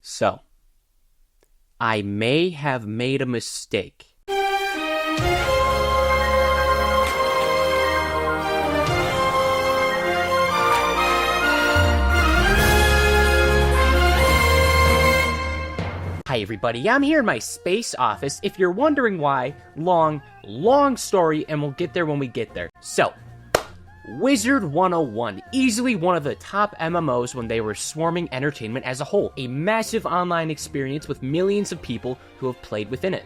So, I may have made a mistake. Hi everybody, I'm here in my space office. If you're wondering why, long story, and we'll get there when we get there. So, Wizard101, easily one of the top MMOs when they were swarming entertainment as a whole. A massive online experience with millions of people who have played within it.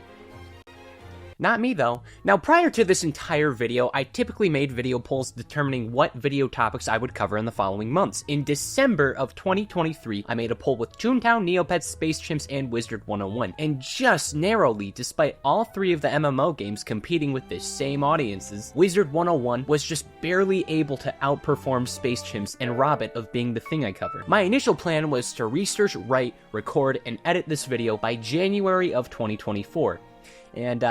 Not me though. Now prior to this entire video, I typically made video polls determining what video topics I would cover in the following months. In December of 2023, I made a poll with Toontown, Neopets, Space Chimps, and Wizard101, and just narrowly, despite all three of the MMO games competing with the same audiences, Wizard101 was just barely able to outperform Space Chimps and rob it of being the thing I cover. My initial plan was to research, write, record, and edit this video by January of 2024. And,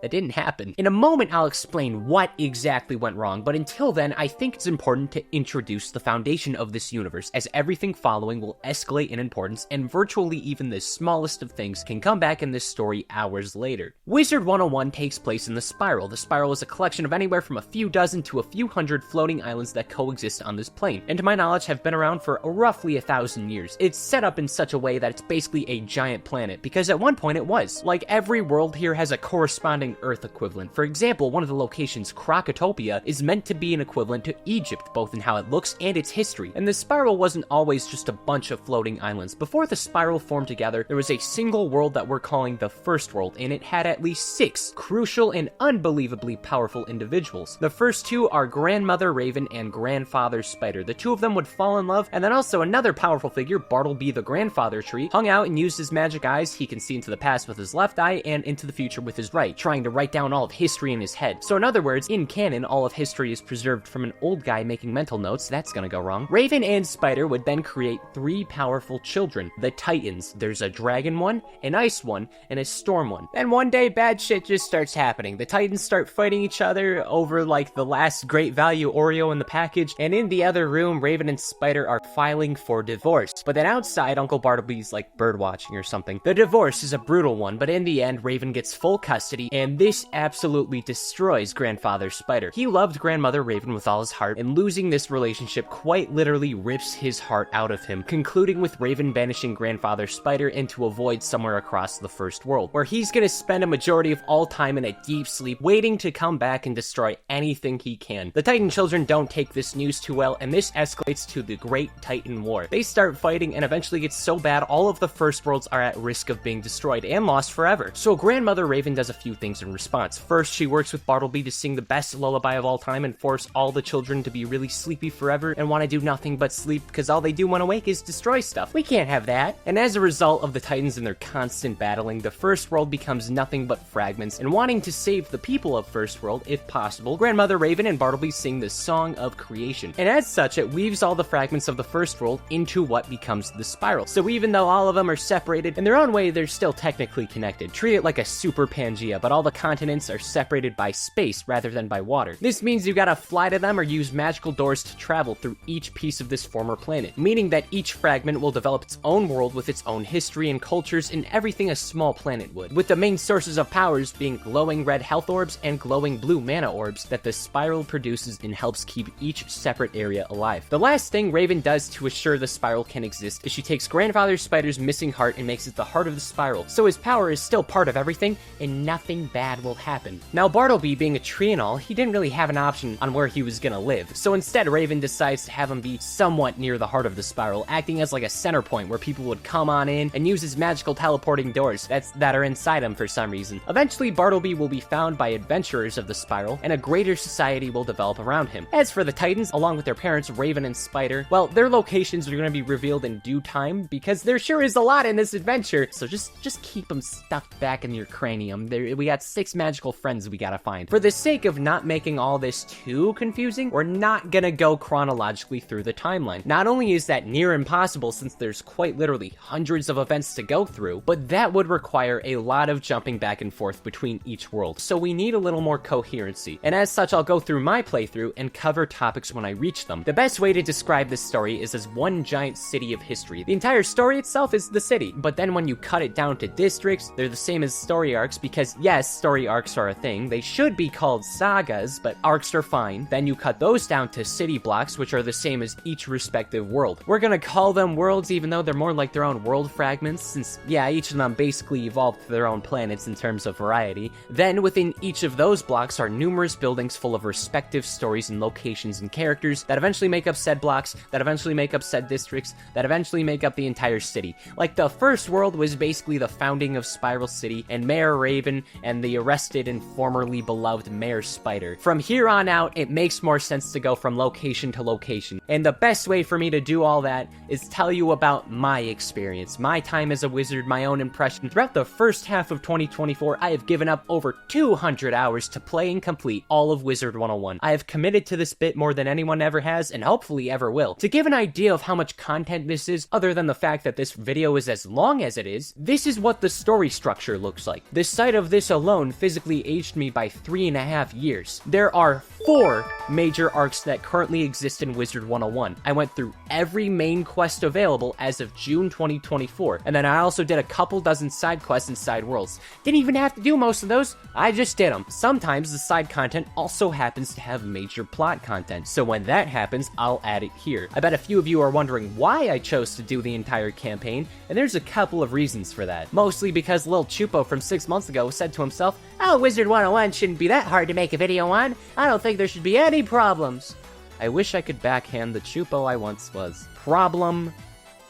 that didn't happen. In a moment, I'll explain what exactly went wrong, but until then, I think it's important to introduce the foundation of this universe, as everything following will escalate in importance, and virtually even the smallest of things can come back in this story hours later. Wizard101 takes place in the Spiral. The Spiral is a collection of anywhere from a few dozen to a few hundred floating islands that coexist on this plane, and to my knowledge have been around for roughly 1,000 years. It's set up in such a way that it's basically a giant planet, because at one point it was. Like, every world here has a corresponding Earth equivalent. For example, one of the locations, Krakatopia, is meant to be an equivalent to Egypt, both in how it looks and its history. And the Spiral wasn't always just a bunch of floating islands. Before the Spiral formed together, there was a single world that we're calling the First World, and it had at least 6 crucial and unbelievably powerful individuals. The first two are Grandmother Raven and Grandfather Spider. The two of them would fall in love, and then also another powerful figure, Bartleby the Grandfather Tree, hung out and used his magic eyes. He can see into the past with his left eye and into the future with his right, trying to write down all of history in his head. So in other words, in canon, all of history is preserved from an old guy making mental notes. That's gonna go wrong. Raven and Spider would then create 3 powerful children, the Titans. There's a dragon one, an ice one, and a storm one. Then one day, bad shit just starts happening. The Titans start fighting each other over, like, the last great value Oreo in the package, and in the other room, Raven and Spider are filing for divorce. But then outside, Uncle Bartleby's, like, bird watching or something. The divorce is a brutal one, but in the end, Raven gets full custody, and this absolutely destroys Grandfather Spider. He loved Grandmother Raven with all his heart, and losing this relationship quite literally rips his heart out of him, concluding with Raven banishing Grandfather Spider into a void somewhere across the First World, where he's gonna spend a majority of all time in a deep sleep, waiting to come back and destroy anything he can. The Titan children don't take this news too well, and this escalates to the Great Titan War. They start fighting, and eventually gets so bad, all of the First Worlds are at risk of being destroyed and lost forever. So Grandmother Raven does a few things in response. First, she works with Bartleby to sing the best lullaby of all time and force all the children to be really sleepy forever and want to do nothing but sleep because all they do when awake is destroy stuff. We can't have that. And as a result of the Titans and their constant battling, the First World becomes nothing but fragments, and wanting to save the people of First World, if possible, Grandmother Raven and Bartleby sing the Song of Creation. And as such, it weaves all the fragments of the First World into what becomes the Spiral. So even though all of them are separated, in their own way, they're still technically connected. Treat it like a super Pangea, but all the continents are separated by space rather than by water. This means you gotta fly to them or use magical doors to travel through each piece of this former planet, meaning that each fragment will develop its own world with its own history and cultures and everything a small planet would, with the main sources of powers being glowing red health orbs and glowing blue mana orbs that the Spiral produces and helps keep each separate area alive. The last thing Raven does to assure the Spiral can exist is she takes Grandfather Spider's missing heart and makes it the heart of the Spiral, so his power is still part of everything and nothing bad will happen. Now Bartleby, being a tree and all, he didn't really have an option on where he was gonna live, so instead Raven decides to have him be somewhat near the heart of the Spiral, acting as like a center point where people would come on in and use his magical teleporting doors that are inside him for some reason. Eventually Bartleby will be found by adventurers of the Spiral, and a greater society will develop around him. As for the Titans, along with their parents Raven and Spider, well, their locations are going to be revealed in due time, because there sure is a lot in this adventure, so just keep them stuffed back in your cranium. We got got 6 magical friends we gotta find. For the sake of not making all this too confusing, we're not gonna go chronologically through the timeline. Not only is that near impossible since there's quite literally hundreds of events to go through, but that would require a lot of jumping back and forth between each world, so we need a little more coherency. And as such, I'll go through my playthrough and cover topics when I reach them. The best way to describe this story is as one giant city of history. The entire story itself is the city, but then when you cut it down to districts, they're the same as story arcs because yes, story arcs are a thing. They should be called sagas, but arcs are fine. Then you cut those down to city blocks, which are the same as each respective world. We're gonna call them worlds even though they're more like their own world fragments, since yeah, each of them basically evolved to their own planets in terms of variety. Then within each of those blocks are numerous buildings full of respective stories and locations and characters that eventually make up said blocks, that eventually make up said districts, that eventually make up the entire city. Like the first world was basically the founding of Spiral City and Mayor Raven and the arrested and formerly beloved Mayor Spider. From here on out, it makes more sense to go from location to location. And the best way for me to do all that is tell you about my experience, my time as a wizard, my own impression. Throughout the first half of 2024, I have given up over 200 hours to play and complete all of Wizard101. I have committed to this bit more than anyone ever has, and hopefully ever will. To give an idea of how much content this is, other than the fact that this video is as long as it is, this is what the story structure looks like. The sight of this alone physically aged me by 3.5 years. There are 4 major arcs that currently exist in Wizard101. I went through every main quest available as of June 2024, and then I also did a couple dozen side quests and side worlds. Didn't even have to do most of those, I just did them. Sometimes the side content also happens to have major plot content, so when that happens, I'll add it here. I bet a few of you are wondering why I chose to do the entire campaign, and there's a couple of reasons for that. Mostly because little Choopo from 6 months ago said to himself, "Oh, Wizard101 shouldn't be that hard to make a video on. I don't think there should be any problems." I wish I could backhand the Choopo I once was. Problem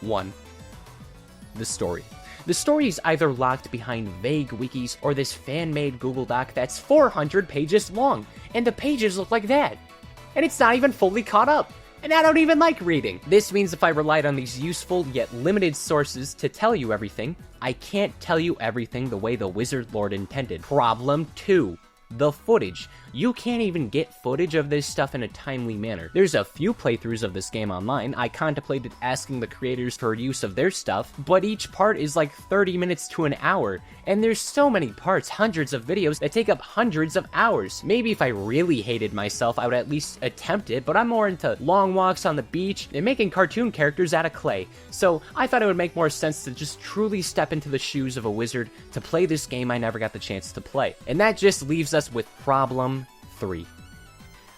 1. The story. The story is either locked behind vague wikis or this fan-made Google Doc that's 400 pages long, and the pages look like that. And it's not even fully caught up. And I don't even like reading. This means if I relied on these useful yet limited sources to tell you everything, I can't tell you everything the way the Wizard Lord intended. Problem 2. The footage. You can't even get footage of this stuff in a timely manner. There's a few playthroughs of this game online. I contemplated asking the creators for use of their stuff, but each part is like 30 minutes to an hour, and there's so many parts, hundreds of videos that take up hundreds of hours. Maybe if I really hated myself, I would at least attempt it, but I'm more into long walks on the beach and making cartoon characters out of clay. So I thought it would make more sense to just truly step into the shoes of a wizard to play this game I never got the chance to play. And that just leaves us with problem 3.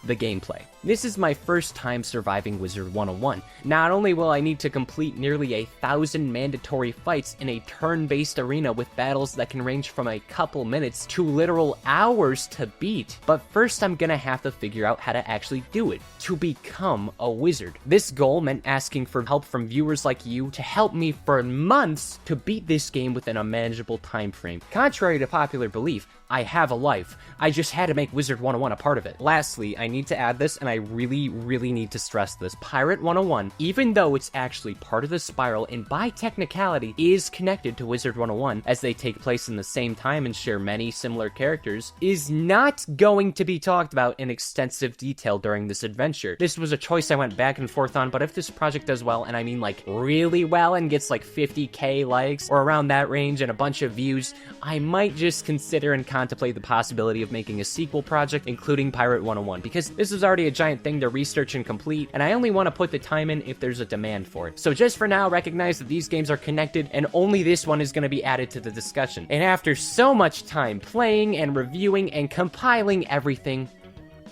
The gameplay. This is my first time surviving Wizard101. Not only will I need to complete nearly 1,000 mandatory fights in a turn-based arena with battles that can range from a couple minutes to literal hours to beat, but first I'm gonna have to figure out how to actually do it, to become a wizard. This goal meant asking for help from viewers like you to help me for months to beat this game within a manageable time frame. Contrary to popular belief, I have a life. I just had to make Wizard101 a part of it. Lastly, I need to add this, and I really need to stress this. Pirate 101, even though it's actually part of the Spiral and by technicality is connected to Wizard101 as they take place in the same time and share many similar characters, is not going to be talked about in extensive detail during this adventure. This was a choice I went back and forth on, but if this project does well, and I mean like really well, and gets like 50k likes or around that range and a bunch of views, I might just consider and contemplate the possibility of making a sequel project including Pirate 101, because this is already a giant thing to research and complete, and I only want to put the time in if there's a demand for it. So just for now, recognize that these games are connected, and only this one is going to be added to the discussion. And after so much time playing and reviewing and compiling everything,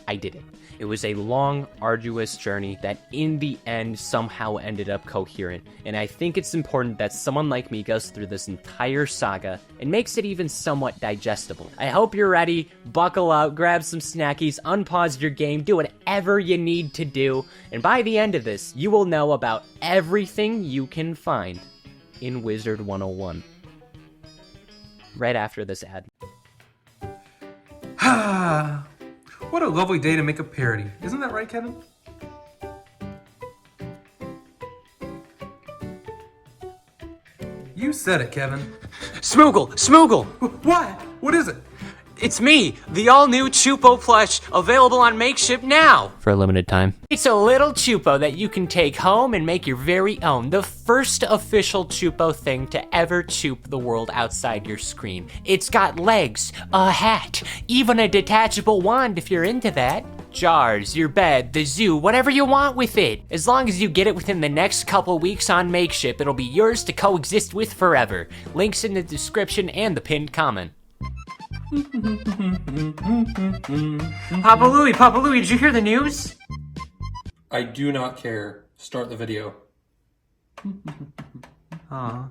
I did it. It was a long, arduous journey that in the end somehow ended up coherent, and I think it's important that someone like me goes through this entire saga and makes it even somewhat digestible. I hope you're ready, buckle up, grab some snackies, unpause your game, do whatever you need to do, and by the end of this, you will know about everything you can find in Wizard101. Right after this ad. What a lovely day to make a parody. Isn't that right, Kevin? You said it, Kevin. Smoogle! Smoogle! What? What is it? It's me, the all-new Choopo plush, available on Makeship now! For a limited time. It's a little Choopo that you can take home and make your very own. The first official Choopo thing to ever choop the world outside your screen. It's got legs, a hat, even a detachable wand if you're into that. Jars, your bed, the zoo, whatever you want with it. As long as you get it within the next couple weeks on Makeship, it'll be yours to coexist with forever. Links in the description and the pinned comment. Papa Louie, did you hear the news? I do not care. Start the video. Aw.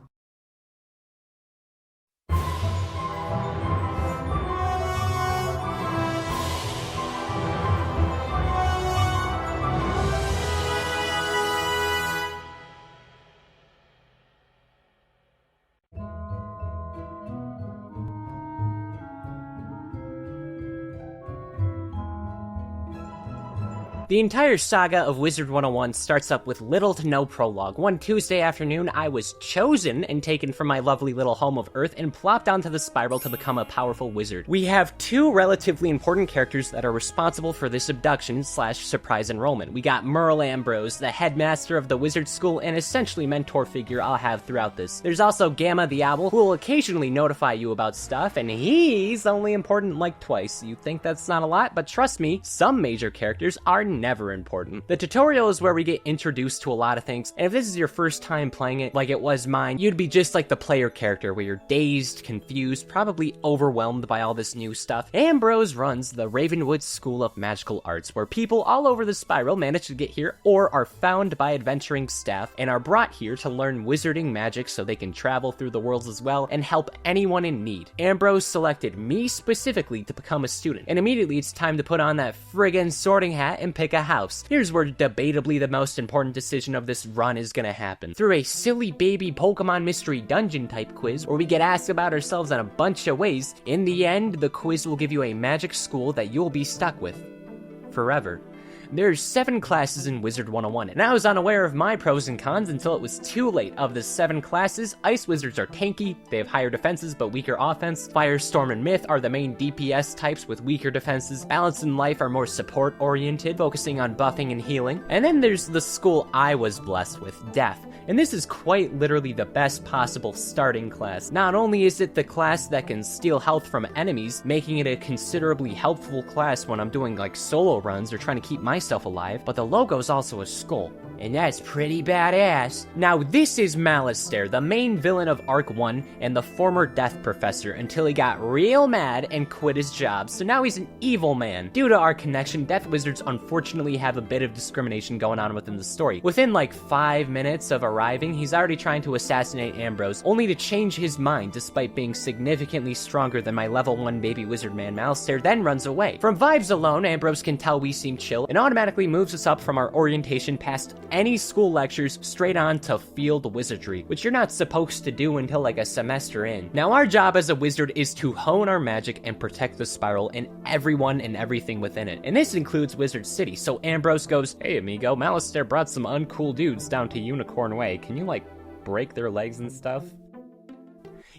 The entire saga of Wizard101 starts up with little to no prologue. One Tuesday afternoon, I was chosen and taken from my lovely little home of Earth and plopped onto the spiral to become a powerful wizard. We have two relatively important characters that are responsible for this abduction / surprise enrollment. We got Merle Ambrose, the headmaster of the wizard school and essentially mentor figure I'll have throughout this. There's also Gamma the Owl, who will occasionally notify you about stuff, and he's only important like twice. You think that's not a lot, but trust me, some major characters are never important. The tutorial is where we get introduced to a lot of things, and if this is your first time playing it like it was mine, you'd be just like the player character where you're dazed, confused, probably overwhelmed by all this new stuff. Ambrose runs the Ravenwood School of Magical Arts, where people all over the spiral manage to get here or are found by adventuring staff and are brought here to learn wizarding magic so they can travel through the worlds as well and help anyone in need. Ambrose selected me specifically to become a student, and immediately it's time to put on that friggin' sorting hat and pick a house. Here's where debatably the most important decision of this run is gonna happen. Through a silly baby Pokemon mystery dungeon type quiz, where we get asked about ourselves in a bunch of ways, in the end, the quiz will give you a magic school that you'll be stuck with forever. There's 7 classes in Wizard101, and I was unaware of my pros and cons until it was too late. Of the 7 classes, Ice Wizards are tanky, they have higher defenses but weaker offense. Fire, Storm, and Myth are the main DPS types with weaker defenses. Balance and Life are more support-oriented, focusing on buffing and healing. And then there's the school I was blessed with, Death. And this is quite literally the best possible starting class. Not only is it the class that can steal health from enemies, making it a considerably helpful class when I'm doing like solo runs or trying to keep myself alive, but the logo's also a skull, and that's pretty badass. Now this is Malistaire, the main villain of Arc 1 and the former Death Professor, until he got real mad and quit his job, so now he's an evil man. Due to our connection, Death Wizards unfortunately have a bit of discrimination going on within the story. Within like 5 minutes of arriving, he's already trying to assassinate Ambrose, only to change his mind despite being significantly stronger than my level 1 baby wizard man. Malistaire then runs away. From vibes alone, Ambrose can tell we seem chill and automatically moves us up from our orientation past any school lectures straight on to field wizardry, which you're not supposed to do until like a semester in. Now our job as a wizard is to hone our magic and protect the spiral and everyone and everything within it, and this includes Wizard City. So Ambrose goes, "Hey amigo, Malistaire brought some uncool dudes down to Unicorn Way. Can you like break their legs and stuff?"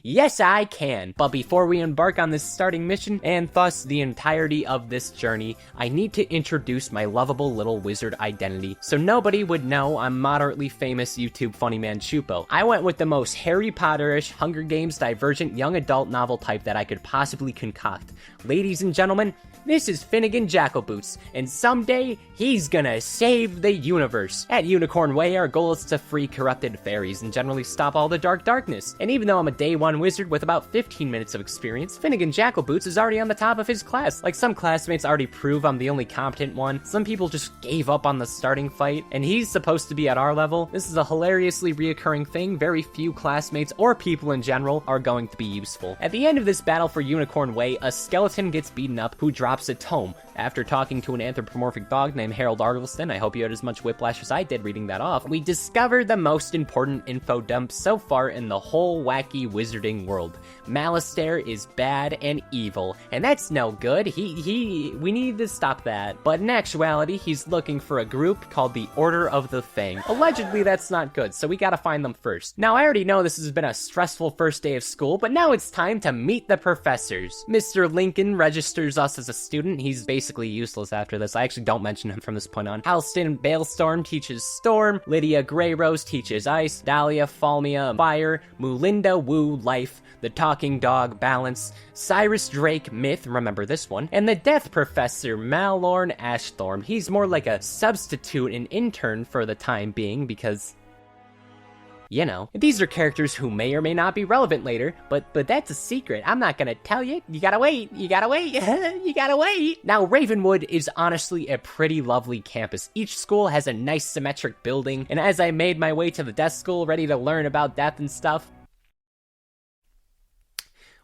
Yes, I can. But before we embark on this starting mission, and thus the entirety of this journey, I need to introduce my lovable little wizard identity, so nobody would know I'm moderately famous YouTube funny man Choopo. I went with the most Harry Potter-ish, Hunger Games divergent young adult novel type that I could possibly concoct. Ladies and gentlemen, this is Finnegan Jackalboots, and someday, he's gonna save the universe. At Unicorn Way, our goal is to free corrupted fairies and generally stop all the darkness. And even though I'm a day 1 wizard with about 15 minutes of experience, Finnegan Jackalboots is already on the top of his class. Like, some classmates already prove I'm the only competent one, some people just gave up on the starting fight, and he's supposed to be at our level. This is a hilariously reoccurring thing. Very few classmates, or people in general, are going to be useful. At the end of this battle for Unicorn Way, a skeleton gets beaten up who drops a tome. After talking to an anthropomorphic dog named Harold Argleston, I hope you had as much whiplash as I did reading that off, we discovered the most important info dump so far in the whole wacky wizard wizarding world. Malastair is bad and evil, and that's no good. We need to stop that. But in actuality, he's looking for a group called the Order of the Fang. Allegedly, that's not good, so we gotta find them first. Now, I already know this has been a stressful first day of school, but now it's time to meet the professors. Mr. Lincoln registers us as a student. He's basically useless after this. I actually don't mention him from this point on. Halston Balestorm teaches Storm. Lydia Greyrose teaches Ice. Dahlia Falmia Fire. Mulinda Wu Life. The Talking Dog Balance. Cyrus Drake Myth, remember this one. And the Death Professor Malorn Ashthorn. He's more like a substitute and intern for the time being because... you know, these are characters who may or may not be relevant later, but that's a secret. I'm not gonna tell you. You gotta wait. You gotta wait. You gotta wait. Now, Ravenwood is honestly a pretty lovely campus. Each school has a nice symmetric building, and as I made my way to the death school ready to learn about death and stuff...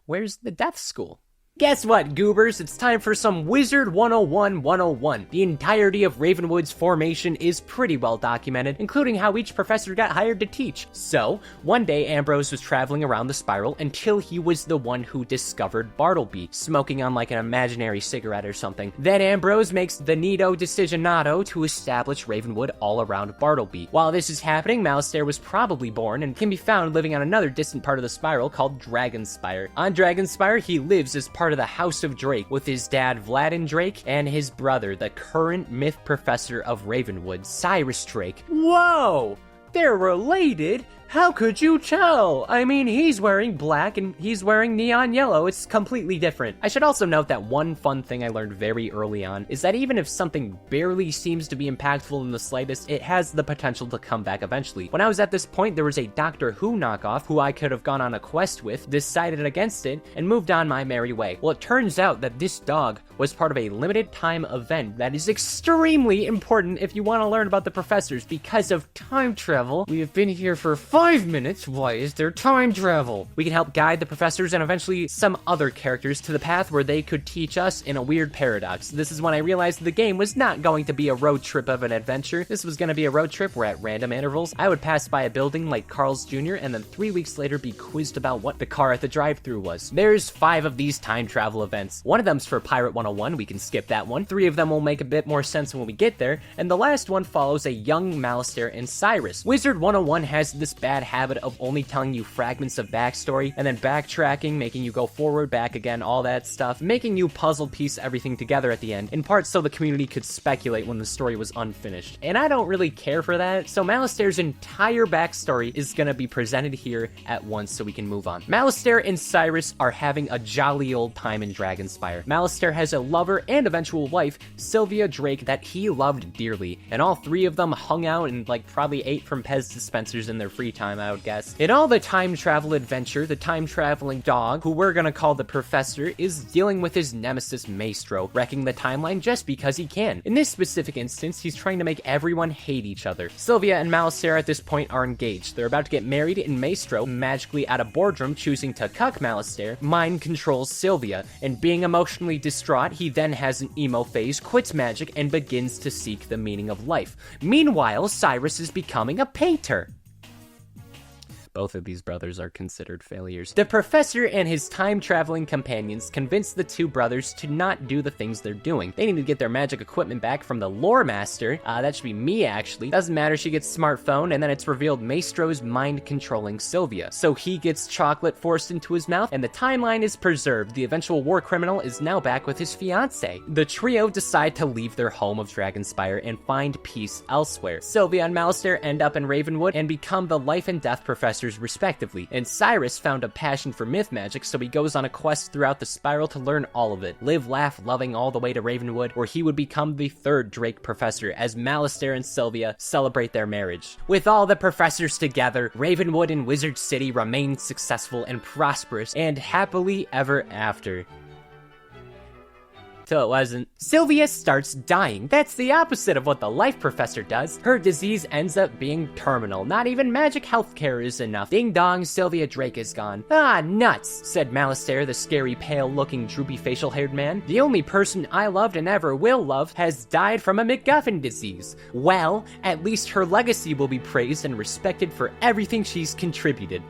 where's the death school? Guess what, goobers? It's time for some Wizard101 101. The entirety of Ravenwood's formation is pretty well documented, including how each professor got hired to teach. So, one day Ambrose was traveling around the spiral until he was the one who discovered Bartleby, smoking on like an imaginary cigarette or something. Then Ambrose makes the Nido Decisionato to establish Ravenwood all around Bartleby. While this is happening, Malastair was probably born and can be found living on another distant part of the spiral called Dragonspire. On Dragonspire, he lives as part of the House of Drake with his dad Vladin Drake and his brother, the current myth professor of Ravenwood, Cyrus Drake. Whoa! They're related? How could you tell? I mean, he's wearing black and he's wearing neon yellow. It's completely different. I should also note that one fun thing I learned very early on is that even if something barely seems to be impactful in the slightest, it has the potential to come back eventually. When I was at this point, there was a Doctor Who knockoff who I could have gone on a quest with, decided against it, and moved on my merry way. Well, it turns out that this dog was part of a limited time event that is extremely important if you want to learn about the professors because of time travel. We have been here for 5 minutes. Why is there time travel? We can help guide the professors and eventually some other characters to the path where they could teach us in a weird paradox. This is when I realized the game was not going to be a road trip of an adventure. This was going to be a road trip where at random intervals, I would pass by a building like Carl's Jr. and then 3 weeks later be quizzed about what the car at the drive-thru was. There's 5 of these time travel events. One of them's for Pirate 101. We can skip that one. 3 of them will make a bit more sense when we get there. And the last one follows a young Malastair and Cyrus. Wizard 101 has this bad habit of only telling you fragments of backstory and then backtracking, making you go forward, back again, all that stuff, making you puzzle piece everything together at the end, in part so the community could speculate when the story was unfinished. And I don't really care for that, so Malastair's entire backstory is gonna be presented here at once so we can move on. Malastair and Cyrus are having a jolly old time in Dragonspire. Malastair has a lover and eventual wife, Sylvia Drake, that he loved dearly, and all 3 of them hung out and like probably ate from Pez dispensers in their free time, I would guess. In all the time travel adventure, the time traveling dog, who we're gonna call the Professor, is dealing with his nemesis Maestro, wrecking the timeline just because he can. In this specific instance, he's trying to make everyone hate each other. Sylvia and Malastair at this point are engaged. They're about to get married, and Maestro, magically at a boardroom choosing to cuck Malastair, mind controls Sylvia, and being emotionally distraught, he then has an emo phase, quits magic, and begins to seek the meaning of life. Meanwhile, Cyrus is becoming a painter. Both of these brothers are considered failures. The professor and his time-traveling companions convince the 2 brothers to not do the things they're doing. They need to get their magic equipment back from the lore master. That should be me, actually. Doesn't matter, she gets smartphone, and then it's revealed Maestro's mind-controlling Sylvia. So he gets chocolate forced into his mouth, and the timeline is preserved. The eventual war criminal is now back with his fiancée. The trio decide to leave their home of Dragonspire and find peace elsewhere. Sylvia and Malastair end up in Ravenwood and become the life and death professors respectively, and Cyrus found a passion for myth magic, so he goes on a quest throughout the spiral to learn all of it, live, laugh, loving all the way to Ravenwood, where he would become the 3rd Drake Professor as Malastair and Sylvia celebrate their marriage. With all the professors together, Ravenwood and Wizard City remain successful and prosperous and happily ever after. Till it wasn't. Sylvia starts dying. That's the opposite of what the life professor does. Her disease ends up being terminal. Not even magic healthcare is enough. Ding dong, Sylvia Drake is gone. Ah, nuts, said Malastair, the scary, pale-looking, droopy facial-haired man. The only person I loved and ever will love has died from a MacGuffin disease. Well, at least her legacy will be praised and respected for everything she's contributed.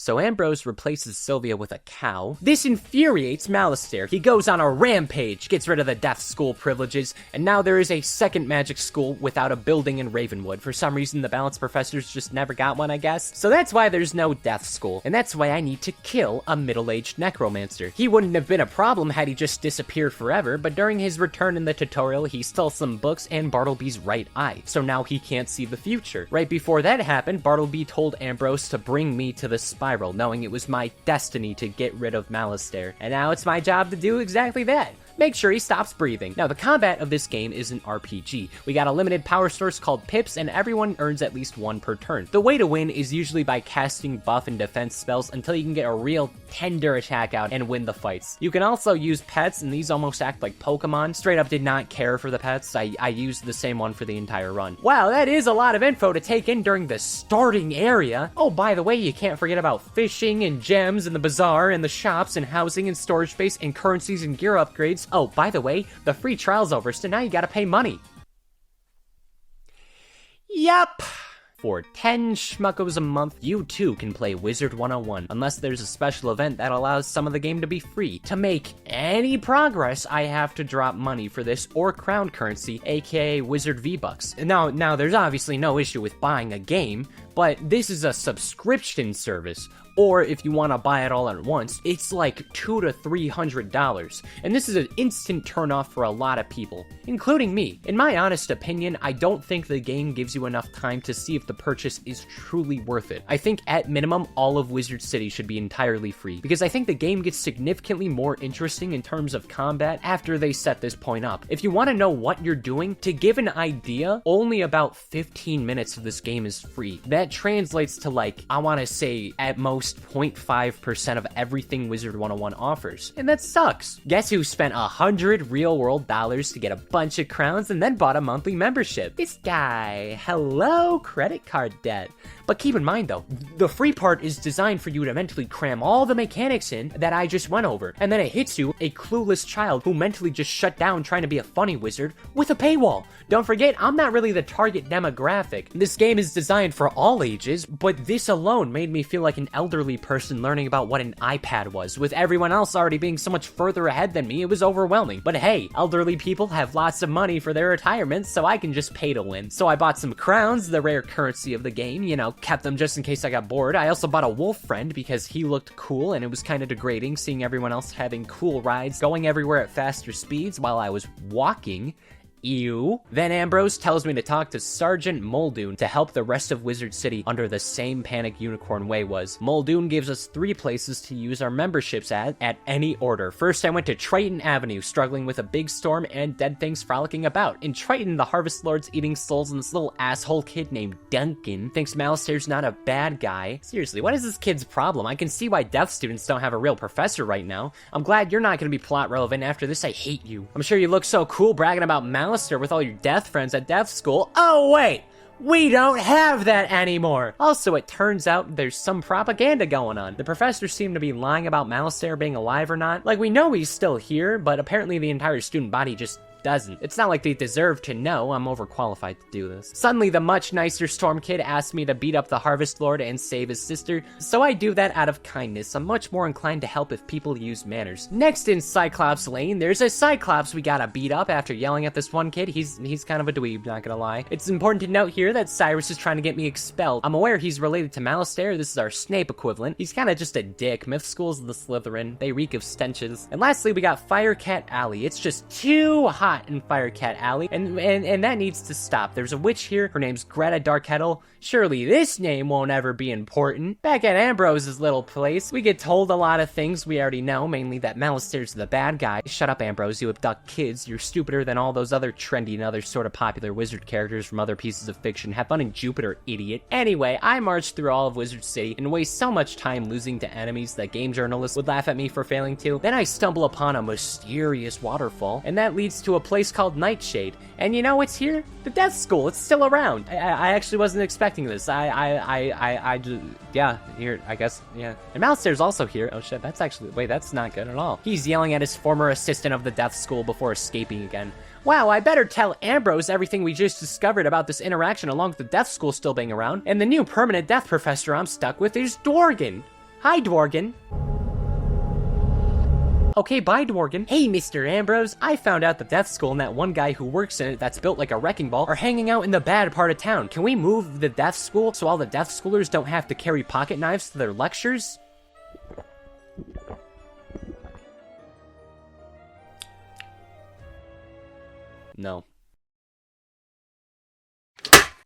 So Ambrose replaces Sylvia with a cow. This infuriates Malastair. He goes on a rampage, gets rid of the death school privileges, and now there is a second magic school without a building in Ravenwood. For some reason, the balance professors just never got one, I guess. So that's why there's no death school, and that's why I need to kill a middle-aged necromancer. He wouldn't have been a problem had he just disappeared forever, but during his return in the tutorial, he stole some books and Bartleby's right eye, so now he can't see the future. Right before that happened, Bartleby told Ambrose to bring me to the spiral, knowing it was my destiny to get rid of Malastair, and now it's my job to do exactly that. Make sure he stops breathing. Now, the combat of this game is an RPG. We got a limited power source called pips, and everyone earns at least one per turn. The way to win is usually by casting buff and defense spells until you can get a real tender attack out and win the fights. You can also use pets, and these almost act like Pokemon. Straight up did not care for the pets. I used the same one for the entire run. Wow, that is a lot of info to take in during the starting area. Oh, by the way, you can't forget about fishing and gems and the bazaar and the shops and housing and storage space and currencies and gear upgrades. Oh, by the way, the free trial's over, so now you gotta pay money. Yep. For 10 schmuckos a month, you too can play Wizard101, unless there's a special event that allows some of the game to be free. To make any progress, I have to drop money for this or crown currency, aka Wizard V-Bucks. Now, there's obviously no issue with buying a game, but this is a subscription service. Or if you want to buy it all at once, it's like $200 to $300. And this is an instant turnoff for a lot of people, including me. In my honest opinion, I don't think the game gives you enough time to see if the purchase is truly worth it. I think at minimum, all of Wizard City should be entirely free, because I think the game gets significantly more interesting in terms of combat after they set this point up. If you want to know what you're doing, to give an idea, only about 15 minutes of this game is free. That translates to like, I want to say at most 0.5% of everything Wizard101 offers. And that sucks. Guess who spent $100 real-world dollars to get a bunch of crowns and then bought a monthly membership? This guy. Hello, credit card debt. But keep in mind though, the free part is designed for you to mentally cram all the mechanics in that I just went over, and then it hits you, a clueless child who mentally just shut down trying to be a funny wizard, with a paywall. Don't forget, I'm not really the target demographic. This game is designed for all ages, but this alone made me feel like an elderly person learning about what an iPad was. With everyone else already being so much further ahead than me, it was overwhelming. But hey, elderly people have lots of money for their retirement, so I can just pay to win. So I bought some crowns, the rare currency of the game, you know, kept them just in case I got bored. I also bought a wolf friend because he looked cool, and it was kind of degrading seeing everyone else having cool rides, going everywhere at faster speeds while I was walking. Ew. Then Ambrose tells me to talk to Sergeant Muldoon to help the rest of Wizard City under the same Panic Unicorn Way was. Muldoon gives us 3 places to use our memberships at any order. First, I went to Triton Avenue, struggling with a big storm and dead things frolicking about. In Triton, the Harvest Lord's eating souls, and this little asshole kid named Duncan thinks Malastair's not a bad guy. Seriously, what is this kid's problem? I can see why death students don't have a real professor right now. I'm glad you're not going to be plot relevant after this. I hate you. I'm sure you look so cool bragging about Malastair with all your death friends at death school. Oh wait, we don't have that anymore. Also, it turns out there's some propaganda going on. The professors seem to be lying about Malastair being alive or not. Like, we know he's still here, but apparently the entire student body just doesn't. It's not like they deserve to know. I'm overqualified to do this. Suddenly, the much nicer Storm Kid asks me to beat up the Harvest Lord and save his sister, so I do that out of kindness. I'm much more inclined to help if people use manners. Next in Cyclops Lane, there's a Cyclops we gotta beat up after yelling at this one kid. He's kind of a dweeb, not gonna lie. It's important to note here that Cyrus is trying to get me expelled. I'm aware he's related to Malastair. This is our Snape equivalent. He's kind of just a dick. Myth schools the Slytherin. They reek of stenches. And lastly, we got Firecat Alley. It's just too hot in Firecat Alley, and that needs to stop. There's a witch here. Her name's Greta Darkettle. Surely this name won't ever be important. Back at Ambrose's little place, we get told a lot of things we already know, mainly that Malastair's the bad guy. Shut up, Ambrose. You abduct kids. You're stupider than all those other trendy and other sort of popular wizard characters from other pieces of fiction. Have fun in Jupiter, idiot. Anyway, I marched through all of Wizard City and waste so much time losing to enemies that game journalists would laugh at me for failing to. Then I stumble upon a mysterious waterfall, and that leads to a place called Nightshade. And you know what's here? The Death School. It's still around. I actually wasn't expecting this. Yeah, here, I guess, yeah. And Malastair's also here. Oh shit, that's actually, wait, that's not good at all. He's yelling at his former assistant of the Death School before escaping again. Wow, I better tell Ambrose everything we just discovered about this interaction along with the Death School still being around. And the new permanent death professor I'm stuck with is Dorgan. Hi, Dworgen. Okay, bye, Dworgen. Hey, Mr. Ambrose, I found out the death school and that one guy who works in it that's built like a wrecking ball are hanging out in the bad part of town. Can we move the death school so all the death schoolers don't have to carry pocket knives to their lectures? No.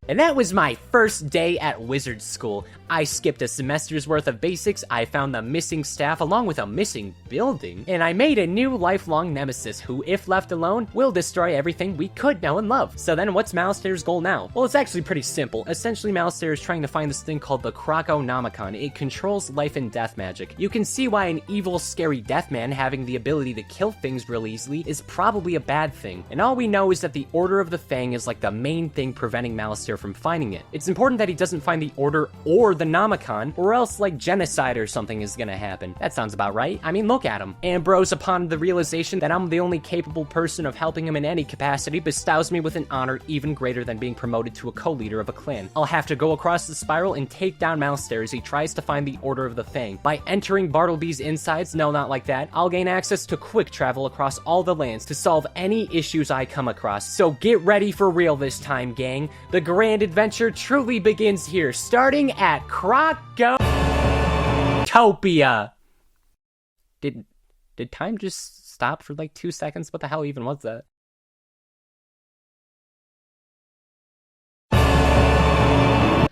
And that was my first day at wizard school. I skipped a semester's worth of basics, I found the missing staff along with a missing building, and I made a new lifelong nemesis who, if left alone, will destroy everything we could know and love. So then what's Malastaire's goal now? Well, it's actually pretty simple. Essentially, Malastaire is trying to find this thing called the Croconomicon. It controls life and death magic. You can see why an evil, scary death man having the ability to kill things real easily is probably a bad thing. And all we know is that the Order of the Fang is like the main thing preventing Malastaire from finding it. It's important that he doesn't find the Order or the Nomicon, or else like genocide or something is gonna happen. That sounds about right. I mean, look at him. Ambrose, upon the realization that I'm the only capable person of helping him in any capacity, bestows me with an honor even greater than being promoted to a co-leader of a clan. I'll have to go across the spiral and take down Malastaire as he tries to find the Order of the Fang. By entering Bartleby's insides, no, not like that, I'll gain access to quick travel across all the lands to solve any issues I come across. So get ready for real this time, gang. The grand adventure truly begins here, starting at Crocotopia. Did time just stop for like 2 seconds? What the hell even was that?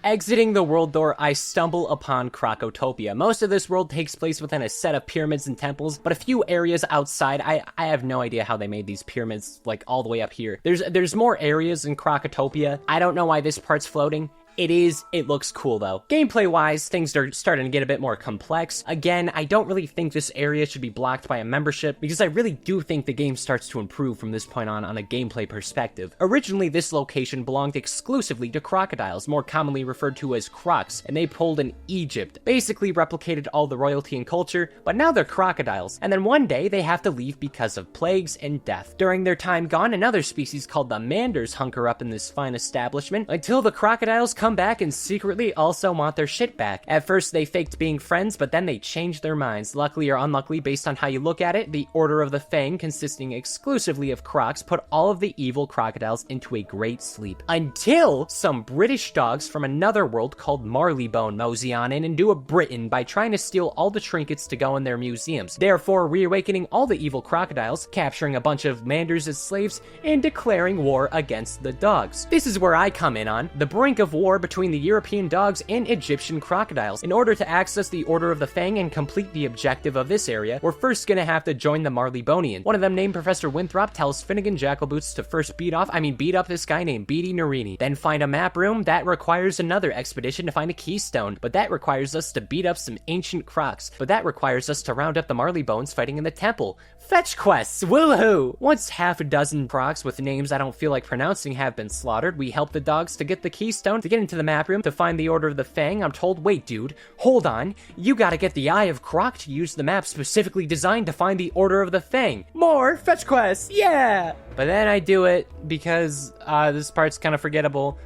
Exiting the world door, I stumble upon Crocotopia. Most of this world takes place within a set of pyramids and temples, but a few areas outside, I have no idea how they made these pyramids, like, all the way up here. There's more areas in Crocotopia. I don't know why this part's floating. It looks cool though. Gameplay-wise, things are starting to get a bit more complex. Again, I don't really think this area should be blocked by a membership, because I really do think the game starts to improve from this point on a gameplay perspective. Originally, this location belonged exclusively to crocodiles, more commonly referred to as crocs, and they pulled in Egypt, basically replicated all the royalty and culture, but now they're crocodiles, and then one day they have to leave because of plagues and death. During their time gone, another species called the manders hunker up in this fine establishment, until the crocodiles come back and secretly also want their shit back. At first they faked being friends, but then they changed their minds. Luckily or unluckily, based on how you look at it, the Order of the Fang, consisting exclusively of crocs, put all of the evil crocodiles into a great sleep. Until some British dogs from another world called Marleybone mosey on in and do a Britain by trying to steal all the trinkets to go in their museums, therefore reawakening all the evil crocodiles, capturing a bunch of manders as slaves, and declaring war against the dogs. This is where I come in on the brink of war between the European dogs and Egyptian crocodiles. In order to access the Order of the Fang and complete the objective of this area, we're first gonna have to join the Marleybonians. One of them, named Professor Winthrop, tells Finnegan Jackalboots to first beat up this guy named Beatty Narini. Then find a map room. That requires another expedition to find a keystone, but that requires us to beat up some ancient crocs, but that requires us to round up the Marleybones fighting in the temple. Fetch quests, woohoo! Once half a dozen crocs with names I don't feel like pronouncing have been slaughtered, we help the dogs to get the keystone, to get into the map room, to find the Order of the Fang. I'm told, wait dude, hold on, you gotta get the Eye of Croc to use the map specifically designed to find the Order of the Fang. More fetch quests, yeah! But then I do it because this part's kind of forgettable.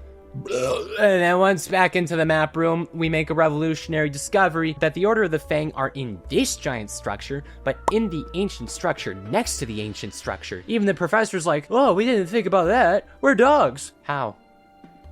And then once back into the map room, we make a revolutionary discovery that the Order of the Fang are in this giant structure, but in the ancient structure next to the ancient structure. Even the professor's like, oh, we didn't think about that. We're dogs. How?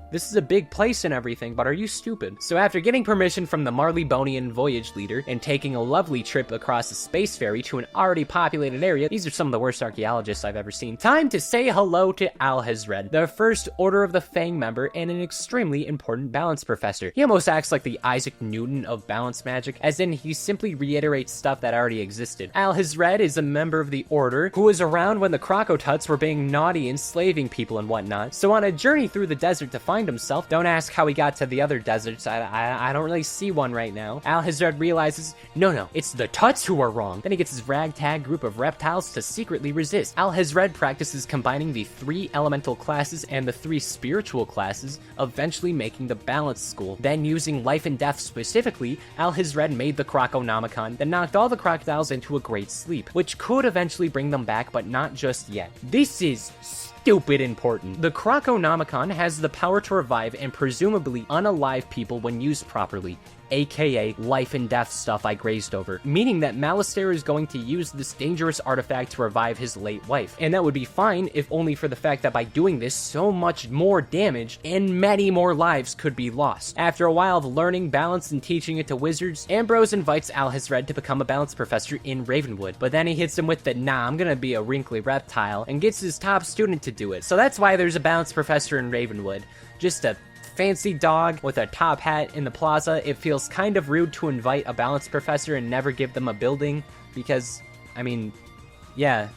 This is a big place and everything, but are you stupid? So after getting permission from the Marleybonian voyage leader and taking a lovely trip across a space ferry to an already populated area, these are some of the worst archaeologists I've ever seen, time to say hello to Alhazred, the first Order of the Fang member and an extremely important balance professor. He almost acts like the Isaac Newton of balance magic, as in he simply reiterates stuff that already existed. Alhazred is a member of the Order who was around when the Crocotuts were being naughty, enslaving people and whatnot, so on a journey through the desert to find himself. Don't ask how he got to the other deserts. I don't really see one right now. Alhazred realizes, no, it's the Tuts who are wrong. Then he gets his ragtag group of reptiles to secretly resist. Alhazred practices combining the 3 elemental classes and the 3 spiritual classes, eventually making the balance school. Then using life and death specifically, Alhazred made the Croconomicon that knocked all the crocodiles into a great sleep, which could eventually bring them back, but not just yet. This is stupid important. The Croconomicon has the power to revive and presumably unalive people when used properly. aka life and death stuff I grazed over, meaning that Malistaire is going to use this dangerous artifact to revive his late wife. And that would be fine if only for the fact that by doing this, so much more damage and many more lives could be lost. After a while of learning balance and teaching it to wizards, Ambrose invites Alhazred to become a balance professor in Ravenwood, but then he hits him with the "nah, I'm gonna be a wrinkly reptile," and gets his top student to do it. So that's why there's a balance professor in Ravenwood. Just a fancy dog with a top hat in the plaza. It feels kind of rude to invite a balance professor and never give them a building because, I mean, yeah,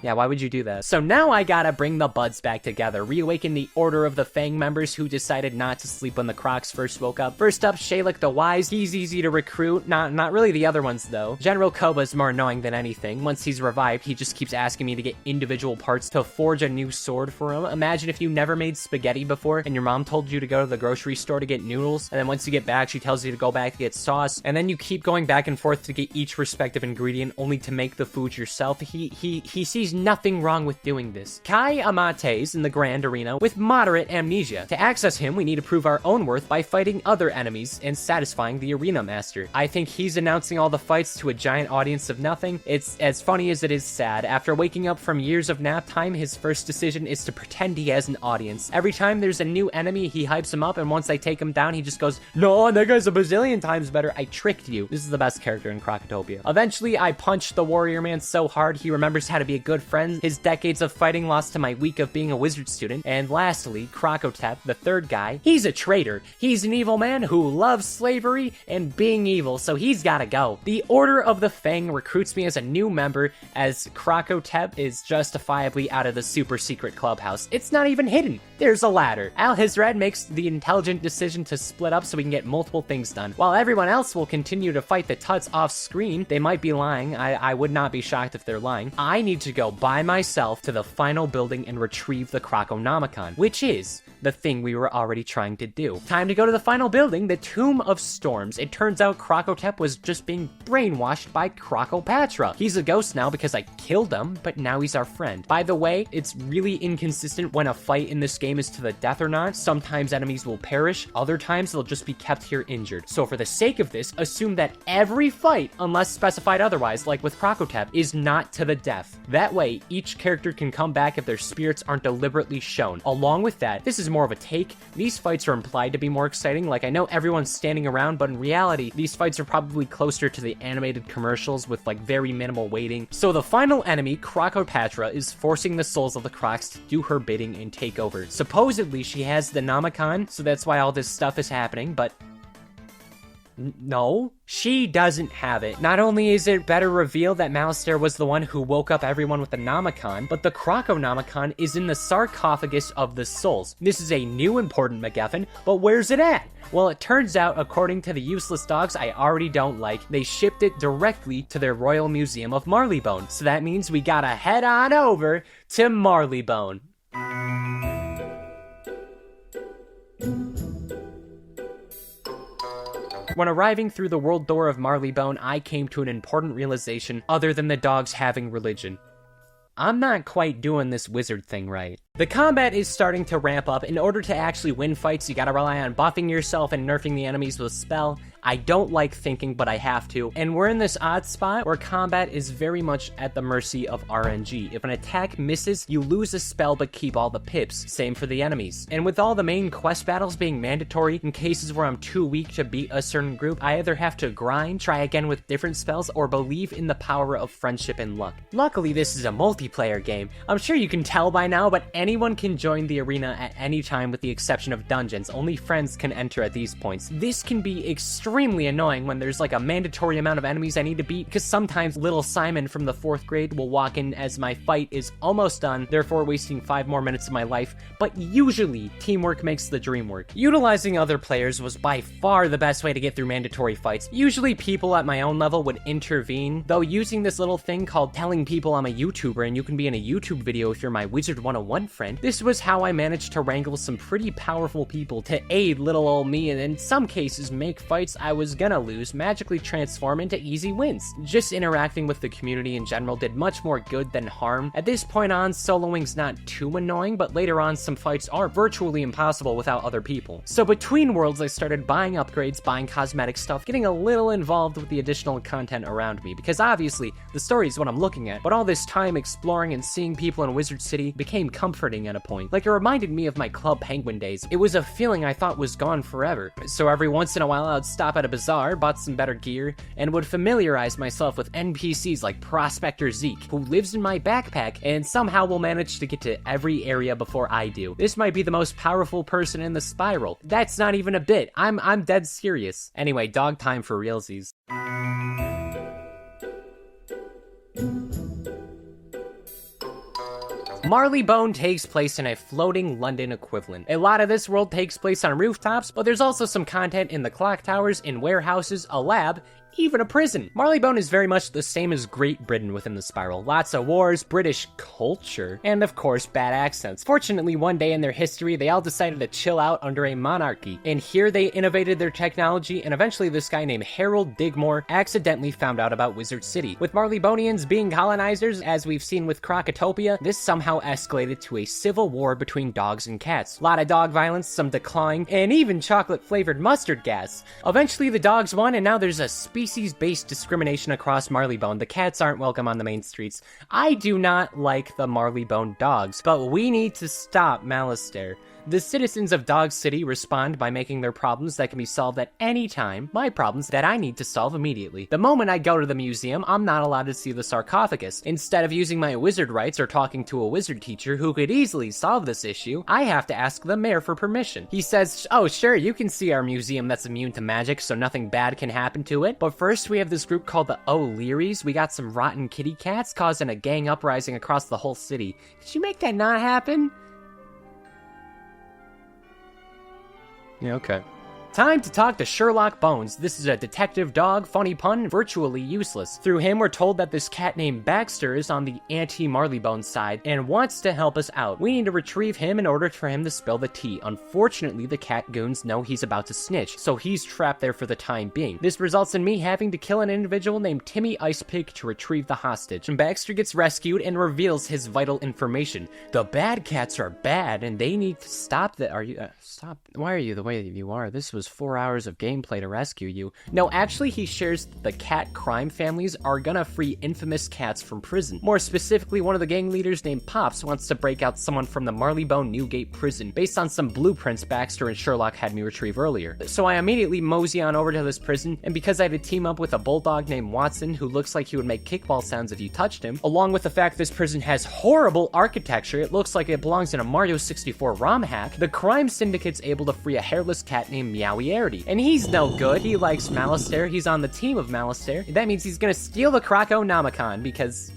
why would you do that? So now I gotta bring the buds back together, reawaken the Order of the Fang members who decided not to sleep when the Crocs first woke up. First up, Shalik the Wise. He's easy to recruit, not really the other ones though. General Koba's more annoying than anything. Once he's revived, he just keeps asking me to get individual parts to forge a new sword for him. Imagine if you never made spaghetti before and your mom told you to go to the grocery store to get noodles, and then once you get back, she tells you to go back to get sauce, and then you keep going back and forth to get each respective ingredient only to make the food yourself. He sees nothing wrong with doing this. Kai Amate is in the Grand Arena with moderate amnesia. To access him, we need to prove our own worth by fighting other enemies and satisfying the Arena Master. I think he's announcing all the fights to a giant audience of nothing. It's as funny as it is sad. After waking up from years of nap time, his first decision is to pretend he has an audience. Every time there's a new enemy, he hypes him up, and once I take him down, he just goes, "No, that guy's a bazillion times better. I tricked you." This is the best character in Crocotopia. Eventually, I punch the warrior man so hard he remembers how to be a good friend. His decades of fighting lost to my week of being a wizard student. And lastly, Crocotep, the third guy. He's a traitor. He's an evil man who loves slavery and being evil, so he's gotta go. The Order of the Fang recruits me as a new member, as Crocotep is justifiably out of the super secret clubhouse. It's not even hidden. There's a ladder. Alhazred makes the intelligent decision to split up so we can get multiple things done. While everyone else will continue to fight the Tuts off screen, they might be lying. I would not be shocked if they're lying. I need to go by myself to the final building and retrieve the Croconomicon, which is the thing we were already trying to do. Time to go to the final building, the Tomb of Storms. It turns out Crocotep was just being brainwashed by Crocopatra. He's a ghost now because I killed him, but now he's our friend. By the way, it's really inconsistent when a fight in this game is to the death or not. Sometimes enemies will perish, other times they'll just be kept here injured. So for the sake of this, assume that every fight, unless specified otherwise, like with Crocotep, is not to the death. That way, each character can come back if their spirits aren't deliberately shown. Along with that, this is more of a take. These fights are implied to be more exciting. Like, I know everyone's standing around, but in reality, these fights are probably closer to the animated commercials with like very minimal waiting. So the final enemy, Crocopatra, is forcing the souls of the Crocs to do her bidding and take over. Supposedly, she has the Nomicon, so that's why all this stuff is happening, but no, she doesn't have it. Not only is it better revealed that Malistaire was the one who woke up everyone with the Nomicon, but the Croconomicon is in the sarcophagus of the souls. This is a new important MacGuffin, but where's it at? Well, it turns out, according to the useless dogs I already don't like, they shipped it directly to their Royal Museum of Marleybone. So that means we gotta head on over to Marleybone. When arriving through the world door of Marleybone, I came to an important realization other than the dogs having religion. I'm not quite doing this wizard thing right. The combat is starting to ramp up. In order to actually win fights, you gotta rely on buffing yourself and nerfing the enemies with spell. I don't like thinking, but I have to. And we're in this odd spot where combat is very much at the mercy of RNG. If an attack misses, you lose a spell but keep all the pips. Same for the enemies. And with all the main quest battles being mandatory, in cases where I'm too weak to beat a certain group, I either have to grind, try again with different spells, or believe in the power of friendship and luck. Luckily, this is a multiplayer game. I'm sure you can tell by now, but anyone can join the arena at any time with the exception of dungeons. Only friends can enter at these points. This can be extremely annoying when there's like a mandatory amount of enemies I need to beat, because sometimes little Simon from the 4th grade will walk in as my fight is almost done, therefore wasting 5 more minutes of my life, but usually teamwork makes the dream work. Utilizing other players was by far the best way to get through mandatory fights. Usually people at my own level would intervene, though using this little thing called telling people I'm a YouTuber and you can be in a YouTube video if you're my Wizard101 friend, this was how I managed to wrangle some pretty powerful people to aid little old me and in some cases make fights I was gonna lose magically transform into easy wins. Just interacting with the community in general did much more good than harm. At this point on, soloing's not too annoying, but later on some fights are virtually impossible without other people. So between worlds, I started buying upgrades, buying cosmetic stuff, getting a little involved with the additional content around me, because obviously the story is what I'm looking at, but all this time exploring and seeing people in Wizard City became comforting at a point. Like, it reminded me of my Club Penguin days. It was a feeling I thought was gone forever. So every once in a while I'd stop at a bazaar, bought some better gear, and would familiarize myself with NPCs like Prospector Zeke, who lives in my backpack and somehow will manage to get to every area before I do. This might be the most powerful person in the spiral. That's not even a bit. I'm dead serious. Anyway, dog time for realsies. Marleybone takes place in a floating London equivalent. A lot of this world takes place on rooftops, but there's also some content in the clock towers, in warehouses, a lab, even a prison. Marleybone is very much the same as Great Britain within the spiral. Lots of wars, British culture, and of course bad accents. Fortunately, one day in their history, they all decided to chill out under a monarchy, and here they innovated their technology, and eventually this guy named Harold Digmore accidentally found out about Wizard City. With Marleybonians being colonizers, as we've seen with Crocotopia, this somehow escalated to a civil war between dogs and cats. A lot of dog violence, some decline, and even chocolate-flavored mustard gas. Eventually the dogs won, and now there's a species-based discrimination across Marleybone. The cats aren't welcome on the main streets. I do not like the Marleybone dogs, but we need to stop Malistaire. The citizens of Dog City respond by making their problems that can be solved at any time, my problems that I need to solve immediately. The moment I go to the museum, I'm not allowed to see the sarcophagus. Instead of using my wizard rights or talking to a wizard teacher who could easily solve this issue, I have to ask the mayor for permission. He says, oh sure, you can see our museum that's immune to magic, so nothing bad can happen to it. But first we have this group called the O'Learys. We got some rotten kitty cats causing a gang uprising across the whole city. Did you make that not happen? Yeah, okay. Time to talk to Sherlock Bones. This is a detective dog, funny pun, virtually useless. Through him, we're told that this cat named Baxter is on the anti-Marleybone side and wants to help us out. We need to retrieve him in order for him to spill the tea. Unfortunately, the cat goons know he's about to snitch, so he's trapped there for the time being. This results in me having to kill an individual named Timmy Icepig to retrieve the hostage. And Baxter gets rescued and reveals his vital information. The bad cats are bad, and they need to stop the- stop. Why are you the way that you are? This was 4 hours of gameplay to rescue you. No, actually, he shares the cat crime families are gonna free infamous cats from prison. More specifically, one of the gang leaders named Pops wants to break out someone from the Marleybone Newgate prison based on some blueprints Baxter and Sherlock had me retrieve earlier. So I immediately mosey on over to this prison, and because I had to team up with a bulldog named Watson who looks like he would make kickball sounds if you touched him, along with the fact this prison has horrible architecture, it looks like it belongs in a Mario 64 ROM hack, the crime syndicate's able to free a hairless cat named Meowie, and he's no good. He likes Malistaire. He's on the team of Malistaire. That means he's gonna steal the Croconomicon because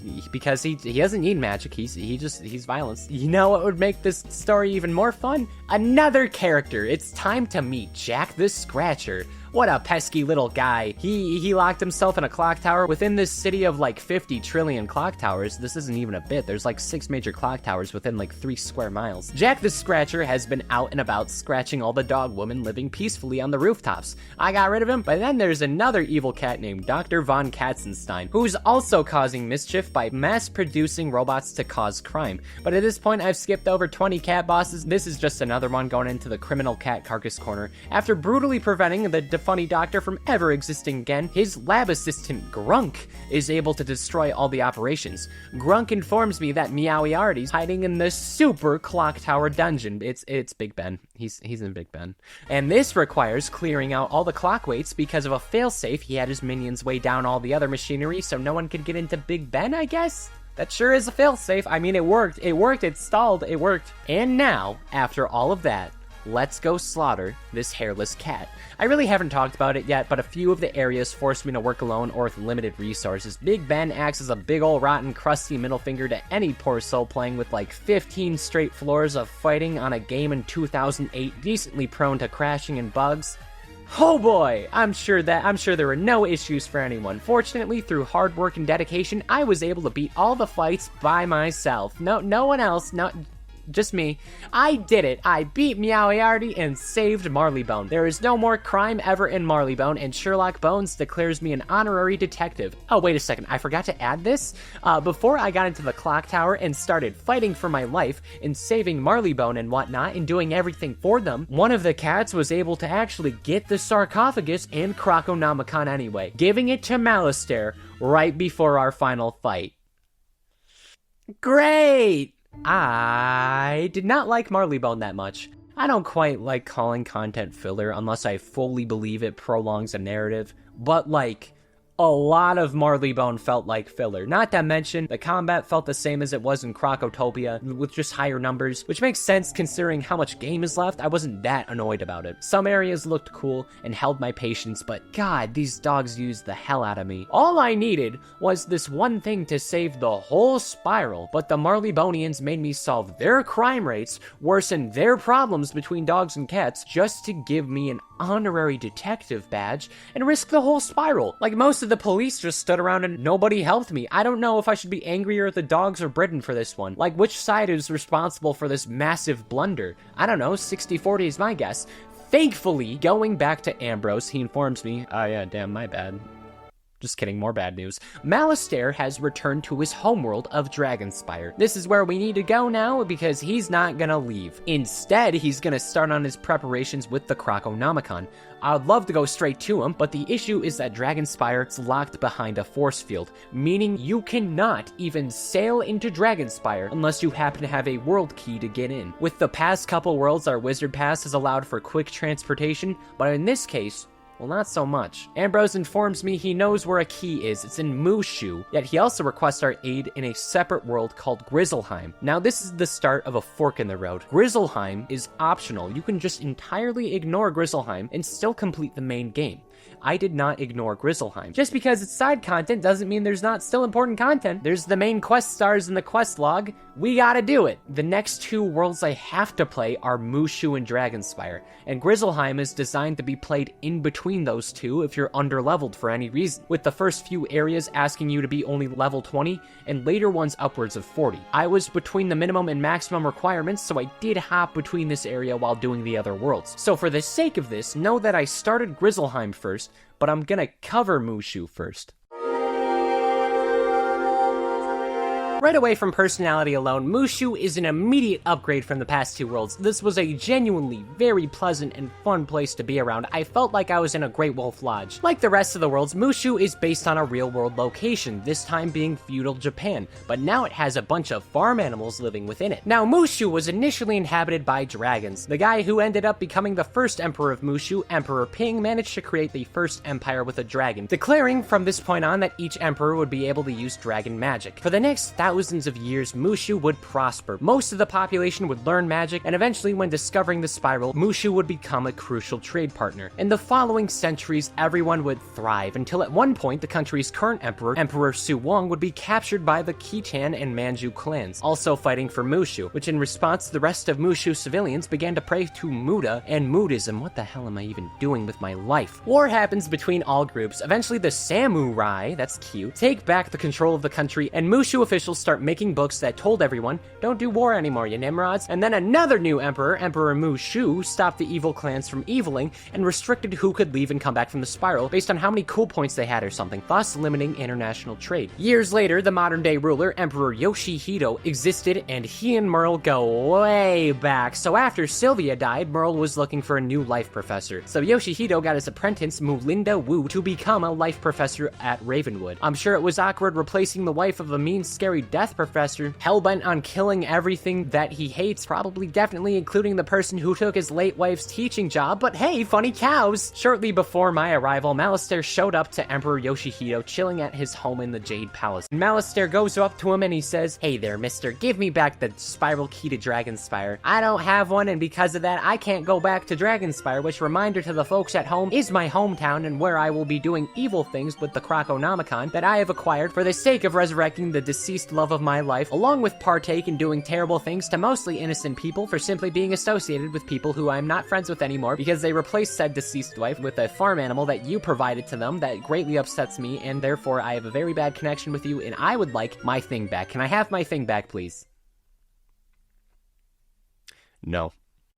he doesn't need magic. He's violence. You know what would make this story even more fun? Another character. It's time to meet Jack the Scratcher. What a pesky little guy. He locked himself in a clock tower within this city of like 50 trillion clock towers. This isn't even a bit. There's like 6 major clock towers within like 3 square miles. Jack the Scratcher has been out and about scratching all the dog women living peacefully on the rooftops. I got rid of him, but then there's another evil cat named Dr. Von Katzenstein, who's also causing mischief by mass producing robots to cause crime. But at this point, I've skipped over 20 cat bosses. This is just another one going into the criminal cat carcass corner. After brutally preventing the funny doctor from ever existing again, his lab assistant Grunk is able to destroy all the operations. Grunk informs me that Meowiarty's hiding in the super clock tower dungeon. It's Big Ben. He's in Big Ben. And this requires clearing out all the clock weights because of a failsafe. He had his minions weigh down all the other machinery so no one could get into Big Ben, I guess? That sure is a failsafe. I mean, it worked, it stalled, it worked. And now, after all of that, let's go slaughter this hairless cat. I really haven't talked about it yet, but a few of the areas forced me to work alone or with limited resources. Big Ben acts as a big ol' rotten crusty middle finger to any poor soul playing with like 15 straight floors of fighting on a game in 2008 decently prone to crashing and bugs. Oh boy, I'm sure there were no issues for anyone. Fortunately, through hard work and dedication, I was able to beat all the fights by myself. No one else, just me. I did it. I beat Meowiarty and saved Marleybone. There is no more crime ever in Marleybone, and Sherlock Bones declares me an honorary detective. Oh, wait a second. I forgot to add this. Before I got into the clock tower and started fighting for my life and saving Marleybone and whatnot and doing everything for them, one of the cats was able to actually get the sarcophagus and Croconomicon anyway, giving it to Malistaire right before our final fight. Great! I did not like Marleybone that much. I don't quite like calling content filler unless I fully believe it prolongs a narrative, but like, a lot of Marleybone felt like filler. Not to mention, the combat felt the same as it was in Crocotopia, with just higher numbers, which makes sense considering how much game is left. I wasn't that annoyed about it. Some areas looked cool and held my patience, but god, these dogs used the hell out of me. All I needed was this one thing to save the whole spiral, but the Marleybonians made me solve their crime rates, worsen their problems between dogs and cats, just to give me an honorary detective badge and risk the whole spiral. Like, most of the police just stood around and nobody helped me. I don't know if I should be angrier at the dogs or Britain for this one. Like, which side is responsible for this massive blunder? I don't know, 60-40 is my guess. Thankfully, going back to Ambrose, he informs me, oh yeah, damn, my bad. Just kidding, more bad news. Malistaire has returned to his homeworld of Dragonspire. This is where we need to go now because he's not gonna leave. Instead, he's gonna start on his preparations with the Croconomicon. I'd love to go straight to him, but the issue is that Dragonspire is locked behind a force field, meaning you cannot even sail into Dragonspire unless you happen to have a world key to get in. With the past couple worlds, our Wizard Pass has allowed for quick transportation, but in this case, well, not so much. Ambrose informs me he knows where a key is. It's in Mushu, yet he also requests our aid in a separate world called Grizzleheim. Now, this is the start of a fork in the road. Grizzleheim is optional. You can just entirely ignore Grizzleheim and still complete the main game. I did not ignore Grizzleheim. Just because it's side content doesn't mean there's not still important content. There's the main quest stars in the quest log. We gotta do it. The next two worlds I have to play are Mushu and Dragonspire, and Grizzleheim is designed to be played in between those two if you're underleveled for any reason, with the first few areas asking you to be only level 20, and later ones upwards of 40. I was between the minimum and maximum requirements, so I did hop between this area while doing the other worlds. So for the sake of this, know that I started Grizzleheim first, but I'm gonna cover Mushu first. Right away from personality alone, Mushu is an immediate upgrade from the past two worlds. This was a genuinely very pleasant and fun place to be around. I felt like I was in a Great Wolf Lodge. Like the rest of the worlds, Mushu is based on a real-world location, this time being feudal Japan, but now it has a bunch of farm animals living within it. Now, Mushu was initially inhabited by dragons. The guy who ended up becoming the first emperor of Mushu, Emperor Ping, managed to create the first empire with a dragon, declaring from this point on that each emperor would be able to use dragon magic. For the next thousands of years, Mushu would prosper. Most of the population would learn magic, and eventually, when discovering the spiral, Mushu would become a crucial trade partner. In the following centuries, everyone would thrive, until at one point, the country's current emperor, Emperor Su Wong, would be captured by the Khitan and Manju clans, also fighting for Mushu, which in response, the rest of Mushu civilians began to pray to Muda and Mudism. What the hell am I even doing with my life? War happens between all groups. Eventually, the samurai, that's cute, take back the control of the country, and Mushu officials start making books that told everyone, don't do war anymore, you Nimrods. And then another new emperor, Emperor Mushu, stopped the evil clans from eviling and restricted who could leave and come back from the spiral based on how many cool points they had or something, thus limiting international trade. Years later, the modern day ruler, Emperor Yoshihito, existed, and he and Merle go way back. So after Sylvia died, Merle was looking for a new life professor. So Yoshihito got his apprentice, Mulinda Wu, to become a life professor at Ravenwood. I'm sure it was awkward replacing the wife of a mean, scary death professor, hellbent on killing everything that he hates, probably definitely including the person who took his late wife's teaching job, but hey, funny cows! Shortly before my arrival, Malistaire showed up to Emperor Yoshihito chilling at his home in the Jade Palace. Malistaire goes up to him and he says, hey there, mister, give me back the spiral key to Dragonspire. I don't have one, and because of that, I can't go back to Dragonspire, which, reminder to the folks at home, is my hometown and where I will be doing evil things with the Croconomicon that I have acquired for the sake of resurrecting the deceased love of my life, along with partake in doing terrible things to mostly innocent people for simply being associated with people who I'm not friends with anymore because they replaced said deceased wife with a farm animal that you provided to them that greatly upsets me, and therefore I have a very bad connection with you and I would like my thing back. Can I have my thing back, please? No.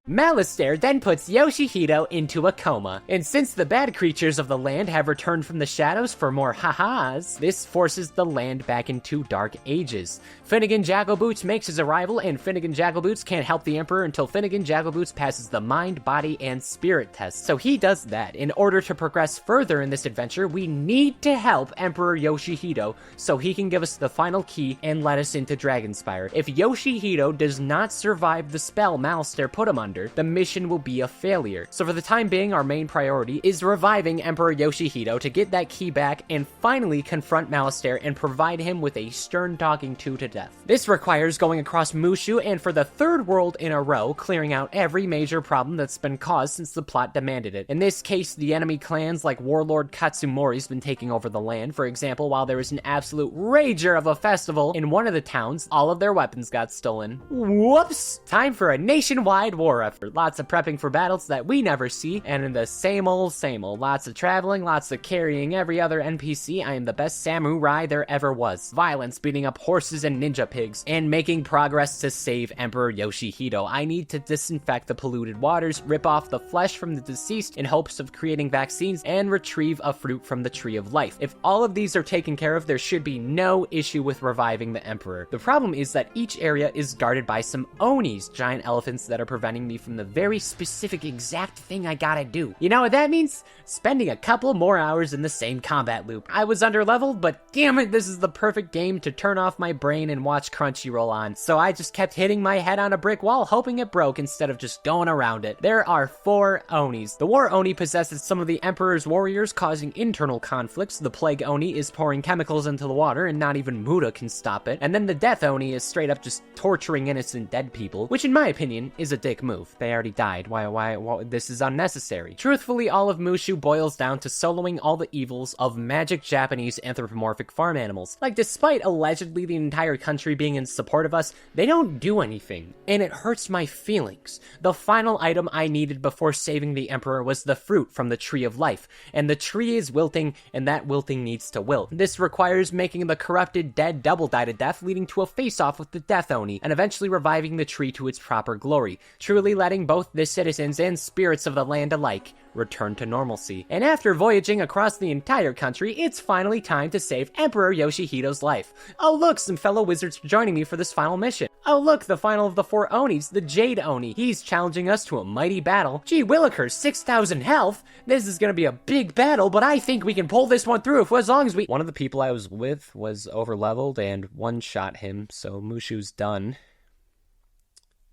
Malastare then puts Yoshihito into a coma, and since the bad creatures of the land have returned from the shadows for more ha-has, this forces the land back into Dark Ages. Finnegan Jackalboots makes his arrival, and Finnegan Jackalboots can't help the Emperor until Finnegan Jackalboots passes the mind, body, and spirit test. So he does that. In order to progress further in this adventure, we need to help Emperor Yoshihito so he can give us the final key and let us into Dragonspire. If Yoshihito does not survive the spell Malastare put him under, the mission will be a failure. So for the time being, our main priority is reviving Emperor Yoshihito to get that key back and finally confront Malastare and provide him with a stern talking to death. This requires going across Mushu and for the third world in a row, clearing out every major problem that's been caused since the plot demanded it. In this case, the enemy clans like Warlord Katsumori's been taking over the land. For example, while there was an absolute rager of a festival in one of the towns, all of their weapons got stolen. Whoops! Time for a nationwide war effort. Lots of prepping for battles that we never see, and in the same old. Lots of traveling, lots of carrying every other NPC. I am the best samurai there ever was. Violence, beating up horses and ninja pigs, and making progress to save Emperor Yoshihito. I need to disinfect the polluted waters, rip off the flesh from the deceased in hopes of creating vaccines, and retrieve a fruit from the Tree of Life. If all of these are taken care of, there should be no issue with reviving the Emperor. The problem is that each area is guarded by some Onis, giant elephants that are preventing me from the very specific exact thing I gotta do. You know what that means? Spending a couple more hours in the same combat loop. I was underleveled, but damn it, this is the perfect game to turn off my brain and watch Crunchyroll on. So I just kept hitting my head on a brick wall, hoping it broke instead of just going around it. There are 4 Onis. The War Oni possesses some of the Emperor's warriors, causing internal conflicts. The Plague Oni is pouring chemicals into the water, and not even Muda can stop it. And then the Death Oni is straight up just torturing innocent dead people, which in my opinion is a dick move. They already died. Why? This is unnecessary. Truthfully, all of Mushu boils down to soloing all the evils of magic Japanese anthropomorphic farm animals. Like, despite allegedly the entire country being in support of us, they don't do anything, and it hurts my feelings. The final item I needed before saving the Emperor was the fruit from the Tree of Life, and the tree is wilting, and that wilting needs to wilt. This requires making the corrupted dead double-die to death, leading to a face-off with the Death Oni, and eventually reviving the tree to its proper glory, truly letting both the citizens and spirits of the land alike return to normalcy. And after voyaging across the entire country, it's finally time to save Emperor Yoshihito's life. Oh look, some fellow wizards are joining me for this final mission. Oh look, the final of the 4 Onis, the Jade Oni. He's challenging us to a mighty battle. Gee willikers, 6,000 health? This is gonna be a big battle, but I think we can pull this one through as long as we— One of the people I was with was overleveled and one-shot him, so Mushu's done.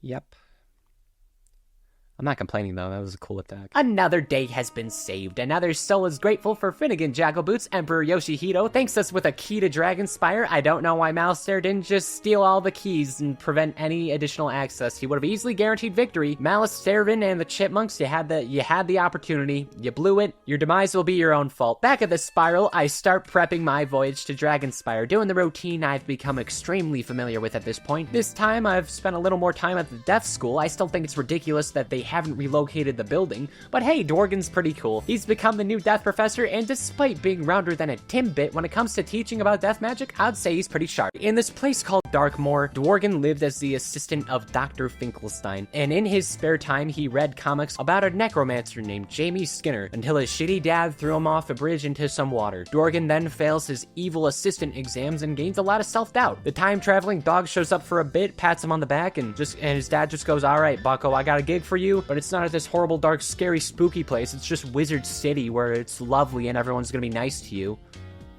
Yep. I'm not complaining though, that was a cool attack. Another day has been saved. Another soul is grateful for Finnegan Jackalboots. Emperor Yoshihito thanks us with a key to Dragonspire. I don't know why Malastare didn't just steal all the keys and prevent any additional access. He would have easily guaranteed victory. Malastare and the Chipmunks, you had the opportunity. You blew it. Your demise will be your own fault. Back at the spiral, I start prepping my voyage to Dragonspire, doing the routine I've become extremely familiar with at this point. This time, I've spent a little more time at the Death School. I still think it's ridiculous that they haven't relocated the building, but hey, Dworgen's pretty cool. He's become the new death professor, and despite being rounder than a Timbit when it comes to teaching about death magic, I'd say he's pretty sharp. In this place called Darkmoor, Dworgen lived as the assistant of Dr. Finkelstein, and in his spare time, he read comics about a necromancer named Jamie Skinner until his shitty dad threw him off a bridge into some water. Dworgen then fails his evil assistant exams and gains a lot of self-doubt. The time-traveling dog shows up for a bit, pats him on the back, and his dad just goes, "All right, bucko, I got a gig for you, but it's not at this horrible, dark, scary, spooky place. It's just Wizard City where it's lovely and everyone's gonna be nice to you."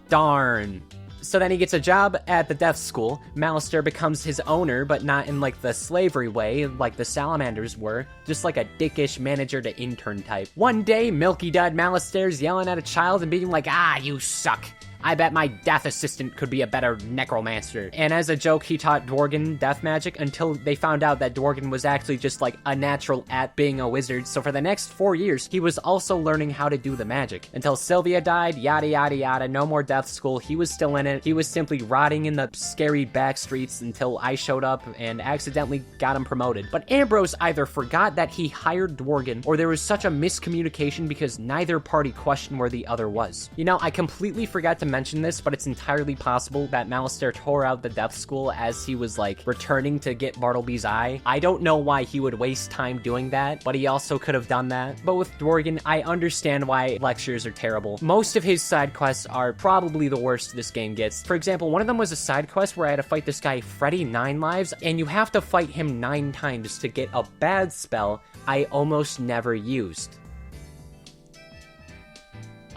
Darn. So then he gets a job at the Death School. Malastare becomes his owner, but not in like the slavery way like the Salamanders were, just like a dickish manager to intern type. One day, Milky Dud Malastare's yelling at a child and being like, "Ah, you suck. I bet my death assistant could be a better necromancer." And as a joke, he taught Dworgen death magic until they found out that Dworgen was actually just like a natural at being a wizard. So for the next 4 years, he was also learning how to do the magic. Until Sylvia died, yada yada yada, no more death school. He was still in it. He was simply rotting in the scary back streets until I showed up and accidentally got him promoted. But Ambrose either forgot that he hired Dworgen, or there was such a miscommunication because neither party questioned where the other was. You know, I completely forgot to mention this, but it's entirely possible that Malistaire tore out the Death School as he was, like, returning to get Bartleby's eye. I don't know why he would waste time doing that, but he also could have done that. But with Dworgen, I understand why lectures are terrible. Most of his side quests are probably the worst this game gets. For example, one of them was a side quest where I had to fight this guy Freddy 9 lives, and you have to fight him 9 times to get a bad spell I almost never used.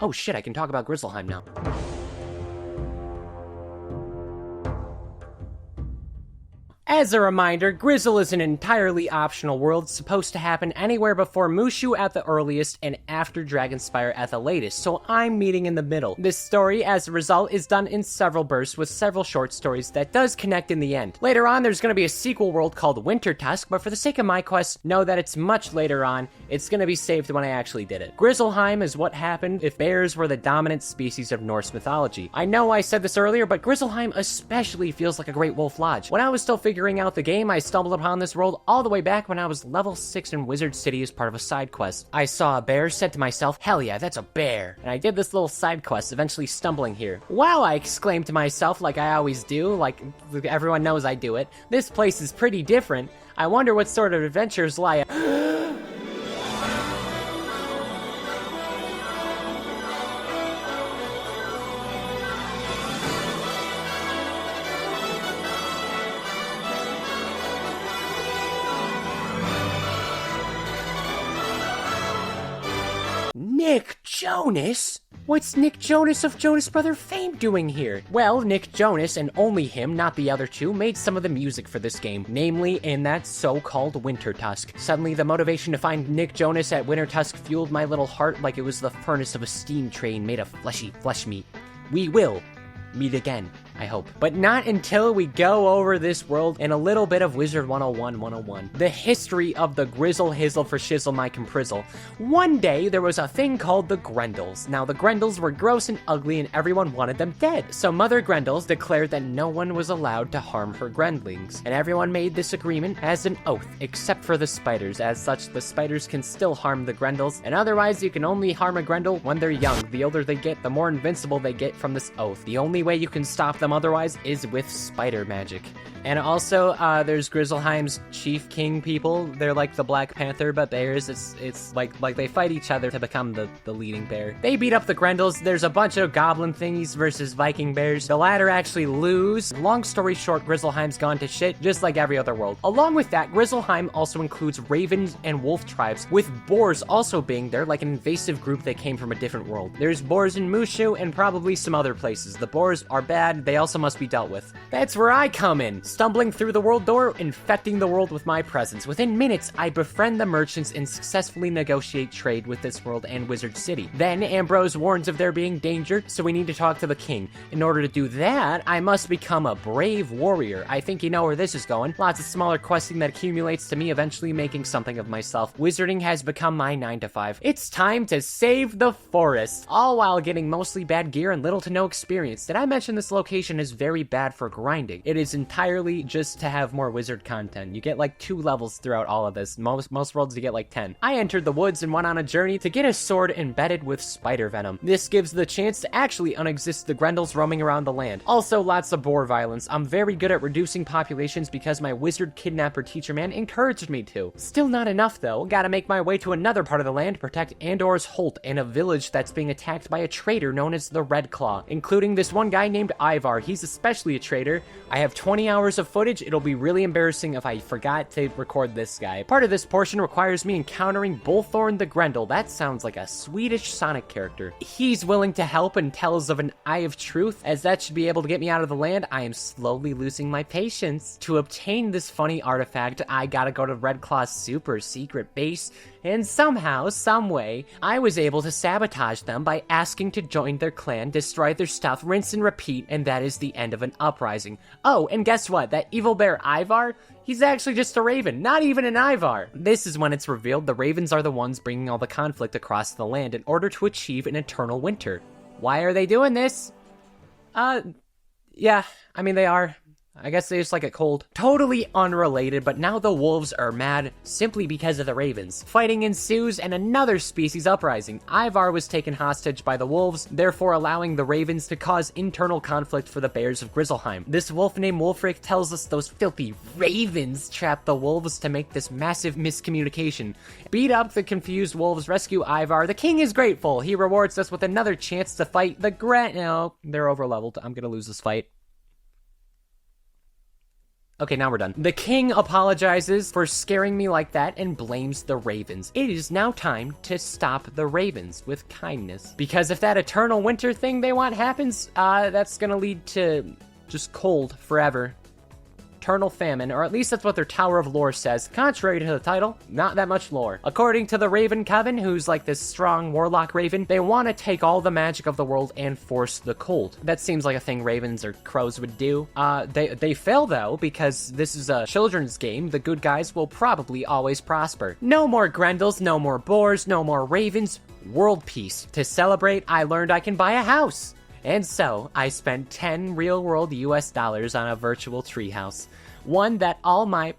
Oh shit, I can talk about Grizzleheim now. As a reminder, Grizzle is an entirely optional world supposed to happen anywhere before Mushu at the earliest and after Dragonspire at the latest, so I'm meeting in the middle. This story, as a result, is done in several bursts with several short stories that does connect in the end. Later on, there's going to be a sequel world called Wintertusk, but for the sake of my quest, know that it's much later on. It's going to be saved when I actually did it. Grizzleheim is what happened if bears were the dominant species of Norse mythology. I know I said this earlier, but Grizzleheim especially feels like a Great Wolf Lodge. When I was still figuring out the game, I stumbled upon this world all the way back when I was level 6 in Wizard City as part of a side quest. I saw a bear, said to myself, hell yeah, that's a bear. And I did this little side quest, eventually stumbling here. Wow, I exclaimed to myself like I always do, like everyone knows I do it. This place is pretty different. I wonder what sort of adventures lie Nick Jonas? What's Nick Jonas of Jonas Brother fame doing here? Well, Nick Jonas, and only him, not the other two, made some of the music for this game, namely in that so-called Wintertusk. Suddenly, the motivation to find Nick Jonas at Wintertusk fueled my little heart like it was the furnace of a steam train made of fleshy flesh meat. We will meet again, I hope. But not until we go over this world and a little bit of Wizard101 101. The history of the Grizzle Hizzle for Shizzle my Comprizzle. One day, there was a thing called the Grendels. Now, the Grendels were gross and ugly and everyone wanted them dead. So Mother Grendels declared that no one was allowed to harm her Grendlings. And everyone made this agreement as an oath, except for the spiders. As such, the spiders can still harm the Grendels, and otherwise you can only harm a Grendel when they're young. The older they get, the more invincible they get from this oath. The only way you can stop them otherwise is with spider magic. And also, there's Grizzleheim's chief king people. They're like the Black Panther, but bears. It's like they fight each other to become the leading bear. They beat up the Grendels. There's a bunch of goblin thingies versus Viking bears. The latter actually lose. Long story short, Grizzleheim's gone to shit, just like every other world. Along with that, Grizzleheim also includes ravens and wolf tribes, with boars also being there, like an invasive group that came from a different world. There's boars in Mushu and probably some other places. The boars are bad. They also must be dealt with. That's where I come in. Stumbling through the world door, infecting the world with my presence. Within minutes, I befriend the merchants and successfully negotiate trade with this world and Wizard City. Then, Ambrose warns of there being danger, so we need to talk to the king. In order to do that, I must become a brave warrior. I think you know where this is going. Lots of smaller questing that accumulates to me eventually making something of myself. Wizarding has become my 9 to 5. It's time to save the forest, all while getting mostly bad gear and little to no experience. Did I mention this location is very bad for grinding? It is entirely just to have more wizard content. You get like 2 levels throughout all of this. Most worlds you get like 10. I entered the woods and went on a journey to get a sword embedded with spider venom. This gives the chance to actually unexist the Grendels roaming around the land. Also, lots of boar violence. I'm very good at reducing populations because my wizard kidnapper teacher man encouraged me to. Still not enough though. Gotta make my way to another part of the land to protect Andor's Holt and a village that's being attacked by a traitor known as the Red Claw, including this one guy named Ivar. He's especially a traitor. I have 20 hours of footage. It'll be really embarrassing if I forgot to record this guy. Part of this portion requires me encountering Bullthorn the Grendel. That sounds like a Swedish Sonic character. He's willing to help and tells of an Eye of Truth, as that should be able to get me out of the land. I am slowly losing my patience. To obtain this funny artifact, I gotta go to Red Claw's super secret base, and somehow, someway, I was able to sabotage them by asking to join their clan, destroy their stuff, rinse and repeat, and that is the end of an uprising. Oh, and guess what? That evil bear Ivar? He's actually just a raven, not even an Ivar. This is when it's revealed the ravens are the ones bringing all the conflict across the land in order to achieve an eternal winter. Why are they doing this? Yeah, I mean they are. I guess they just like it cold. Totally unrelated, but now the wolves are mad simply because of the ravens. Fighting ensues and another species uprising. Ivar was taken hostage by the wolves, therefore allowing the ravens to cause internal conflict for the bears of Grizzleheim. This wolf named Wolfric tells us those filthy ravens trapped the wolves to make this massive miscommunication. Beat up the confused wolves, rescue Ivar. The king is grateful. He rewards us with another chance to fight the No, they're overleveled. I'm gonna lose this fight. Okay, now we're done. The king apologizes for scaring me like that and blames the ravens. It is now time to stop the ravens with kindness. Because if that eternal winter thing they want happens, that's gonna lead to just cold forever. Eternal famine, or at least that's what their Tower of Lore says. Contrary to the title, not that much lore. According to the Raven Coven, who's like this strong warlock raven, they want to take all the magic of the world and force the cold. That seems like a thing ravens or crows would do. They fail though, because this is a children's game. The good guys will probably always prosper. No more Grendels, no more boars, no more ravens. World peace. To celebrate, I learned I can buy a house. And so, I spent 10 real-world US dollars on a virtual treehouse. One that all my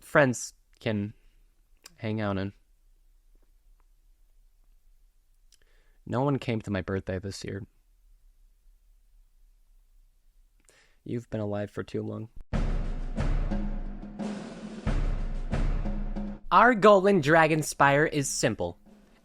friends can hang out in. No one came to my birthday this year. You've been alive for too long. Our goal in Dragonspire is simple.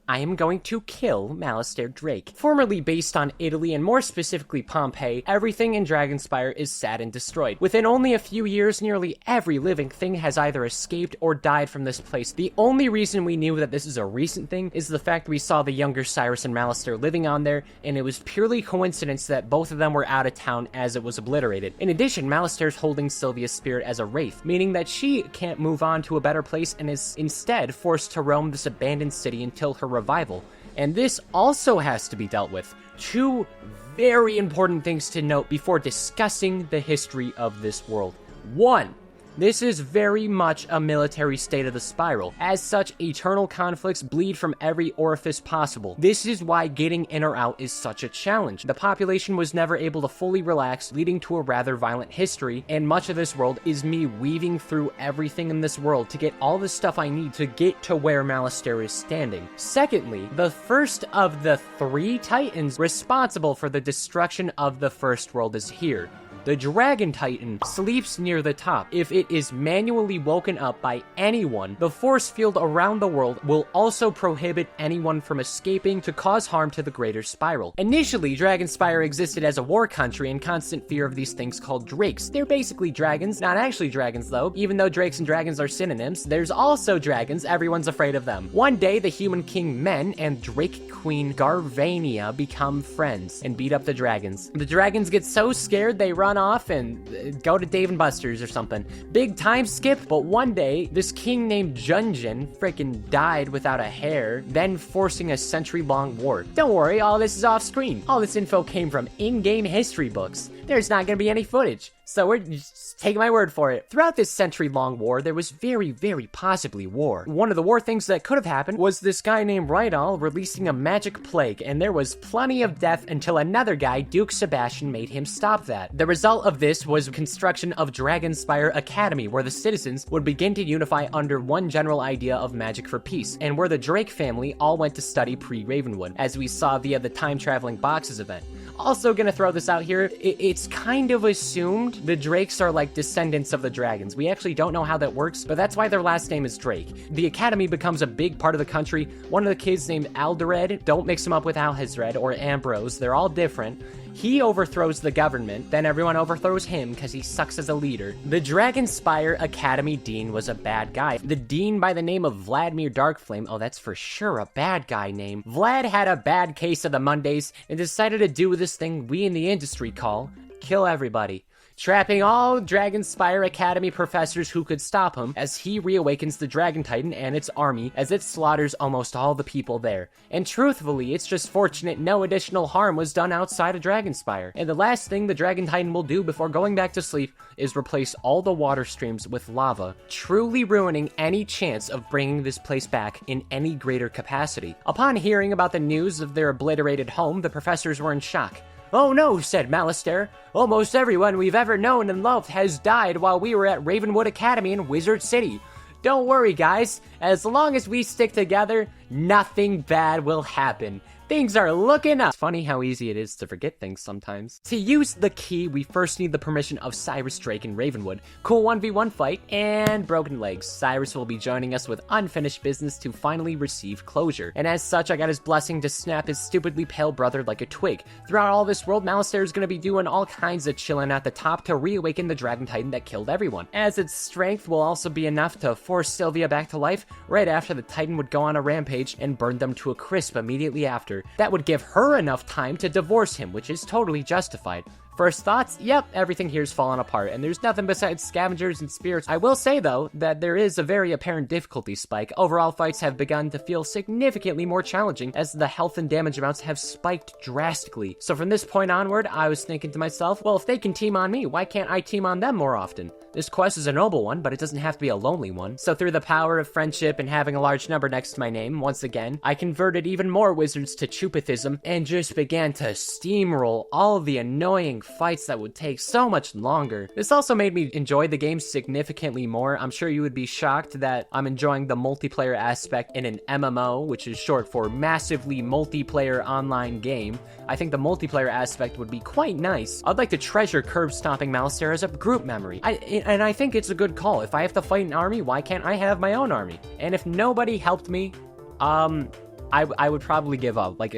I am going to kill Malistaire Drake. Formerly based on Italy and more specifically Pompeii, everything in Dragonspire is sad and destroyed. Within only a few years, nearly every living thing has either escaped or died from this place. The only reason we knew that this is a recent thing is the fact we saw the younger Cyrus and Malistaire living on there, and it was purely coincidence that both of them were out of town as it was obliterated. In addition, Malistaire's holding Sylvia's spirit as a wraith, meaning that she can't move on to a better place and is instead forced to roam this abandoned city until her revival. And this also has to be dealt with. Two very important things to note before discussing the history of this world. One, this is very much a military state of the spiral. As such, eternal conflicts bleed from every orifice possible. This is why getting in or out is such a challenge. The population was never able to fully relax, leading to a rather violent history, and much of this world is me weaving through everything in this world to get all the stuff I need to get to where Malistaire is standing. Secondly, the first of the 3 titans responsible for the destruction of the first world is here. The Dragon Titan sleeps near the top. If it is manually woken up by anyone, the force field around the world will also prohibit anyone from escaping to cause harm to the greater spiral. Initially, Dragonspire existed as a war country in constant fear of these things called drakes. They're basically dragons, not actually dragons though. Even though drakes and dragons are synonyms, there's also dragons, everyone's afraid of them. One day, the human king Men and Drake Queen Garvania become friends and beat up the dragons. The dragons get so scared they run off and go to Dave & Buster's or something. Big time skip, but one day, this king named Junjin frickin' died without a hair, then forcing a century-long war. Don't worry, all this is off screen. All this info came from in-game history books. There's not gonna be any footage, so we're just taking my word for it. Throughout this century-long war, there was very, very possibly war. One of the war things that could have happened was this guy named Rydal releasing a magic plague, and there was plenty of death until another guy, Duke Sebastian, made him stop that. The result of this was construction of Dragonspire Academy, where the citizens would begin to unify under one general idea of magic for peace, and where the Drake family all went to study pre-Ravenwood, as we saw via the time-traveling boxes event. Also gonna throw this out here, it's kind of assumed the Drakes are like descendants of the dragons. We actually don't know how that works, but that's why their last name is Drake. The academy becomes a big part of the country. One of the kids named Aldered, don't mix him up with Alhazred or Ambrose, they're all different. He overthrows the government, then everyone overthrows him because he sucks as a leader. The Dragonspire Academy Dean was a bad guy. The Dean by the name of Vladimir Darkflame, oh that's for sure a bad guy name. Vlad had a bad case of the Mondays and decided to do this thing we in the industry call kill everybody, trapping all Dragonspire Academy professors who could stop him as he reawakens the Dragon Titan and its army as it slaughters almost all the people there. And truthfully, it's just fortunate no additional harm was done outside of Dragonspire. And the last thing the Dragon Titan will do before going back to sleep is replace all the water streams with lava, truly ruining any chance of bringing this place back in any greater capacity. Upon hearing about the news of their obliterated home, the professors were in shock. "Oh no," said Malistaire. "Almost everyone we've ever known and loved has died while we were at Ravenwood Academy in Wizard City. Don't worry, guys. As long as we stick together, nothing bad will happen. Things are looking up." It's funny how easy it is to forget things sometimes. To use the key, we first need the permission of Cyrus Drake and Ravenwood. Cool 1v1 fight, and broken legs. Cyrus will be joining us with unfinished business to finally receive closure. And as such, I got his blessing to snap his stupidly pale brother like a twig. Throughout all this world, Malistaire is going to be doing all kinds of chilling at the top to reawaken the Dragon Titan that killed everyone. As its strength will also be enough to force Sylvia back to life right after the Titan would go on a rampage and burn them to a crisp immediately after. That would give her enough time to divorce him, which is totally justified. First thoughts? Yep, everything here's fallen apart, and there's nothing besides scavengers and spirits. I will say, though, that there is a very apparent difficulty spike. Overall fights have begun to feel significantly more challenging as the health and damage amounts have spiked drastically. So from this point onward, I was thinking to myself, well, if they can team on me, why can't I team on them more often? This quest is a noble one, but it doesn't have to be a lonely one. So through the power of friendship and having a large number next to my name, once again, I converted even more wizards to Choopathism and just began to steamroll all the annoying fights that would take so much longer. This also made me enjoy the game significantly more. I'm sure you would be shocked that I'm enjoying the multiplayer aspect in an MMO, which is short for massively multiplayer online game. I think the multiplayer aspect would be quite nice. I'd like to treasure curb stomping Malistaire as a group memory. And I think it's a good call. If I have to fight an army, why can't I have my own army? And if nobody helped me, I would probably give up. Like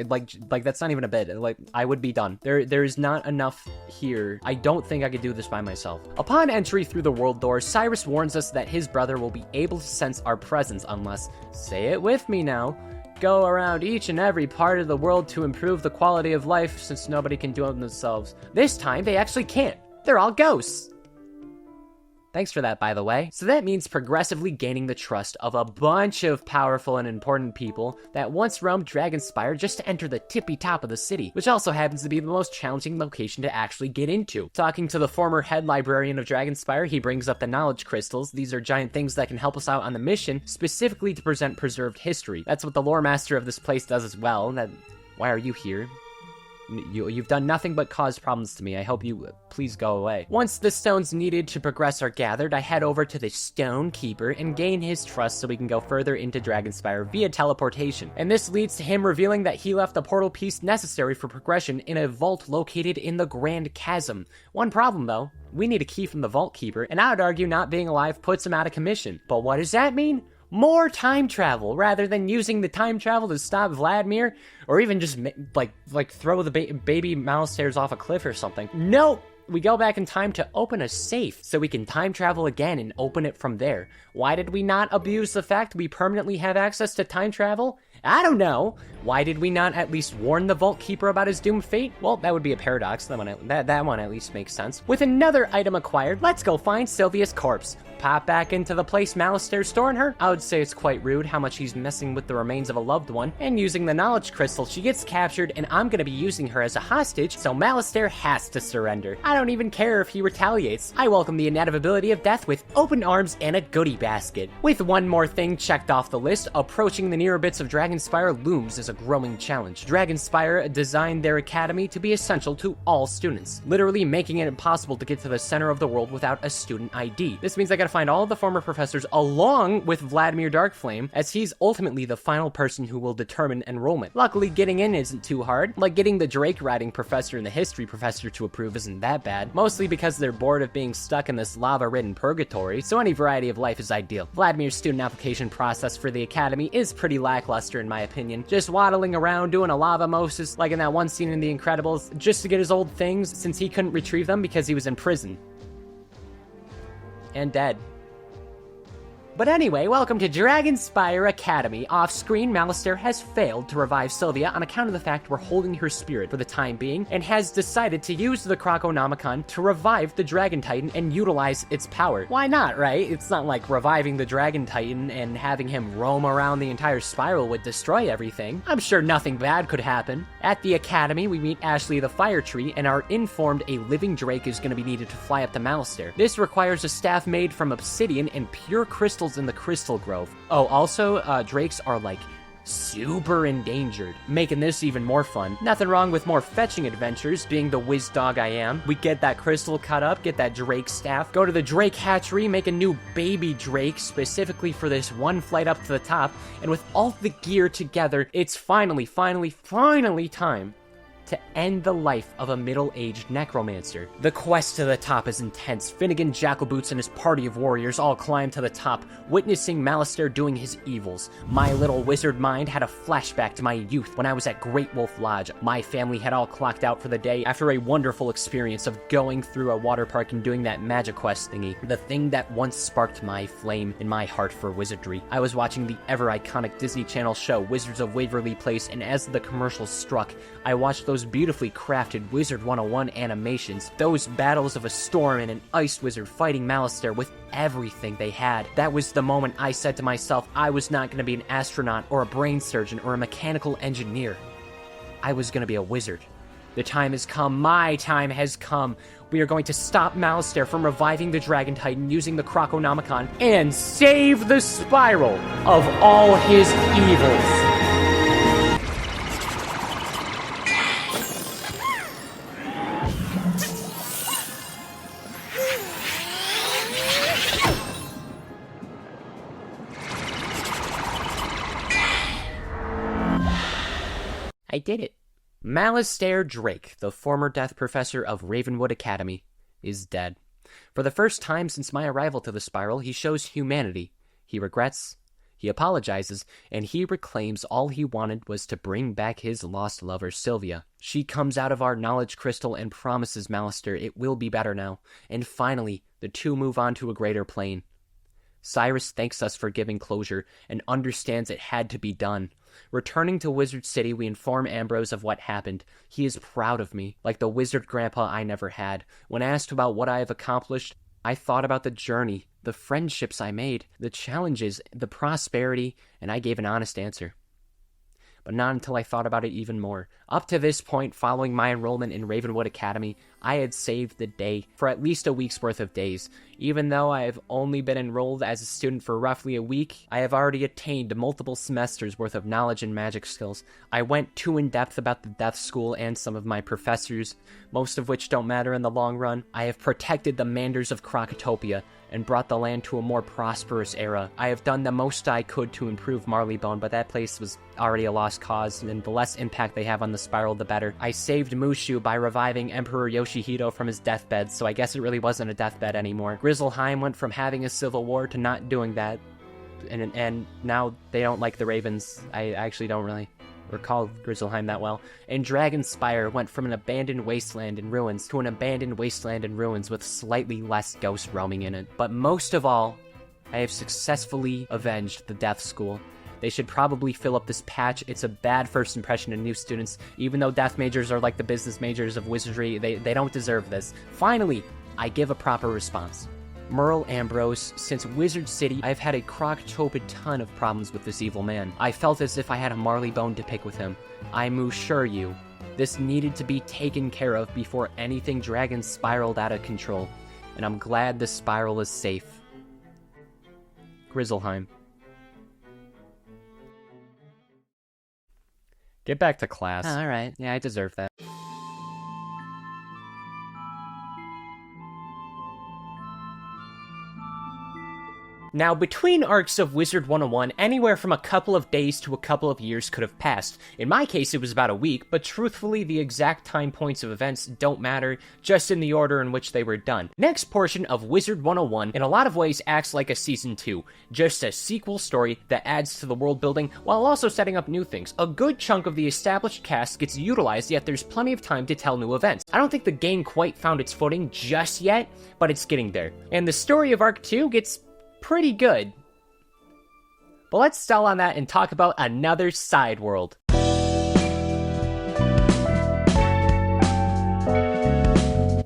that's not even a bit. Like, I would be done. There is not enough here. I don't think I could do this by myself. Upon entry through the world door, Cyrus warns us that his brother will be able to sense our presence unless, say it with me now, go around each and every part of the world to improve the quality of life since nobody can do it themselves. This time, they actually can't. They're all ghosts. Thanks for that, by the way. So that means progressively gaining the trust of a bunch of powerful and important people that once roamed Dragonspire just to enter the tippy top of the city, which also happens to be the most challenging location to actually get into. Talking to the former head librarian of Dragonspire, he brings up the knowledge crystals. These are giant things that can help us out on the mission, specifically to present preserved history. That's what the lore master of this place does as well. Why are you here? You've done nothing but cause problems to me. I hope you please go away. Once the stones needed to progress are gathered, I head over to the Stone Keeper and gain his trust so we can go further into Dragonspire via teleportation. And this leads to him revealing that he left the portal piece necessary for progression in a vault located in the Grand Chasm. One problem though, we need a key from the Vault Keeper, and I would argue not being alive puts him out of commission. But what does that mean? More time travel, rather than using the time travel to stop Vladimir, or even just like throw the baby Malistairs off a cliff or something. No, we go back in time to open a safe so we can time travel again and open it from there. Why did we not abuse the fact we permanently have access to time travel? I don't know. Why did we not at least warn the Vault Keeper about his doomed fate? Well, that would be a paradox. That one at least makes sense. With another item acquired, let's go find Sylvia's corpse. Pop back into the place Malistaire's storing her. I would say it's quite rude how much he's messing with the remains of a loved one. And using the knowledge crystal, she gets captured and I'm gonna be using her as a hostage, so Malistaire has to surrender. I don't even care if he retaliates. I welcome the inevitability of death with open arms and a goodie basket. With one more thing checked off the list, approaching the nearer bits of Dragonspire looms as a growing challenge. Dragonspire designed their academy to be essential to all students, literally making it impossible to get to the center of the world without a student ID. This means I gotta find all of the former professors along with Vladimir Darkflame, as he's ultimately the final person who will determine enrollment. Luckily, getting in isn't too hard. Like getting the Drake riding professor and the history professor to approve isn't that bad, mostly because they're bored of being stuck in this lava-ridden purgatory, so any variety of life is ideal. Vladimir's student application process for the academy is pretty lackluster in my opinion, just waddling around doing a lava Moses like in that one scene in The Incredibles, just to get his old things since he couldn't retrieve them because he was in prison. And dead. But anyway, welcome to Dragonspire Academy. Off-screen, Malistaire has failed to revive Sylvia on account of the fact we're holding her spirit for the time being, and has decided to use the Croconomicon to revive the Dragon Titan and utilize its power. Why not, right? It's not like reviving the Dragon Titan and having him roam around the entire spiral would destroy everything. I'm sure nothing bad could happen. At the Academy, we meet Ashley the Fire Tree and are informed a living drake is going to be needed to fly up to Malistaire. This requires a staff made from obsidian and pure crystals in the Crystal Grove. Oh, also, drakes are like super endangered. Making this even more fun. Nothing wrong with more fetching adventures, being the whiz dog I am. We get that crystal cut up, get that drake staff, go to the drake hatchery, make a new baby drake specifically for this one flight up to the top, and with all the gear together, it's finally time to end the life of a middle-aged necromancer. The quest to the top is intense. Finnegan Jackalboots and his party of warriors all climb to the top, witnessing Malistaire doing his evils. My little wizard mind had a flashback to my youth when I was at Great Wolf Lodge. My family had all clocked out for the day after a wonderful experience of going through a water park and doing that magic quest thingy, the thing that once sparked my flame in my heart for wizardry. I was watching the ever-iconic Disney Channel show Wizards of Waverly Place, and as the commercials struck, I watched those beautifully crafted Wizard101 animations, those battles of a storm and an ice wizard fighting Malistaire with everything they had. That was the moment I said to myself I was not going to be an astronaut or a brain surgeon or a mechanical engineer. I was going to be a wizard. The time has come. My time has come. We are going to stop Malistaire from reviving the Dragon Titan using the Croconomicon and save the Spiral of all his evils. I did it. Malistaire Drake, the former death professor of Ravenwood Academy, is dead. For the first time since my arrival to the Spiral, he shows humanity. He regrets, he apologizes, and he reclaims all he wanted was to bring back his lost lover, Sylvia. She comes out of our knowledge crystal and promises Malistaire it will be better now, and finally, the two move on to a greater plane. Cyrus thanks us for giving closure and understands it had to be done. Returning to Wizard City, we inform Ambrose of what happened. He is proud of me, like the wizard grandpa I never had. When asked about what I have accomplished, I thought about the journey, the friendships I made, the challenges, the prosperity, and I gave an honest answer. But not until I thought about it even more. Up to this point, following my enrollment in Ravenwood Academy, I had saved the day for at least a week's worth of days. Even though I have only been enrolled as a student for roughly a week, I have already attained multiple semesters worth of knowledge and magic skills. I went too in-depth about the Death School and some of my professors, most of which don't matter in the long run. I have protected the Manders of Crocotopia and brought the land to a more prosperous era. I have done the most I could to improve Marleybone, but that place was already a lost cause, and the less impact they have on the Spiral, the better. I saved Mushu by reviving Emperor Yoshihito from his deathbed, so I guess it really wasn't a deathbed anymore. Grizzleheim went from having a civil war to not doing that, and now they don't like the Ravens. I actually don't really recall Grizzleheim that well. And Dragonspire went from an abandoned wasteland in ruins to an abandoned wasteland in ruins with slightly less ghosts roaming in it. But most of all, I have successfully avenged the Death School. They should probably fill up this patch. It's a bad first impression to new students. Even though death majors are like the business majors of wizardry, they don't deserve this. Finally, I give a proper response. Merle Ambrose, since Wizard City, I've had a croctopid ton of problems with this evil man. I felt as if I had a Marleybone to pick with him. I'm assure you, this needed to be taken care of before anything dragon spiraled out of control, and I'm glad the Spiral is safe. Grizzleheim. Get back to class. Oh, alright, yeah, I deserve that. Now, between arcs of Wizard101, anywhere from a couple of days to a couple of years could have passed. In my case, it was about a week, but truthfully, the exact time points of events don't matter, just in the order in which they were done. Next portion of Wizard101, in a lot of ways, acts like a Season 2, just a sequel story that adds to the world building, while also setting up new things. A good chunk of the established cast gets utilized, yet there's plenty of time to tell new events. I don't think the game quite found its footing just yet, but it's getting there. And the story of Arc 2 gets pretty good. But let's stall on that and talk about another side world.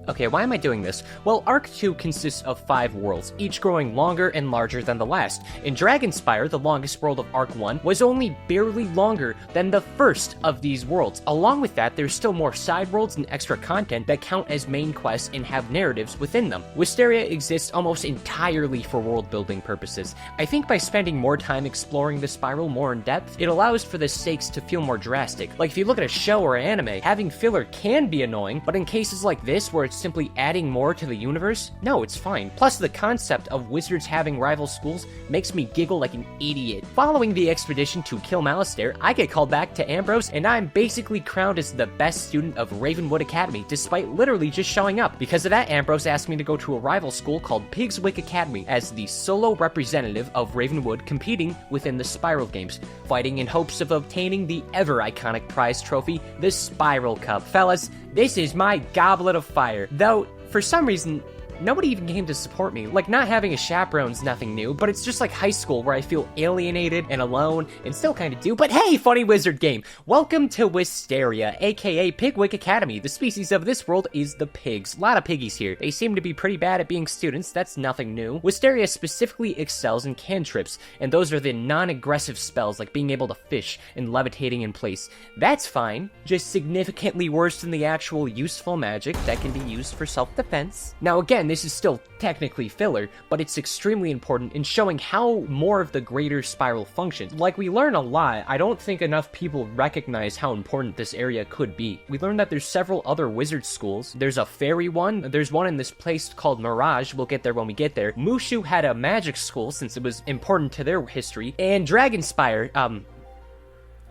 A Okay, why am I doing this? Well, Arc 2 consists of 5 worlds, each growing longer and larger than the last. In Dragonspire, the longest world of Arc 1 was only barely longer than the first of these worlds. Along with that, there's still more side worlds and extra content that count as main quests and have narratives within them. Wisteria exists almost entirely for world building purposes. I think by spending more time exploring the spiral more in depth, it allows for the stakes to feel more drastic. Like if you look at a show or anime, having filler can be annoying, but in cases like this where it's simply adding more to the universe, no, it's fine. Plus, the concept of wizards having rival schools makes me giggle like an idiot. Following the expedition to kill Malistaire, I get called back to Ambrose, and I'm basically crowned as the best student of Ravenwood Academy, despite literally just showing up. Because of that, Ambrose asked me to go to a rival school called Pigswick Academy as the solo representative of Ravenwood, competing within the Spiral games, fighting in hopes of obtaining the ever-iconic prize trophy, the Spiral Cup. Fellas, this is my goblet of fire. Though, for some reason, nobody even came to support me. Like, not having a chaperone's nothing new, but it's just like high school where I feel alienated and alone, and still kind of do. But hey, funny wizard game! Welcome to Wisteria, aka Pigwick Academy. The species of this world is the pigs. A lot of piggies here. They seem to be pretty bad at being students, that's nothing new. Wisteria specifically excels in cantrips, and those are the non-aggressive spells like being able to fish and levitating in place. That's fine, just significantly worse than the actual useful magic that can be used for self-defense. Now again, this is still technically filler, but it's extremely important in showing how more of the greater spiral functions. Like, we learn a lot. I don't think enough people recognize how important this area could be. We learn that there's several other wizard schools. There's a fairy one. There's one in this place called Mirage. We'll get there when we get there. Mushu had a magic school since it was important to their history. And Dragonspire,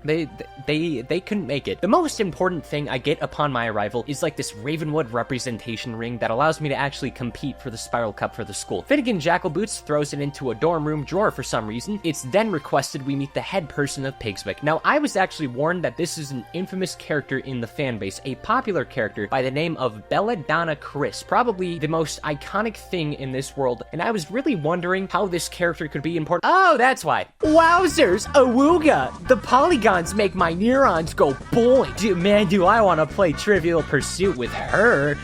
They couldn't make it. The most important thing I get upon my arrival is like this Ravenwood representation ring that allows me to actually compete for the Spiral Cup for the school. Finnegan Jackalboots throws it into a dorm room drawer for some reason. It's then requested we meet the head person of Pigswick. Now, I was actually warned that this is an infamous character in the fanbase, a popular character by the name of Belladonna Chris, probably the most iconic thing in this world, and I was really wondering how this character could be important. Oh, that's why. Wowzers, awooga! The Polygon make my neurons go boing. Dude, man, do I want to play Trivial Pursuit with her.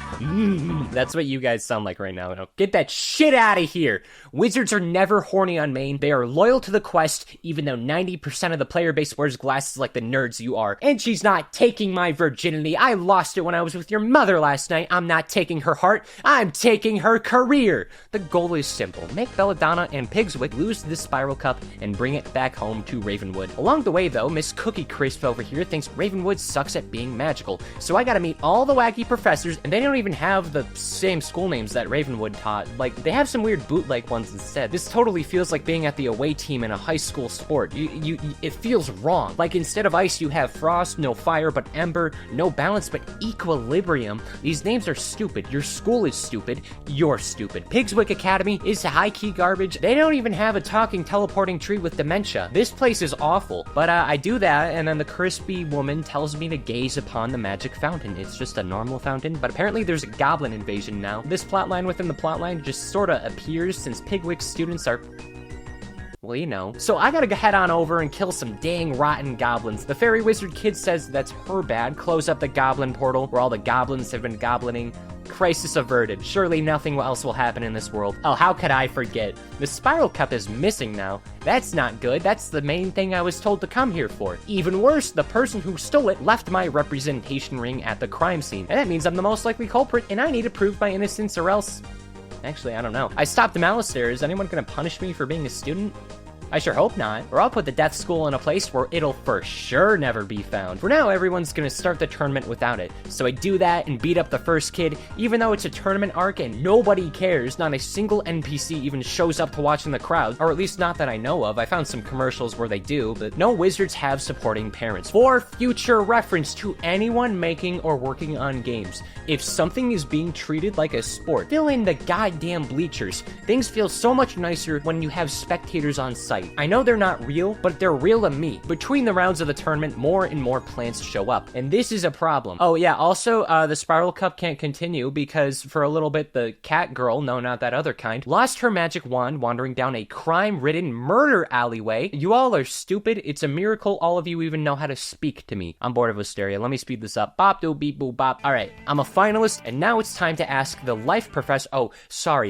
That's what you guys sound like right now. Now, get that shit out of here. Wizards are never horny on main. They are loyal to the quest, even though 90% of the player base wears glasses like the nerds you are. And she's not taking my virginity. I lost it when I was with your mother last night. I'm not taking her heart. I'm taking her career. The goal is simple. Make Belladonna and Pigswick lose the Spiral Cup and bring it back home to Ravenwood. Along the way, though, Miss Cookie Crisp over here thinks Ravenwood sucks at being magical. So I gotta meet all the wacky professors, and they don't even have the same school names that Ravenwood taught. Like, they have some weird bootleg ones instead. This totally feels like being at the away team in a high school sport. It feels wrong. Like, instead of ice, you have frost, no fire but ember, no balance but equilibrium. These names are stupid. Your school is stupid. You're stupid. Pigswick Academy is high-key garbage. They don't even have a talking teleporting tree with dementia. This place is awful. But I do that, and then the crispy woman tells me to gaze upon the magic fountain. It's just a normal fountain, but apparently there's a goblin invasion now. This plotline within the plotline just sorta appears since Pigwick's students are... well, you know. So I gotta head on over and kill some dang rotten goblins. The fairy wizard kid says that's her bad. Close up the goblin portal where all the goblins have been goblining. Crisis averted. Surely nothing else will happen in this world. Oh, how could I forget? The Spiral Cup is missing now. That's not good. That's the main thing I was told to come here for. Even worse, the person who stole it left my representation ring at the crime scene. And that means I'm the most likely culprit, and I need to prove my innocence or else... actually, I don't know. I stopped Malistaire. Is anyone gonna punish me for being a student? I sure hope not, or I'll put the Death School in a place where it'll for sure never be found. For now, everyone's gonna start the tournament without it. So I do that and beat up the first kid, even though it's a tournament arc and nobody cares. Not a single NPC even shows up to watch in the crowd, or at least not that I know of. I found some commercials where they do, but no wizards have supporting parents. For future reference to anyone making or working on games, if something is being treated like a sport, fill in the goddamn bleachers. Things feel so much nicer when you have spectators on site. sight. I know they're not real, but they're real to me. Between the rounds of the tournament, more and more plants show up, and this is a problem. Oh yeah, also, the Spiral Cup can't continue because for a little bit, the cat girl, no, not that other kind, lost her magic wand wandering down a crime-ridden murder alleyway. You all are stupid. It's a miracle all of you even know how to speak to me. I'm bored of hysteria. Let me speed this up. Bop, doo, beep, boo, bop. All right, I'm a finalist, and now it's time to ask the life professor,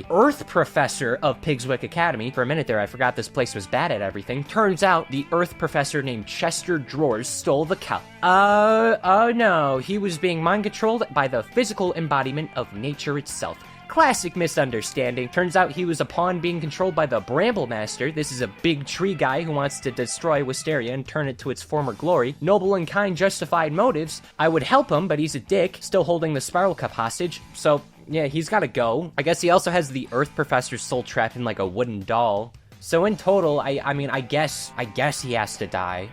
Earth professor of Pigswick Academy. For a minute there, I forgot this place was bad at everything. Turns out, the Earth professor named Chester Drawers stole the cup. Oh no, he was being mind-controlled by the physical embodiment of nature itself. Classic misunderstanding. Turns out he was a pawn being controlled by the Bramble Master. This is a big tree guy who wants to destroy Wisteria and turn it to its former glory. Noble and kind justified motives. I would help him, but he's a dick, still holding the Spiral Cup hostage, so yeah, he's gotta go. I guess he also has the Earth Professor's soul trapped in like a wooden doll. So in total, I mean, I guess he has to die.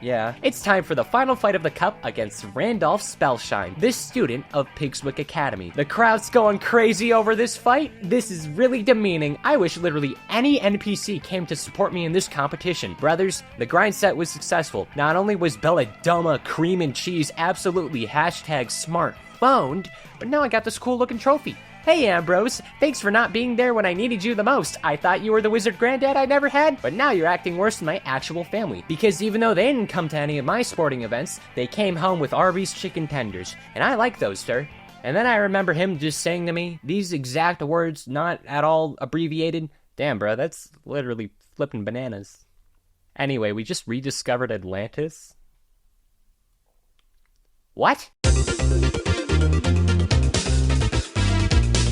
Yeah. It's time for the final fight of the cup against Randolph Spellshine, this student of Pigswick Academy. The crowd's going crazy over this fight. This is really demeaning. I wish literally any NPC came to support me in this competition. Brothers, the grind set was successful. Not only was Belladumma Cream and Cheese absolutely #smartphoned, but now I got this cool looking trophy. Hey Ambrose, thanks for not being there when I needed you the most. I thought you were the wizard granddad I never had, but now you're acting worse than my actual family. Because even though they didn't come to any of my sporting events, they came home with Arby's chicken tenders. And I like those, sir. And then I remember him just saying to me, these exact words, not at all abbreviated. Damn, bro, that's literally flipping bananas. Anyway, we just rediscovered Atlantis. What?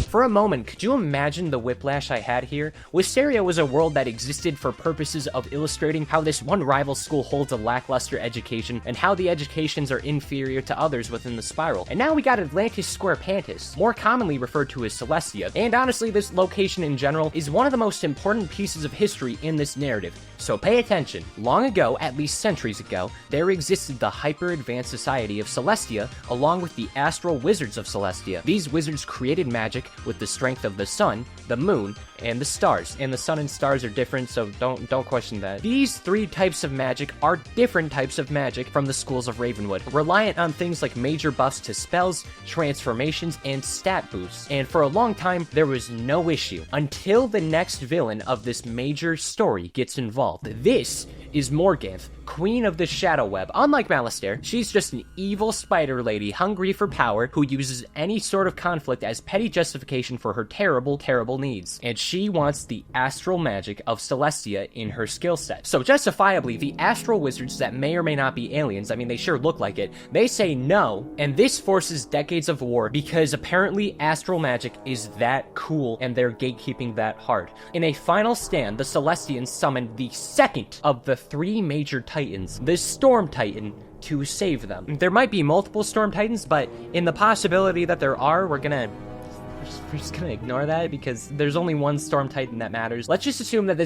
For a moment, could you imagine the whiplash I had here? Wisteria was a world that existed for purposes of illustrating how this one rival school holds a lackluster education and how the educations are inferior to others within the spiral. And now we got Atlantis Square Pantis, more commonly referred to as Celestia. And honestly, this location in general is one of the most important pieces of history in this narrative. So pay attention. Long ago, at least centuries ago, there existed the hyper-advanced society of Celestia, along with the astral wizards of Celestia. These wizards created magic with the strength of the sun, the moon, and the stars. And the sun and stars are different, so don't question that. These three types of magic are different types of magic from the schools of Ravenwood, reliant on things like major buffs to spells, transformations, and stat boosts. And for a long time, there was no issue, until the next villain of this major story gets involved. This is Morganth, Queen of the Shadow Web. Unlike Malistaire, she's just an evil spider lady hungry for power who uses any sort of conflict as petty justification for her terrible, terrible needs. And she wants the astral magic of Celestia in her skill set. So justifiably, the astral wizards that may or may not be aliens, I mean, they sure look like it, they say no, and this forces decades of war because apparently astral magic is that cool and they're gatekeeping that hard. In a final stand, the Celestians summoned the second of the three major titans, the Storm Titan, to save them. There might be multiple Storm Titans, but in the possibility that there are, we're just gonna ignore that because there's only one Storm Titan that matters. Let's just assume that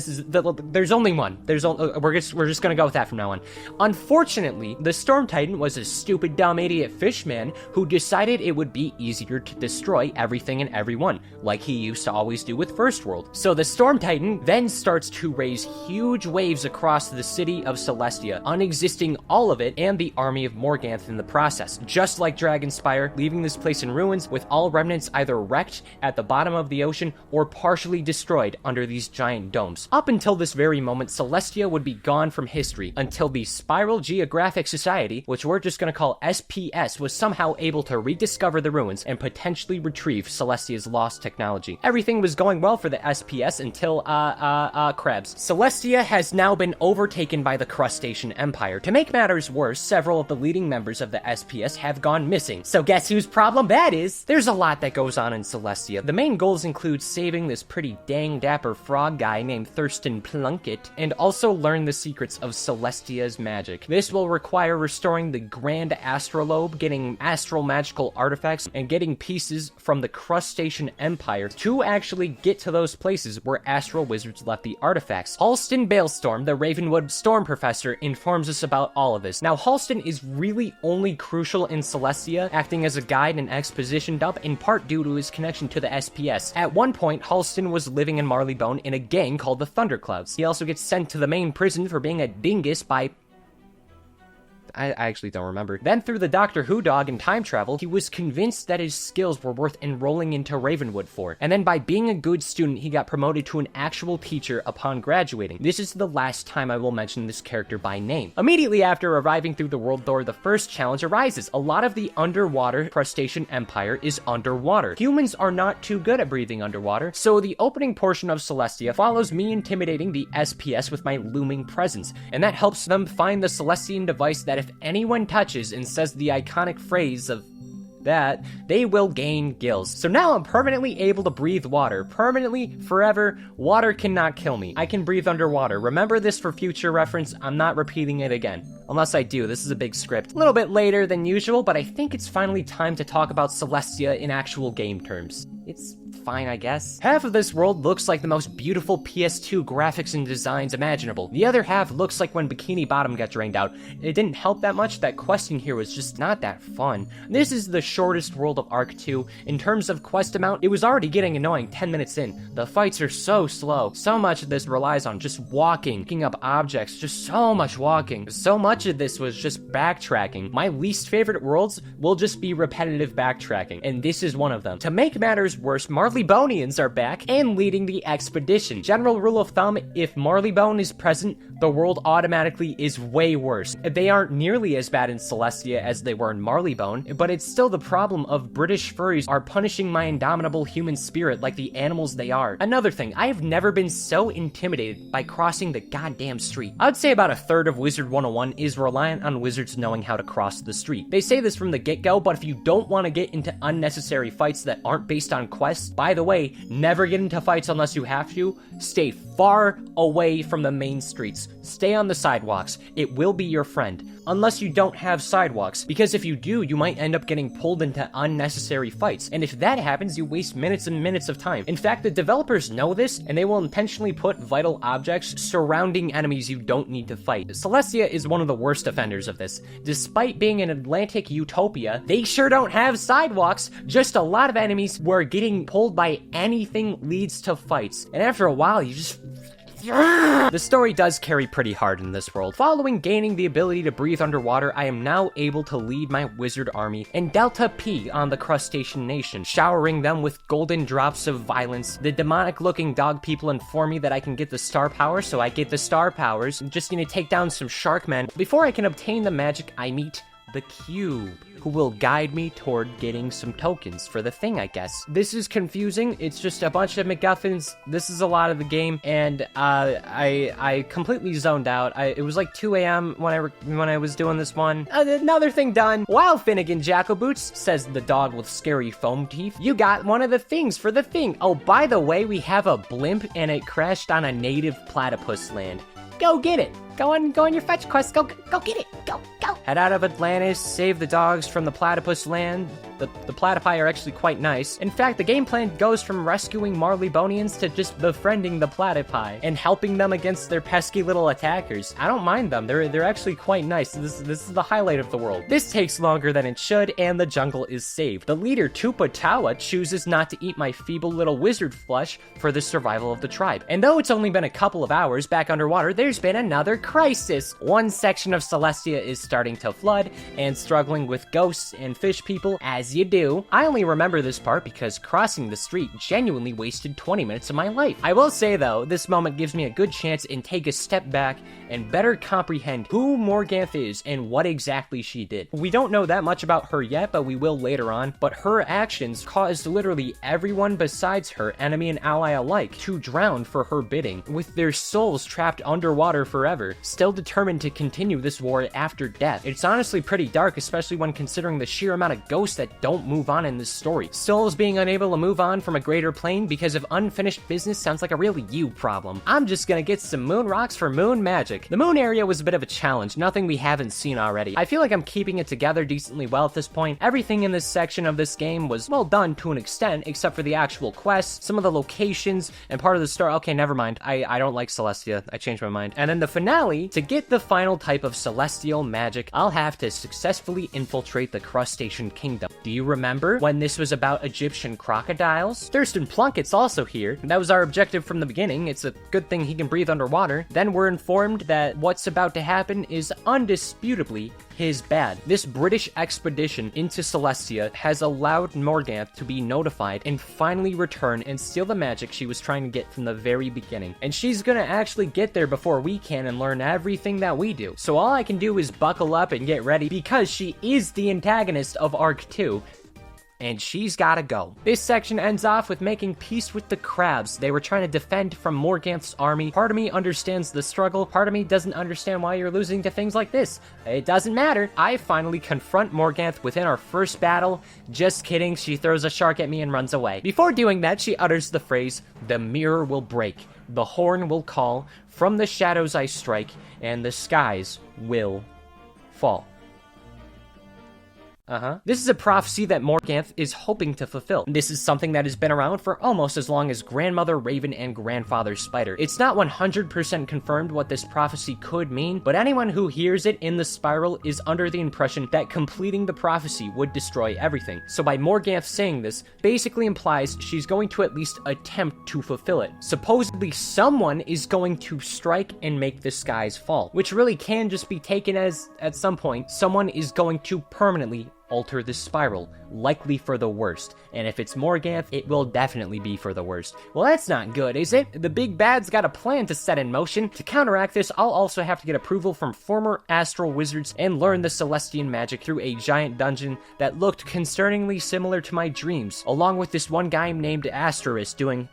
there's only one. We're just gonna go with that from now on. Unfortunately, the Storm Titan was a stupid, dumb, idiot fishman who decided it would be easier to destroy everything and everyone, like he used to always do with First World. So the Storm Titan then starts to raise huge waves across the city of Celestia, unexisting all of it and the army of Morganth in the process, just like Dragonspire, leaving this place in ruins with all remnants either wrecked at the bottom of the ocean or partially destroyed under these giant domes. Up until this very moment, Celestia would be gone from history until the Spiral Geographic Society, which we're just gonna call SPS, was somehow able to rediscover the ruins and potentially retrieve Celestia's lost technology. Everything was going well for the SPS until, crabs. Celestia has now been overtaken by the Crustacean Empire. To make matters worse, several of the leading members of the SPS have gone missing. So guess whose problem that is? There's a lot that goes on in Celestia. The main goals include saving this pretty dang dapper frog guy named Thurston Plunkett, and also learn the secrets of Celestia's magic. This will require restoring the Grand Astrolabe, getting astral magical artifacts, and getting pieces from the Crustacean Empire to actually get to those places where astral wizards left the artifacts. Halston Balestorm, the Ravenwood Storm Professor, informs us about all of this. Now, Halston is really only crucial in Celestia, acting as a guide and exposition dump, in part due to his connection to the SPS. At one point, Halston was living in Marleybone in a gang called the Thunderclouds. He also gets sent to the main prison for being a dingus by... I actually don't remember. Then through the Doctor Who dog and time travel, he was convinced that his skills were worth enrolling into Ravenwood for. And then by being a good student, he got promoted to an actual teacher upon graduating. This is the last time I will mention this character by name. Immediately after arriving through the world door, the first challenge arises. A lot of the underwater crustacean empire is underwater. Humans are not too good at breathing underwater, so the opening portion of Celestia follows me intimidating the SPS with my looming presence, and that helps them find the Celestian device that if anyone touches and says the iconic phrase of that, they will gain gills. So now I'm permanently able to breathe water. Permanently, forever, water cannot kill me. I can breathe underwater. Remember this for future reference. I'm not repeating it again. Unless I do. This is a big script. A little bit later than usual, but I think it's finally time to talk about Celestia in actual game terms. It's fine, I guess. Half of this world looks like the most beautiful PS2 graphics and designs imaginable. The other half looks like when Bikini Bottom got drained out. It didn't help that much that questing here was just not that fun. This is the shortest world of Arc 2. In terms of quest amount, it was already getting annoying 10 minutes in. The fights are so slow. So much of this relies on just walking, picking up objects, just so much walking. So much of this was just backtracking. My least favorite worlds will just be repetitive backtracking, and this is one of them. To make matters worse, Marleybonians are back and leading the expedition. General rule of thumb, if Marleybone is present, the world automatically is way worse. They aren't nearly as bad in Celestia as they were in Marleybone, but it's still the problem of British furries are punishing my indomitable human spirit like the animals they are. Another thing, I have never been so intimidated by crossing the goddamn street. I'd say about a third of Wizard101 is reliant on wizards knowing how to cross the street. They say this from the get-go, but if you don't want to get into unnecessary fights that aren't based on quests, by the way, never get into fights unless you have to. Stay far away from the main streets. Stay on the sidewalks. It will be your friend. Unless you don't have sidewalks, because if you do, you might end up getting pulled into unnecessary fights, and if that happens, you waste minutes and minutes of time. In fact, the developers know this, and they will intentionally put vital objects surrounding enemies you don't need to fight. Celestia is one of the worst offenders of this. Despite being an Atlantic utopia, they sure don't have sidewalks, just a lot of enemies where getting pulled by anything leads to fights, and after a while, you just... The story does carry pretty hard in this world. Following gaining the ability to breathe underwater, I am now able to lead my wizard army and Delta P on the crustacean nation, showering them with golden drops of violence. The demonic-looking dog people inform me that I can get the star power, so I get the star powers. I'm just gonna take down some shark men. Before I can obtain the magic, I meet the Cube, who will guide me toward getting some tokens for the thing, I guess. This is confusing. It's just a bunch of MacGuffins. This is a lot of the game, and I completely zoned out. It was like 2 a.m. when I was doing this one. Another thing done. Wow, Finnegan Jackalboots, says the dog with scary foam teeth. You got one of the things for the thing. Oh, by the way, we have a blimp, and it crashed on a native platypus land. Go get it. Go on your fetch quest. Go get it. Go. Head out of Atlantis, save the dogs from the platypus land. The platypi are actually quite nice. In fact, the game plan goes from rescuing Marleybonians to just befriending the platypi and helping them against their pesky little attackers. I don't mind them. They're actually quite nice. This is the highlight of the world. This takes longer than it should, and the jungle is saved. The leader, Choopo chooses not to eat my feeble little wizard flesh for the survival of the tribe. And though it's only been a couple of hours back underwater, there's been another crisis. One section of Celestia is starting to flood and struggling with ghosts and fish people, as you do. I only remember this part because crossing the street genuinely wasted 20 minutes of my life. I will say though, this moment gives me a good chance and take a step back and better comprehend who Morganth is and what exactly she did. We don't know that much about her yet, but we will later on. But her actions caused literally everyone besides her, enemy and ally alike, to drown for her bidding, with their souls trapped underwater forever, still determined to continue this war after death. It's honestly pretty dark, especially when considering the sheer amount of ghosts that don't move on in this story. Souls being unable to move on from a greater plane because of unfinished business sounds like a really you problem. I'm just gonna get some moon rocks for moon magic. The moon area was a bit of a challenge, nothing we haven't seen already. I feel like I'm keeping it together decently well at this point. Everything in this section of this game was well done to an extent, except for the actual quests, some of the locations, and part of the story. Okay, never mind. I don't like Celestia. I changed my mind. And then the finale Alley, to get the final type of celestial magic, I'll have to successfully infiltrate the crustacean kingdom. Do you remember when this was about Egyptian crocodiles? Thurston Plunkett's also here. That was our objective from the beginning. It's a good thing he can breathe underwater. Then we're informed that what's about to happen is undisputably his bad. This British expedition into Celestia has allowed Morganth to be notified and finally return and steal the magic she was trying to get from the very beginning. And she's gonna actually get there before we can and learn everything that we do. So all I can do is buckle up and get ready because she is the antagonist of Arc 2. And she's gotta go. This section ends off with making peace with the crabs. They were trying to defend from Morganth's army. Part of me understands the struggle. Part of me doesn't understand why you're losing to things like this. It doesn't matter. I finally confront Morganth within our first battle. Just kidding, she throws a shark at me and runs away. Before doing that, she utters the phrase, "The mirror will break, the horn will call, from the shadows I strike, and the skies will fall." This is a prophecy that Morganth is hoping to fulfill. This is something that has been around for almost as long as Grandmother Raven and Grandfather Spider. It's not 100% confirmed what this prophecy could mean, but anyone who hears it in the spiral is under the impression that completing the prophecy would destroy everything. So by Morganth saying this, basically implies she's going to at least attempt to fulfill it. Supposedly someone is going to strike and make the skies fall, which really can just be taken as, at some point, someone is going to permanently alter the spiral, likely for the worst. And if it's Morganth, it will definitely be for the worst. Well, that's not good, is it? The big bad's got a plan to set in motion. To counteract this, I'll also have to get approval from former astral wizards and learn the Celestian magic through a giant dungeon that looked concerningly similar to my dreams, along with this one guy named Asteris doing...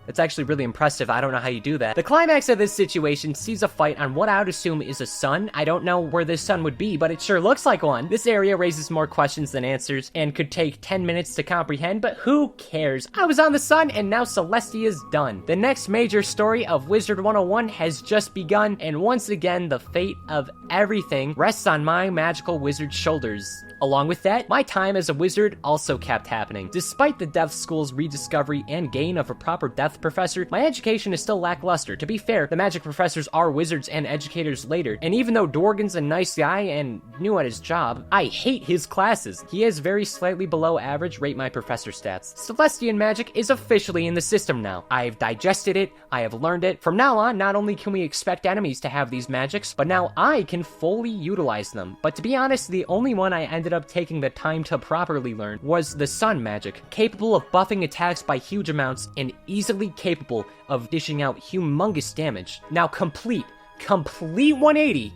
It's actually really impressive. I don't know how you do that. The climax of this situation sees a fight on what I would assume is a sun. I don't know where this sun would be, but it sure looks like one. This area raises more questions than answers and could take 10 minutes to comprehend, but who cares? I was on the sun and now Celestia's done. The next major story of Wizard101 has just begun, and once again, the fate of everything rests on my magical wizard shoulders. Along with that, my time as a wizard also kept happening. Despite the Death School's rediscovery and gain of a proper death professor, my education is still lackluster. To be fair, the magic professors are wizards and educators later, and even though Dorgan's a nice guy and new at his job, I hate his classes. He has very slightly below average rate my professor stats. Celestian magic is officially in the system now. I've digested it, I have learned it. From now on, not only can we expect enemies to have these magics, but now I can fully utilize them. But to be honest, the only one I ended up taking the time to properly learn was the sun magic, capable of buffing attacks by huge amounts and easily capable of dishing out humongous damage. Now complete 180,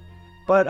but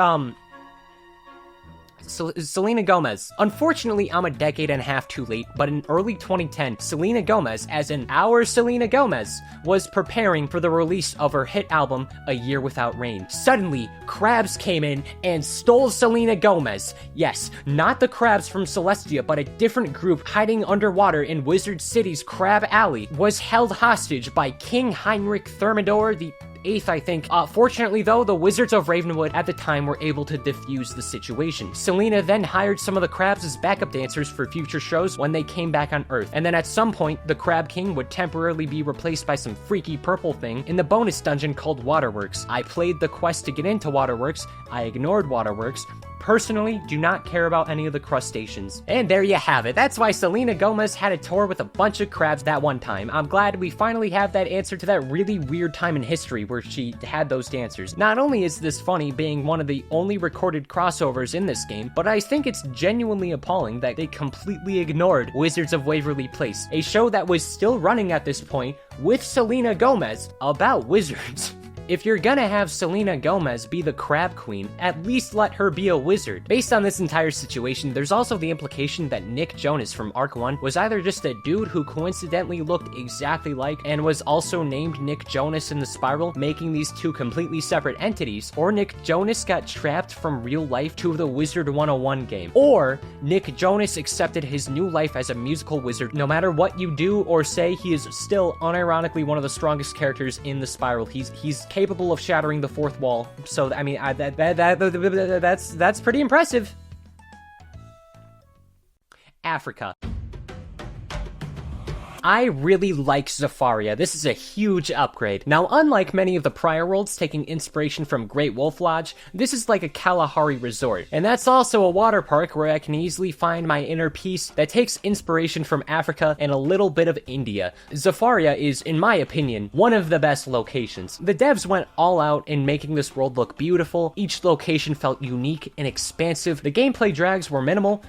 Selena Gomez. Unfortunately, I'm a decade and a half too late, but in early 2010, Selena Gomez, as in our Selena Gomez, was preparing for the release of her hit album, A Year Without Rain. Suddenly, crabs came in and stole Selena Gomez. Yes, not the crabs from Celestia, but a different group hiding underwater in Wizard City's Crab Alley was held hostage by King Heinrich Thermidor the 8th, I think. Fortunately though, the Wizards of Ravenwood at the time were able to defuse the situation. Selena then hired some of the crabs as backup dancers for future shows when they came back on Earth. And then at some point, the Crab King would temporarily be replaced by some freaky purple thing in the bonus dungeon called Waterworks. I played the quest to get into Waterworks. I ignored Waterworks. Personally, do not care about any of the crustaceans. And there you have it. That's why Selena Gomez had a tour with a bunch of crabs that one time. I'm glad we finally have that answer to that really weird time in history where she had those dancers. Not only is this funny being one of the only recorded crossovers in this game, but I think it's genuinely appalling that they completely ignored Wizards of Waverly Place, a show that was still running at this point with Selena Gomez about wizards. If you're gonna have Selena Gomez be the Crab Queen, at least let her be a wizard. Based on this entire situation, there's also the implication that Nick Jonas from Arc 1 was either just a dude who coincidentally looked exactly like and was also named Nick Jonas in the spiral, making these two completely separate entities, or Nick Jonas got trapped from real life to the Wizard101 game, or Nick Jonas accepted his new life as a musical wizard. No matter what you do or say, he is still unironically one of the strongest characters in the spiral. He's capable of shattering the fourth wall. So I mean, that's pretty impressive. I really like Zafaria. This is a huge upgrade. Now, unlike many of the prior worlds taking inspiration from Great Wolf Lodge, this is like a Kalahari resort. And that's also a water park where I can easily find my inner peace that takes inspiration from Africa and a little bit of India. Zafaria is, in my opinion, one of the best locations. The devs went all out in making this world look beautiful. Each location felt unique and expansive. The gameplay drags were minimal,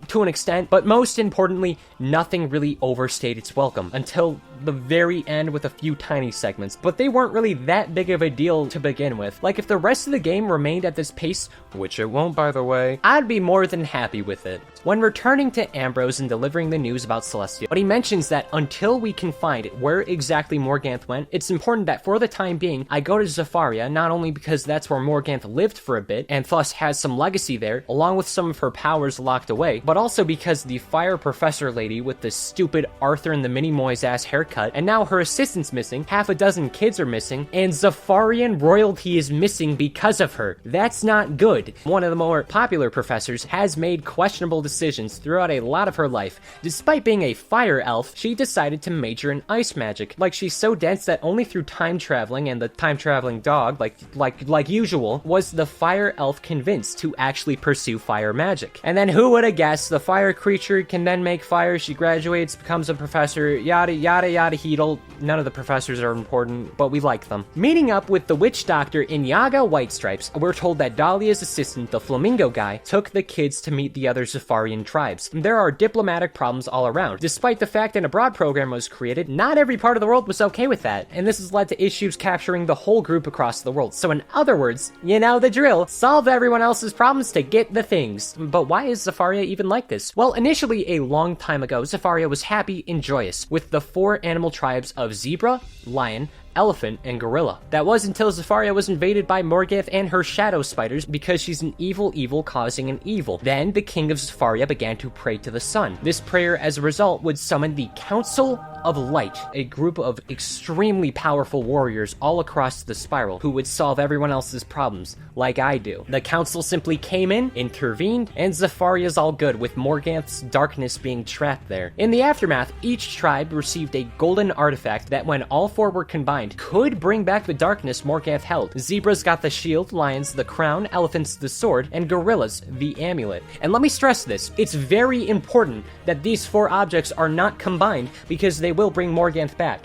to an extent, but most importantly, nothing really overstayed its welcome until the very end with a few tiny segments, but they weren't really that big of a deal to begin with. Like, if the rest of the game remained at this pace, which it won't by the way, I'd be more than happy with it. When returning to Ambrose and delivering the news about Celestia, but he mentions that until we can find where exactly Morganth went, it's important that for the time being, I go to Zafaria, not only because that's where Morganth lived for a bit, and thus has some legacy there, along with some of her powers locked away, but also because the fire professor lady with the stupid Arthur and the Minimoys ass haircut, and now her assistant's missing, half a dozen kids are missing, and Zafarian royalty is missing because of her. That's not good. One of the more popular professors has made questionable decisions throughout a lot of her life. Despite being a fire elf, she decided to major in ice magic. Like, she's so dense that only through time traveling and the time traveling dog, like usual, was the fire elf convinced to actually pursue fire magic. And then who would have guessed the fire creature can then make fire, she graduates, becomes a professor, yada yada yada heedle. None of the professors are important, but we like them. Meeting up with the witch doctor in Yaga White Stripes, we're told that Dahlia's assistant, the flamingo guy, took the kids to meet the other Zafarian tribes. There are diplomatic problems all around. Despite the fact an abroad program was created, not every part of the world was okay with that, and this has led to issues capturing the whole group across the world. So in other words, you know the drill, solve everyone else's problems to get the things. But why is Zafaria even like this? Well, initially, a long time ago, Zafaria was happy and joyous with the 4 animal tribes of zebra, lion, elephant, and gorilla. That was until Zafaria was invaded by Morganth and her shadow spiders because she's an evil causing an evil. Then the king of Zafaria began to pray to the sun. This prayer, as a result, would summon the Council of Light, a group of extremely powerful warriors all across the spiral who would solve everyone else's problems, like I do. The council simply came in, intervened, and Zafaria's all good with Morganth's darkness being trapped there. In the aftermath, each tribe received a golden artifact that when all 4 were combined could bring back the darkness Morganth held. Zebras got the shield, lions the crown, elephants the sword, and gorillas the amulet. And let me stress this, it's very important that these 4 objects are not combined because they will bring Morganth back.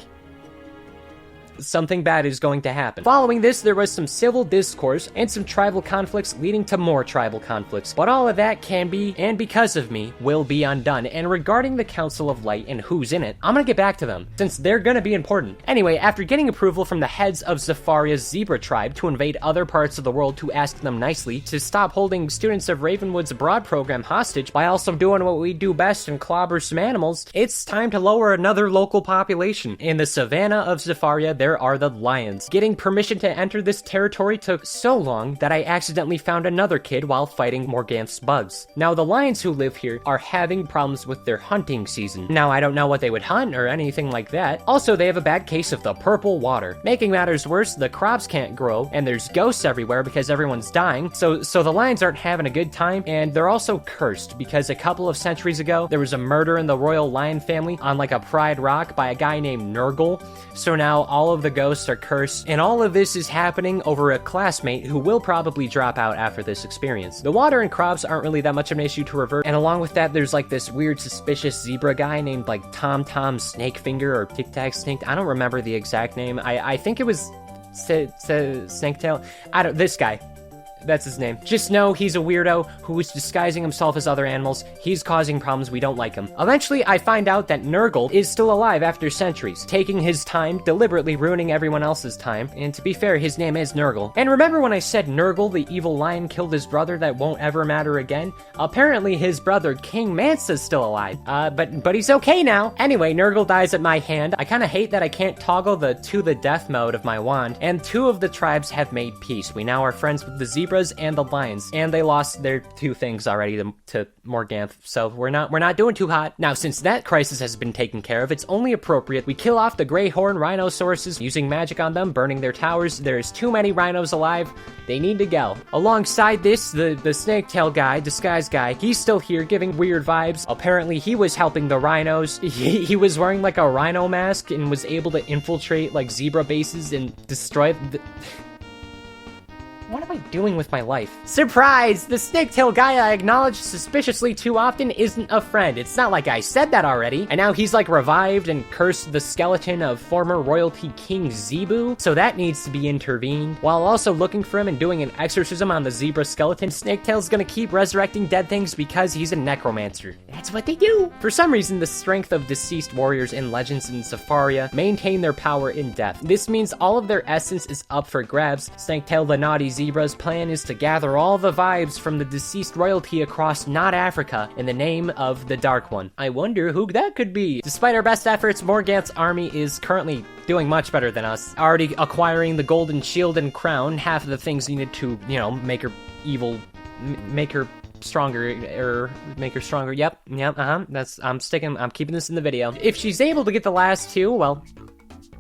Something bad is going to happen. Following this, there was some civil discourse and some tribal conflicts leading to more tribal conflicts. But all of that can be, and because of me, will be undone. And regarding the Council of Light and who's in it, I'm gonna get back to them, since they're gonna be important. Anyway, after getting approval from the heads of Zafaria's zebra tribe to invade other parts of the world to ask them nicely to stop holding students of Ravenwood's abroad program hostage by also doing what we do best and clobber some animals, it's time to lower another local population. In the savannah of Zafaria, there are the lions. Getting permission to enter this territory took so long that I accidentally found another kid while fighting Morganth's bugs. Now, the lions who live here are having problems with their hunting season. Now, I don't know what they would hunt or anything like that. Also, they have a bad case of the purple water. Making matters worse, the crops can't grow, and there's ghosts everywhere because everyone's dying, so the lions aren't having a good time, and they're also cursed because a couple of centuries ago, there was a murder in the royal lion family on like a Pride Rock by a guy named Nurgle, so now all of the ghosts are cursed, and all of this is happening over a classmate who will probably drop out after this experience. The water and crops aren't really that much of an issue to revert, and along with that, there's like this weird suspicious zebra guy named like Tom Snakefinger or Tic Tac Snake. I don't remember the exact name. I think it was Snaketail. This guy. That's his name. Just know he's a weirdo who is disguising himself as other animals. He's causing problems, we don't like him. Eventually, I find out that Nurgle is still alive after centuries, taking his time, deliberately ruining everyone else's time, and to be fair, his name is Nurgle. And remember when I said Nurgle, the evil lion, killed his brother that won't ever matter again? Apparently, his brother, King Mansa's still alive. But he's okay now. Anyway, Nurgle dies at my hand. I kinda hate that I can't toggle the to the death mode of my wand, and 2 of the tribes have made peace. We now are friends with the zebra zebras and the lions, and they lost their 2 things already to Morganth, so we're not doing too hot. Now, since that crisis has been taken care of, it's only appropriate we kill off the gray horn rhinosauruses using magic on them, burning their towers. There's too many rhinos alive. They need to go. Alongside this, the snake tail guy, disguise guy, he's still here giving weird vibes. Apparently, he was helping the rhinos. He was wearing like a rhino mask and was able to infiltrate like zebra bases and destroy the... What am I doing with my life? Surprise! The snake-tail guy I acknowledge suspiciously too often isn't a friend. It's not like I said that already. And now he's like revived and cursed the skeleton of former royalty king Zebu, so that needs to be intervened. While also looking for him and doing an exorcism on the zebra skeleton, Snaketail's gonna keep resurrecting dead things because he's a necromancer. That's what they do! For some reason, the strength of deceased warriors in Legends in Zafaria maintain their power in death. This means all of their essence is up for grabs. Snaketail the naughty Zebra's plan is to gather all the vibes from the deceased royalty across not Africa in the name of the Dark One. I wonder who that could be. Despite our best efforts, Morganth's army is currently doing much better than us. Already acquiring the golden shield and crown, half of the things needed to, you know, make her evil, make her stronger, or make her stronger. Yep, I'm keeping this in the video. If she's able to get the last 2, well,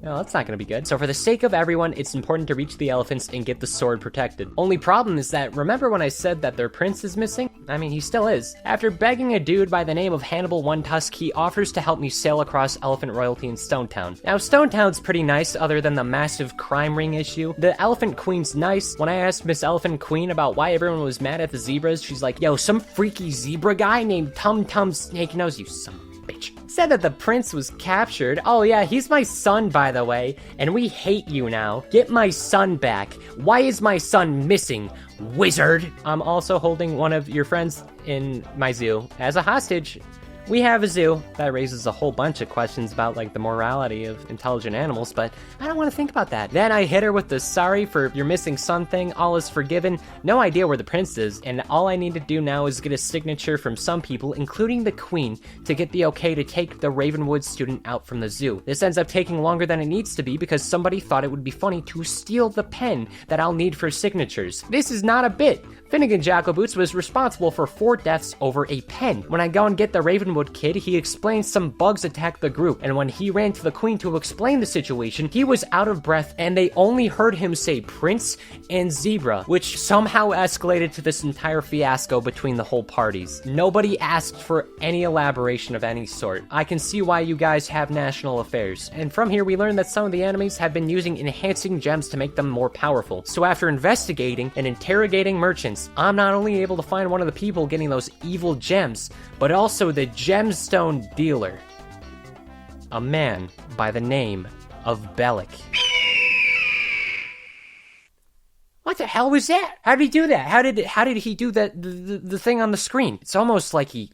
no, that's not gonna be good. So for the sake of everyone, it's important to reach the elephants and get the sword protected. Only problem is that, remember when I said that their prince is missing? I mean, he still is. After begging a dude by the name of Hannibal One Tusk, he offers to help me sail across elephant royalty in Stonetown. Now, Stonetown's pretty nice other than the massive crime ring issue. The Elephant Queen's nice. When I asked Miss Elephant Queen about why everyone was mad at the zebras, she's like, yo, some freaky zebra guy named Tum Tum Snake Nose, you son of a bitch, said that the prince was captured. Oh yeah, he's my son, by the way, and we hate you now. Get my son back. Why is my son missing, wizard? I'm also holding one of your friends in my zoo as a hostage. We have a zoo. That raises a whole bunch of questions about, like, the morality of intelligent animals, but I don't want to think about that. Then I hit her with the sorry for your missing son thing, all is forgiven, no idea where the prince is, and all I need to do now is get a signature from some people, including the queen, to get the okay to take the Ravenwood student out from the zoo. This ends up taking longer than it needs to be because somebody thought it would be funny to steal the pen that I'll need for signatures. This is not a bit. Finnegan Jackalboots was responsible for 4 deaths over a pen. When I go and get the Ravenwood kid, he explains some bugs attacked the group, and when he ran to the queen to explain the situation, he was out of breath and they only heard him say prince and zebra, which somehow escalated to this entire fiasco between the whole parties. Nobody asked for any elaboration of any sort. I can see why you guys have national affairs. And from here we learn that some of the enemies have been using enhancing gems to make them more powerful. So after investigating and interrogating merchants, I'm not only able to find one of the people getting those evil gems, but also the gemstone dealer. A man by the name of Bellic. What the hell was that? How did he do that? How did he do that, the thing on the screen? It's almost like he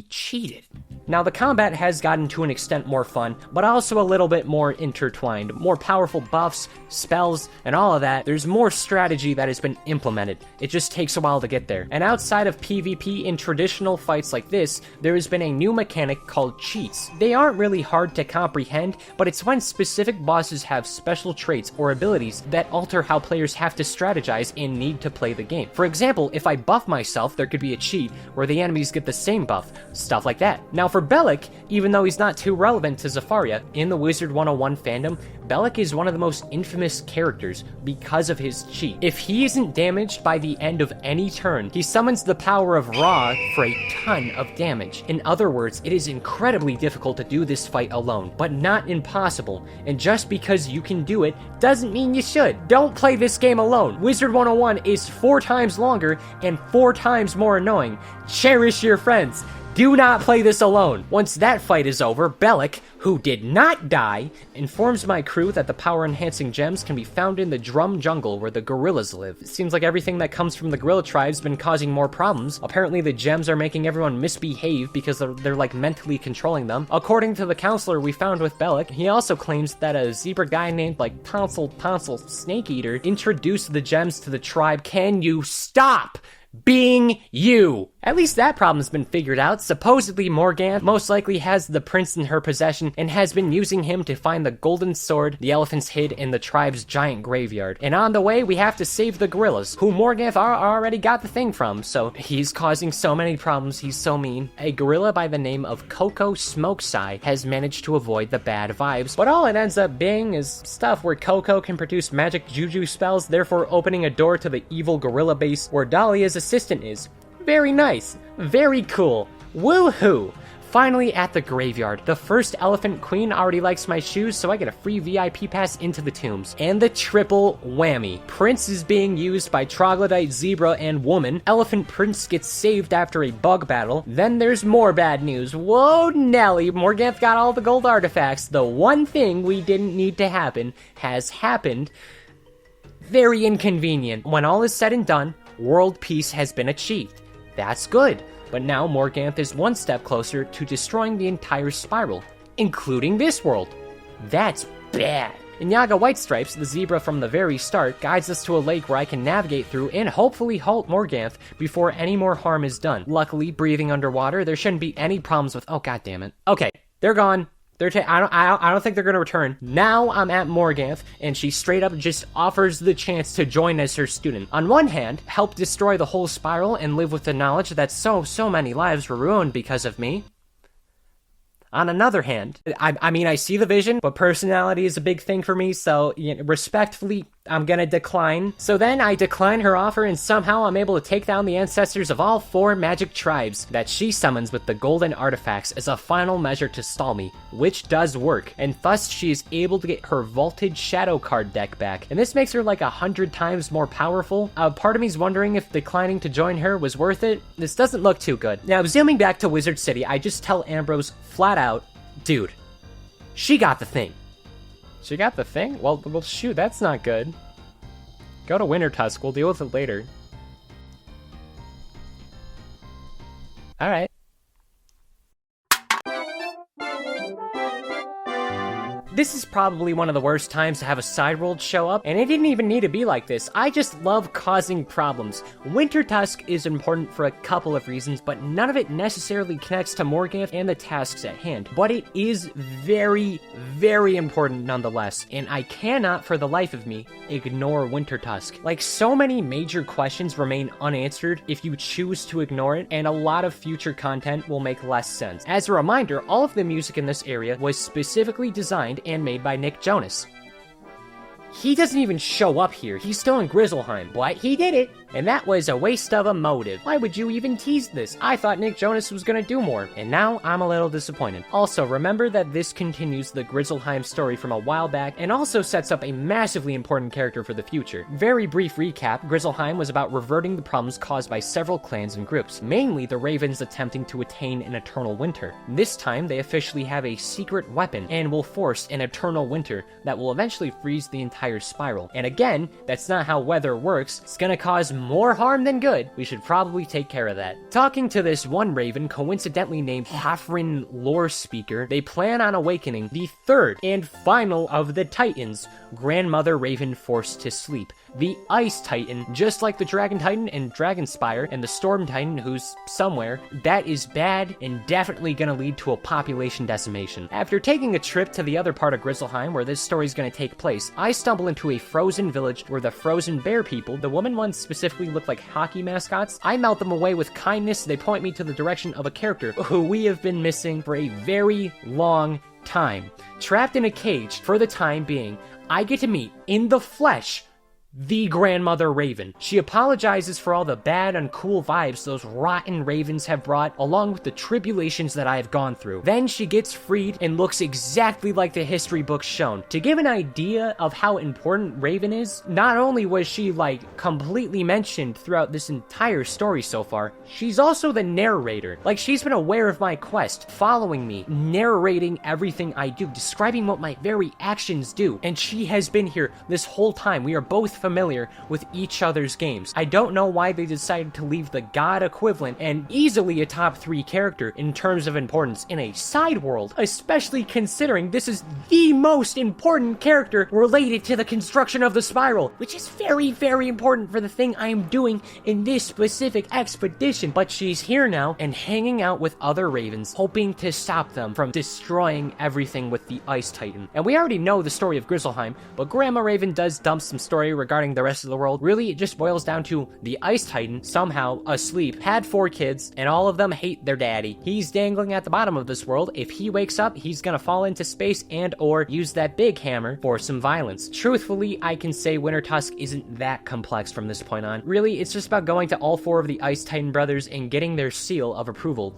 cheated. Now, the combat has gotten to an extent more fun, but also a little bit more intertwined. More powerful buffs, spells, and all of that. There's more strategy that has been implemented. It just takes a while to get there. And outside of PvP in traditional fights like this, there has been a new mechanic called cheats. They aren't really hard to comprehend, but it's when specific bosses have special traits or abilities that alter how players have to strategize and need to play the game. For example, if I buff myself, there could be a cheat where the enemies get the same buff. Stuff like that. Now for Bellic, even though he's not too relevant to Zafaria, in the Wizard101 fandom, Bellic is one of the most infamous characters because of his cheat. If he isn't damaged by the end of any turn, he summons the power of Ra for a ton of damage. In other words, it is incredibly difficult to do this fight alone, but not impossible. And just because you can do it, doesn't mean you should. Don't play this game alone. Wizard101 is 4 times longer and 4 times more annoying. Cherish your friends. Do not play this alone. Once that fight is over, Bellic, who did not die, informs my crew that the power-enhancing gems can be found in the Drum Jungle where the gorillas live. It seems like everything that comes from the gorilla tribe's been causing more problems. Apparently the gems are making everyone misbehave because they're like mentally controlling them. According to the counselor we found with Bellic, he also claims that a zebra guy named like Tonsil Snake Eater introduced the gems to the tribe. Can you stop being you. At least that problem's been figured out. Supposedly Morganth most likely has the prince in her possession and has been using him to find the golden sword the elephants hid in the tribe's giant graveyard. And on the way, we have to save the gorillas, who Morganth already got the thing from, so he's causing so many problems, he's so mean. A gorilla by the name of Coco Smokeseye has managed to avoid the bad vibes, but all it ends up being is stuff where Coco can produce magic juju spells, therefore opening a door to the evil gorilla base where Dahlia's assistant is. Very nice. Very cool. Woohoo! Finally at the graveyard. The first elephant queen already likes my shoes, so I get a free VIP pass into the tombs. And the triple whammy. Prince is being used by troglodyte, zebra, and woman. Elephant prince gets saved after a bug battle. Then there's more bad news. Whoa, Nelly. Morganth got all the gold artifacts. The one thing we didn't need to happen has happened. Very inconvenient. When all is said and done, world peace has been achieved. That's good. But now Morganth is one step closer to destroying the entire spiral, including this world. That's bad. Inyaga Whitestripes, the zebra from the very start, guides us to a lake where I can navigate through and hopefully halt Morganth before any more harm is done. Luckily, breathing underwater, there shouldn't be any problems with— oh, goddammit. Okay, they're gone. I don't think they're gonna return. Now I'm at Morganth, and she straight up just offers the chance to join as her student. On one hand, help destroy the whole spiral and live with the knowledge that so many lives were ruined because of me. On another hand, I mean, I see the vision, but personality is a big thing for me, so respectfully, I'm gonna decline. So then I decline her offer, and somehow I'm able to take down the ancestors of all 4 magic tribes that she summons with the golden artifacts as a final measure to stall me, which does work, and thus she is able to get her vaulted shadow card deck back, and this makes her like 100 times more powerful. Part of me's wondering if declining to join her was worth it. This doesn't look too good. Now, zooming back to Wizard City, I just tell Ambrose flat out, dude, she got the thing. She got the thing? Well, shoot, that's not good. Go to Wintertusk, we'll deal with it later. Alright. This is probably one of the worst times to have a side world show up, and it didn't even need to be like this. I just love causing problems. Wintertusk is important for a couple of reasons, but none of it necessarily connects to Morganth and the tasks at hand. But it is very, very important nonetheless, and I cannot for the life of me ignore Wintertusk. Like, so many major questions remain unanswered if you choose to ignore it, and a lot of future content will make less sense. As a reminder, all of the music in this area was specifically designed and made by Nick Jonas. He doesn't even show up here. He's still in Grizzleheim, but he did it, and that was a waste of a motive. Why would you even tease this? I thought Nick Jonas was gonna do more, and now I'm a little disappointed. Also, remember that this continues the Grizzleheim story from a while back, and also sets up a massively important character for the future. Very brief recap, Grizzleheim was about reverting the problems caused by several clans and groups, mainly the Ravens attempting to attain an eternal winter. This time, they officially have a secret weapon, and will force an eternal winter that will eventually freeze the entire spiral. And again, that's not how weather works. It's gonna cause more harm than good. We should probably take care of that. Talking to this one Raven, coincidentally named Hafrin Lore Speaker, they plan on awakening the third and final of the Titans, Grandmother Raven forced to sleep. The Ice Titan, just like the Dragon Titan and Dragonspire, and the Storm Titan, who's somewhere, that is bad and definitely gonna lead to a population decimation. After taking a trip to the other part of Grizzleheim, where this story's gonna take place, I stumble into a frozen village where the frozen bear people, the woman ones specifically look like hockey mascots. I melt them away with kindness. They point me to the direction of a character who we have been missing for a very long time. Trapped in a cage for the time being, I get to meet, in the flesh, the Grandmother Raven. She apologizes for all the bad, uncool vibes those rotten ravens have brought, along with the tribulations that I have gone through. Then she gets freed and looks exactly like the history books shown. To give an idea of how important Raven is, not only was she, like, completely mentioned throughout this entire story so far, she's also the narrator. Like, she's been aware of my quest, following me, narrating everything I do, describing what my very actions do, and she has been here this whole time. We are both familiar with each other's games. I don't know why they decided to leave the god equivalent and easily a top 3 character in terms of importance in a side world, especially considering this is the most important character related to the construction of the spiral, which is very, very important for the thing I am doing in this specific expedition. But she's here now and hanging out with other ravens, hoping to stop them from destroying everything with the Ice Titan. And we already know the story of Grizzleheim, but Grandma Raven does dump some story regarding the rest of the world. Really, it just boils down to the Ice Titan, somehow asleep, had 4 kids, and all of them hate their daddy. He's dangling at the bottom of this world. If he wakes up, he's gonna fall into space and or use that big hammer for some violence. Truthfully, I can say Winter Tusk isn't that complex from this point on. Really, it's just about going to all 4 of the Ice Titan brothers and getting their seal of approval.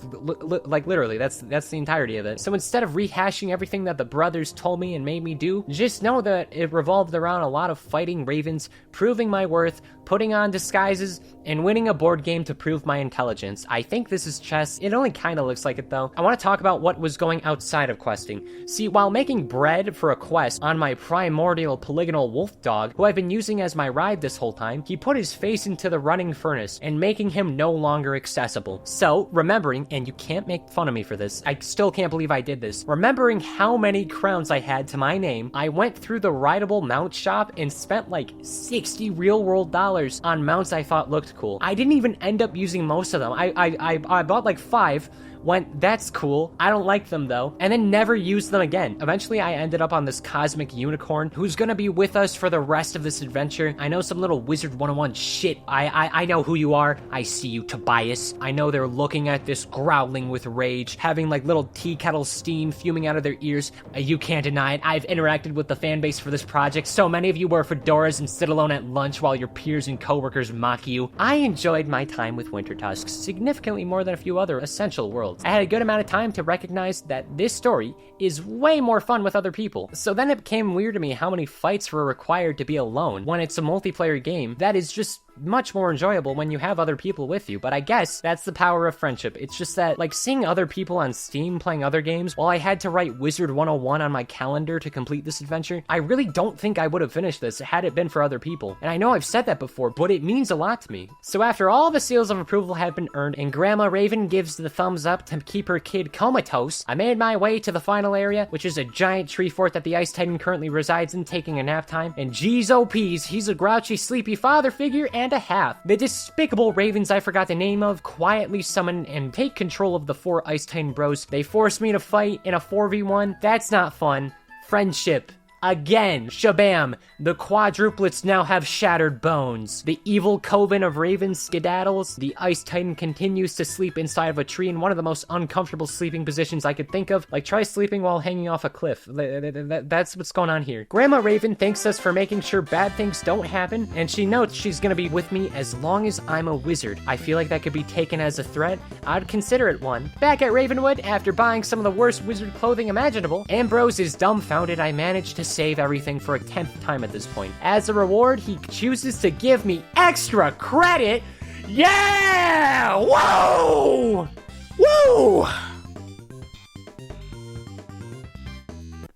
Like literally, that's the entirety of it. So instead of rehashing everything that the brothers told me and made me do, just know that it revolved around a lot of fighting ravens, proving my worth, putting on disguises, and winning a board game to prove my intelligence. I think this is chess. It only kind of looks like it though. I want to talk about what was going outside of questing. See, while making bread for a quest on my primordial polygonal wolf dog, who I've been using as my ride this whole time, he put his face into the running furnace and making him no longer accessible. So, remembering, and you can't make fun of me for this, I still can't believe I did this, remembering how many crowns I had to my name, I went through the rideable mount shop and spent like 60 real world dollars on mounts I thought looked cool. I didn't even end up using most of them. I bought like 5, went, that's cool, I don't like them though, and then never used them again. Eventually I ended up on this cosmic unicorn who's gonna be with us for the rest of this adventure. I know some little Wizard101 shit. I know who you are. I see you, Tobias. I know they're looking at this, growling with rage, having like little tea kettle steam fuming out of their ears. You can't deny it. I've interacted with the fan base for this project. So many of you wear fedoras and sit alone at lunch while your peers and coworkers mock you. I enjoyed my time with Winter Tusk significantly more than a few other essential worlds. I had a good amount of time to recognize that this story is way more fun with other people. So then it became weird to me how many fights were required to be alone when it's a multiplayer game that is just much more enjoyable when you have other people with you. But I guess that's the power of friendship. It's just that, like, seeing other people on Steam playing other games while I had to write Wizard101 on my calendar to complete this adventure, I really don't think I would have finished this had it been for other people. And I know I've said that before, but it means a lot to me. So after all the seals of approval have been earned and Grandma Raven gives the thumbs up to keep her kid comatose, I made my way to the final area, which is a giant tree fort that the Ice Titan currently resides in, taking a nap time. And geez oh peas, he's a grouchy, sleepy father figure and a half. The despicable ravens I forgot the name of quietly summon and take control of the 4 Ice Titan bros. They force me to fight in a 4v1. That's not fun. Friendship. Again, shabam, the quadruplets now have shattered bones. The evil coven of ravens skedaddles. The Ice Titan continues to sleep inside of a tree in one of the most uncomfortable sleeping positions I could think of. Like, try sleeping while hanging off a cliff. That's what's going on here. Grandma Raven thanks us for making sure bad things don't happen, and she notes she's gonna be with me as long as I'm a wizard. I feel like that could be taken as a threat. I'd consider it one. Back at Ravenwood, after buying some of the worst wizard clothing imaginable, Ambrose is dumbfounded I managed to save everything for a 10th time at this point. As a reward, he chooses to give me extra credit. Yeah! Whoa! Woo!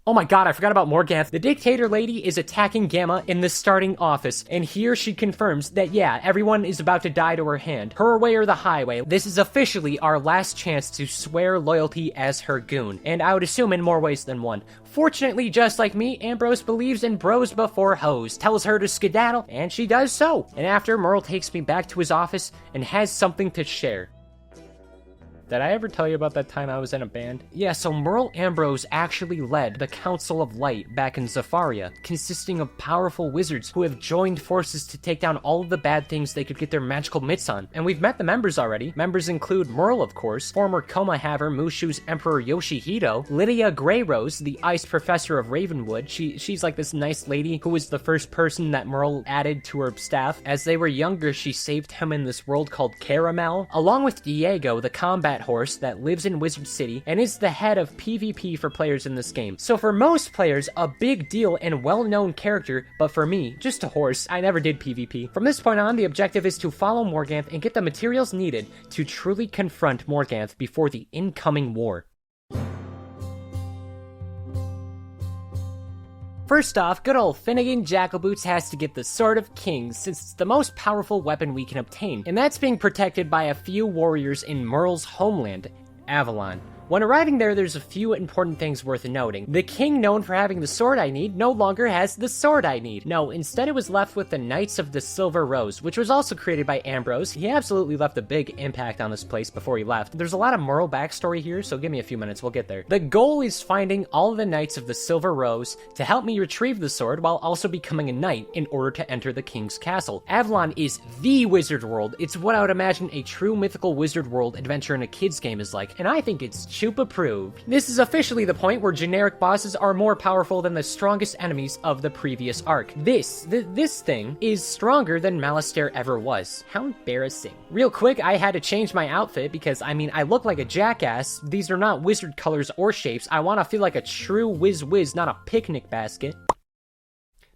Oh my god, I forgot about Morganth. The dictator lady is attacking Gamma in the starting office, and here she confirms that yeah, everyone is about to die to her hand. Her way or the highway. This is officially our last chance to swear loyalty as her goon, and I would assume in more ways than one. Fortunately, just like me, Ambrose believes in bros before hoes, tells her to skedaddle, and she does so. And after, Merle takes me back to his office and has something to share. Did I ever tell you about that time I was in a band? Yeah, so Merle Ambrose actually led the Council of Light back in Zafaria, consisting of powerful wizards who have joined forces to take down all of the bad things they could get their magical mitts on. And we've met the members already. Members include Merle, of course, former Coma Haver Mushu's Emperor Yoshihito, Lydia Greyrose, the Ice Professor of Ravenwood. She's like this nice lady who was the first person that Merle added to her staff. As they were younger, she saved him in this world called Caramel, along with Diego, the combat horse that lives in Wizard City and is the head of PvP for players in this game. So for most players, a big deal and well-known character, but for me, just a horse. I never did PvP. From this point on, the objective is to follow Morganth and get the materials needed to truly confront Morganth before the incoming war. First off, good old Finnegan Jackalboots has to get the Sword of Kings, since it's the most powerful weapon we can obtain, and that's being protected by a few warriors in Merle's homeland, Avalon. When arriving there, there's a few important things worth noting. The king known for having the sword I need no longer has the sword I need. No, instead it was left with the Knights of the Silver Rose, which was also created by Ambrose. He absolutely left a big impact on this place before he left. There's a lot of Merle backstory here, so give me a few minutes, we'll get there. The goal is finding all of the Knights of the Silver Rose to help me retrieve the sword while also becoming a knight in order to enter the king's castle. Avalon is the wizard world. It's what I would imagine a true mythical wizard world adventure in a kid's game is like, and I think it's Choopo approved. This is officially the point where generic bosses are more powerful than the strongest enemies of the previous arc. This thing is stronger than Malistaire ever was. How embarrassing. Real quick, I had to change my outfit because, I mean, I look like a jackass. These are not wizard colors or shapes. I want to feel like a true whiz, not a picnic basket.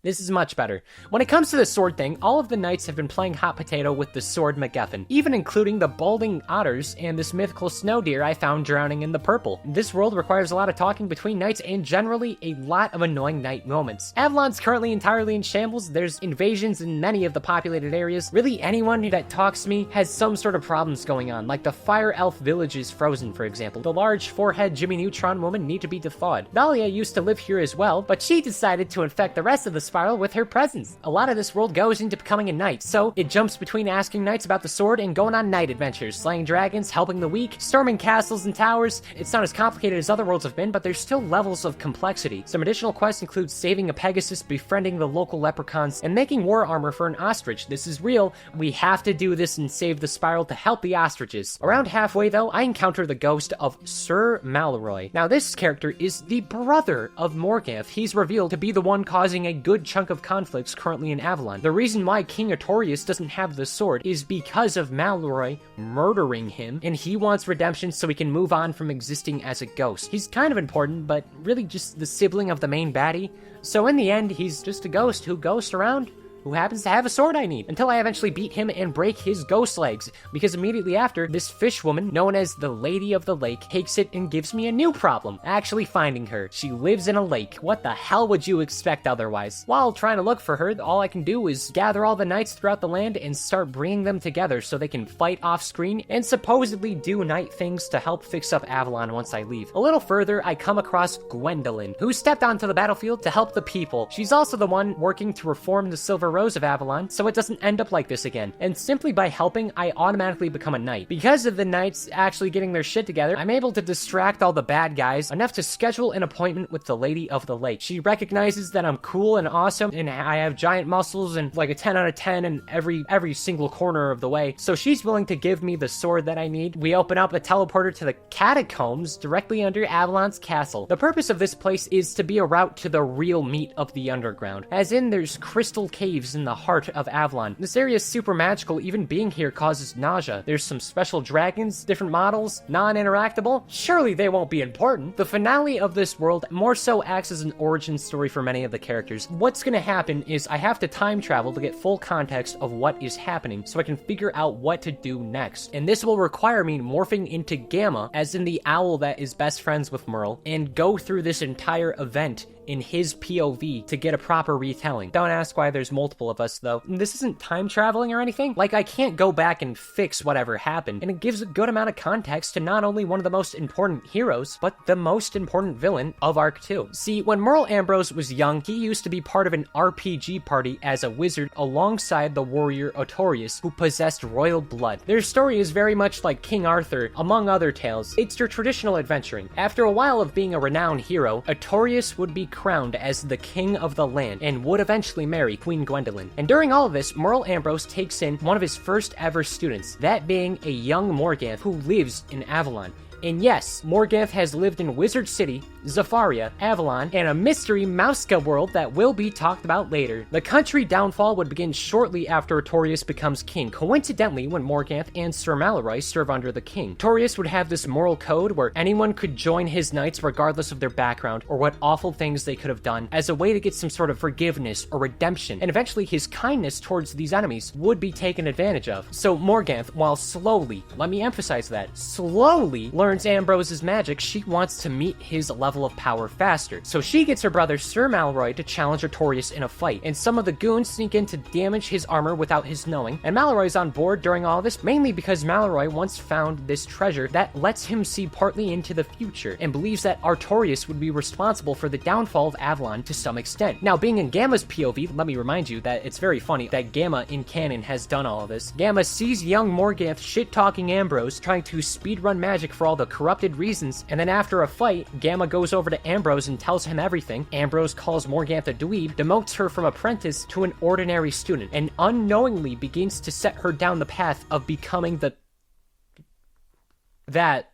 This is much better. When it comes to the sword thing, all of the knights have been playing hot potato with the sword MacGuffin, even including the balding otters and this mythical snow deer I found drowning in the purple. This world requires a lot of talking between knights and generally a lot of annoying knight moments. Avalon's currently entirely in shambles. There's invasions in many of the populated areas. Really, anyone that talks to me has some sort of problems going on, like the fire elf village is frozen, for example. The large forehead Jimmy Neutron woman need to be thawed. Dahlia used to live here as well, but she decided to infect the rest of the spiral with her presence. A lot of this world goes into becoming a knight, so it jumps between asking knights about the sword and going on knight adventures, slaying dragons, helping the weak, storming castles and towers. It's not as complicated as other worlds have been, but there's still levels of complexity. Some additional quests include saving a Pegasus, befriending the local leprechauns, and making war armor for an ostrich. This is real. We have to do this and save the spiral to help the ostriches. Around halfway, though, I encounter the ghost of Sir Malroy. Now, this character is the brother of Morganth. He's revealed to be the one causing a good chunk of conflicts currently in Avalon. The reason why King Artorius doesn't have the sword is because of Malroy murdering him, and he wants redemption so he can move on from existing as a ghost. He's kind of important, but really just the sibling of the main baddie. So in the end, he's just a ghost who ghosts around, who happens to have a sword I need, until I eventually beat him and break his ghost legs, because immediately after, this fish woman, known as the Lady of the Lake, takes it and gives me a new problem, actually finding her. She lives in a lake. What the hell would you expect otherwise? While trying to look for her, all I can do is gather all the knights throughout the land and start bringing them together so they can fight off screen and supposedly do knight things to help fix up Avalon once I leave. A little further, I come across Gwendolyn, who stepped onto the battlefield to help the people. She's also the one working to reform the Silver Rose of Avalon, so it doesn't end up like this again. And simply by helping, I automatically become a knight. Because of the knights actually getting their shit together, I'm able to distract all the bad guys enough to schedule an appointment with the Lady of the Lake. She recognizes that I'm cool and awesome, and I have giant muscles and like a 10 out of 10 in every single corner of the way. So she's willing to give me the sword that I need. We open up a teleporter to the catacombs directly under Avalon's castle. The purpose of this place is to be a route to the real meat of the underground. As in, there's crystal caves in the heart of Avalon. This area is super magical. Even being here causes nausea. There's some special dragons, different models, non-interactable. Surely they won't be important. The finale of this world more so acts as an origin story for many of the characters. What's gonna happen is I have to time travel to get full context of what is happening so I can figure out what to do next. And this will require me morphing into Gamma, as in the owl that is best friends with Merle, and go through this entire event in his POV to get a proper retelling. Don't ask why there's multiple of us though. This isn't time traveling or anything. Like, I can't go back and fix whatever happened, and it gives a good amount of context to not only one of the most important heroes, but the most important villain of Arc 2. See, when Merle Ambrose was young, he used to be part of an RPG party as a wizard alongside the warrior Artorius, who possessed royal blood. Their story is very much like King Arthur, among other tales. It's your traditional adventuring. After a while of being a renowned hero, Artorius would be crowned as the king of the land and would eventually marry Queen Gwendolyn. And during all of this, Merle Ambrose takes in one of his first ever students, that being a young Morganth who lives in Avalon. And yes, Morganth has lived in Wizard City, Zafaria, Avalon, and a mystery Mouska world that will be talked about later. The country downfall would begin shortly after Artorius becomes king, coincidentally when Morganth and Sir Malroy serve under the king. Artorius would have this moral code where anyone could join his knights regardless of their background or what awful things they could have done, as a way to get some sort of forgiveness or redemption, and eventually his kindness towards these enemies would be taken advantage of. So Morganth, while slowly, let me emphasize that, slowly learns learns Ambrose's magic, she wants to meet his level of power faster. So she gets her brother Sir Malroy to challenge Artorias in a fight, and some of the goons sneak in to damage his armor without his knowing, and Malroy's on board during all this, mainly because Malroy once found this treasure that lets him see partly into the future, and believes that Artorias would be responsible for the downfall of Avalon to some extent. Now, being in Gamma's POV, let me remind you that it's very funny that Gamma in canon has done all of this. Gamma sees young Morganth shit-talking Ambrose, trying to speedrun magic for all the corrupted reasons, and then after a fight, Gamma goes over to Ambrose and tells him everything. Ambrose calls Morganth a dweeb, demotes her from apprentice to an ordinary student, and unknowingly begins to set her down the path of becoming that.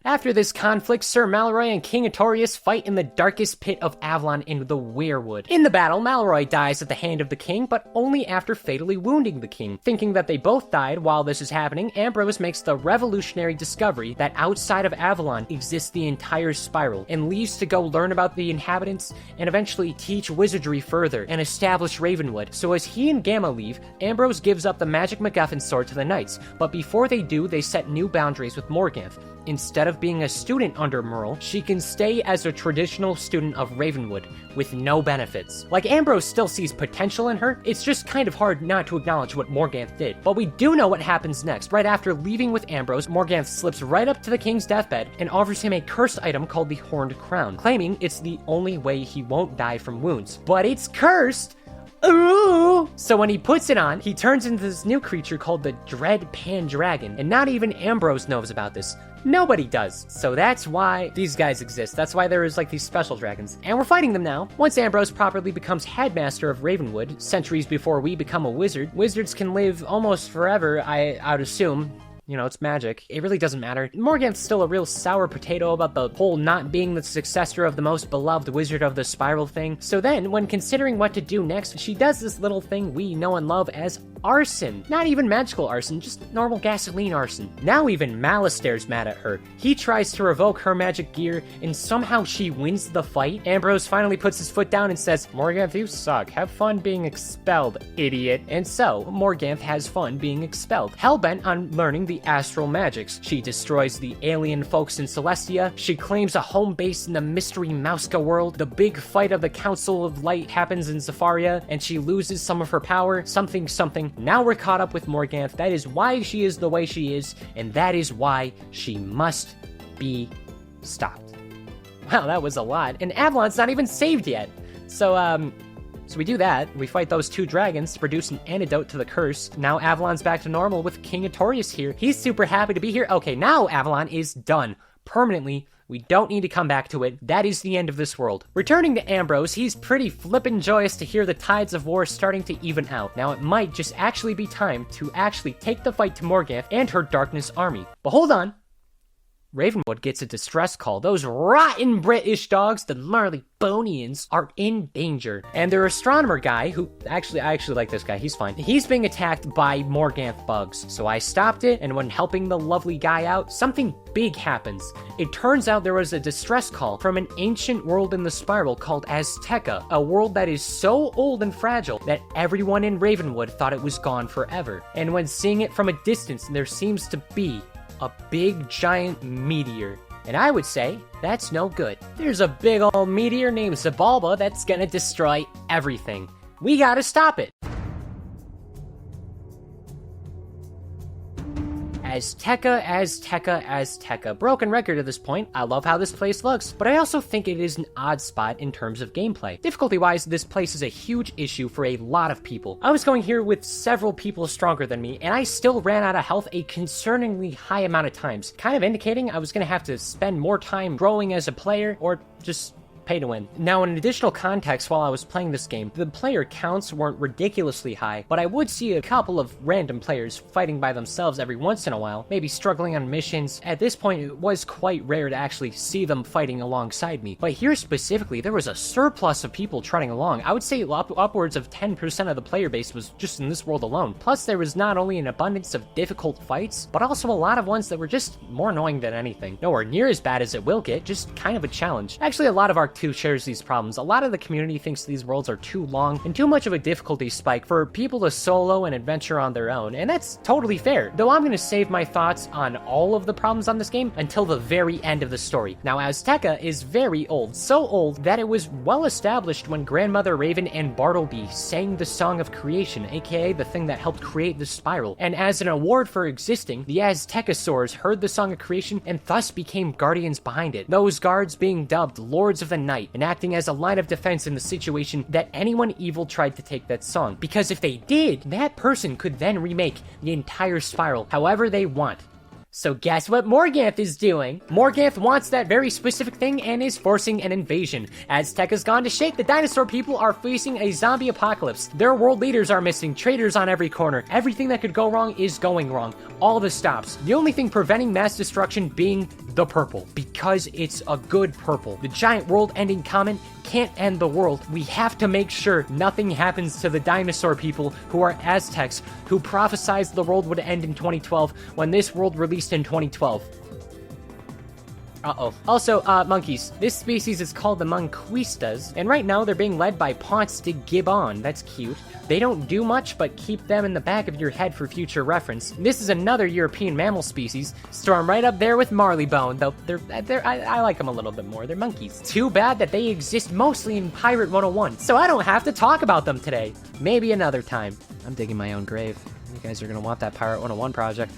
After this conflict, Sir Malroy and King Artorias fight in the darkest pit of Avalon in the Weirwood. In the battle, Malroy dies at the hand of the king, but only after fatally wounding the king. Thinking that they both died while this is happening, Ambrose makes the revolutionary discovery that outside of Avalon exists the entire spiral, and leaves to go learn about the inhabitants and eventually teach wizardry further and establish Ravenwood. So as he and Gamma leave, Ambrose gives up the magic MacGuffin sword to the knights, but before they do, they set new boundaries with Morganth. Instead of being a student under Merle, she can stay as a traditional student of Ravenwood, with no benefits. Like, Ambrose still sees potential in her, it's just kind of hard not to acknowledge what Morganth did. But we do know what happens next. Right after leaving with Ambrose, Morganth slips right up to the king's deathbed and offers him a cursed item called the Horned Crown, claiming it's the only way he won't die from wounds. But it's cursed! Ooh! So when he puts it on, he turns into this new creature called the Dread Pandragon, and not even Ambrose knows about this. Nobody does. So that's why these guys exist. That's why there is like these special dragons. And we're fighting them now. Once Ambrose properly becomes headmaster of Ravenwood, centuries before we become a wizard, wizards can live almost forever, I would assume. You know, it's magic. It really doesn't matter. Morganth's still a real sour potato about the whole not being the successor of the most beloved wizard of the spiral thing. So then, when considering what to do next, she does this little thing we know and love as arson. Not even magical arson, just normal gasoline arson. Now even Malistair's mad at her. He tries to revoke her magic gear, and somehow she wins the fight. Ambrose finally puts his foot down and says, "Morganth, you suck. Have fun being expelled, idiot." And so, Morganth has fun being expelled. Hellbent on learning the astral magics, she destroys the alien folks in Celestia. She claims a home base in the mystery Mouska world. The big fight of the Council of Light happens in Zafaria, and she loses some of her power. Something. Now we're caught up with Morganth. That is why she is the way she is, and that is why she must be stopped. Wow, that was a lot. And Avalon's not even saved yet. So we do that. We fight those two dragons to produce an antidote to the curse. Now Avalon's back to normal with King Artorias here. He's super happy to be here. Okay, now Avalon is done. Permanently. We don't need to come back to it. That is the end of this world. Returning to Ambrose, he's pretty flippin' joyous to hear the tides of war starting to even out. Now it might just actually be time to actually take the fight to Morganth and her Darkness army. But hold on. Ravenwood gets a distress call. Those rotten British dogs, the Marleybonians, are in danger. And their astronomer guy, who I actually like this guy, he's fine. He's being attacked by Morganth bugs. So I stopped it, and when helping the lovely guy out, something big happens. It turns out there was a distress call from an ancient world in the spiral called Azteca, a world that is so old and fragile that everyone in Ravenwood thought it was gone forever. And when seeing it from a distance, there seems to be a big giant meteor. And I would say that's no good. There's a big old meteor named Zabalba that's gonna destroy everything. We gotta stop it. Azteca. Broken record at this point. I love how this place looks, but I also think it is an odd spot in terms of gameplay. Difficulty-wise, this place is a huge issue for a lot of people. I was going here with several people stronger than me, and I still ran out of health a concerningly high amount of times, kind of indicating I was gonna have to spend more time growing as a player, or just pay to win. Now, in additional context, while I was playing this game, the player counts weren't ridiculously high, but I would see a couple of random players fighting by themselves every once in a while, maybe struggling on missions. At this point, it was quite rare to actually see them fighting alongside me. But here specifically, there was a surplus of people trotting along. I would say upwards of 10% of the player base was just in this world alone. Plus, there was not only an abundance of difficult fights, but also a lot of ones that were just more annoying than anything. Nowhere near as bad as it will get, just kind of a challenge. Actually, a lot of our too shares these problems. A lot of the community thinks these worlds are too long and too much of a difficulty spike for people to solo and adventure on their own, and that's totally fair. Though I'm going to save my thoughts on all of the problems on this game until the very end of the story. Now, Azteca is very old, so old that it was well established when Grandmother Raven and Bartleby sang the Song of Creation, aka the thing that helped create the spiral. And as an award for existing, the Aztecosaurs heard the Song of Creation and thus became guardians behind it. Those guards being dubbed Lords of the Night and acting as a line of defense in the situation that anyone evil tried to take that song. Because if they did, that person could then remake the entire spiral however they want. So guess what Morganth is doing? Morganth wants that very specific thing and is forcing an invasion. Azteca's gone to shake. The dinosaur people are facing a zombie apocalypse. Their world leaders are missing, traitors on every corner. Everything that could go wrong is going wrong. All the stops. The only thing preventing mass destruction being the purple, because it's a good purple. The giant world-ending comment can't end the world. We have to make sure nothing happens to the dinosaur people who are Aztecs, who prophesized the world would end in 2012 when this world released in 2012. Uh-oh. Also, monkeys. This species is called the Monquistas, and right now they're being led by Ponce de Gibbon. That's cute. They don't do much, but keep them in the back of your head for future reference. This is another European mammal species, storm right up there with Marleybone, though I like them a little bit more. They're monkeys. Too bad that they exist mostly in Pirate 101, so I don't have to talk about them today. Maybe another time. I'm digging my own grave. You guys are gonna want that Pirate 101 project.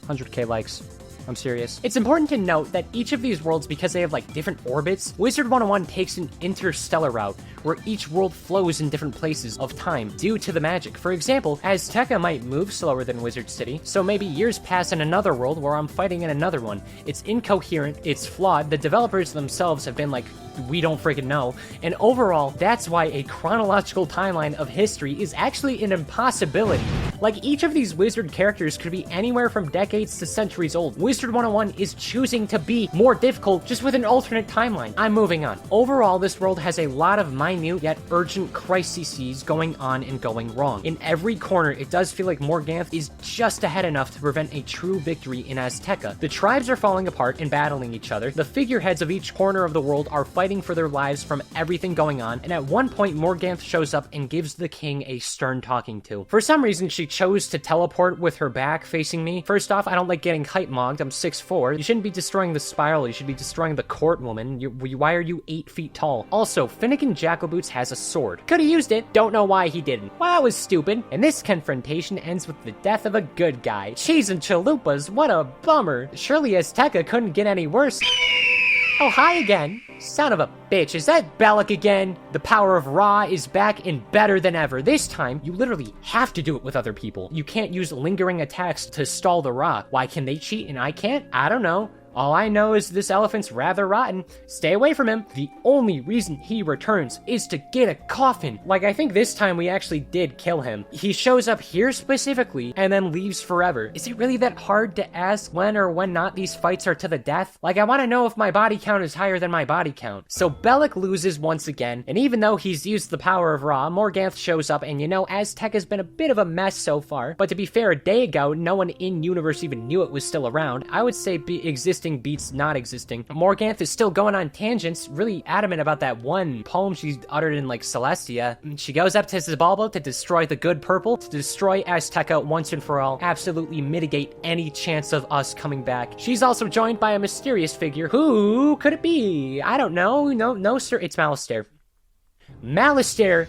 100k likes. I'm serious. It's important to note that each of these worlds, because they have like different orbits, Wizard101 takes an interstellar route where each world flows in different places of time due to the magic. For example, Azteca might move slower than Wizard City, so maybe years pass in another world where I'm fighting in another one. It's incoherent, it's flawed, the developers themselves have been like, we don't freaking know, and overall, that's why a chronological timeline of history is actually an impossibility. Like, each of these Wizard characters could be anywhere from decades to centuries old. Wizard101 is choosing to be more difficult just with an alternate timeline. I'm moving on. Overall, this world has a lot of minute yet urgent crises going on and going wrong. In every corner, it does feel like Morganth is just ahead enough to prevent a true victory in Azteca. The tribes are falling apart and battling each other. The figureheads of each corner of the world are fighting for their lives from everything going on, and at one point, Morganth shows up and gives the king a stern talking to. For some reason, she chose to teleport with her back facing me. First off, I don't like getting height mogged. I'm 6'4". You shouldn't be destroying the spiral. You should be destroying the court, woman. Why are you 8 feet tall? Also, Finnegan Jackalboots has a sword. Could've used it. Don't know why he didn't. Well, that was stupid. And this confrontation ends with the death of a good guy. Cheese and chalupas, what a bummer. Surely Azteca couldn't get any worse. Oh, hi again. Son of a bitch, is that Bellic again? The power of Ra is back and better than ever. This time, you literally have to do it with other people. You can't use lingering attacks to stall the Ra. Why can they cheat and I can't? I don't know. All I know is this elephant's rather rotten. Stay away from him. The only reason he returns is to get a coffin. Like, I think this time we actually did kill him. He shows up here specifically and then leaves forever. Is it really that hard to ask when or when not these fights are to the death? Like, I want to know if my body count is higher than my body count. So Bellic loses once again, and even though he's used the power of Ra, Morganth shows up, and you know, Azteca has been a bit of a mess so far. But to be fair, a day ago, no one in-universe even knew it was still around. I would say existing beats not existing. Morganth is still going on tangents, really adamant about that one poem she uttered in, like, Celestia. She goes up to Xibalba to destroy the good purple, to destroy Azteca once and for all, absolutely mitigate any chance of us coming back. She's also joined by a mysterious figure. Who could it be? I don't know. No, sir. It's Malistaire. Malistaire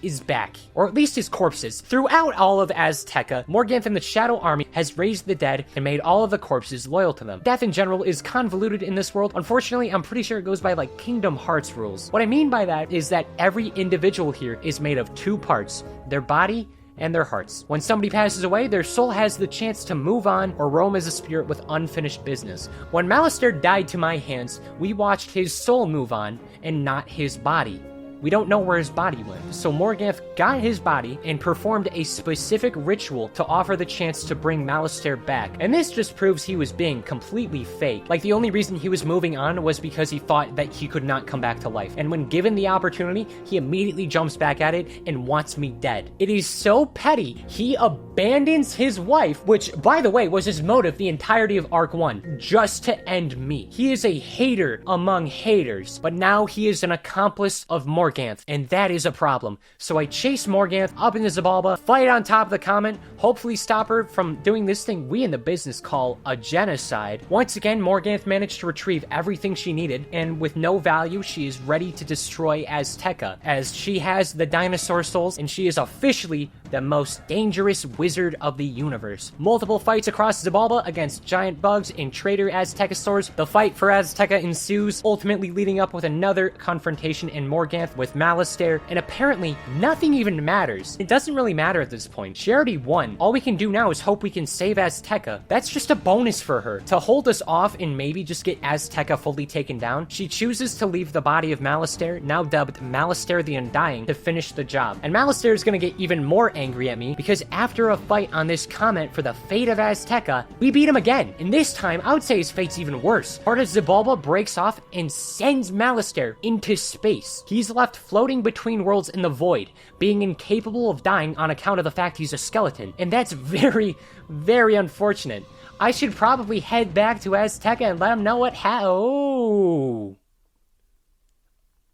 is back, or at least his corpses. Throughout all of Azteca, Morganth and the Shadow Army has raised the dead and made all of the corpses loyal to them. Death in general is convoluted in this world. Unfortunately, I'm pretty sure it goes by like Kingdom Hearts rules. What I mean by that is that every individual here is made of 2 parts, their body and their hearts. When somebody passes away, their soul has the chance to move on or roam as a spirit with unfinished business. When Malistaire died to my hands, we watched his soul move on and not his body. We don't know where his body went. So Morganth got his body and performed a specific ritual to offer the chance to bring Malistaire back. And this just proves he was being completely fake. Like, the only reason he was moving on was because he thought that he could not come back to life. And when given the opportunity, he immediately jumps back at it and wants me dead. It is so petty. He abandons his wife, which, by the way, was his motive the entirety of Arc 1, just to end me. He is a hater among haters, but now he is an accomplice of Morganth, and that is a problem. So I chase Morganth up into Xibalba, fight on top of the comment, hopefully stop her from doing this thing we in the business call a genocide. Once again, Morganth managed to retrieve everything she needed, and with no value, she is ready to destroy Azteca, as she has the dinosaur souls, and she is officially the most dangerous wizard of the universe. Multiple fights across Xibalba against giant bugs and traitor Aztecosaurs. The fight for Azteca ensues, ultimately leading up with another confrontation in Morganth with Malistaire, and apparently nothing even matters. It doesn't really matter at this point. She already won. All we can do now is hope we can save Azteca. That's just a bonus for her. To hold us off and maybe just get Azteca fully taken down, she chooses to leave the body of Malistaire, now dubbed Malistaire the Undying, to finish the job. And Malistaire is gonna get even more angry at me because after a fight on this comment for the fate of Azteca, we beat him again. And this time, I would say his fate's even worse. Part of Xibalba breaks off and sends Malistaire into space. He's left floating between worlds in the void, being incapable of dying on account of the fact he's a skeleton. And that's very, very unfortunate. I should probably head back to Azteca and let him know what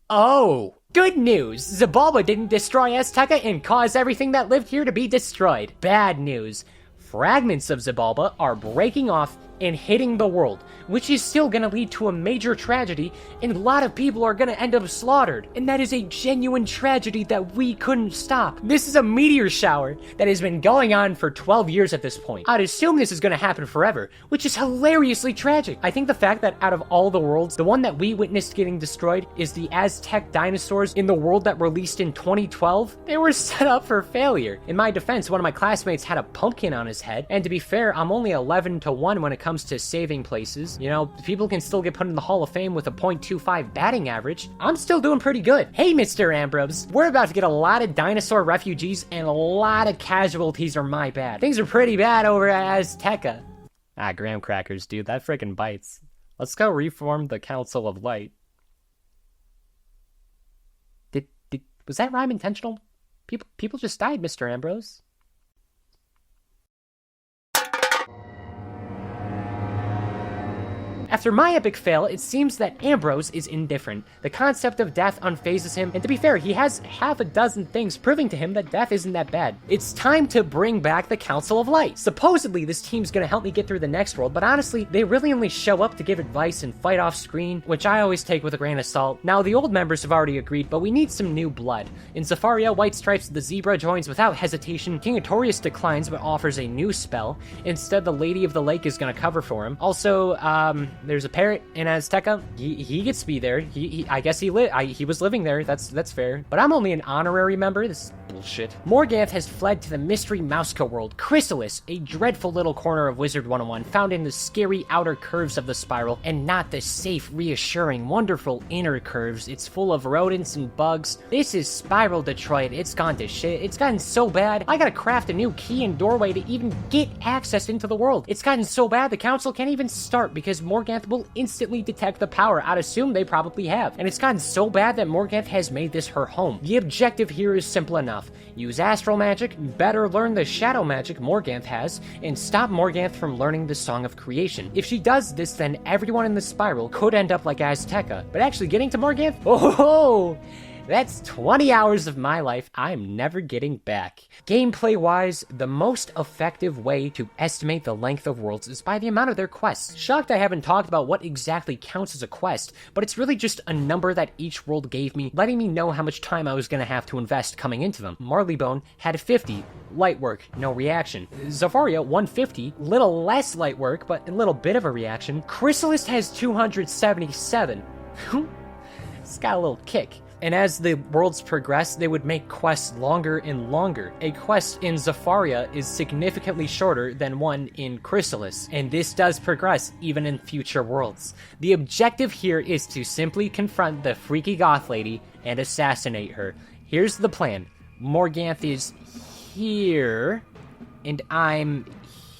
Oh! Good news! Xibalba didn't destroy Azteca and cause everything that lived here to be destroyed. Bad news. Fragments of Xibalba are breaking off and hitting the world, which is still gonna lead to a major tragedy, and a lot of people are gonna end up slaughtered. And that is a genuine tragedy that we couldn't stop. This is a meteor shower that has been going on for 12 years at this point. I'd assume this is gonna happen forever, which is hilariously tragic. I think the fact that out of all the worlds, the one that we witnessed getting destroyed is the Aztec dinosaurs in the world that released in 2012. They were set up for failure. In my defense, one of my classmates had a pumpkin on his head, and to be fair, I'm only 11-1 when it comes to saving places. You know, people can still get put in the Hall of Fame with a .25 batting average. I'm still doing pretty good. Hey, Mr. Ambrose, we're about to get a lot of dinosaur refugees and a lot of casualties are my bad. Things are pretty bad over at Azteca. Ah, graham crackers, dude, that freaking bites. Let's go reform the Council of Light. Was that rhyme intentional? People just died, Mr. Ambrose. After my epic fail, it seems that Ambrose is indifferent. The concept of death unfazes him, and to be fair, he has half a dozen things proving to him that death isn't that bad. It's time to bring back the Council of Light. Supposedly, this team's gonna help me get through the next world, but honestly, they really only show up to give advice and fight off screen, which I always take with a grain of salt. Now, the old members have already agreed, but we need some new blood. In Zafaria, White Stripes the Zebra joins without hesitation. King Artorius declines but offers a new spell. Instead, the Lady of the Lake is gonna cover for him. Also, there's a parrot in Azteca. He gets to be there. I guess he was living there. That's fair. But I'm only an honorary member. This is bullshit. Morganth has fled to the mystery Mouseco world. Chrysalis, a dreadful little corner of Wizard101, found in the scary outer curves of the spiral, and not the safe, reassuring, wonderful inner curves. It's full of rodents and bugs. This is Spiral Detroit. It's gone to shit. It's gotten so bad, I gotta craft a new key and doorway to even get access into the world. It's gotten so bad, the council can't even start because Morganth will instantly detect the power. I'd assume they probably have. And it's gotten so bad that Morganth has made this her home. The objective here is simple enough. Use astral magic, better learn the shadow magic Morganth has, and stop Morganth from learning the Song of Creation. If she does this, then everyone in the spiral could end up like Azteca. But actually getting to Morganth? Oh! That's 20 hours of my life I'm never getting back. Gameplay-wise, the most effective way to estimate the length of worlds is by the amount of their quests. Shocked I haven't talked about what exactly counts as a quest, but it's really just a number that each world gave me, letting me know how much time I was gonna have to invest coming into them. Marleybone had 50, light work, no reaction. Zafaria, 150, little less light work, but a little bit of a reaction. Chrysalis has 277. It's got a little kick. And as the worlds progress, they would make quests longer and longer. A quest in Zafaria is significantly shorter than one in Chrysalis, and this does progress even in future worlds. The objective here is to simply confront the freaky goth lady and assassinate her. Here's the plan. Morganth is here, and I'm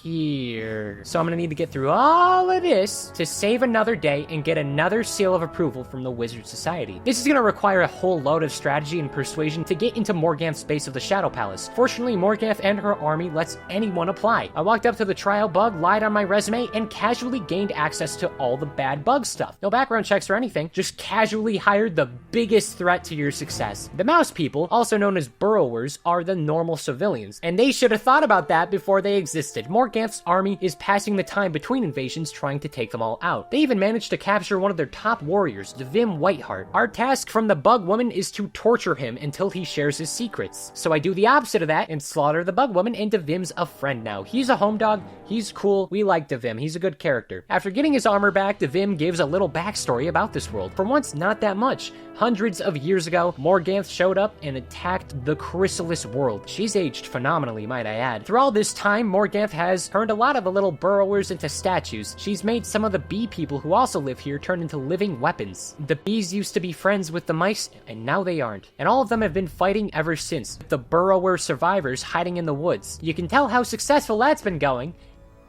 here. So I'm gonna need to get through all of this to save another day and get another seal of approval from the Wizard Society. This is gonna require a whole load of strategy and persuasion to get into Morganth's base of the Shadow Palace. Fortunately, Morganth and her army lets anyone apply. I walked up to the trial bug, lied on my resume, and casually gained access to all the bad bug stuff. No background checks or anything, just casually hired the biggest threat to your success. The mouse people, also known as burrowers, are the normal civilians, and they should have thought about that before they existed. Morganth's army is passing the time between invasions trying to take them all out. They even managed to capture one of their top warriors, Devim Whiteheart. Our task from the bug woman is to torture him until he shares his secrets. So I do the opposite of that and slaughter the bug woman, and Devim's a friend now. He's a home dog, he's cool, we like Devim, he's a good character. After getting his armor back, Devim gives a little backstory about this world. For once, not that much. Hundreds of years ago, Morganth showed up and attacked the Chrysalis world. She's aged phenomenally, might I add. Through all this time, Morganth has turned a lot of the little burrowers into statues. She's made some of the bee people who also live here turn into living weapons. The bees used to be friends with the mice, and now they aren't. And all of them have been fighting ever since, the burrower survivors hiding in the woods. You can tell how successful that's been going.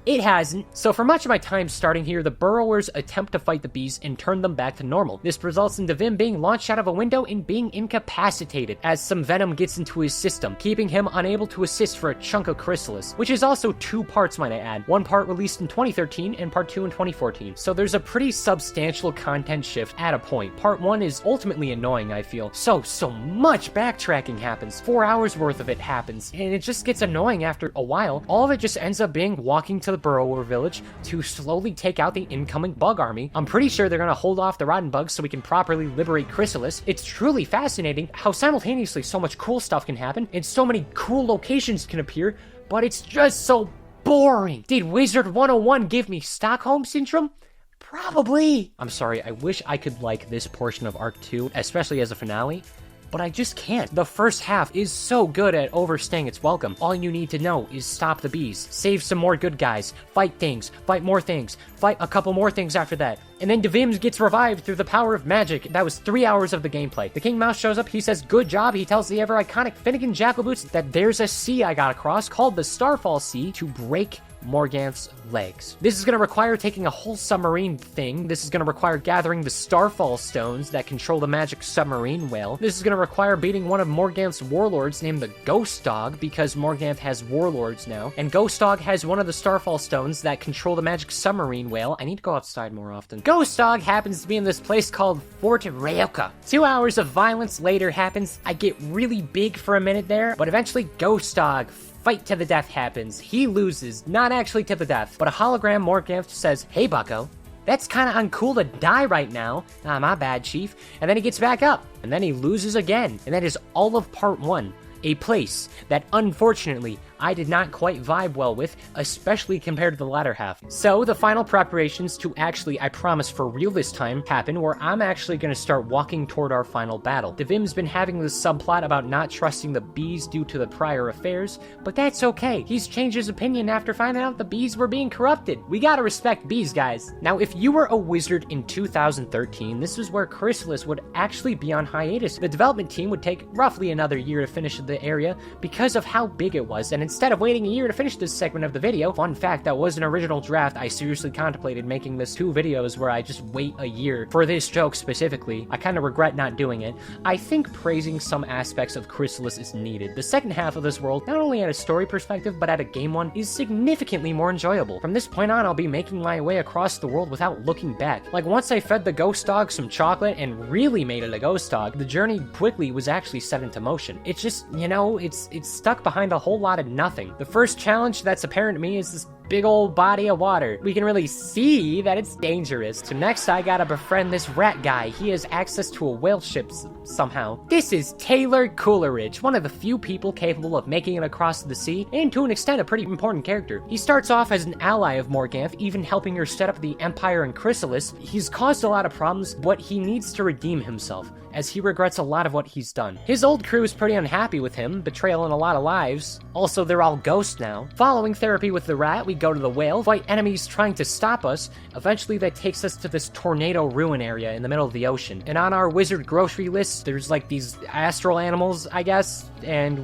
It hasn't. So for much of my time starting here, the burrowers attempt to fight the bees and turn them back to normal. This results in Devim being launched out of a window and being incapacitated as some venom gets into his system, keeping him unable to assist for a chunk of Chrysalis, which is also 2 parts, might I add. One part released in 2013 and part 2 in 2014. So there's a pretty substantial content shift at a point. Part 1 is ultimately annoying, I feel. So much backtracking happens. 4 hours worth of it happens, and it just gets annoying after a while. All of it just ends up being walking to the burrower village to slowly take out the incoming bug army. I'm pretty sure they're gonna hold off the rotten bugs so we can properly liberate Chrysalis. It's truly fascinating how simultaneously so much cool stuff can happen and so many cool locations can appear, but it's just so boring. Did Wizard101 give me Stockholm Syndrome? Probably. I'm sorry, I wish I could like this portion of Arc 2, especially as a finale, but I just can't. The first half is so good at overstaying its welcome. All you need to know is stop the bees, save some more good guys, fight things, fight more things, fight a couple more things after that, and then Devim gets revived through the power of magic. That was 3 hours of the gameplay. The King Mouse shows up, he says, "Good job." He tells the ever-iconic Finnegan Jackalboots that there's a sea I gotta cross called the Starfall Sea to break Morganth's legs. This is going to require taking a whole submarine thing. This is going to require gathering the Starfall Stones that control the magic submarine whale. This is going to require beating one of Morganth's warlords named the Ghost Dog, because Morganth has warlords now. And Ghost Dog has one of the Starfall Stones that control the magic submarine whale. I need to go outside more often. Ghost Dog happens to be in this place called Fort Ryoka. 2 hours of violence later happens. I get really big for a minute there, but eventually Ghost Dog fight to the death happens. He loses, not actually to the death, but a hologram Morganth says, "Hey bucko, that's kinda uncool to die right now. Ah, my bad, chief." And then he gets back up, and then he loses again. And that is all of part 1. A place that, unfortunately, I did not quite vibe well with, especially compared to the latter half. So the final preparations to actually, I promise for real this time, happen where I'm actually going to start walking toward our final battle. Devim's been having this subplot about not trusting the bees due to the prior affairs, but that's okay. He's changed his opinion after finding out the bees were being corrupted. We gotta respect bees, guys. Now, if you were a wizard in 2013, this is where Chrysalis would actually be on hiatus. The development team would take roughly another year to finish the area because of how big it was, and instead of waiting a year to finish this segment of the video, fun fact, that was an original draft. I seriously contemplated making this 2 videos where I just wait a year for this joke specifically. I kind of regret not doing it. I think praising some aspects of Chrysalis is needed. The second half of this world, not only at a story perspective, but at a game one, is significantly more enjoyable. From this point on, I'll be making my way across the world without looking back. Like, once I fed the ghost dog some chocolate and really made it a ghost dog, the journey quickly was actually set into motion. It's just, you know, it's stuck behind a whole lot of nothing. The first challenge that's apparent to me is this big old body of water. We can really see that it's dangerous. So next I gotta befriend this rat guy. He has access to a whale ship somehow. This is Taylor Coleridge, one of the few people capable of making it across the sea, and to an extent a pretty important character. He starts off as an ally of Morganth, even helping her set up the Empire in Chrysalis. He's caused a lot of problems, but he needs to redeem himself, as he regrets a lot of what he's done. His old crew is pretty unhappy with him, betrayal in a lot of lives. Also, they're all ghosts now. Following therapy with the rat, we go to the whale, fight enemies trying to stop us. Eventually, that takes us to this tornado ruin area in the middle of the ocean. And on our wizard grocery list, there's like these astral animals, I guess, and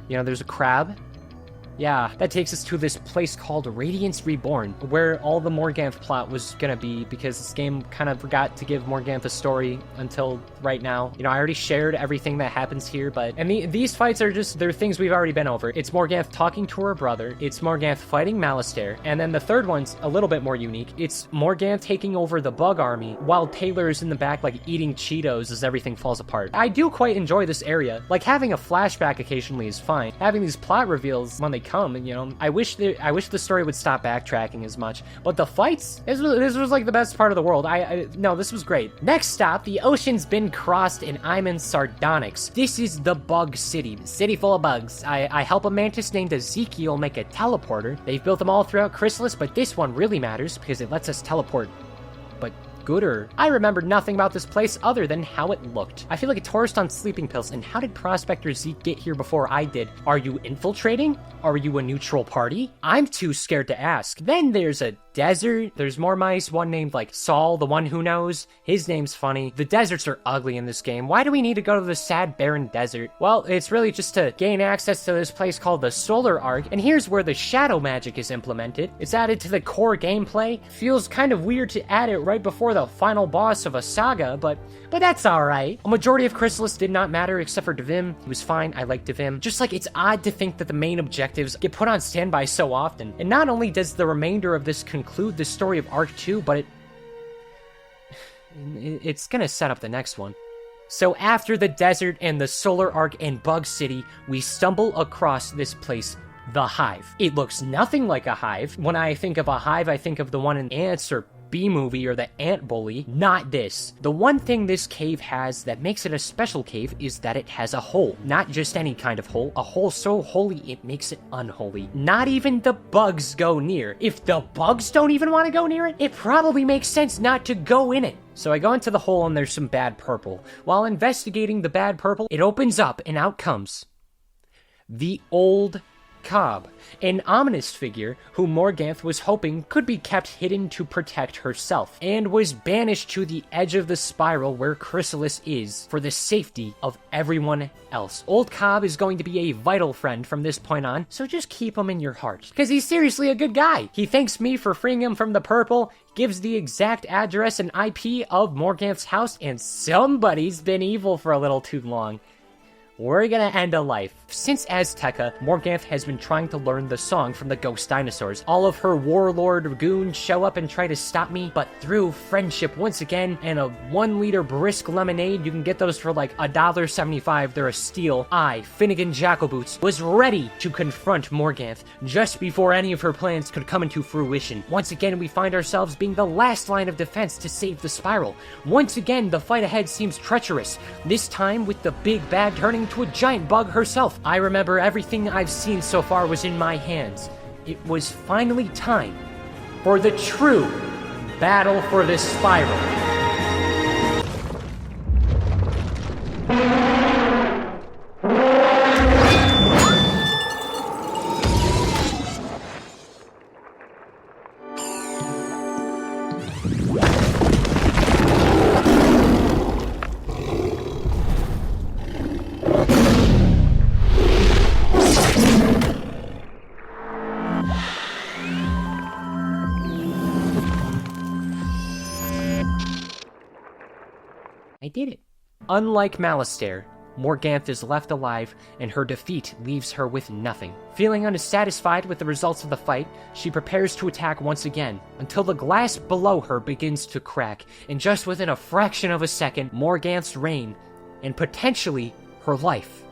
there's a crab. Yeah, that takes us to this place called Radiance Reborn, where all the Morganth plot was gonna be, because this game kind of forgot to give Morganth a story until right now. I already shared everything that happens here, and these fights are they're things we've already been over. It's Morganth talking to her brother, it's Morganth fighting Malastair, and then the third one's a little bit more unique. It's Morganth taking over the bug army, while Taylor is in the back, like, eating Cheetos as everything falls apart. I do quite enjoy this area. Like, having a flashback occasionally is fine. Having these plot reveals when they come, I wish the story would stop backtracking as much. But the fights, this was like the best part of the world. No, this was great. Next stop, the ocean's been crossed and I'm in Sardonyx. This is the bug city full of bugs. I help a mantis named Ezekiel make a teleporter. They've built them all throughout Chrysalis, but this one really matters because it lets us teleport. But gooder. I remember nothing about this place other than how it looked. I feel like a tourist on sleeping pills, and how did Prospector Zeke get here before I did? Are you infiltrating? Are you a neutral party? I'm too scared to ask. Then there's a desert. There's more mice, one named like Saul, the one who knows. His name's funny. The deserts are ugly in this game. Why do we need to go to the sad barren desert? Well, it's really just to gain access to this place called the Solar Arc, and here's where the shadow magic is implemented. It's added to the core gameplay. Feels kind of weird to add it right before the final boss of a saga, but that's alright. A majority of Chrysalis did not matter except for Devim. He was fine, I liked Devim. Just like it's odd to think that the main objectives get put on standby so often. And not only does the remainder of this conclude the story of Arc 2, but it's gonna set up the next one. So after the desert and the Solar Arc and Bug City, we stumble across this place, the Hive. It looks nothing like a hive. When I think of a hive, I think of the one in Ants or B-movie or the Ant Bully. Not this. The one thing this cave has that makes it a special cave is that it has a hole. Not just any kind of hole. A hole so holy it makes it unholy. Not even the bugs go near. If the bugs don't even want to go near it, it probably makes sense not to go in it. So I go into the hole and there's some bad purple. While investigating the bad purple, it opens up and out comes the old Cobb, an ominous figure who Morganth was hoping could be kept hidden to protect herself, and was banished to the edge of the spiral where Chrysalis is for the safety of everyone else. Old Cobb is going to be a vital friend from this point on, so just keep him in your heart, because he's seriously a good guy. He thanks me for freeing him from the purple, gives the exact address and IP of Morganth's house, and somebody's been evil for a little too long. We're gonna end a life. Since Azteca, Morganth has been trying to learn the song from the ghost dinosaurs. All of her warlord goons show up and try to stop me, but through friendship once again, and a 1 liter brisk lemonade, you can get those for like $1.75, they're a steal. I, Finnegan Jackalboots, was ready to confront Morganth just before any of her plans could come into fruition. Once again, we find ourselves being the last line of defense to save the spiral. Once again, the fight ahead seems treacherous, this time with the big bad turning to a giant bug herself. I remember everything I've seen so far was in my hands. It was finally time for the true battle for this spiral. I did it. Unlike Malastair, Morganth is left alive, and her defeat leaves her with nothing. Feeling unsatisfied with the results of the fight, she prepares to attack once again, until the glass below her begins to crack, and just within a fraction of a second, Morganth's reign, and potentially her life,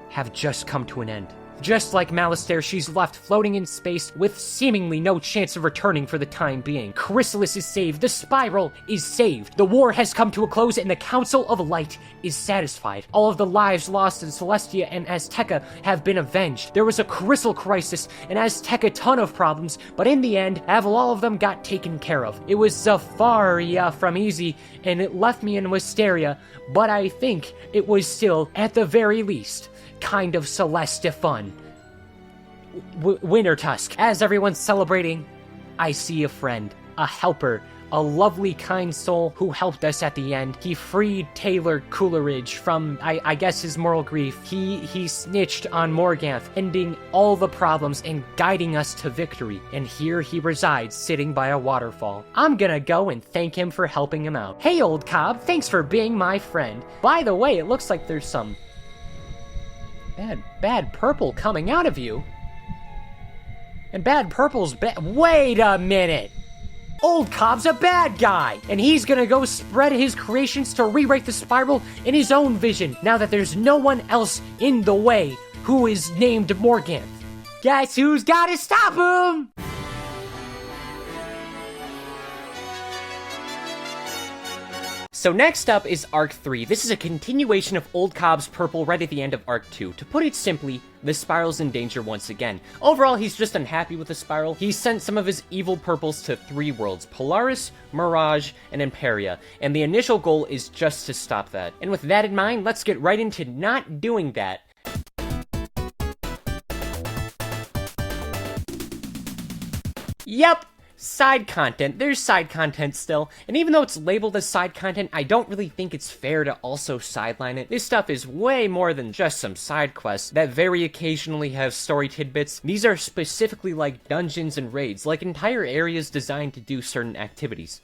have just come to an end. Just like Malastare, she's left floating in space with seemingly no chance of returning for the time being. Chrysalis is saved, the Spiral is saved, the war has come to a close, and the Council of Light is satisfied. All of the lives lost in Celestia and Azteca have been avenged. There was a crystal crisis, and Azteca a ton of problems, but in the end, all of them got taken care of. It was far from easy, and it left me in wisteria, but I think it was still, at the very least, kind of Celestia fun. Winter Tusk. As everyone's celebrating, I see a friend, a helper, a lovely, kind soul who helped us at the end. He freed Taylor Coleridge from, I guess, his moral grief. He snitched on Morganth, ending all the problems and guiding us to victory. And here he resides, sitting by a waterfall. I'm gonna go and thank him for helping him out. Hey, old Cobb, thanks for being my friend. By the way, it looks like there's some bad purple coming out of you. And bad purple's wait a minute! Old Cobb's a bad guy, and he's gonna go spread his creations to rewrite the Spiral in his own vision, now that there's no one else in the way who is named Morganth. Guess who's gotta stop him? So next up is Arc 3. This is a continuation of Old Cobb's purple right at the end of Arc 2. To put it simply, the Spiral's in danger once again. Overall, he's just unhappy with the Spiral. He sent some of his evil purples to 3 worlds, Polaris, Mirage, and Imperia, and the initial goal is just to stop that. And with that in mind, let's get right into not doing that. Yep! Side content. There's side content still, and even though it's labeled as side content, I don't really think it's fair to also sideline it. This stuff is way more than just some side quests that very occasionally have story tidbits. These are specifically like dungeons and raids, like entire areas designed to do certain activities.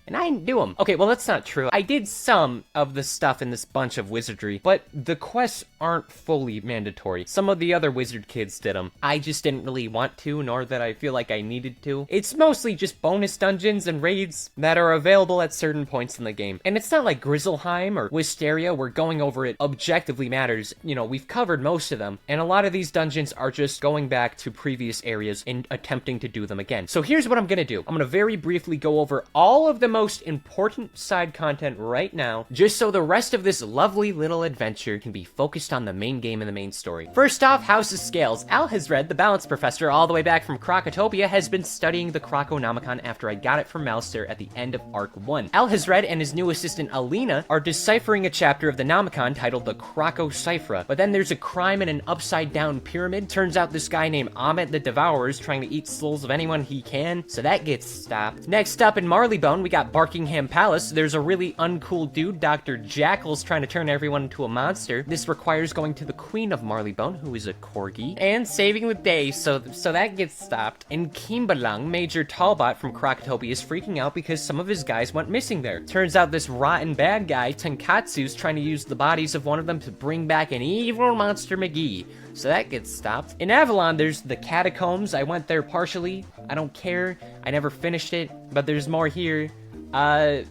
And I didn't do them. Okay, well, that's not true. I did some of the stuff in this bunch of wizardry, but the quests aren't fully mandatory. Some of the other wizard kids did them. I just didn't really want to, nor that I feel like I needed to. It's mostly just bonus dungeons and raids that are available at certain points in the game. And it's not like Grizzleheim or Wisteria where going over it objectively matters. You know, we've covered most of them, and a lot of these dungeons are just going back to previous areas and attempting to do them again. So here's what I'm gonna do. I'm gonna very briefly go over all of the most important side content right now, just so the rest of this lovely little adventure can be focused on the main game and the main story. First off, House of Scales. Al has read the Balance Professor all the way back from Crocotopia, has been studying the Croconomicon after I got it from Malastare at the end of Arc 1. Al has read and his new assistant Alina are deciphering a chapter of the Nomicon titled the Crococyphra, but then there's a crime in an upside down pyramid. Turns out this guy named Ahmet the Devourer is trying to eat souls of anyone he can, so that gets stopped. Next up in Marleybone, we got Barkingham Palace. There's a really uncool dude, Dr. Jackal's trying to turn everyone into a monster. This requires going to the Queen of Marleybone, who is a corgi, and saving the day, so that gets stopped. In Kimbalang, Major Talbot from Crocotopia is freaking out because some of his guys went missing there. Turns out this rotten bad guy, Tenkatsu's trying to use the bodies of one of them to bring back an evil monster McGee. So that gets stopped. In Avalon, there's the Catacombs. I went there partially. I don't care. I never finished it, but there's more here. I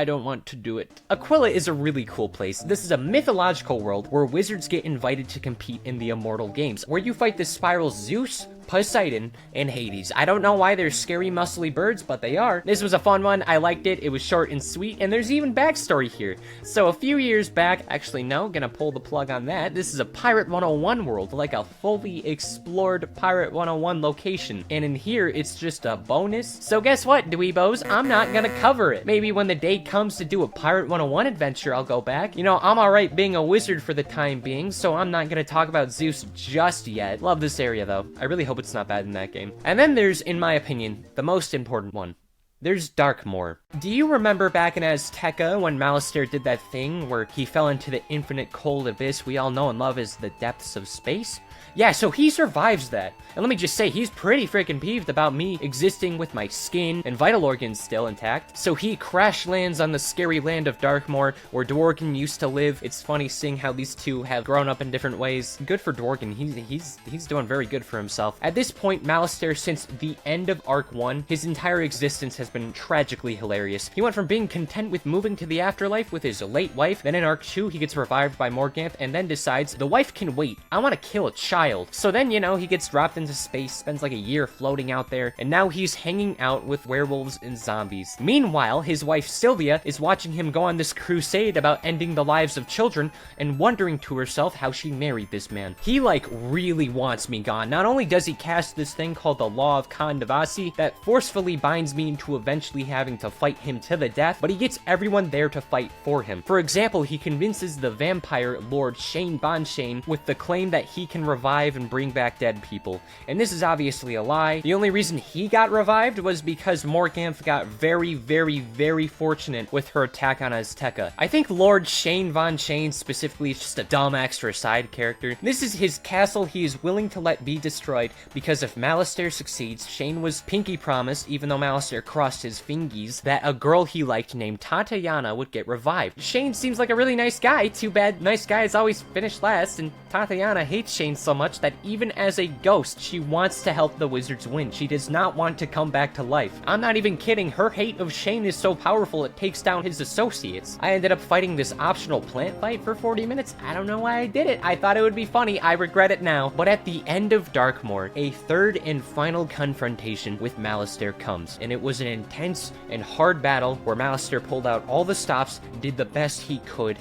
don't want to do it. Aquila is a really cool place. This is a mythological world where wizards get invited to compete in the Immortal Games, where you fight the Spiral Zeus, Poseidon, and Hades. I don't know why they're scary, muscly birds, but they are. This was a fun one. I liked it. It was short and sweet, and there's even backstory here. So a few years back, actually no, gonna pull the plug on that. This is a Pirate 101 world, like a fully explored Pirate 101 location. And in here, it's just a bonus. So guess what, dweebos? I'm not gonna cover it. Maybe when the day comes to do a Pirate 101 adventure, I'll go back. You know, I'm alright being a wizard for the time being, so I'm not gonna talk about Zeus just yet. Love this area, though. I really hope it's not bad in that game. And then there's, in my opinion, the most important one. There's Darkmoor. Do you remember back in Azteca when Malastare did that thing where he fell into the infinite cold abyss we all know and love as the depths of space? Yeah, so he survives that. And let me just say, he's pretty freaking peeved about me existing with my skin and vital organs still intact. So he crash lands on the scary land of Darkmoor, where Dworgen used to live. It's funny seeing how these two have grown up in different ways. Good for Dworgen. He's doing very good for himself. At this point, Malistaire, since the end of Arc 1, his entire existence has been tragically hilarious. He went from being content with moving to the afterlife with his late wife, then in Arc 2, he gets revived by Morganth, and then decides, the wife can wait. I want to kill a child. So then, you know, he gets dropped into space, spends like a year floating out there, and now he's hanging out with werewolves and zombies. Meanwhile, his wife Sylvia is watching him go on this crusade about ending the lives of children and wondering to herself how she married this man. He like really wants me gone. Not only does he cast this thing called the Law of Kandavasi that forcefully binds me into eventually having to fight him to the death, but he gets everyone there to fight for him. For example, he convinces the vampire Lord Shane Bonshane with the claim that he can revive and bring back dead people. And this is obviously a lie. The only reason he got revived was because Morganth got very fortunate with her attack on Azteca. I think Lord Shane Von Shane specifically is just a dumb extra side character. This is his castle he is willing to let be destroyed because if Malistaire succeeds, Shane was pinky promised, even though Malistaire crossed his fingies, that a girl he liked named Tatiana would get revived. Shane seems like a really nice guy. Too bad nice guys always finish last, and Tatiana hates Shane so much that even as a ghost, she wants to help the wizards win. She does not want to come back to life. I'm not even kidding. Her hate of Shane is so powerful it takes down his associates. I ended up fighting this optional plant fight for 40 minutes. I don't know why I did it. I thought it would be funny. I regret it now. But at the end of Darkmoor, a third and final confrontation with Malistaire comes, and it was an intense and hard battle where Malistaire pulled out all the stops, did the best he could,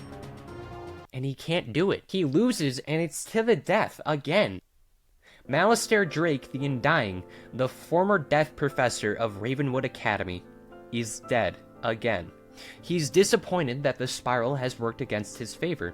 and he can't do it. He loses, and it's to the death again. Malistaire Drake the Undying, the former death professor of Ravenwood Academy, is dead again. He's disappointed that the spiral has worked against his favor.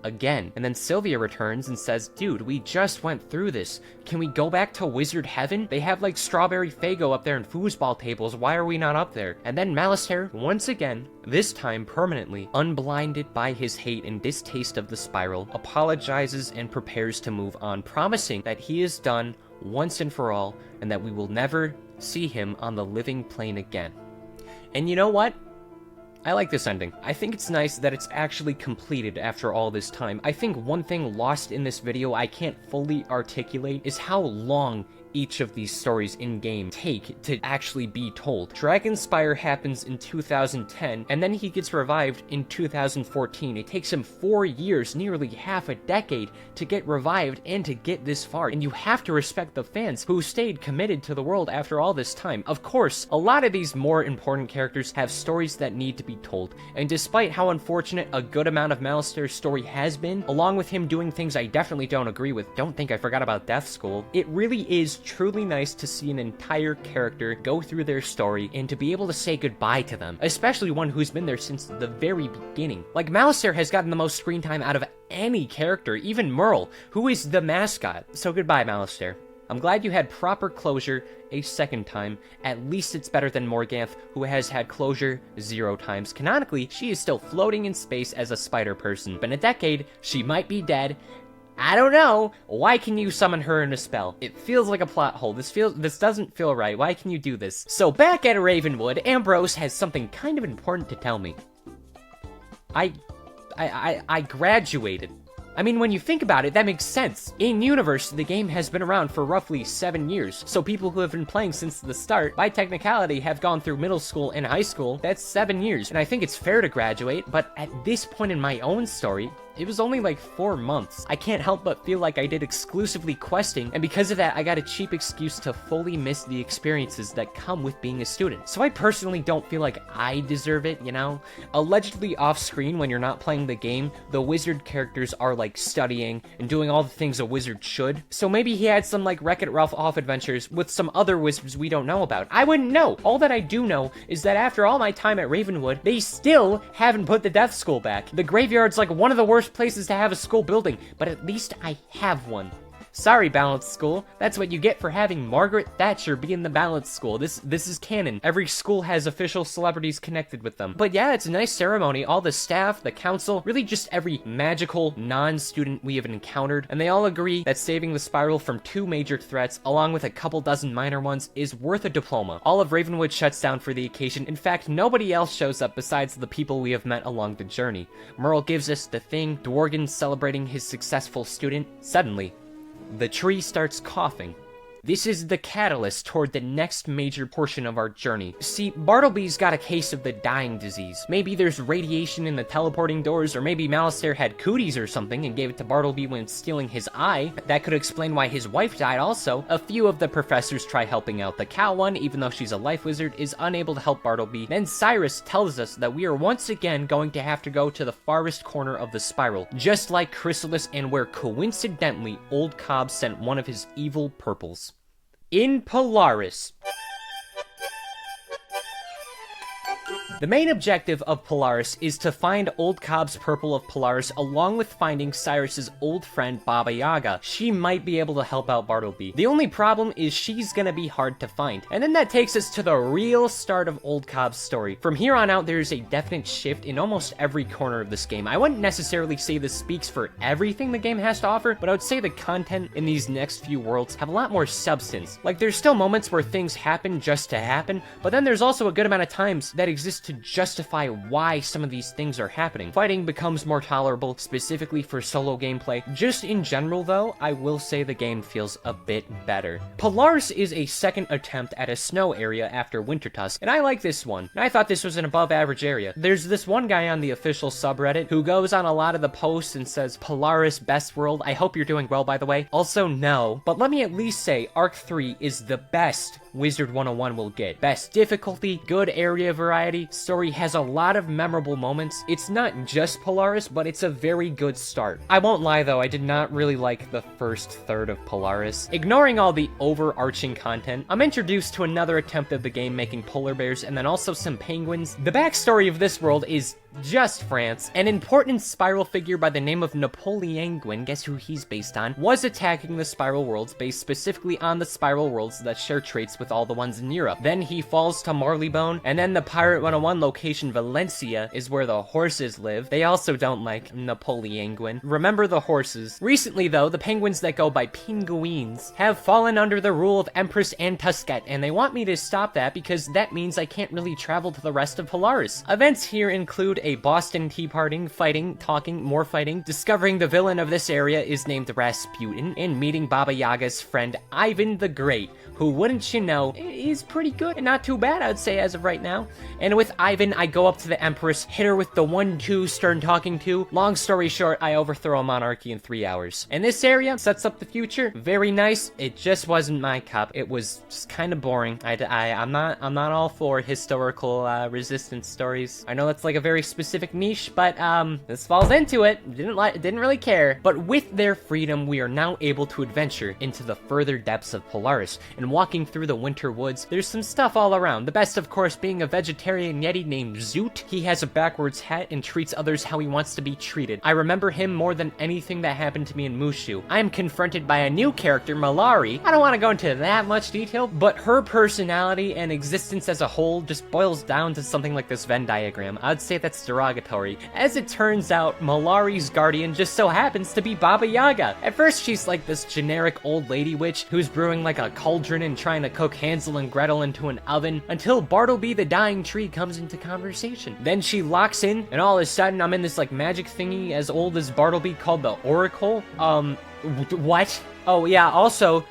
Again. And then Sylvia returns and says, dude, we just went through this. Can we go back to Wizard Heaven? They have like Strawberry Faygo up there and foosball tables. Why are we not up there? And then Malistaire, once again, this time permanently, unblinded by his hate and distaste of the spiral, apologizes and prepares to move on, promising that he is done once and for all, and that we will never see him on the living plane again. And you know what? I like this ending. I think it's nice that it's actually completed after all this time. I think one thing lost in this video I can't fully articulate is how long each of these stories in-game take to actually be told. Dragonspire happens in 2010, and then he gets revived in 2014. It takes him 4 years, nearly half a decade, to get revived and to get this far, and you have to respect the fans who stayed committed to the world after all this time. Of course, a lot of these more important characters have stories that need to be told, and despite how unfortunate a good amount of Malistaire's story has been, along with him doing things I definitely don't agree with, don't think I forgot about Death School, it really is truly nice to see an entire character go through their story and to be able to say goodbye to them, especially one who's been there since the very beginning. Like, Malistaire has gotten the most screen time out of any character, even Merle, who is the mascot. So goodbye, Malistaire. I'm glad you had proper closure a second time. At least it's better than Morganth, who has had closure 0 times. Canonically, she is still floating in space as a spider person, but in a decade, she might be dead. I don't know. Why can you summon her in a spell? It feels like a plot hole. This doesn't feel right. Why can you do this? So back at Ravenwood, Ambrose has something kind of important to tell me. I graduated. I mean, when you think about it, that makes sense. In universe, the game has been around for roughly 7 years, so people who have been playing since the start, by technicality, have gone through middle school and high school. That's 7 years, and I think it's fair to graduate, but at this point in my own story, it was only like 4 months. I can't help but feel like I did exclusively questing, and because of that, I got a cheap excuse to fully miss the experiences that come with being a student. So I personally don't feel like I deserve it, you know? Allegedly off-screen, when you're not playing the game, the wizard characters are like studying and doing all the things a wizard should. So maybe he had some like Wreck-It Ralph off adventures with some other wizards we don't know about. I wouldn't know. All that I do know is that after all my time at Ravenwood, they still haven't put the Death School back. The graveyard's like one of the worst places to have a school building, but at least I have one. Sorry, Balance School. That's what you get for having Margaret Thatcher be in the Balance School. This is canon. Every school has official celebrities connected with them. But yeah, it's a nice ceremony. All the staff, the council, really just every magical non-student we have encountered, and they all agree that saving the spiral from 2 major threats, along with a couple dozen minor ones, is worth a diploma. All of Ravenwood shuts down for the occasion. In fact, nobody else shows up besides the people we have met along the journey. Merle gives us the thing, Dworgen celebrating his successful student. Suddenly, the tree starts coughing. This is the catalyst toward the next major portion of our journey. See, Bartleby's got a case of the dying disease. Maybe there's radiation in the teleporting doors, or maybe Malistaire had cooties or something and gave it to Bartleby when stealing his eye. That could explain why his wife died also. A few of the professors try helping out. The cow one, even though she's a life wizard, is unable to help Bartleby. Then Cyrus tells us that we are once again going to have to go to the farthest corner of the spiral, just like Chrysalis, and where coincidentally Old Cobb sent one of his evil purples. In Polaris. The main objective of Polaris is to find Old Cobb's Purple of Polaris, along with finding Cyrus's old friend Baba Yaga. She might be able to help out Bartleby. The only problem is she's gonna be hard to find. And then that takes us to the real start of Old Cobb's story. From here on out, there's a definite shift in almost every corner of this game. I wouldn't necessarily say this speaks for everything the game has to offer, but I would say the content in these next few worlds have a lot more substance. Like, there's still moments where things happen just to happen, but then there's also a good amount of times that exist to justify why some of these things are happening. Fighting becomes more tolerable, specifically for solo gameplay. Just in general though, I will say the game feels a bit better. Polaris is a second attempt at a snow area after Wintertusk, and I like this one. And I thought this was an above average area. There's this one guy on the official subreddit who goes on a lot of the posts and says, Polaris best world. I hope you're doing well, by the way. Also, no, but let me at least say Arc 3 is the best Wizard101 will get. Best difficulty, good area variety, story has a lot of memorable moments. It's not just Polaris, but it's a very good start. I won't lie though, I did not really like the first third of Polaris. Ignoring all the overarching content, I'm introduced to another attempt of the game making polar bears and then also some penguins. The backstory of this world is just France. An important spiral figure by the name of Napoleon Gwyn, guess who he's based on, was attacking the spiral worlds based specifically on the spiral worlds that share traits with all the ones in Europe. Then he falls to Marleybone, and then the Pirate 101 location Valencia is where the horses live. They also don't like Napoleon Gwyn. Remember the horses. Recently though, the penguins that go by Pinguines have fallen under the rule of Empress Antusket, and they want me to stop that because that means I can't really travel to the rest of Polaris. Events here include a Boston Tea Party, fighting, talking, more fighting, discovering the villain of this area is named Rasputin, and meeting Baba Yaga's friend Ivan the Great, who, wouldn't you know, is pretty good and not too bad, I'd say, as of right now. And with Ivan, I go up to the Empress, hit her with the 1-2 stern talking to. Long story short, I overthrow a monarchy in 3 hours. And this area sets up the future. Very nice. It just wasn't my cup. It was just kind of boring. I'm not all for historical resistance stories. I know that's like a very specific niche, but this falls into it. Didn't really care. But with their freedom, we are now able to adventure into the further depths of Polaris. And walking through the winter woods, there's some stuff all around. The best, of course, being a vegetarian yeti named Zoot. He has a backwards hat and treats others how he wants to be treated. I remember him more than anything that happened to me in Mushu. I am confronted by a new character, Malari. I don't want to go into that much detail, but her personality and existence as a whole just boils down to something like this Venn diagram. I'd say that's derogatory. As it turns out, Malari's guardian just so happens to be Baba Yaga. At first, she's like this generic old lady witch who's brewing like a cauldron and trying to cook Hansel and Gretel into an oven until Bartleby the dying tree comes into conversation. Then she locks in, and all of a sudden I'm in this like magic thingy as old as Bartleby called the Oracle. What? Oh yeah, also,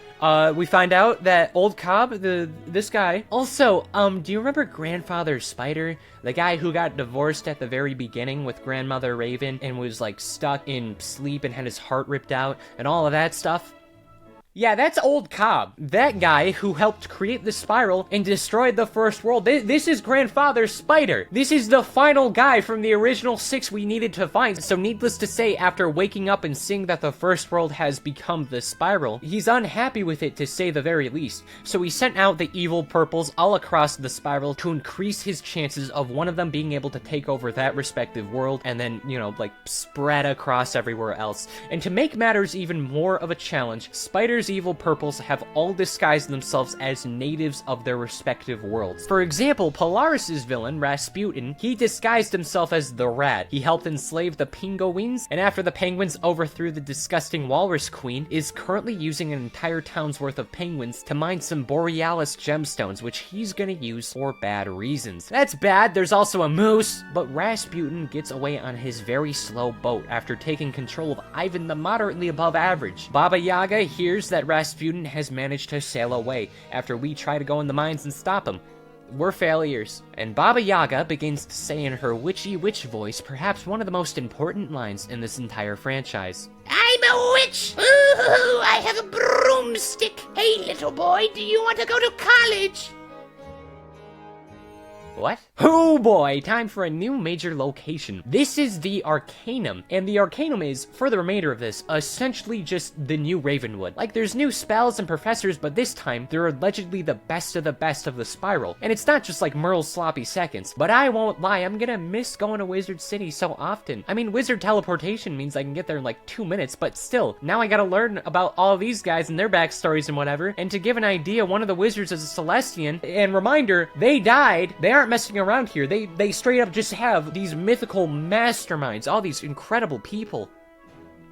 we find out that Old Cobb, this guy. Also, do you remember Grandfather Spider? The guy who got divorced at the very beginning with Grandmother Raven and was like stuck in sleep and had his heart ripped out and all of that stuff? Yeah, that's Old Cobb. That guy who helped create the spiral and destroyed the first world. This is Grandfather Spider. This is the final guy from the original 6 we needed to find. So needless to say, after waking up and seeing that the first world has become the spiral, he's unhappy with it to say the very least. So he sent out the evil purples all across the spiral to increase his chances of one of them being able to take over that respective world and then, you know, like spread across everywhere else. And to make matters even more of a challenge, Spider's evil purples have all disguised themselves as natives of their respective worlds. For example, Polaris's villain, Rasputin, he disguised himself as the Rat. He helped enslave the Penguins, and after the Penguins overthrew the disgusting Walrus Queen, is currently using an entire town's worth of penguins to mine some Borealis gemstones, which he's gonna use for bad reasons. That's bad, there's also a moose, but Rasputin gets away on his very slow boat after taking control of Ivan the moderately above average. Baba Yaga hears that Rasputin has managed to sail away after we try to go in the mines and stop him. We're failures. And Baba Yaga begins to say in her witchy witch voice perhaps one of the most important lines in this entire franchise. I'm a witch! Ooh, I have a broomstick! Hey, little boy, do you want to go to college? What? Oh boy, time for a new major location. This is the Arcanum, and the Arcanum is, for the remainder of this, essentially just the new Ravenwood. Like, there's new spells and professors, but this time, they're allegedly the best of the spiral. And it's not just like Merle's sloppy seconds, but I won't lie, I'm gonna miss going to Wizard City so often. I mean, wizard teleportation means I can get there in like 2 minutes, but still, now I gotta learn about all of these guys and their backstories and whatever, and to give an idea, one of the wizards is a Celestian, and reminder, they died, they aren't messing around here. They straight up just have these mythical masterminds, all these incredible people.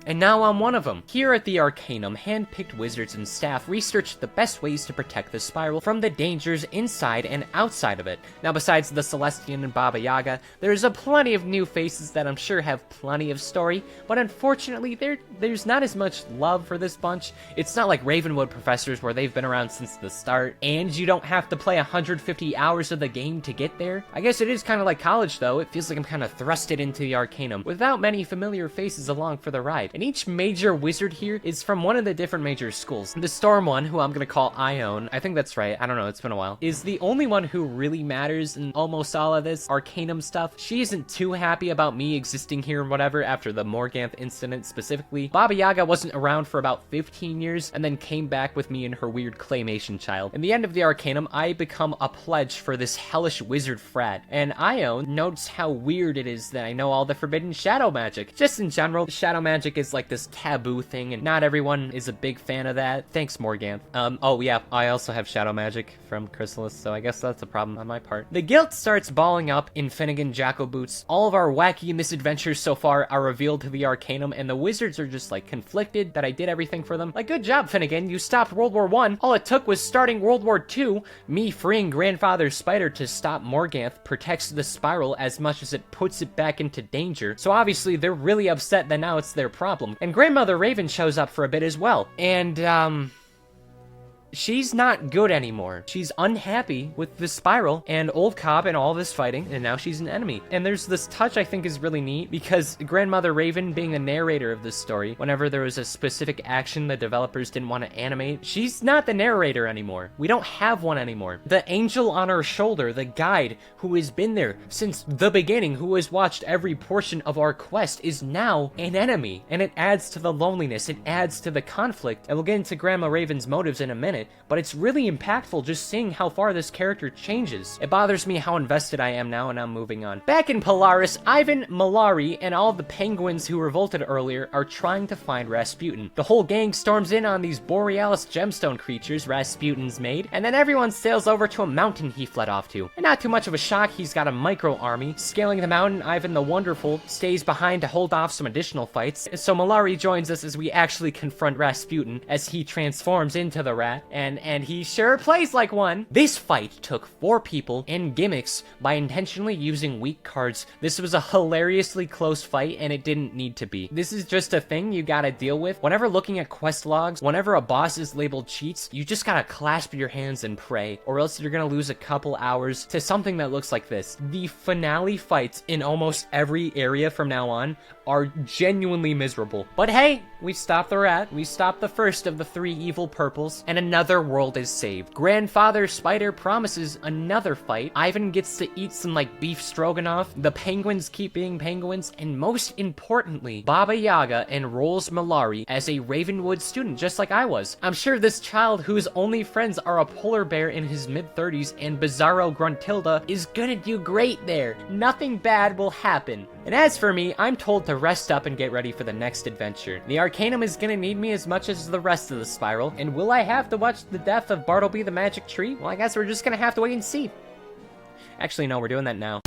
And now I'm one of them. Here at the Arcanum, hand-picked wizards and staff researched the best ways to protect the spiral from the dangers inside and outside of it. Now, besides the Celestian and Baba Yaga, there's a plenty of new faces that I'm sure have plenty of story, but unfortunately, there's not as much love for this bunch. It's not like Ravenwood professors where they've been around since the start, and you don't have to play 150 hours of the game to get there. I guess it is kind of like college, though. It feels like I'm kind of thrusted into the Arcanum without many familiar faces along for the ride. And each major wizard here is from one of the different major schools. The Storm one, who I'm gonna call Ione, I think that's right, I don't know, it's been a while, is the only one who really matters in almost all of this Arcanum stuff. She isn't too happy about me existing here and whatever after the Morganth incident specifically. Baba Yaga wasn't around for about 15 years and then came back with me and her weird claymation child. In the end of the Arcanum, I become a pledge for this hellish wizard frat, and Ione notes how weird it is that I know all the forbidden shadow magic. Just in general, shadow magic is like this taboo thing, and not everyone is a big fan of that. Thanks, Morganth. Oh yeah, I also have shadow magic from Chrysalis, so I guess that's a problem on my part. The guilt starts balling up in Finnegan Jackalboots. All of our wacky misadventures so far are revealed to the Arcanum, and the wizards are just like conflicted that I did everything for them. Like, good job, Finnegan, you stopped World War I. All it took was starting World War II. Me freeing Grandfather Spider to stop Morganth protects the spiral as much as it puts it back into danger, so obviously they're really upset that now it's their problem. And Grandmother Raven shows up for a bit as well. And, she's not good anymore. She's unhappy with the spiral and Old Cobb and all this fighting, and now she's an enemy. And there's this touch I think is really neat, because Grandmother Raven, being the narrator of this story, whenever there was a specific action the developers didn't want to animate, she's not the narrator anymore. We don't have one anymore. The angel on her shoulder, the guide who has been there since the beginning, who has watched every portion of our quest, is now an enemy. And it adds to the loneliness, it adds to the conflict, and we'll get into Grandma Raven's motives in a minute, but it's really impactful just seeing how far this character changes. It bothers me how invested I am now, and I'm moving on. Back in Polaris, Ivan, Malari, and all the penguins who revolted earlier are trying to find Rasputin. The whole gang storms in on these Borealis gemstone creatures Rasputin's made, and then everyone sails over to a mountain he fled off to. And not too much of a shock, he's got a micro-army. Scaling the mountain, Ivan the Wonderful stays behind to hold off some additional fights, so Malari joins us as we actually confront Rasputin as he transforms into the rat, and he sure plays like one. This fight took 4 people and gimmicks by intentionally using weak cards. This was a hilariously close fight, and it didn't need to be. This is just a thing you gotta deal with. Whenever looking at quest logs, whenever a boss is labeled cheats, you just gotta clasp your hands and pray, or else you're gonna lose a couple hours to something that looks like this. The finale fights in almost every area from now on are genuinely miserable. But hey, We stop the rat, we stop the first of the 3 evil purples, and another world is saved. Grandfather Spider promises another fight. Ivan gets to eat some, like, beef stroganoff. The penguins keep being penguins, and most importantly, Baba Yaga enrolls Malari as a Ravenwood student, just like I was. I'm sure this child whose only friends are a polar bear in his mid-30s and Bizarro Gruntilda is gonna do great there. Nothing bad will happen. And as for me, I'm told to rest up and get ready for the next adventure. The Arcanum is gonna need me as much as the rest of the spiral, and will I have to watch the death of Bartleby the Magic Tree? Well, I guess we're just gonna have to wait and see. Actually, no, we're doing that now.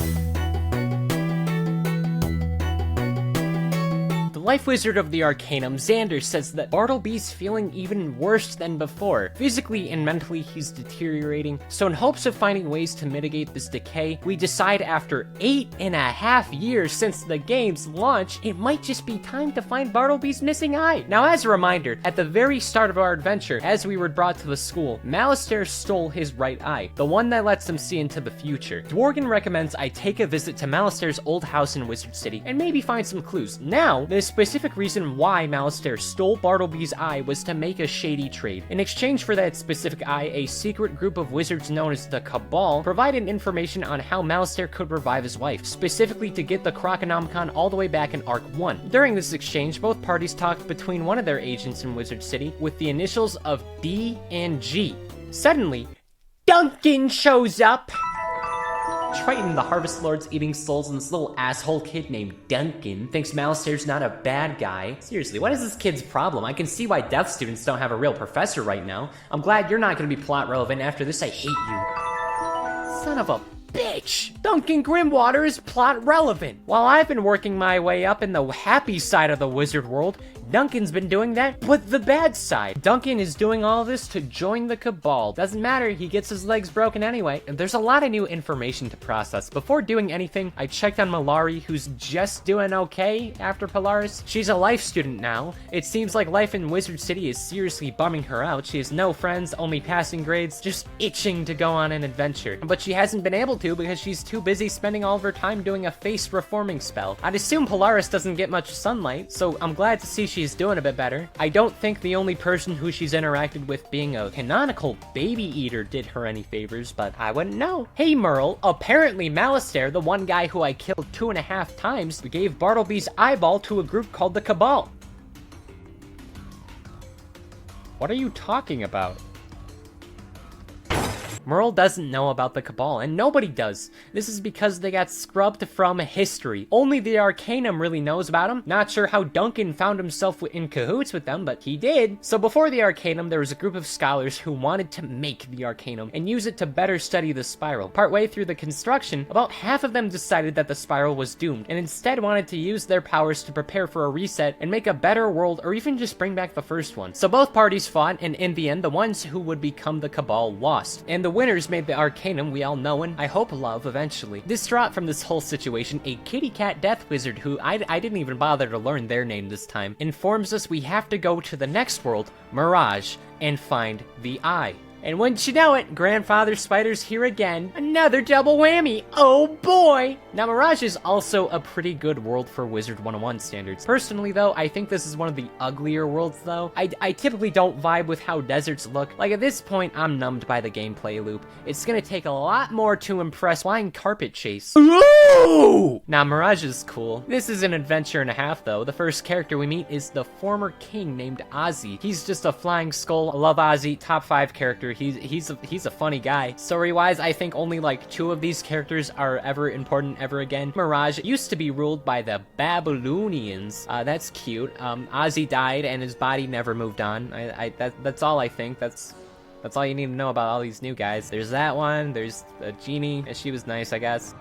Life Wizard of the Arcanum, Xander, says that Bartleby's feeling even worse than before. Physically and mentally, he's deteriorating. So in hopes of finding ways to mitigate this decay, we decide after 8.5 years since the game's launch, it might just be time to find Bartleby's missing eye. Now, as a reminder, at the very start of our adventure, as we were brought to the school, Malistaire stole his right eye, the one that lets him see into the future. Dworgen recommends I take a visit to Malistaire's old house in Wizard City and maybe find some clues. Now, this specific reason why Malistaire stole Bartleby's eye was to make a shady trade. In exchange for that specific eye, a secret group of wizards known as the Cabal provided information on how Malistaire could revive his wife, specifically to get the Croconomicon all the way back in Arc 1. During this exchange, both parties talked between one of their agents in Wizard City with the initials of D and G. Suddenly, Duncan shows up! Triton, the Harvest Lord's eating souls, and this little asshole kid named Duncan thinks Malistaire's not a bad guy. Seriously, what is this kid's problem? I can see why deaf students don't have a real professor right now. I'm glad you're not gonna be plot relevant. After this, I hate you. Son of a bitch! Duncan Grimwater is plot relevant. While I've been working my way up in the happy side of the wizard world, Duncan's been doing that, but the bad side. Duncan is doing all this to join the Cabal. Doesn't matter, he gets his legs broken anyway. And there's a lot of new information to process. Before doing anything, I checked on Malari, who's just doing okay after Polaris. She's a life student now. It seems like life in Wizard City is seriously bumming her out. She has no friends, only passing grades, just itching to go on an adventure. But she hasn't been able to because she's too busy spending all of her time doing a face reforming spell. I'd assume Polaris doesn't get much sunlight, so I'm glad to see she's doing a bit better. I don't think the only person who she's interacted with being a canonical baby eater did her any favors, but I wouldn't know. Hey Merle, apparently Malistaire, the one guy who I killed 2.5 times, gave Bartleby's eyeball to a group called the Cabal. What are you talking about? Merle doesn't know about the Cabal, and nobody does. This is because they got scrubbed from history. Only the Arcanum really knows about them. Not sure how Duncan found himself in cahoots with them, but he did. So before the Arcanum, there was a group of scholars who wanted to make the Arcanum and use it to better study the spiral. Partway through the construction, about half of them decided that the spiral was doomed, and instead wanted to use their powers to prepare for a reset and make a better world, or even just bring back the first one. So both parties fought, and in the end, the ones who would become the Cabal lost. And the winners made the Arcanum we all know and I hope love eventually. Distraught from this whole situation, a kitty cat death wizard who I didn't even bother to learn their name this time, informs us we have to go to the next world, Mirage, and find the eye. And wouldn't you know it, Grandfather Spider's here again. Another double whammy, oh boy! Now Mirage is also a pretty good world for Wizard101 standards. Personally though, I think this is one of the uglier worlds though. I typically don't vibe with how deserts look. Like at this point, I'm numbed by the gameplay loop. It's gonna take a lot more to impress flying carpet chase. Ooh! Now Mirage is cool. This is an adventure and a half though. The first character we meet is the former king named Ozzy. He's just a flying skull. I love Ozzy, top 5 character. He's a funny guy. Story-wise, I think only like 2 of these characters are ever important ever again. Mirage used to be ruled by the Babylonians. That's cute. Ozzy died and his body never moved on. That's all I think. That's all you need to know about all these new guys. There's that one. There's a genie. She was nice, I guess.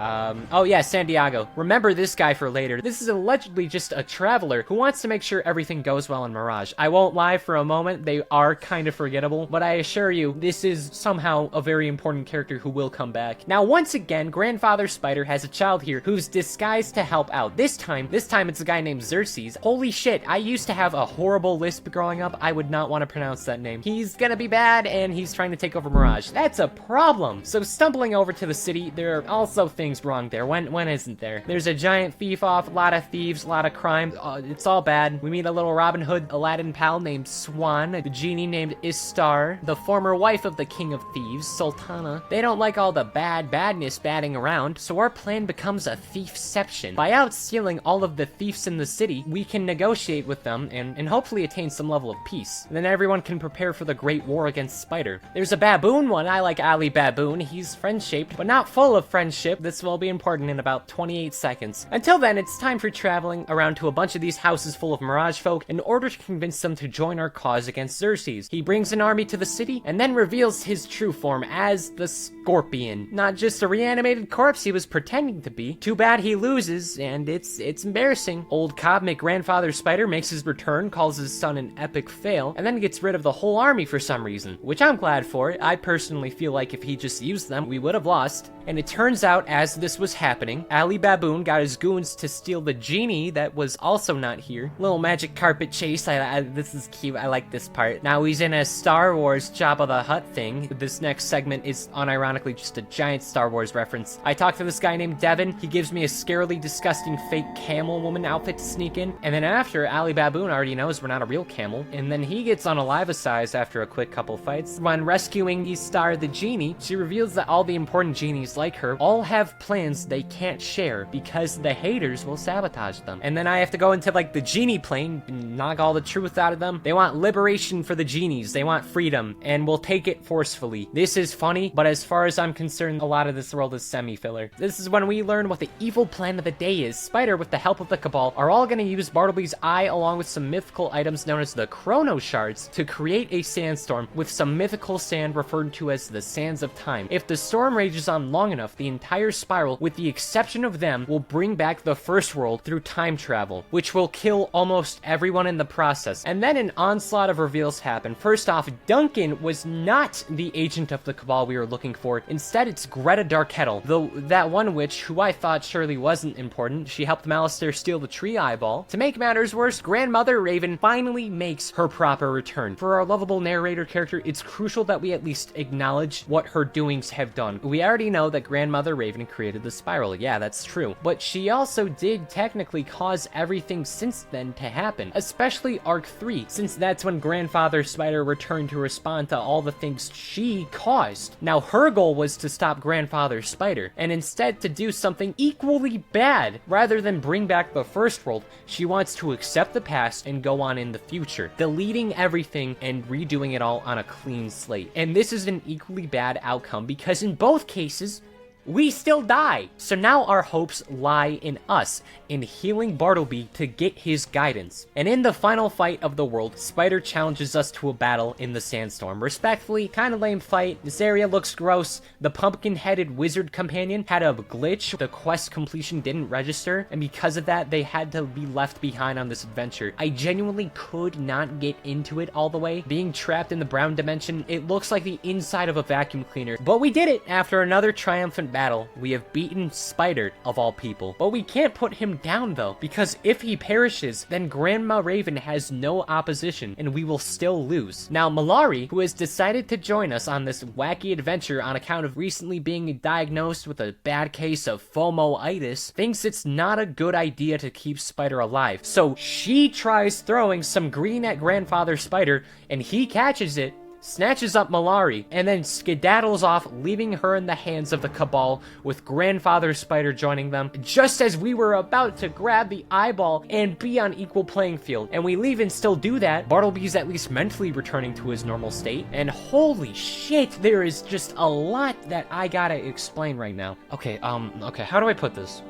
Oh yeah, Santiago. Remember this guy for later. This is allegedly just a traveler who wants to make sure everything goes well in Mirage. I won't lie, for a moment, they are kind of forgettable, but I assure you, this is somehow a very important character who will come back. Now, once again, Grandfather Spider has a child here who's disguised to help out. This time it's a guy named Xerxes. Holy shit, I used to have a horrible lisp growing up. I would not want to pronounce that name. He's gonna be bad, and he's trying to take over Mirage. That's a problem. So stumbling over to the city, there are also things things wrong there. When isn't there? There's a giant thief off, a lot of thieves, a lot of crime. It's all bad. We meet a little Robin Hood Aladdin pal named Swan, a genie named Istar, the former wife of the King of Thieves, Sultana. They don't like all the badness batting around, so our plan becomes a thiefception. By out-stealing all of the thieves in the city, we can negotiate with them and hopefully attain some level of peace. And then everyone can prepare for the great war against Spider. There's a baboon one. I like Ali Baboon. He's friend-shaped, but not full of friendship. This will be important in about 28 seconds. Until then, it's time for traveling around to a bunch of these houses full of Mirage folk in order to convince them to join our cause against Xerxes. He brings an army to the city and then reveals his true form as the Scorpion. Not just a reanimated corpse he was pretending to be. Too bad he loses, and it's embarrassing. Old cosmic grandfather Spider makes his return, calls his son an epic fail, and then gets rid of the whole army for some reason, which I'm glad for. I personally feel like if he just used them, we would have lost. And it turns out, as this was happening, Ali Baboon got his goons to steal the genie that was also not here. Little magic carpet chase. This is cute. I like this part. Now he's in a Star Wars Jabba the Hutt thing. This next segment is unironically just a giant Star Wars reference. I talk to this guy named Devin. He gives me a scarily disgusting fake camel woman outfit to sneak in. And then after, Ali Baboon already knows we're not a real camel. And then he gets unalivicized after a quick couple fights. When rescuing Istar the genie, she reveals that all the important genies like her all have plans they can't share because the haters will sabotage them. And then I have to go into like the genie plane and knock all the truth out of them. They want liberation for the genies. They want freedom, and we'll take it forcefully. This is funny, but as far as I'm concerned, a lot of this world is semi-filler. This is when we learn what the evil plan of the day is. Spider, with the help of the Cabal, are all going to use Bartleby's eye along with some mythical items known as the Chrono Shards to create a sandstorm with some mythical sand referred to as the Sands of Time. If the storm rages on long enough, the entire spiral, with the exception of them, will bring back the first world through time travel, which will kill almost everyone in the process. And then an onslaught of reveals happen. First off, Duncan was not the agent of the Cabal we were looking for. Instead, it's Greta Darkettle, that one witch who I thought surely wasn't important. She helped Malistaire steal the tree eyeball. To make matters worse, Grandmother Raven finally makes her proper return. For our lovable narrator character, it's crucial that we at least acknowledge what her doings have done. We already know that Grandmother Raven created the spiral. Yeah, that's true. But she also did technically cause everything since then to happen, especially Arc 3, since that's when Grandfather Spider returned to respond to all the things she caused. Now, her goal was to stop Grandfather Spider, and instead to do something equally bad. Rather than bring back the first world, she wants to accept the past and go on in the future, deleting everything and redoing it all on a clean slate. And this is an equally bad outcome because in both cases, we still die. So now our hopes lie in us, in healing Bartleby to get his guidance. And in the final fight of the world, Spider challenges us to a battle in the sandstorm. Respectfully, kind of lame fight. This area looks gross. The pumpkin-headed wizard companion had a glitch. The quest completion didn't register, and because of that, they had to be left behind on this adventure. I genuinely could not get into it all the way. Being trapped in the brown dimension, it looks like the inside of a vacuum cleaner. But we did it after another triumphant battle. We have beaten Spider, of all people. But we can't put him down though, because if he perishes, then Grandma Raven has no opposition, and we will still lose. Now, Malari, who has decided to join us on this wacky adventure on account of recently being diagnosed with a bad case of FOMO-itis, thinks it's not a good idea to keep Spider alive. So she tries throwing some green at Grandfather Spider, and he catches it, snatches up Malari, and then skedaddles off, leaving her in the hands of the Cabal, with Grandfather Spider joining them, just as we were about to grab the eyeball and be on equal playing field. And we leave and still do that. Bartleby's at least mentally returning to his normal state, and holy shit, there is just a lot that I gotta explain right now. Okay, how do I put this?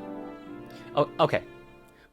Oh, okay.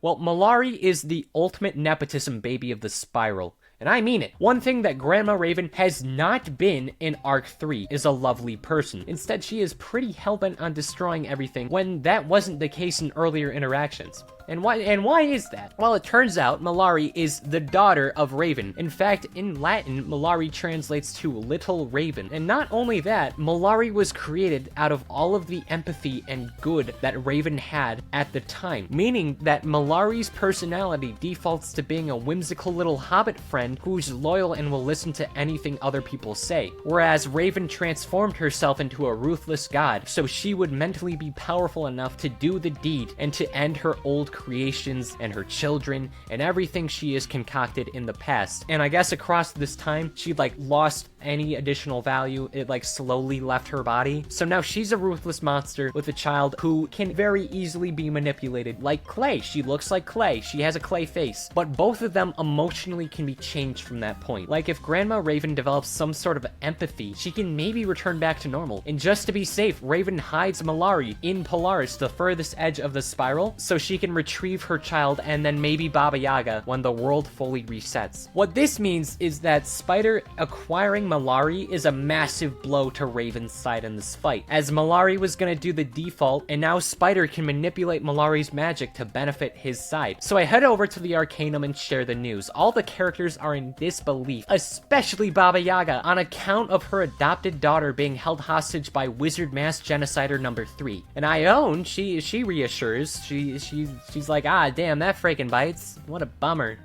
Well, Malari is the ultimate nepotism baby of the spiral. And I mean it. One thing that Grandma Raven has not been in Arc 3 is a lovely person. Instead, she is pretty hellbent on destroying everything when that wasn't the case in earlier interactions. And why is that? Well, it turns out Malari is the daughter of Raven. In fact, in Latin, Malari translates to little raven. And not only that, Malari was created out of all of the empathy and good that Raven had at the time, meaning that Malari's personality defaults to being a whimsical little hobbit friend who's loyal and will listen to anything other people say. Whereas Raven transformed herself into a ruthless god, so she would mentally be powerful enough to do the deed and to end her old creations and her children and everything she has concocted in the past. And I guess across this time, she like lost any additional value. It like slowly left her body. So now she's a ruthless monster with a child who can very easily be manipulated like clay. She looks like clay. She has a clay face. But both of them emotionally can be changed from that point. Like if Grandma Raven develops some sort of empathy, she can maybe return back to normal. And just to be safe, Raven hides Malari in Polaris, the furthest edge of the spiral, so she can retrieve her child and then maybe Baba Yaga when the world fully resets. What this means is that Spider acquiring Malari is a massive blow to Raven's side in this fight, as Malari was gonna do the default, and now Spider can manipulate Malari's magic to benefit his side. So I head over to the Arcanum and share the news. All the characters are in disbelief, especially Baba Yaga, on account of her adopted daughter being held hostage by Wizard Mass Genocider number 3. And Ione, she reassures, she's like, ah, damn, that freaking bites. What a bummer.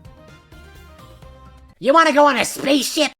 You wanna go on a spaceship?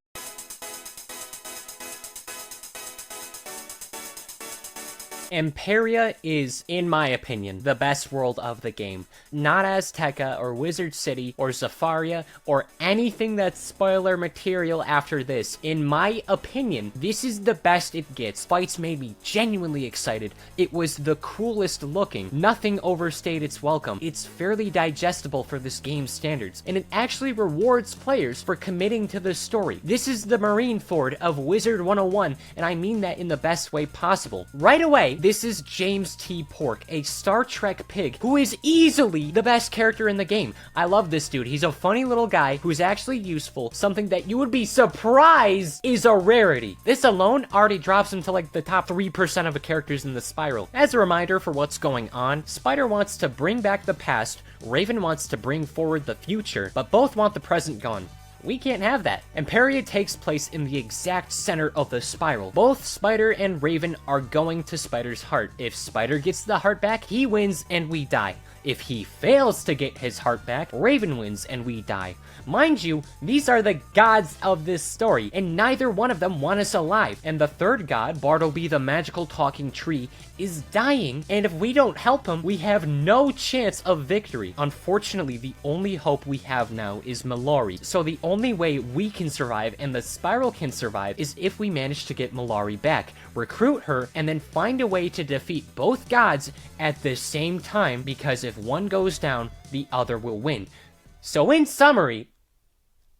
Emperia is, in my opinion, the best world of the game. Not Azteca or Wizard City or Zafaria or anything that's spoiler material after this. In my opinion, this is the best it gets. Fights made me genuinely excited. It was the coolest looking. Nothing overstayed its welcome. It's fairly digestible for this game's standards, and it actually rewards players for committing to the story. This is the Marineford of Wizard101, and I mean that in the best way possible. Right away, this is James T. Pork, a Star Trek pig who is easily the best character in the game. I love this dude. He's a funny little guy who's actually useful, something that you would be surprised is a rarity. This alone already drops him to like the top 3% of the characters in the spiral. As a reminder for what's going on, Spider wants to bring back the past, Raven wants to bring forward the future, but both want the present gone. We can't have that. Emperia takes place in the exact center of the spiral. Both Spider and Raven are going to Spider's heart. If Spider gets the heart back, he wins and we die. If he fails to get his heart back, Raven wins and we die. Mind you, these are the gods of this story, and neither one of them want us alive. And the third god, Bartleby the magical talking tree, is dying, and if we don't help him, we have no chance of victory. Unfortunately, the only hope we have now is Malari. So the only way we can survive and the spiral can survive is if we manage to get Malari back, recruit her, and then find a way to defeat both gods at the same time, because if one goes down, the other will win. So in summary,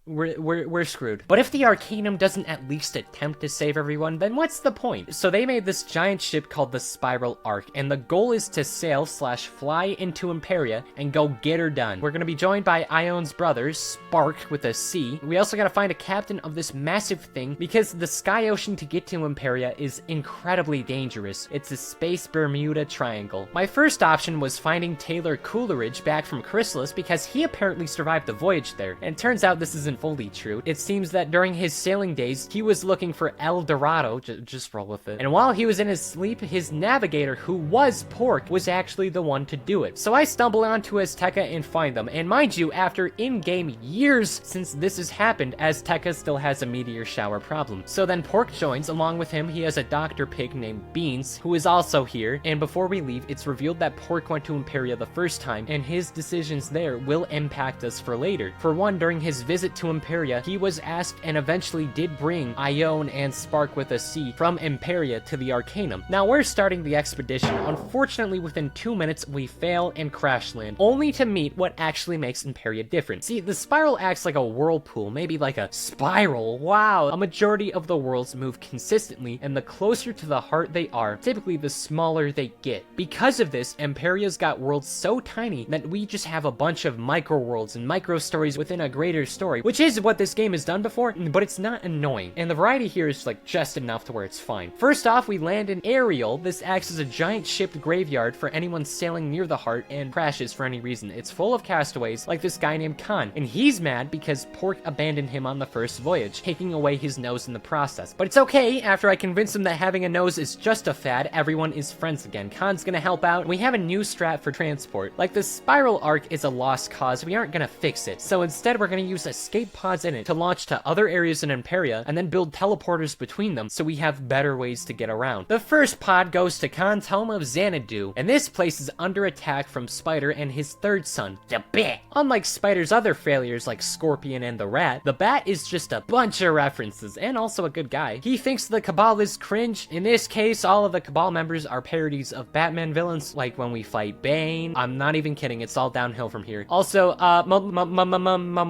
we're screwed. But if the Arcanum doesn't at least attempt to save everyone, then what's the point? So they made this giant ship called the Spiral Ark, and the goal is to sail/fly into Emperia and go get her done. We're gonna be joined by Ione's brother, Spark with a C. We also gotta find a captain of this massive thing, because the Sky Ocean to get to Emperia is incredibly dangerous. It's a space Bermuda Triangle. My first option was finding Taylor Coleridge back from Chrysalis, because he apparently survived the voyage there, and it turns out this isn't fully true. It seems that during his sailing days, he was looking for El Dorado, just roll with it. And while he was in his sleep, his navigator, who was Pork, was actually the one to do it. So I stumble onto Azteca and find them. And mind you, after in-game years since this has happened, Azteca still has a meteor shower problem. So then Pork joins. Along with him, he has a doctor pig named Beans, who is also here. And before we leave, it's revealed that Pork went to Emperia the first time, and his decisions there will impact us for later. For one, during his visit to Emperia, he was asked and eventually did bring Ione and Spark with a C from Emperia to the Arcanum. Now we're starting the expedition. Unfortunately, within 2 minutes, we fail and crash land, only to meet what actually makes Emperia different. See, the spiral acts like a whirlpool, maybe like a spiral. Wow! A majority of the worlds move consistently, and the closer to the heart they are, typically the smaller they get. Because of this, Emperia's got worlds so tiny that we just have a bunch of micro worlds and micro stories within a greater story, which which is what this game has done before, but it's not annoying. And the variety here is like just enough to where it's fine. First off, we land in Ariel. This acts as a giant ship graveyard for anyone sailing near the heart and crashes for any reason. It's full of castaways like this guy named Khan, and he's mad because Pork abandoned him on the first voyage, taking away his nose in the process. But it's okay, after I convince him that having a nose is just a fad, everyone is friends again. Khan's gonna help out, and we have a new strat for transport. Like the spiral arc is a lost cause, we aren't gonna fix it. So instead we're gonna use escape pods in it to launch to other areas in Imperia, and then build teleporters between them so we have better ways to get around. The first pod goes to Khan's home of Xanadu, and this place is under attack from Spider and his third son, the Bat. Unlike Spider's other failures like Scorpion and the Rat, the Bat is just a bunch of references, and also a good guy. He thinks the Cabal is cringe. In this case, all of the Cabal members are parodies of Batman villains, like when we fight Bane. I'm not even kidding, it's all downhill from here. Also,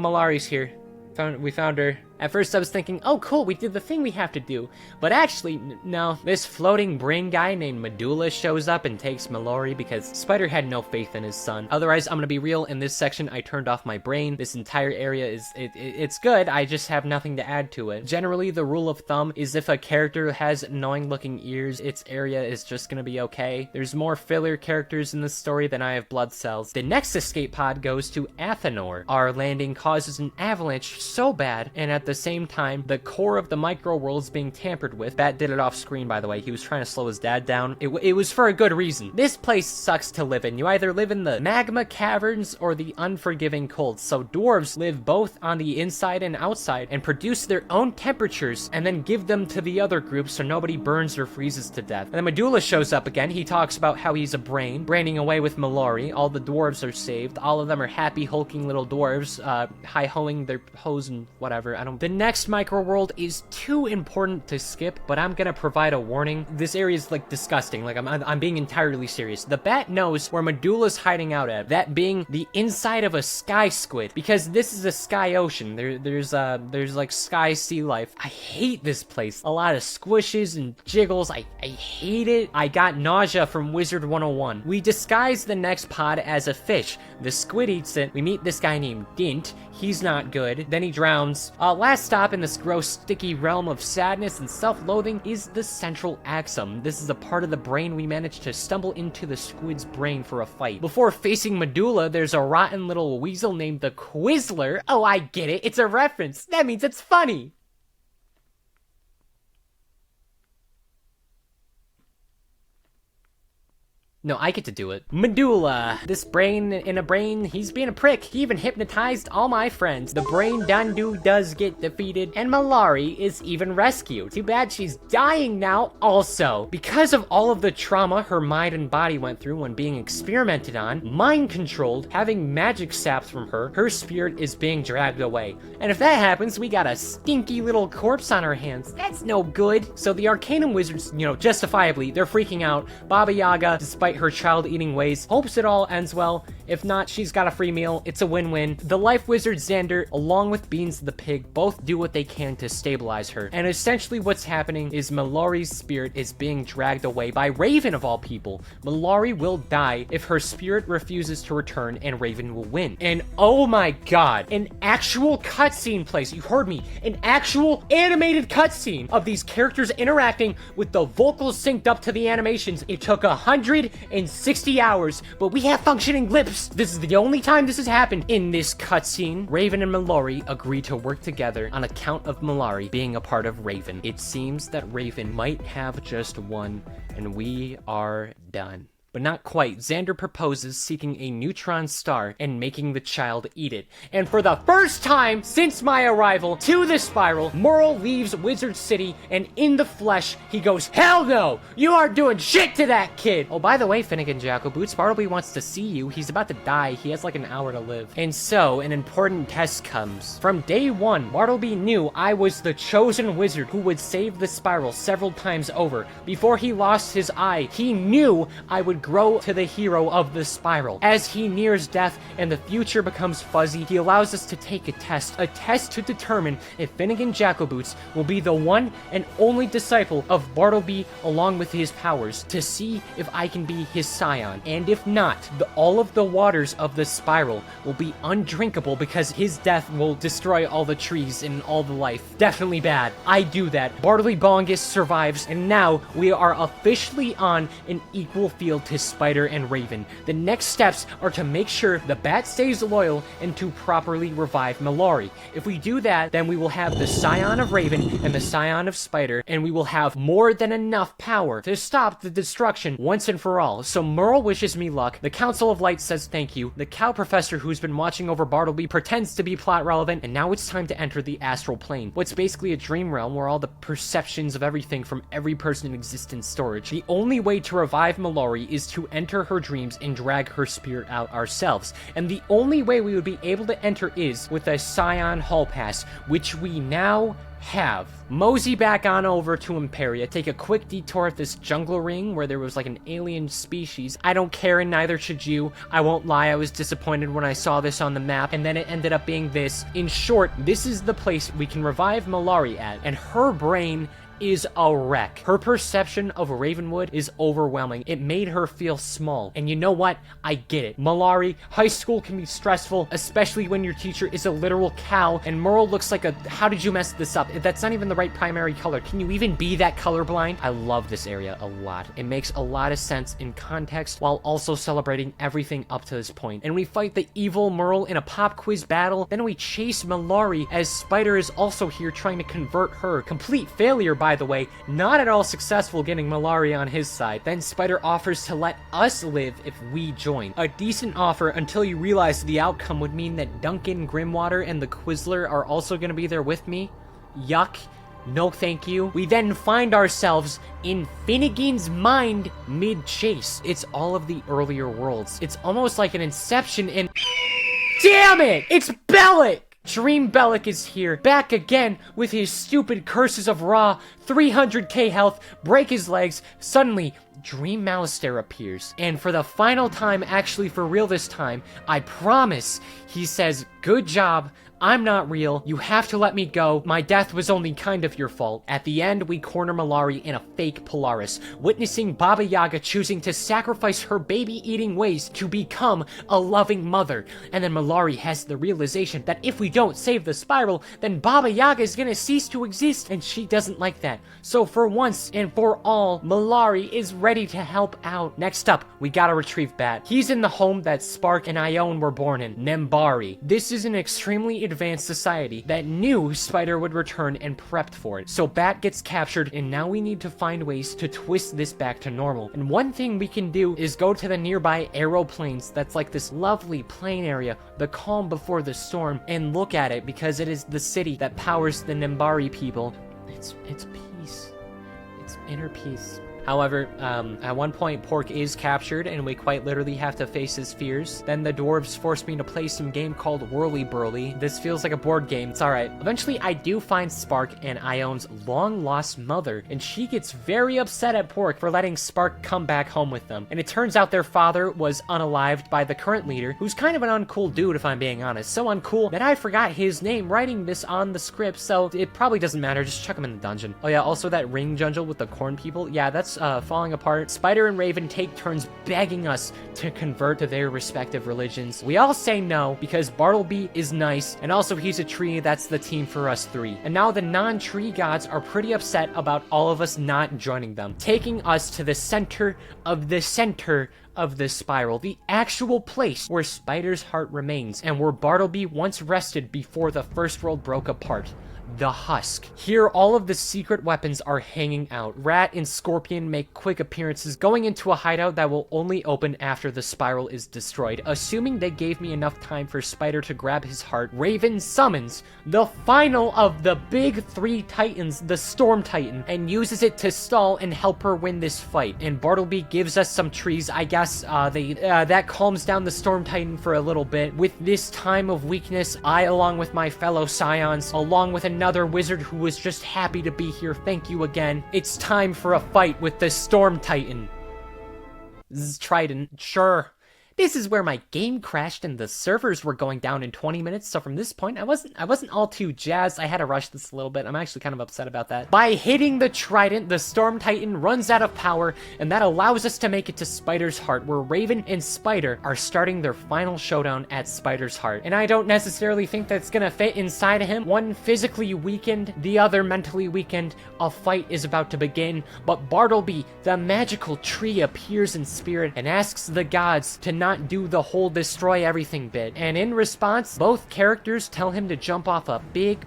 Malari's here. We found her. At first I was thinking, oh cool, we did the thing we have to do. But actually, no. This floating brain guy named Medulla shows up and takes Mallory because Spider had no faith in his son. Otherwise, I'm gonna be real, in this section I turned off my brain. This entire area is, it's good, I just have nothing to add to it. Generally, the rule of thumb is if a character has annoying looking ears, its area is just gonna be okay. There's more filler characters in this story than I have blood cells. The next escape pod goes to Athenor. Our landing causes an avalanche so bad, and at the same time, the core of the micro world is being tampered with. Bat did it off screen, by the way. He was trying to slow his dad down. It was for a good reason. This place sucks to live in. You either live in the magma caverns or the unforgiving cold. So dwarves live both on the inside and outside and produce their own temperatures and then give them to the other groups so nobody burns or freezes to death. And then Medulla shows up again. He talks about how he's a braining away with Mallory. All the dwarves are saved. All of them are happy, hulking little dwarves, hi-hoing their hose and whatever. The next micro world is too important to skip, but I'm gonna provide a warning. This area is like disgusting. Like I'm being entirely serious. The Bat knows where Medulla's hiding out at, that being the inside of a sky squid, because this is a sky ocean. There's like sky sea life. I hate this place. A lot of squishes and jiggles. I hate it. I got nausea from Wizard101. We disguise the next pod as a fish. The squid eats it. We meet this guy named Dint. He's not good. Then he drowns. Last stop in this gross, sticky realm of sadness and self-loathing is the central axum. This is a part of the brain we managed to stumble into the squid's brain for a fight. Before facing Medulla, there's a rotten little weasel named the Quizzler. Oh, I get it. It's a reference. That means it's funny. No, I get to do it. Medulla. This brain in a brain, he's being a prick. He even hypnotized all my friends. The brain Dandu does get defeated, and Malari is even rescued. Too bad she's dying now also. Because of all of the trauma her mind and body went through when being experimented on, mind-controlled, having magic sapped from her, her spirit is being dragged away. And if that happens, we got a stinky little corpse on our hands. That's no good. So the Arcanum Wizards, justifiably, they're freaking out. Baba Yaga, despite her child-eating ways, hopes it all ends well. If not, she's got a free meal. It's a win-win. The Life Wizard Xander, along with Beans the Pig, both do what they can to stabilize her. And essentially what's happening is Mallory's spirit is being dragged away by Raven of all people. Mallory will die if her spirit refuses to return, and Raven will win. And oh my god, an actual cutscene plays. You heard me. An actual animated cutscene of these characters interacting with the vocals synced up to the animations. It took 160 hours, but we have functioning lips. This is the only time this has happened. In this cutscene, Raven and Mallory agree to work together on account of Mallory being a part of Raven. It seems that Raven might have just one, and we are done. But not quite. Xander proposes seeking a neutron star and making the child eat it. And for the first time since my arrival to the spiral, Merle leaves Wizard City, and in the flesh, he goes, "Hell no! You aren't doing shit to that kid!" Oh, by the way, Finnegan Jackalboots, Bartleby wants to see you. He's about to die. He has like an hour to live. And so, an important test comes. From day one, Bartleby knew I was the chosen wizard who would save the spiral several times over. Before he lost his eye, he knew I would would grow to the hero of the spiral. As he nears death and the future becomes fuzzy, he allows us to take a test to determine if Finnegan Jackalboots will be the one and only disciple of Bartleby along with his powers, to see if I can be his scion. And if not, all of the waters of the spiral will be undrinkable because his death will destroy all the trees and all the life. Definitely bad. I do that. Bartleby Bongus survives, and now we are officially on an equal field to Spider and Raven. The next steps are to make sure the bat stays loyal and to properly revive Mallory. If we do that, then we will have the scion of Raven and the scion of Spider, and we will have more than enough power to stop the destruction once and for all. So Merle wishes me luck, the Council of Light says thank you, the cow professor who's been watching over Bartleby pretends to be plot relevant, and now it's time to enter the astral plane, what's basically a dream realm where all the perceptions of everything from every person in existence storage. The only way to revive Mallory is to enter her dreams and drag her spirit out ourselves, and the only way we would be able to enter is with a Scion Hall Pass, which we now have. Mosey back on over to Imperia, take a quick detour at this jungle ring where there was like an alien species. I don't care, and neither should you. I won't lie, I was disappointed when I saw this on the map, and then it ended up being this. In short, this is the place we can revive Mallory at, and her brain is a wreck. Her perception of Ravenwood is overwhelming. It made her feel small. And you know what? I get it. Mallory, high school can be stressful, especially when your teacher is a literal cow, and Merle looks like a... How did you mess this up? That's not even the right primary color. Can you even be that colorblind? I love this area a lot. It makes a lot of sense in context while also celebrating everything up to this point. And we fight the evil Merle in a pop quiz battle. Then we chase Mallory as Spider is also here trying to convert her. Complete failure, by the way, not at all successful getting Mallory on his side. Then Spider offers to let us live if we join. A decent offer until you realize the outcome would mean that Duncan, Grimwater, and the Quizler are also going to be there with me. Yuck. No thank you. We then find ourselves in Finnegan's mind mid-chase. It's all of the earlier worlds. It's almost like an Inception in... Damn it! It's Bellic! Dream Bellic is here, back again with his stupid curses of Ra, 300k health, break his legs. Suddenly, Dream Malistaire appears, and for the final time, actually for real this time, I promise, he says, "Good job, I'm not real, you have to let me go, my death was only kind of your fault." At the end, we corner Mallory in a fake Polaris, witnessing Baba Yaga choosing to sacrifice her baby-eating ways to become a loving mother. And then Mallory has the realization that if we don't save the spiral, then Baba Yaga is gonna cease to exist, and she doesn't like that. So for once and for all, Mallory is ready to help out. Next up, we gotta retrieve Bat. He's in the home that Spark and Ione were born in, Nembari. This is an extremely advanced society that knew Spider would return and prepped for it. So Bat gets captured, and now we need to find ways to twist this back to normal. And one thing we can do is go to the nearby Arrow Plains, that's like this lovely plain area, the calm before the storm, and look at it because it is the city that powers the Nembari people. It's peace. It's inner peace. However, at one point, Pork is captured, and we quite literally have to face his fears. Then the dwarves force me to play some game called Whirly Burly. This feels like a board game. It's alright. Eventually, I do find Spark and Ione's long-lost mother, and she gets very upset at Pork for letting Spark come back home with them. And it turns out their father was unalived by the current leader, who's kind of an uncool dude, if I'm being honest. So uncool that I forgot his name writing this on the script, so it probably doesn't matter. Just chuck him in the dungeon. Oh yeah, also that ring jungle with the corn people. Yeah, that's falling apart. Spider and Raven take turns begging us to convert to their respective religions. We all say no because Bartleby is nice, and also he's a tree. That's the team for us three. And now the non-tree gods are pretty upset about all of us not joining them, taking us to the center of the spiral, the actual place where Spider's heart remains, and where Bartleby once rested before the first world broke apart. The Husk. Here, all of the secret weapons are hanging out. Rat and Scorpion make quick appearances, going into a hideout that will only open after the spiral is destroyed. Assuming they gave me enough time for Spider to grab his heart, Raven summons the final of the big three titans, the Storm Titan, and uses it to stall and help her win this fight. And Bartleby gives us some trees. I guess that calms down the Storm Titan for a little bit. With this time of weakness, I, along with my fellow scions, along with another wizard who was just happy to be here, thank you again, it's time for a fight with the Storm Titan. Trident, sure. This is where my game crashed and the servers were going down in 20 minutes, so from this point, I wasn't all too jazzed. I had to rush this a little bit. I'm actually kind of upset about that. By hitting the Trident, the Storm Titan runs out of power, and that allows us to make it to Spider's Heart, where Raven and Spider are starting their final showdown at Spider's Heart. And I don't necessarily think that's gonna fit inside of him. One physically weakened, the other mentally weakened. A fight is about to begin, but Bartleby, the magical tree, appears in spirit and asks the gods to not do the whole destroy everything bit. And in response, both characters tell him to jump off a big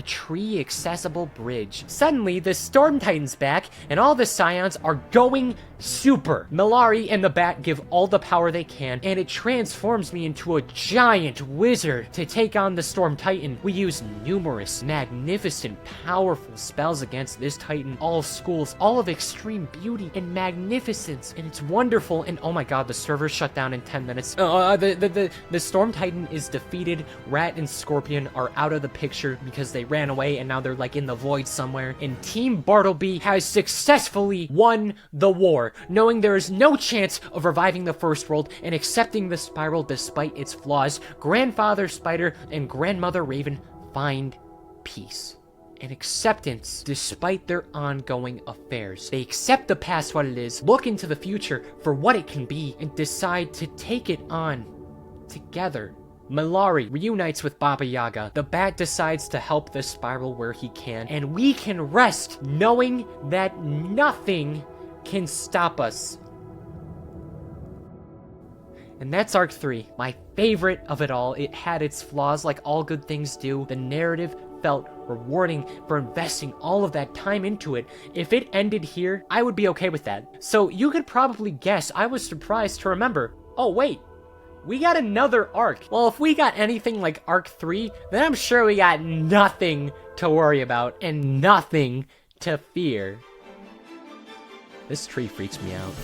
tree accessible bridge. Suddenly, the Storm Titan's back, and all the Scions are going super. Milari and the Bat give all the power they can, and it transforms me into a giant wizard to take on the Storm Titan. We use numerous, magnificent, powerful spells against this Titan, all schools, all of extreme beauty and magnificence, and it's wonderful. And oh my god, the server shut down in 10 minutes. The Storm Titan is defeated. Rat and Scorpion are out of the picture because they ran away, and now they're like in the void somewhere. And Team Bartleby has successfully won the war, knowing there is no chance of reviving the first world and accepting the spiral despite its flaws. Grandfather Spider and Grandmother Raven find peace and acceptance despite their ongoing affairs. They accept the past what it is, look into the future for what it can be, and decide to take it on together. Milari reunites with Baba Yaga. The Bat decides to help the spiral where he can, and we can rest knowing that nothing can stop us. And that's Arc 3, my favorite of it all. It had its flaws like all good things do. The narrative felt rewarding for investing all of that time into it. If it ended here, I would be okay with that. So you could probably guess I was surprised to remember, oh wait, we got another arc. Well, if we got anything like Arc 3, then I'm sure we got nothing to worry about and nothing to fear. This tree freaks me out.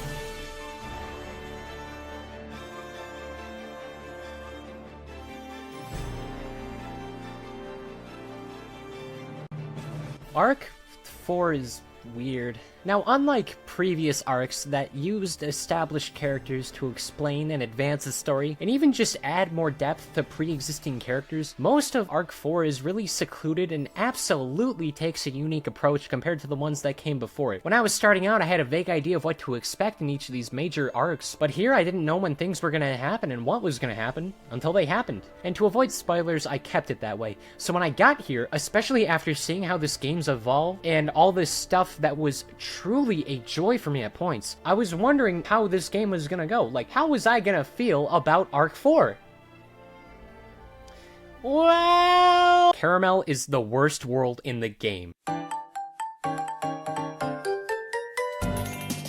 Arc 4 is weird. Now, unlike previous arcs that used established characters to explain and advance the story, and even just add more depth to pre-existing characters, most of Arc 4 is really secluded and absolutely takes a unique approach compared to the ones that came before it. When I was starting out, I had a vague idea of what to expect in each of these major arcs, but here I didn't know when things were gonna happen and what was gonna happen until they happened. And to avoid spoilers, I kept it that way. So when I got here, especially after seeing how this game's evolved and all this stuff that was truly a joy for me at points, I was wondering how this game was gonna go. Like, how was I gonna feel about Arc 4? Well, Caramel is the worst world in the game.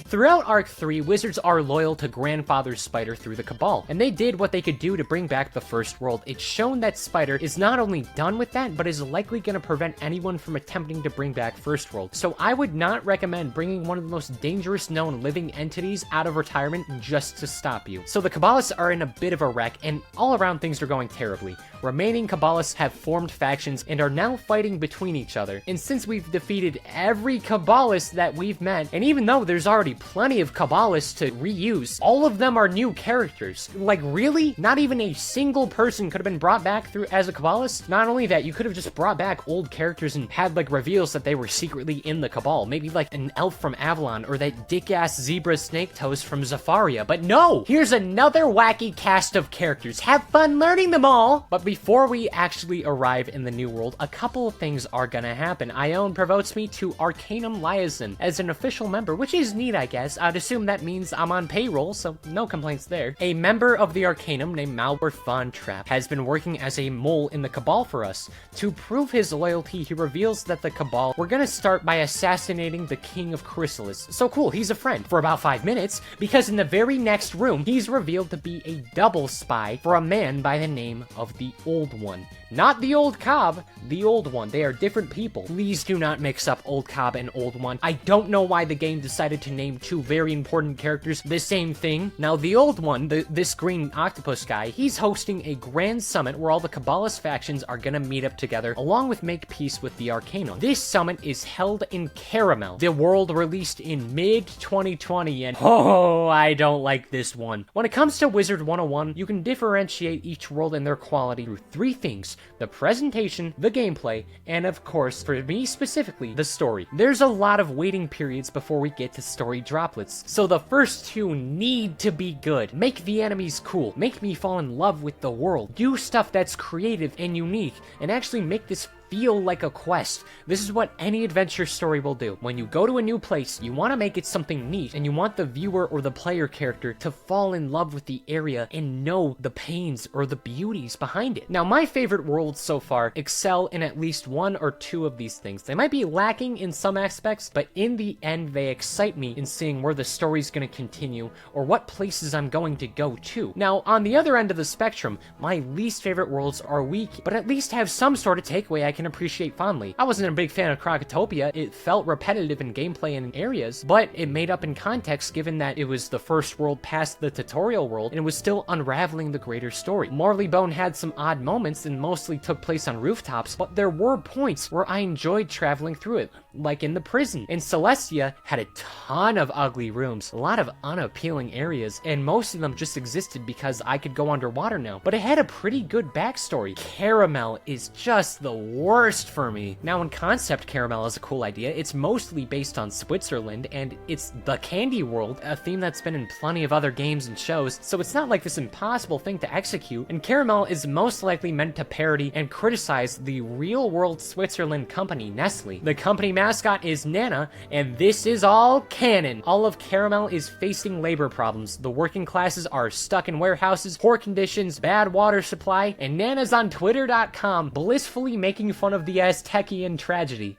Throughout Arc 3, wizards are loyal to Grandfather Spider through the Cabal, and they did what they could do to bring back the first world. It's shown that Spider is not only done with that, but is likely going to prevent anyone from attempting to bring back first world. So I would not recommend bringing one of the most dangerous known living entities out of retirement just to stop you. So the Cabalists are in a bit of a wreck, and all around things are going terribly. Remaining Cabalists have formed factions and are now fighting between each other. And since we've defeated every Cabalist that we've met, and even though there's already plenty of Cabalists to reuse, all of them are new characters. Like, really? Not even a single person could have been brought back through as a Cabalist? Not only that, you could have just brought back old characters and had, like, reveals that they were secretly in the Cabal. Maybe, like, an elf from Avalon, or that dick-ass zebra snake toes from Zafaria. But no! Here's another wacky cast of characters. Have fun learning them all! But before we actually arrive in the new world, a couple of things are gonna happen. Ione promotes me to Arcanum Liaison as an official member, which is neat, I guess. I'd assume that means I'm on payroll, so no complaints there. A member of the Arcanum named Malworth Von Trapp has been working as a mole in the Cabal for us. To prove his loyalty, he reveals that the Cabal were gonna start by assassinating the King of Chrysalis. So cool, he's a friend for about 5 minutes, because in the very next room, he's revealed to be a double spy for a man by the name of the old one. Not the old Cobb, the old one. They are different people. Please do not mix up old Cobb and old one. I don't know why the game decided to name two very important characters the same thing. Now, the old one, this green octopus guy, he's hosting a grand summit where all the Kabbalist factions are gonna meet up together, along with make peace with the Arcanum. This summit is held in Caramel, the world released in mid-2020, and oh, I don't like this one. When it comes to Wizard101, you can differentiate each world and their quality through three things: the presentation, the gameplay, and of course, for me specifically, the story. There's a lot of waiting periods before we get to story droplets, so the first two need to be good. Make the enemies cool, make me fall in love with the world, do stuff that's creative and unique, and actually make this feel like a quest. This is what any adventure story will do. When you go to a new place, you want to make it something neat, and you want the viewer or the player character to fall in love with the area and know the pains or the beauties behind it. Now, my favorite worlds so far excel in at least one or two of these things. They might be lacking in some aspects, but in the end, they excite me in seeing where the story's going to continue or what places I'm going to go to. Now, on the other end of the spectrum, my least favorite worlds are weak, but at least have some sort of takeaway I can appreciate fondly. I wasn't a big fan of Krokotopia. It felt repetitive in gameplay and in areas, but it made up in context given that it was the first world past the tutorial world and it was still unraveling the greater story. Marleybone had some odd moments and mostly took place on rooftops, but there were points where I enjoyed traveling through it, like in the prison. And Celestia had a ton of ugly rooms, a lot of unappealing areas, and most of them just existed because I could go underwater now, but it had a pretty good backstory. Caramel is just the worst for me. Now, in concept, Caramel is a cool idea. It's mostly based on Switzerland, and it's the candy world, a theme that's been in plenty of other games and shows, so it's not like this impossible thing to execute, and Caramel is most likely meant to parody and criticize the real-world Switzerland company, Nestle. The company mascot is Nana, and this is all canon. All of Caramel is facing labor problems. The working classes are stuck in warehouses, poor conditions, bad water supply, and Nana's on Twitter.com blissfully making fun of the Aztecian tragedy.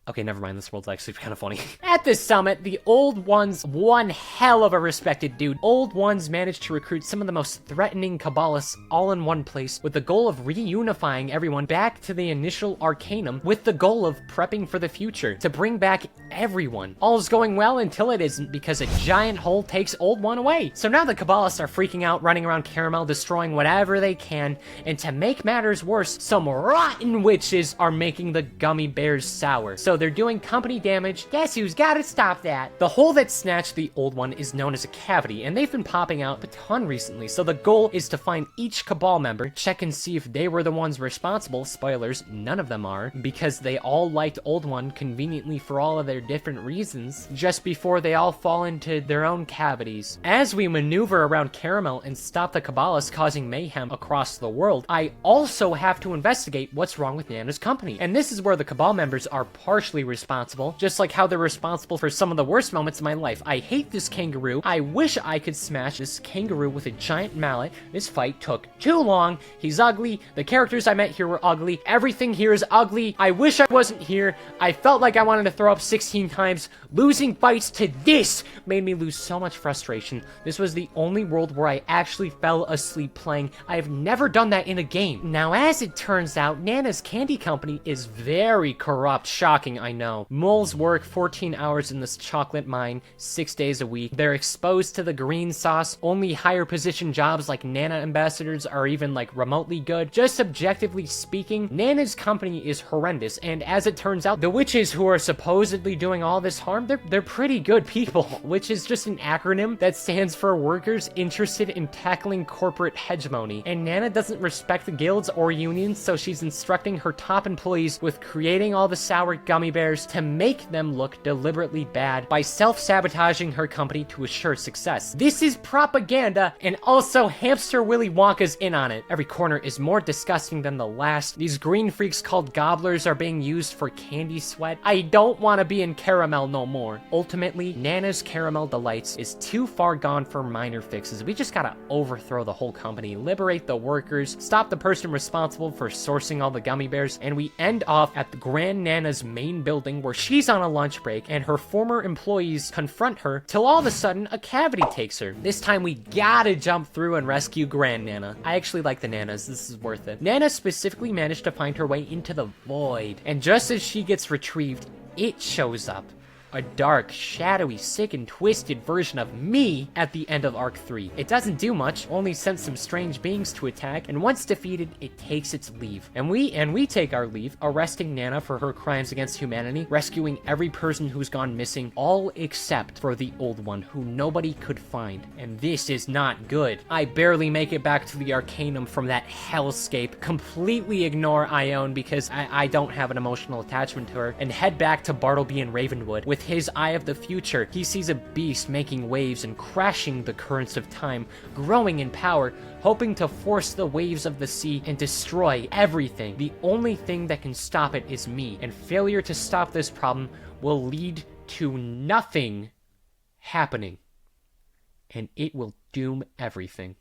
Okay, never mind, this world's actually kind of funny. At this summit, the Old Ones, one hell of a respected dude. Old Ones managed to recruit some of the most threatening Kabbalists all in one place with the goal of reunifying everyone back to the initial Arcanum with the goal of prepping for the future, to bring back everyone. All's going well until it isn't, because a giant hole takes Old One away. So now the Kabbalists are freaking out, running around Caramel, destroying whatever they can, and to make matters worse, some rotten witches are making the gummy bears sour. So they're doing company damage. Guess who's gotta stop that? The hole that snatched the Old One is known as a cavity, and they've been popping out a ton recently, so the goal is to find each Cabal member, check and see if they were the ones responsible. Spoilers, none of them are, because they all liked Old One conveniently for all of their different reasons, just before they all fall into their own cavities. As we maneuver around Caramel and stop the Kabbalists causing mayhem across the world, I also have to investigate what's wrong with Nana's company, and this is where the Cabal members are partially responsible, just like how they're responsible for some of the worst moments in my life. I hate this kangaroo. I wish I could smash this kangaroo with a giant mallet. This fight took too long. He's ugly. The characters I met here were ugly. Everything here is ugly. I wish I wasn't here. I felt like I wanted to throw up 16 times. Losing fights to this made me lose so much frustration. This was the only world where I actually fell asleep playing. I have never done that in a game. Now, as it turns out, Nana's candy company is very corrupt. Shocking, I know. Moles work 14 hours in this chocolate mine, 6 days a week. They're exposed to the green sauce. Only higher position jobs like Nana ambassadors are even like remotely good. Just objectively speaking, Nana's company is horrendous, and as it turns out, the witches who are supposedly doing all this harm, they're pretty good people, which is just an acronym that stands for workers interested in tackling corporate hegemony. And Nana doesn't respect the guilds or unions, so she's instructing her top employees with creating all the sour gummy bears to make them look deliberately bad by self-sabotaging her company to assure success. This is propaganda, and also Hamster Willy Wonka's in on it. Every corner is more disgusting than the last. These green freaks called gobblers are being used for candy sweat. I don't want to be in Caramel no more. Ultimately, Nana's Caramel Delights is too far gone for minor fixes. We just gotta overthrow the whole company, liberate the workers, stop the person responsible for sourcing all the gummy bears, and we end off at the Grand Nana's main main building where she's on a lunch break and her former employees confront her till all of a sudden a cavity takes her. This time we gotta jump through and rescue Grand Nana. I actually like the Nanas, this is worth it. Nana specifically managed to find her way into the void, and just as she gets retrieved, it shows up. A dark, shadowy, sick, and twisted version of me at the end of Arc 3. It doesn't do much, only sends some strange beings to attack, and once defeated, it takes its leave. And we take our leave, arresting Nana for her crimes against humanity, rescuing every person who's gone missing, all except for the old one, who nobody could find. And this is not good. I barely make it back to the Arcanum from that hellscape, completely ignore Ione because I don't have an emotional attachment to her, and head back to Bartleby and Ravenwood. With his eye of the future, he sees a beast making waves and crashing the currents of time, growing in power, hoping to force the waves of the sea and destroy everything. The only thing that can stop it is me, and failure to stop this problem will lead to nothing happening, and it will doom everything.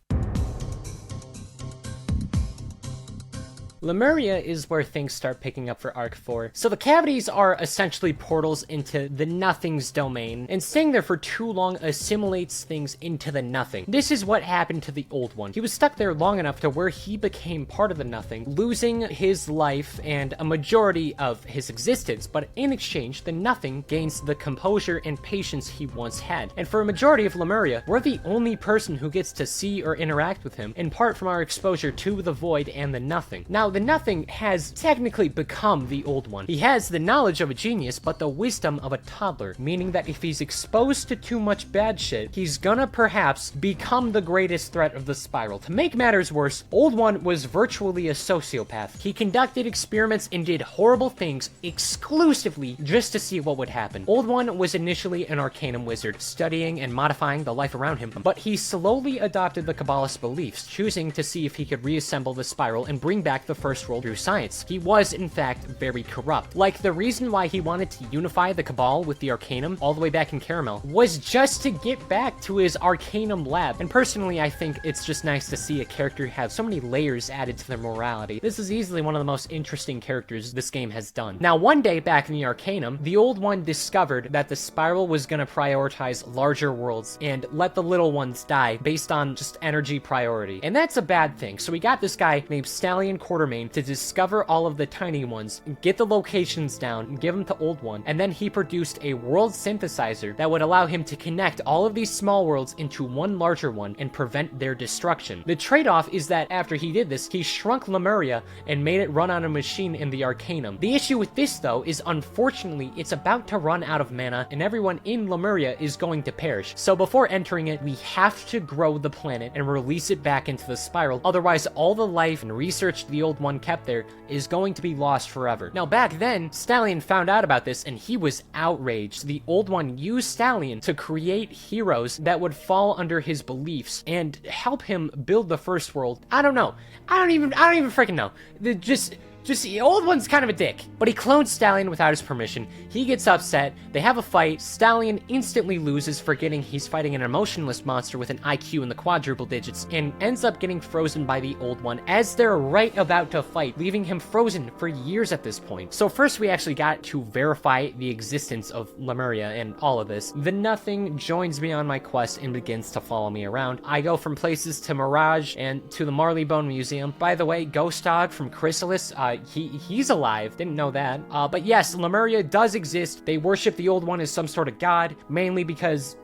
Lemuria is where things start picking up for Arc 4. So the cavities are essentially portals into the nothing's domain, and staying there for too long assimilates things into the nothing. This is what happened to the old one. He was stuck there long enough to where he became part of the nothing, losing his life and a majority of his existence, but in exchange, the nothing gains the composure and patience he once had. And for a majority of Lemuria, we're the only person who gets to see or interact with him, in part from our exposure to the void and the nothing. Now, the nothing has technically become the old one. He has the knowledge of a genius, but the wisdom of a toddler, meaning that if he's exposed to too much bad shit, he's gonna perhaps become the greatest threat of the spiral. To make matters worse, Old One was virtually a sociopath. He conducted experiments and did horrible things exclusively just to see what would happen. Old One was initially an Arcanum wizard, studying and modifying the life around him, but he slowly adopted the Kabbalist beliefs, choosing to see if he could reassemble the spiral and bring back the first world through science. He was, in fact, very corrupt. Like, the reason why he wanted to unify the Cabal with the Arcanum all the way back in Caramel was just to get back to his Arcanum lab. And personally, I think it's just nice to see a character have so many layers added to their morality. This is easily one of the most interesting characters this game has done. Now, one day back in the Arcanum, the Old One discovered that the spiral was gonna prioritize larger worlds and let the little ones die based on just energy priority. And that's a bad thing. So we got this guy named Stallion Quartermain to discover all of the tiny ones, get the locations down, and give them to Old One, and then he produced a world synthesizer that would allow him to connect all of these small worlds into one larger one and prevent their destruction. The trade-off is that after he did this, he shrunk Lemuria and made it run on a machine in the Arcanum. The issue with this, though, is unfortunately it's about to run out of mana, and everyone in Lemuria is going to perish. So before entering it, we have to grow the planet and release it back into the spiral, otherwise all the life and research the Old One kept there is going to be lost forever. Now, back then, Stallion found out about this and he was outraged. The Old One used Stallion to create heroes that would fall under his beliefs and help him build the first world. I don't know. I don't even freaking know. The Old One's kind of a dick, but he clones Stallion without his permission. He gets upset, they have a fight, Stallion instantly loses, forgetting he's fighting an emotionless monster with an IQ in the quadruple digits, and ends up getting frozen by the Old One as they're right about to fight, leaving him frozen for years at this point. So first we actually got to verify the existence of Lemuria and all of this. The Nothing joins me on my quest and begins to follow me around. I go from places to Mirage and to the Marleybone Museum. By the way, Ghost Dog from Chrysalis, he's alive. Didn't know that. But yes, Lemuria does exist. They worship the Old One as some sort of god, mainly because,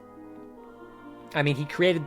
I mean, he created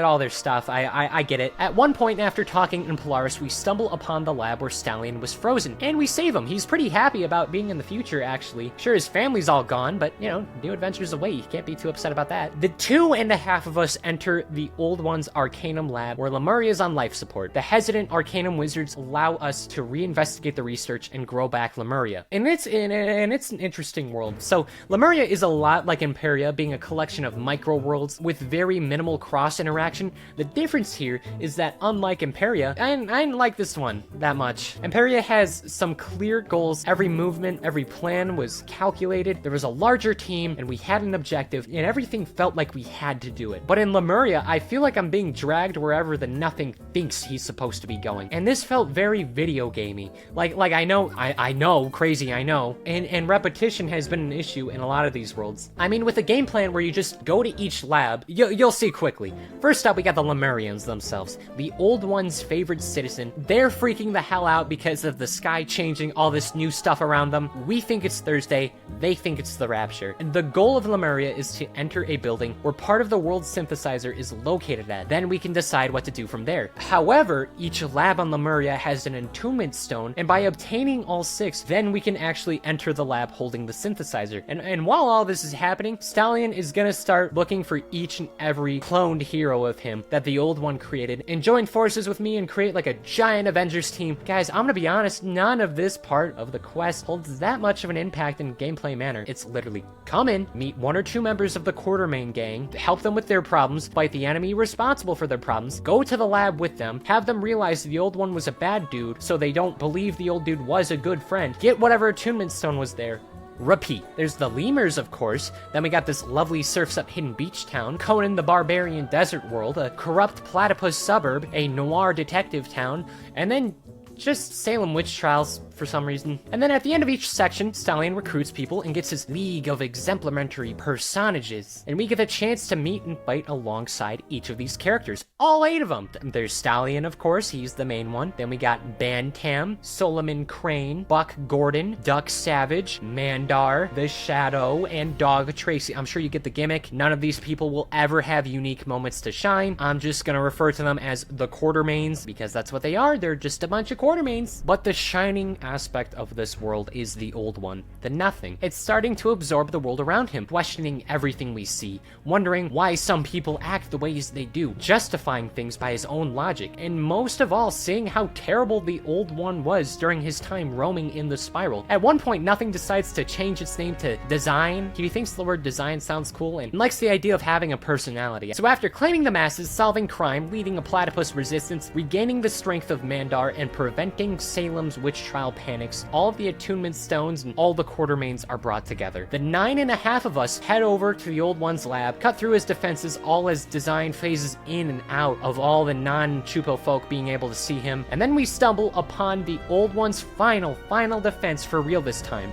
all their stuff. I get it. At one point after talking in Polaris, we stumble upon the lab where Stallion was frozen, and we save him. He's pretty happy about being in the future, actually. Sure, his family's all gone, but, you know, new adventures await. You can't be too upset about that. The 2.5 of us enter the Old One's Arcanum lab, where Lemuria is on life support. The hesitant Arcanum wizards allow us to reinvestigate the research and grow back Lemuria. And it's an interesting world. So, Lemuria is a lot like Imperia, being a collection of micro-worlds worlds with very minimal cross interaction. The difference here is that unlike Imperia, and I didn't like this one that much. Imperia has some clear goals. Every movement, every plan was calculated. There was a larger team and we had an objective and everything felt like we had to do it. But in Lemuria, I feel like I'm being dragged wherever the nothing thinks he's supposed to be going. And this felt very video gamey. Like I know, crazy, I know. And repetition has been an issue in a lot of these worlds. I mean, with a game plan where you just go to each lab, you'll see quickly. First up, we got the Lemurians themselves, the Old One's favorite citizen. They're freaking the hell out because of the sky changing, all this new stuff around them. We think it's Thursday, they think it's the Rapture. And the goal of Lemuria is to enter a building where part of the world's synthesizer is located at. Then we can decide what to do from there. However, each lab on Lemuria has an entombment stone, and by obtaining all 6, then we can actually enter the lab holding the synthesizer. And while all this is happening, Stallion is gonna start looking for each and every cloned hero of him that the Old One created and join forces with me and create like a giant Avengers team. Guys, I'm gonna be honest, none of this part of the quest holds that much of an impact in gameplay manner. It's literally come in, meet 1 or 2 members of the Quartermain gang, help them with their problems, fight the enemy responsible for their problems, go to the lab with them, have them realize the Old One was a bad dude so they don't believe the old dude was a good friend, get whatever attunement stone was there, repeat. There's the lemurs, of course. Then we got this lovely surfs up hidden beach town, Conan the Barbarian desert world, a corrupt platypus suburb, a noir detective town, and then just Salem witch trials for some reason. And then at the end of each section, Stallion recruits people and gets his league of exemplary personages. And we get a chance to meet and fight alongside each of these characters. All 8 of them. There's Stallion, of course, he's the main one. Then we got Bantam, Solomon Crane, Buck Gordon, Duck Savage, Mandar, The Shadow, and Dog Tracy. I'm sure you get the gimmick. None of these people will ever have unique moments to shine. I'm just gonna refer to them as the Quartermains because that's what they are. They're just a bunch of Quartermains. But the shining aspect of this world is the Old One, the Nothing. It's starting to absorb the world around him, questioning everything we see, wondering why some people act the ways they do, justifying things by his own logic, and most of all, seeing how terrible the Old One was during his time roaming in the spiral. At one point, Nothing decides to change its name to Design. He thinks the word design sounds cool and likes the idea of having a personality. So after claiming the masses, solving crime, leading a platypus resistance, regaining the strength of Mandar, and preventing Salem's witch trial panics, all of the attunement stones and all the Quartermains are brought together. The 9.5 of us head over to the Old One's lab, cut through his defenses, all as Design phases in and out of all the non-Choopo folk being able to see him, and then we stumble upon the Old One's final defense for real this time.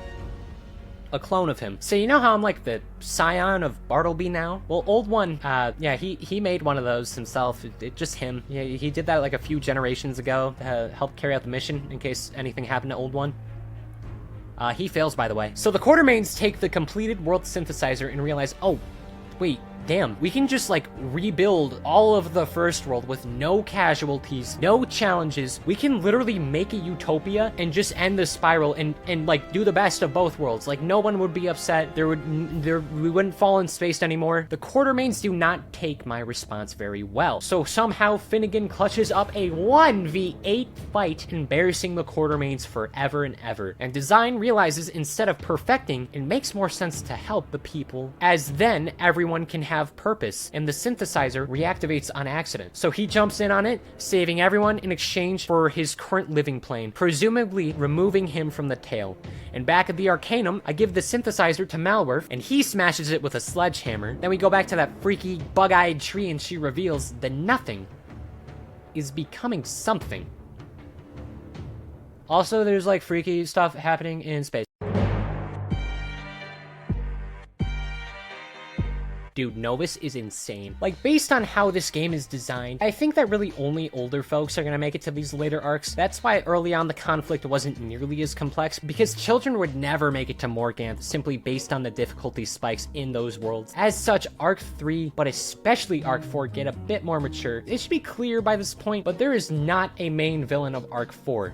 A clone of him. So you know how I'm like the scion of Bartleby now? Well, Old One, yeah, he made one of those himself. Just him. Yeah, he did that like a few generations ago to help carry out the mission in case anything happened to Old One. He fails, by the way. So the Quartermains take the completed world synthesizer and realize, oh, wait, damn, we can just like rebuild all of the first world with no casualties, no challenges. We can literally make a utopia and just end the spiral and like do the best of both worlds. Like no one would be upset. We wouldn't fall in space anymore. The Quartermains do not take my response very well. So somehow Finnegan clutches up a 1v8 fight, embarrassing the Quartermains forever and ever. And Design realizes instead of perfecting, it makes more sense to help the people, as then everyone can have purpose, and the synthesizer reactivates on accident. So he jumps in on it, saving everyone in exchange for his current living plane, presumably removing him from the tail. And back at the Arcanum, I give the synthesizer to Malworth, and he smashes it with a sledgehammer. Then we go back to that freaky, bug-eyed tree, and she reveals the Nothing is becoming something. Also, there's like freaky stuff happening in space. Dude, Novus is insane. Like, based on how this game is designed, I think that really only older folks are gonna make it to these later arcs. That's why early on the conflict wasn't nearly as complex, because children would never make it to Morganth simply based on the difficulty spikes in those worlds. As such, Arc 3, but especially Arc 4, get a bit more mature. It should be clear by this point, but there is not a main villain of Arc 4.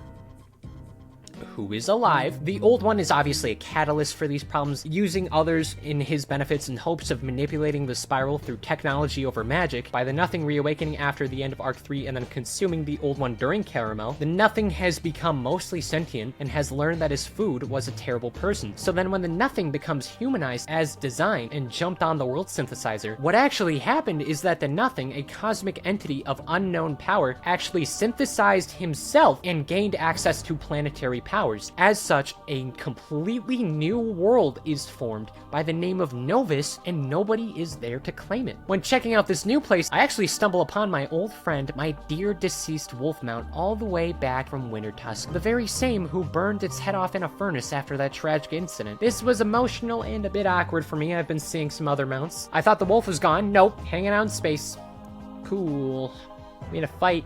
who is alive. The old one is obviously a catalyst for these problems, using others in his benefits in hopes of manipulating the spiral through technology over magic. By the Nothing reawakening after the end of Arc 3 and then consuming the old one during Caramel, the Nothing has become mostly sentient and has learned that his food was a terrible person. So then when the Nothing becomes humanized as Design and jumped on the world synthesizer, what actually happened is that the Nothing, a cosmic entity of unknown power, actually synthesized himself and gained access to planetary powers. As such, a completely new world is formed by the name of Novus, and nobody is there to claim it. When checking out this new place, I actually stumble upon my old friend, my dear deceased Wolfmount, all the way back from Wintertusk, the very same who burned its head off in a furnace after that tragic incident. This was emotional and a bit awkward for me. I've been seeing some other mounts. I thought the wolf was gone. Nope, hanging out in space. Cool. We had a fight.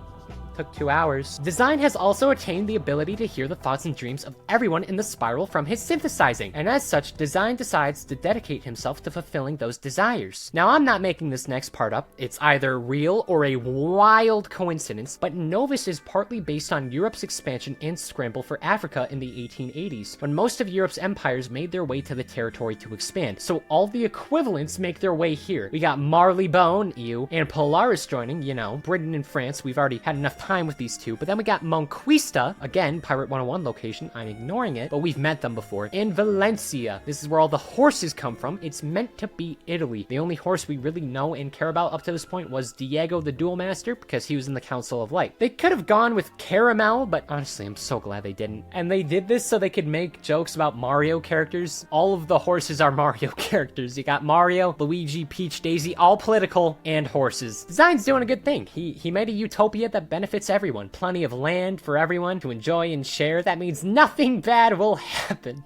Took 2 hours. Design has also attained the ability to hear the thoughts and dreams of everyone in the spiral from his synthesizing, and as such, Design decides to dedicate himself to fulfilling those desires. Now, I'm not making this next part up. It's either real or a wild coincidence, but Novus is partly based on Europe's expansion and scramble for Africa in the 1880s, when most of Europe's empires made their way to the territory to expand. So all the equivalents make their way here. We got Marleybone, EU, and Polaris joining, you know, Britain and France. We've already had enough time with these two, but then we got Monquista, again, Pirate 101 location, I'm ignoring it, but we've met them before, and Valencia. This is where all the horses come from. It's meant to be Italy. The only horse we really know and care about up to this point was Diego the Duel Master, because he was in the Council of Light. They could have gone with Caramel, but honestly, I'm so glad they didn't. And they did this so they could make jokes about Mario characters. All of the horses are Mario characters. You got Mario, Luigi, Peach, Daisy, all political, and horses. Design's doing a good thing. He made a utopia that benefits everyone. Plenty of land for everyone to enjoy and share. That means nothing bad will happen.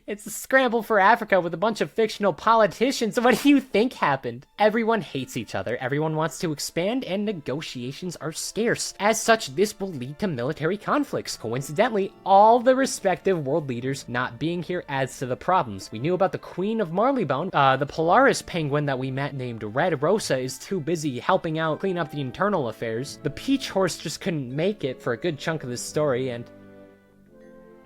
It's a scramble for Africa with a bunch of fictional politicians. What do you think happened? Everyone hates each other, everyone wants to expand, and negotiations are scarce. As such, this will lead to military conflicts. Coincidentally, all the respective world leaders not being here adds to the problems. We knew about the Queen of Marleybone. The Polaris penguin that we met named Red Rosa is too busy helping out clean up the internal affairs. The Peach horse just couldn't make it for a good chunk of this story, and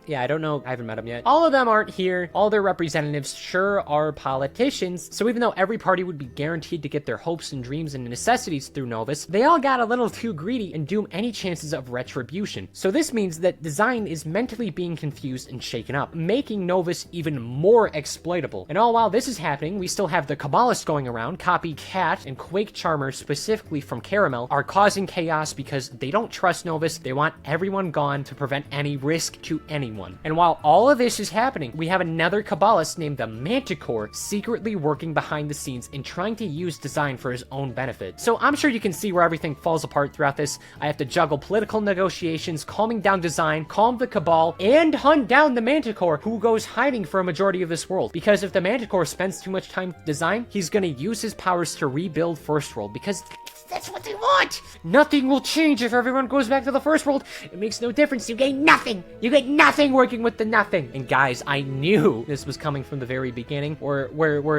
yeah, I don't know. I haven't met them yet. All of them aren't here. All their representatives sure are politicians. So even though every party would be guaranteed to get their hopes and dreams and necessities through Novus, they all got a little too greedy and doom any chances of retribution. So this means that Design is mentally being confused and shaken up, making Novus even more exploitable. And all while this is happening, we still have the Kabbalist going around. Copycat and Quake Charmer, specifically from Caramel, are causing chaos because they don't trust Novus. They want everyone gone to prevent any risk to anyone. And while all of this is happening, we have another Kabbalist named the Manticore secretly working behind the scenes and trying to use Design for his own benefit. So I'm sure you can see where everything falls apart throughout this. I have to juggle political negotiations, calming down Design, calm the Cabal, and hunt down the Manticore, who goes hiding for a majority of this world. Because if the Manticore spends too much time with Design, he's gonna use his powers to rebuild First World, because that's what they want. Nothing will change if everyone goes back to the First World. It makes no difference. You gain nothing. You get nothing working with the Nothing. And guys, I knew this was coming from the very beginning, where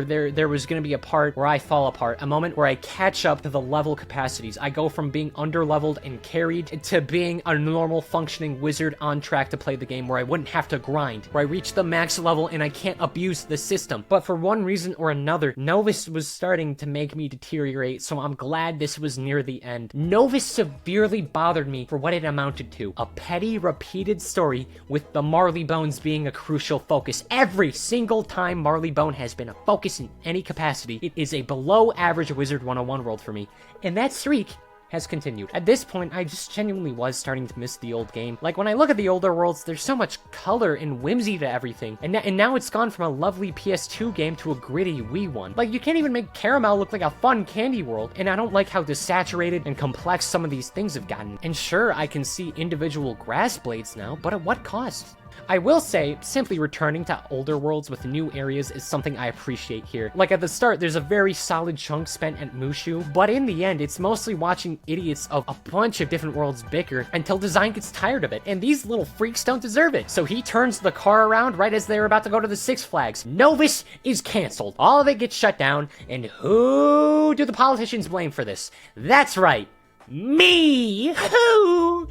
there was going to be a part where I fall apart, a moment where I catch up to the level capacities. I go from being underleveled and carried to being a normal functioning wizard on track to play the game, where I wouldn't have to grind, where I reach the max level and I can't abuse the system. But for one reason or another, Novus was starting to make me deteriorate, so I'm glad this was near the end. Novus severely bothered me for what it amounted to. A petty, repeated story with the Marleybones being a crucial focus. Every single time Marleybone has been a focus in any capacity, it is a below average Wizard 101 world for me. And that streak has continued. At this point, I just genuinely was starting to miss the old game. Like, when I look at the older worlds, there's so much color and whimsy to everything. And now it's gone from a lovely PS2 game to a gritty Wii one. Like, you can't even make Caramel look like a fun candy world. And I don't like how desaturated and complex some of these things have gotten. And sure, I can see individual grass blades now, but at what cost? I will say, simply returning to older worlds with new areas is something I appreciate here. Like, at the start, there's a very solid chunk spent at Mushu, but in the end, it's mostly watching idiots of a bunch of different worlds bicker until Design gets tired of it, and these little freaks don't deserve it. So he turns the car around right as they're about to go to the Six Flags. Novus is canceled. All of it gets shut down, and who do the politicians blame for this? That's right, me! Who?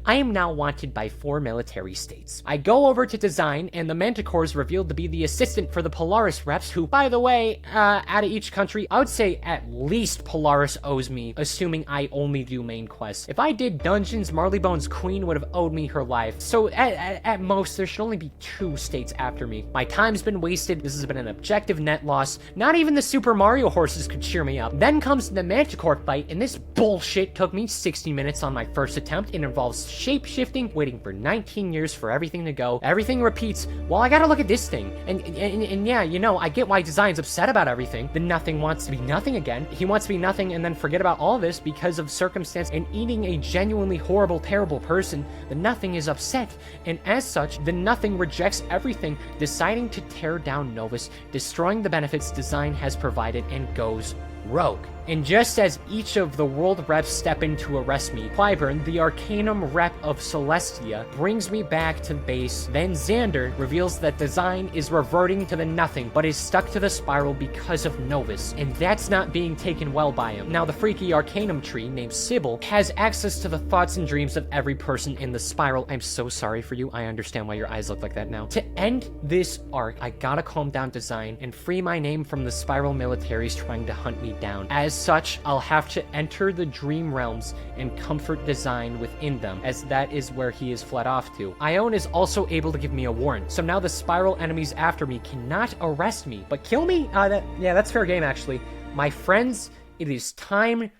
I am now wanted by 4 military states. I go over to design, and the Manticore is revealed to be the assistant for the Polaris reps, who, by the way, out of each country, I would say at least Polaris owes me, assuming I only do main quests. If I did dungeons, Marleybone's queen would have owed me her life. So at most, there should only be 2 states after me. My time's been wasted. This has been an objective net loss. Not even the Super Mario horses could cheer me up. Then comes the Manticore fight, and this bullshit took me 60 minutes on my first attempt. It involves shape-shifting, waiting for 19 years for everything to go. Everything repeats. Well, I gotta look at this thing. And yeah, you know, I get why Design's upset about everything. The Nothing wants to be Nothing again. He wants to be Nothing and then forget about all this because of circumstance and eating a genuinely horrible, terrible person. The Nothing is upset, and as such, the Nothing rejects everything, deciding to tear down Novus, destroying the benefits Design has provided, and goes rogue. And just as each of the world reps step in to arrest me, Clyburn, the Arcanum rep of Celestia, brings me back to base. Then Xander reveals that Design is reverting to the Nothing, but is stuck to the spiral because of Novus, and that's not being taken well by him. Now, the freaky Arcanum tree, named Sybil, has access to the thoughts and dreams of every person in the spiral. I'm so sorry for you. I understand why your eyes look like that now. To end this arc, I gotta calm down Design and free my name from the spiral militaries trying to hunt me down. As such, I'll have to enter the dream realms and comfort Design within them, as that is where he is fled off to. Ione is also able to give me a warrant, so now the spiral enemies after me cannot arrest me, but kill me? Yeah, that's fair game, actually. My friends, it is time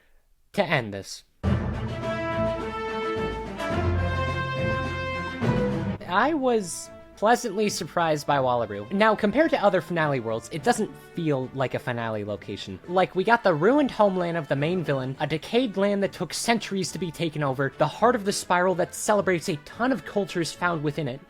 to end this. I was pleasantly surprised by Wallaroo. Now, compared to other finale worlds, it doesn't feel like a finale location. Like, we got the ruined homeland of the main villain, a decayed land that took centuries to be taken over, the heart of the spiral that celebrates a ton of cultures found within it,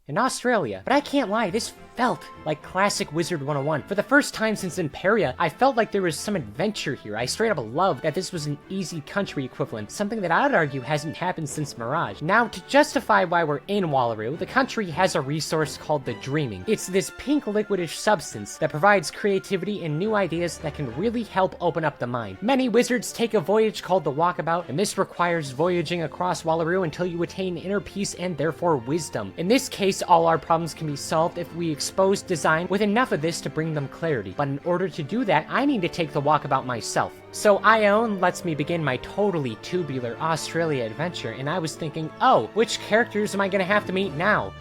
in Australia. But I can't lie, this felt like classic Wizard101. For the first time since Imperia, I felt like there was some adventure here. I straight up loved that this was an easy country equivalent, something that I'd argue hasn't happened since Mirage. Now, to justify why we're in Wallaroo, the country has a resource called the Dreaming. It's this pink liquidish substance that provides creativity and new ideas that can really help open up the mind. Many wizards take a voyage called the Walkabout, and this requires voyaging across Wallaroo until you attain inner peace and therefore wisdom. In this case, all our problems can be solved if we expose Design with enough of this to bring them clarity. But in order to do that, I need to take the Walkabout myself. So Ione lets me begin my totally tubular Australia adventure, and I was thinking, oh, which characters am I gonna have to meet now?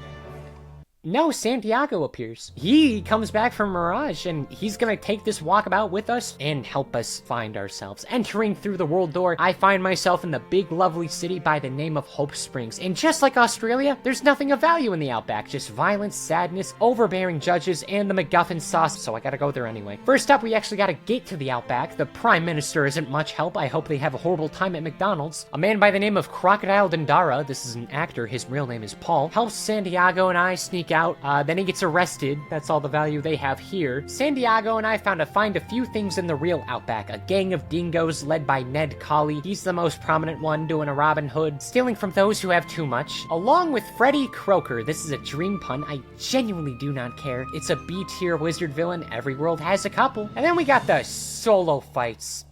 No, Santiago appears. He comes back from Mirage, and he's gonna take this walkabout with us and help us find ourselves. Entering through the world door, I find myself in the big, lovely city by the name of Hope Springs. And just like Australia, there's nothing of value in the Outback, just violence, sadness, overbearing judges, and the MacGuffin sauce, so I gotta go there anyway. First up, we actually got a gate to the Outback. The Prime Minister isn't much help. I hope they have a horrible time at McDonald's. A man by the name of Crocodile Dendara, this is an actor, his real name is Paul, helps Santiago and I sneak out. Then he gets arrested. That's all the value they have here. Santiago and I find a few things in the real Outback. A gang of dingoes led by Ned Colley. He's the most prominent one, doing a Robin Hood, stealing from those who have too much. Along with Freddy Croker. This is a dream pun. I genuinely do not care. It's a B-tier wizard villain. Every world has a couple. And then we got the solo fights.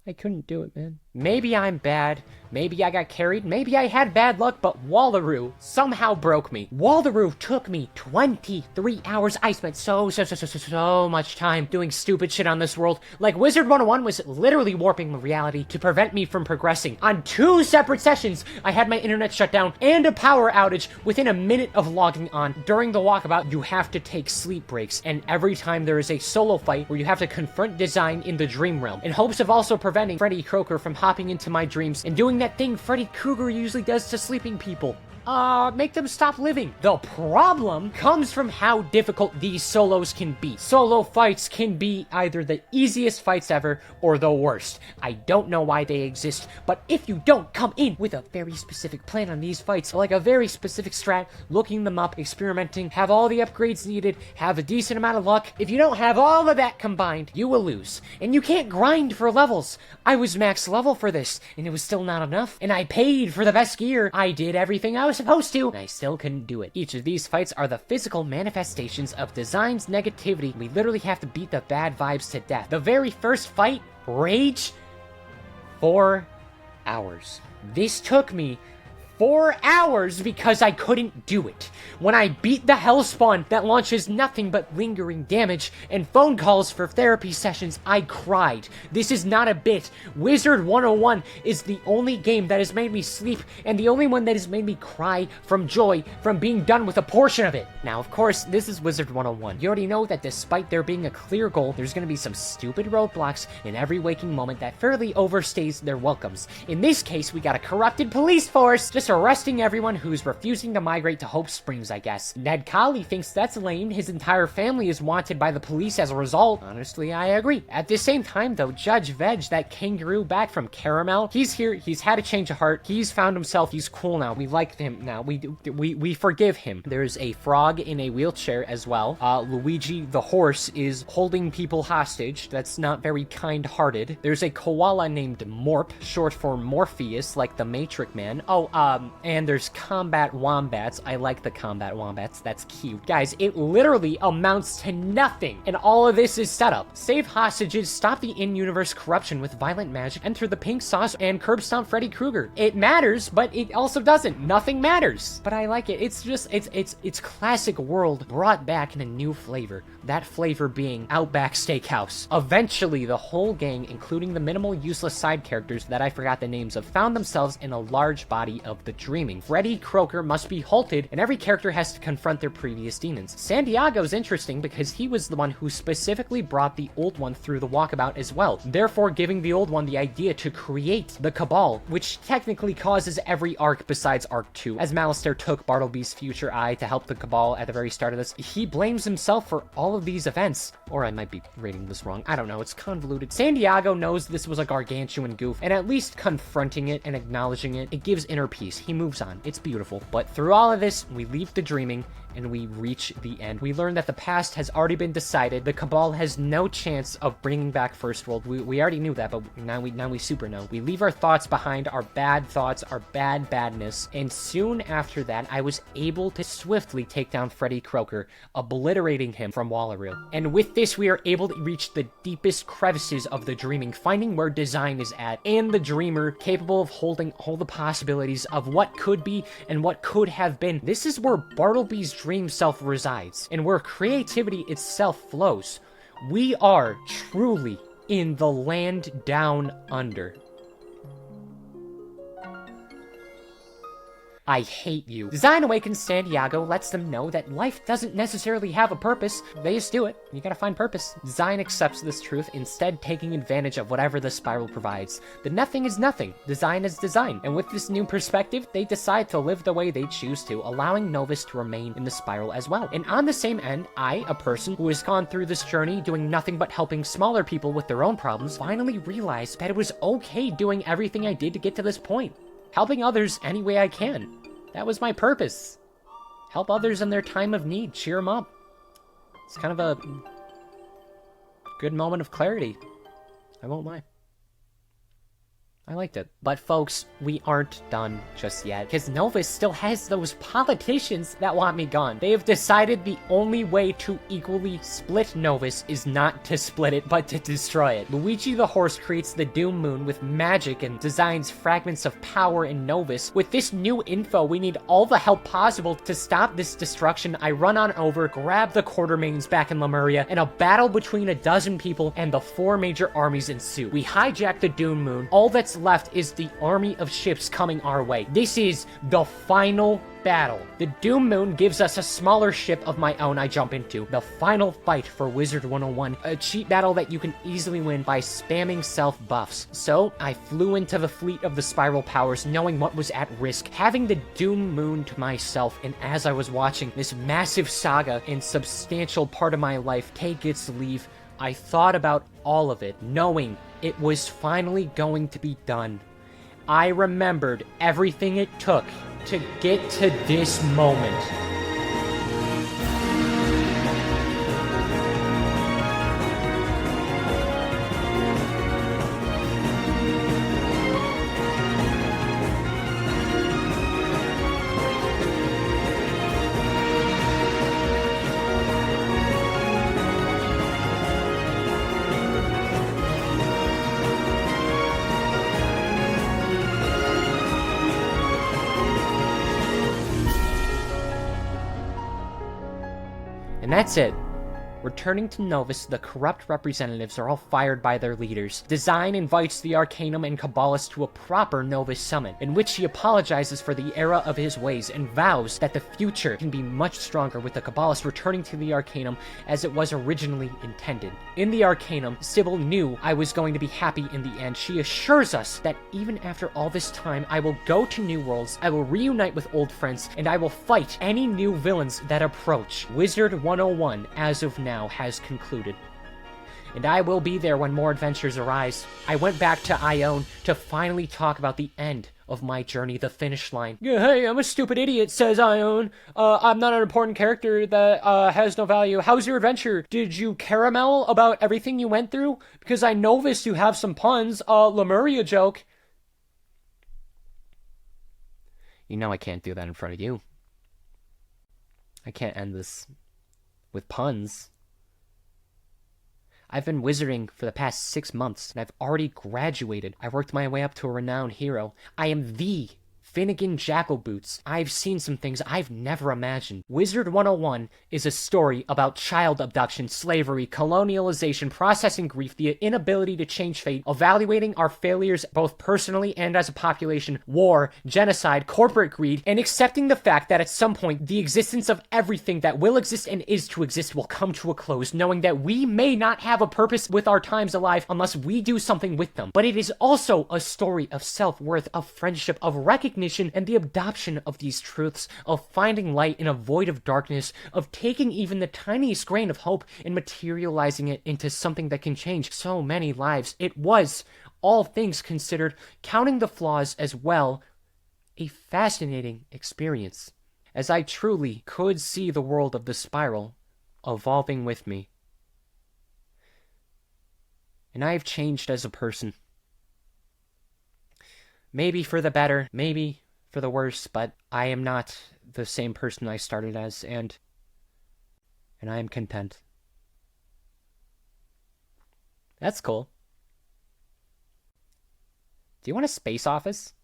I couldn't do it, man. Maybe I'm bad. Maybe I got carried. Maybe I had bad luck, but Wallaroo somehow broke me. Wallaroo took me 23 hours. I spent so much time doing stupid shit on this world. Like, Wizard101 was literally warping the reality to prevent me from progressing. On 2 separate sessions, I had my internet shut down and a power outage within a minute of logging on. During the walkabout, you have to take sleep breaks, and every time there is a solo fight where you have to confront Design in the dream realm, in hopes of also preventing Freddy Croker from hopping into my dreams and doing that thing Freddy Krueger usually does to sleeping people. Make them stop living. The problem comes from how difficult these solos can be. Solo fights can be either the easiest fights ever or the worst. I don't know why they exist, but if you don't come in with a very specific plan on these fights, like a very specific strat, looking them up, experimenting, have all the upgrades needed, have a decent amount of luck, if you don't have all of that combined, you will lose. And you can't grind for levels. I was max level for this, and it was still not enough. And I paid for the best gear. I did everything I was supposed to, and I still couldn't do it. Each of these fights are the physical manifestations of design's negativity. We literally have to beat the bad vibes to death. The very first fight, Rage, 4 hours. This took me 4 hours because I couldn't do it. When I beat the Hellspawn that launches nothing but lingering damage and phone calls for therapy sessions, I cried. This is not a bit. Wizard101 is the only game that has made me sleep and the only one that has made me cry from joy from being done with a portion of it. Now, of course, this is Wizard101. You already know that despite there being a clear goal, there's going to be some stupid roadblocks in every waking moment that fairly overstays their welcomes. In this case, we got a corrupted police force just arresting everyone who's refusing to migrate to Hope Springs, I guess. Ned Colley thinks that's lame. His entire family is wanted by the police as a result. Honestly, I agree. At the same time, though, Judge Veg, that kangaroo back from Caramel, he's here. He's had a change of heart. He's found himself. He's cool now. We like him now. We forgive him. There's a frog in a wheelchair as well. Luigi the horse is holding people hostage. That's not very kind-hearted. There's a koala named Morp, short for Morpheus, like the Matrix Man. And there's combat wombats. I like the combat wombats. That's cute. Guys, it literally amounts to nothing. And all of this is set up. Save hostages, stop the in-universe corruption with violent magic, enter the pink sauce, and curb stomp Freddy Krueger. It matters, but it also doesn't. Nothing matters. But I like it. It's just, it's classic world brought back in a new flavor. That flavor being Outback Steakhouse. Eventually, the whole gang, including the minimal useless side characters that I forgot the names of, found themselves in a large body of the dreaming. Freddy Krueger must be halted, and every character has to confront their previous demons. Santiago's interesting because he was the one who specifically brought the old one through the walkabout as well, therefore giving the old one the idea to create the Cabal, which technically causes every arc besides Arc 2. As Malister took Bartleby's future eye to help the Cabal at the very start of this, he blames himself for all of these events. Or I might be reading this wrong. I don't know. It's convoluted. Santiago knows this was a gargantuan goof, and at least confronting it and acknowledging it, it gives inner peace. He moves on. It's beautiful. But through all of this, we leave the dreaming and we reach the end. We learn that the past has already been decided. The Cabal has no chance of bringing back First World. We already knew that, but now we super know. We leave our thoughts behind, our bad thoughts, our badness, and soon after that, I was able to swiftly take down Freddy Krueger, obliterating him from Wallaroo. And with this, we are able to reach the deepest crevices of the dreaming, finding where design is at, and the dreamer capable of holding all the possibilities of what could be and what could have been. This is where Bartleby's dream self resides, and where creativity itself flows. We are truly in the land down under. I hate you. Design Awakens Santiago lets them know that life doesn't necessarily have a purpose. They just do it. You gotta find purpose. Design accepts this truth, instead taking advantage of whatever the spiral provides. The nothing is nothing. Design is design. And with this new perspective, they decide to live the way they choose to, allowing Novus to remain in the spiral as well. And on the same end, I, a person who has gone through this journey doing nothing but helping smaller people with their own problems, finally realized that it was okay doing everything I did to get to this point. Helping others any way I can. That was my purpose. Help others in their time of need. Cheer them up. It's kind of a good moment of clarity. I won't lie. I liked it. But folks, we aren't done just yet, because Novus still has those politicians that want me gone. They have decided the only way to equally split Novus is not to split it, but to destroy it. Luigi the horse creates the Doom Moon with magic and designs fragments of power in Novus. With this new info, we need all the help possible to stop this destruction. I run on over, grab the Quartermains back in Lemuria, and a battle between a dozen people and the 4 major armies ensue. We hijack the Doom Moon. All that's left is the army of ships coming our way. This is the final battle. The Doom Moon gives us a smaller ship of my own I jump into. The final fight for Wizard101, a cheat battle that you can easily win by spamming self buffs. So I flew into the fleet of the Spiral Powers, knowing what was at risk, having the Doom Moon to myself, and as I was watching this massive saga and substantial part of my life take its leave, I thought about all of it, knowing it was finally going to be done. I remembered everything it took to get to this moment. And that's it. Returning to Novus, the corrupt representatives are all fired by their leaders. Design invites the Arcanum and Kabbalist to a proper Novus summit, in which he apologizes for the error of his ways and vows that the future can be much stronger with the Kabbalist returning to the Arcanum as it was originally intended. In the Arcanum, Sybil knew I was going to be happy in the end. She assures us that even after all this time, I will go to New Worlds, I will reunite with old friends, and I will fight any new villains that approach. Wizard101, as of now, has concluded. And I will be there when more adventures arise. I went back to Ione to finally talk about the end of my journey, the finish line. Yeah, hey, I'm a stupid idiot, says Ione. I'm not an important character that has no value. How's your adventure? Did you caramel about everything you went through? Because I noticed you have some puns. Lemuria joke. You know I can't do that in front of you. I can't end this with puns. I've been wizarding for the past 6 months, and I've already graduated. I worked my way up to a renowned hero. I am the Finnegan Jackalboots. I've seen some things I've never imagined. Wizard101 is a story about child abduction, slavery, colonialization, processing grief, the inability to change fate, evaluating our failures both personally and as a population, war, genocide, corporate greed, and accepting the fact that at some point the existence of everything that will exist and is to exist will come to a close, knowing that we may not have a purpose with our times alive unless we do something with them. But it is also a story of self-worth, of friendship, of recognition, and the adoption of these truths, of finding light in a void of darkness, of taking even the tiniest grain of hope and materializing it into something that can change so many lives. It was, all things considered, counting the flaws as well, a fascinating experience, as I truly could see the world of the spiral evolving with me. And I have changed as a person. Maybe for the better, maybe for the worse, but I am not the same person I started as, and I am content. That's cool. Do you want a space office?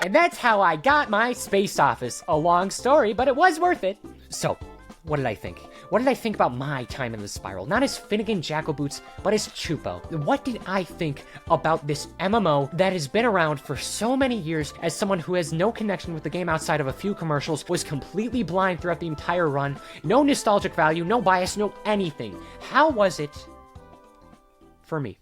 And that's how I got my space office. A long story, but it was worth it. So, what did I think? What did I think about my time in the spiral? Not as Finnegan Jackalboots, but as Choopo. What did I think about this MMO that has been around for so many years as someone who has no connection with the game outside of a few commercials, was completely blind throughout the entire run, no nostalgic value, no bias, no anything? How was it for me?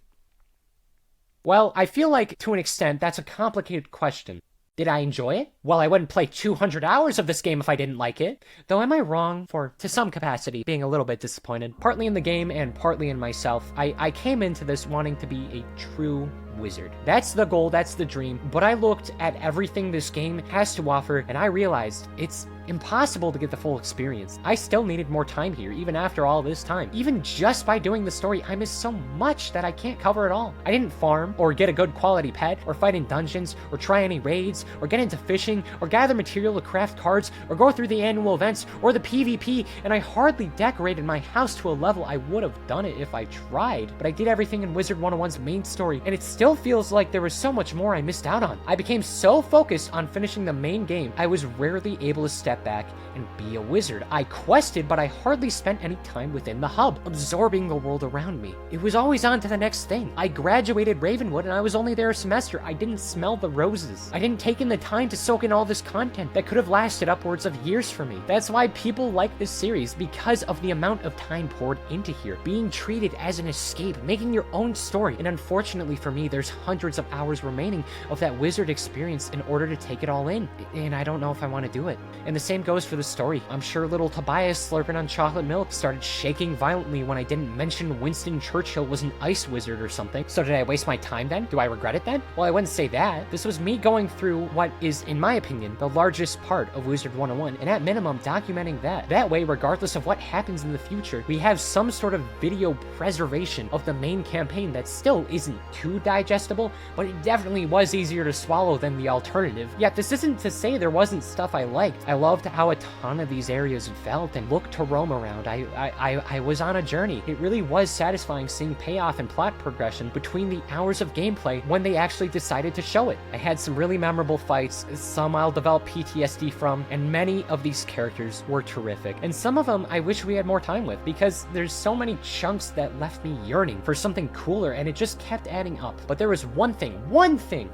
Well, I feel like, to an extent, that's a complicated question. Did I enjoy it? Well, I wouldn't play 200 hours of this game if I didn't like it. Though am I wrong for, to some capacity, being a little bit disappointed? Partly in the game and partly in myself. I came into this wanting to be a true wizard. That's the goal, that's the dream. But I looked at everything this game has to offer, and I realized it's impossible to get the full experience. I still needed more time here, even after all this time. Even just by doing the story, I missed so much that I can't cover it all. I didn't farm, or get a good quality pet, or fight in dungeons, or try any raids, or get into fishing, or gather material to craft cards, or go through the annual events, or the PvP, and I hardly decorated my house to a level I would have done it if I tried. But I did everything in Wizard101's main story, and it still feels like there was so much more I missed out on. I became so focused on finishing the main game, I was rarely able to step back and be a wizard. I quested, but I hardly spent any time within the hub, absorbing the world around me. It was always on to the next thing. I graduated Ravenwood and I was only there a semester. I didn't smell the roses. I didn't take in the time to soak in all this content that could have lasted upwards of years for me. That's why people like this series, because of the amount of time poured into here, being treated as an escape, making your own story. And unfortunately for me, there's hundreds of hours remaining of that wizard experience in order to take it all in, and I don't know if I want to do it. And the same goes for the story. I'm sure little Tobias, slurping on chocolate milk, started shaking violently when I didn't mention Winston Churchill was an ice wizard or something. So did I waste my time then? Do I regret it then? Well, I wouldn't say that. This was me going through what is, in my opinion, the largest part of Wizard101, and at minimum documenting that. That way, regardless of what happens in the future, we have some sort of video preservation of the main campaign that still isn't too digestible, but it definitely was easier to swallow than the alternative. Yet this isn't to say there wasn't stuff I liked. I love loved how a ton of these areas felt and looked to roam around. I was on a journey. It really was satisfying seeing payoff and plot progression between the hours of gameplay when they actually decided to show it. I had some really memorable fights, some I'll develop PTSD from, and many of these characters were terrific. And some of them I wish we had more time with, because there's so many chunks that left me yearning for something cooler, and it just kept adding up. But there was one thing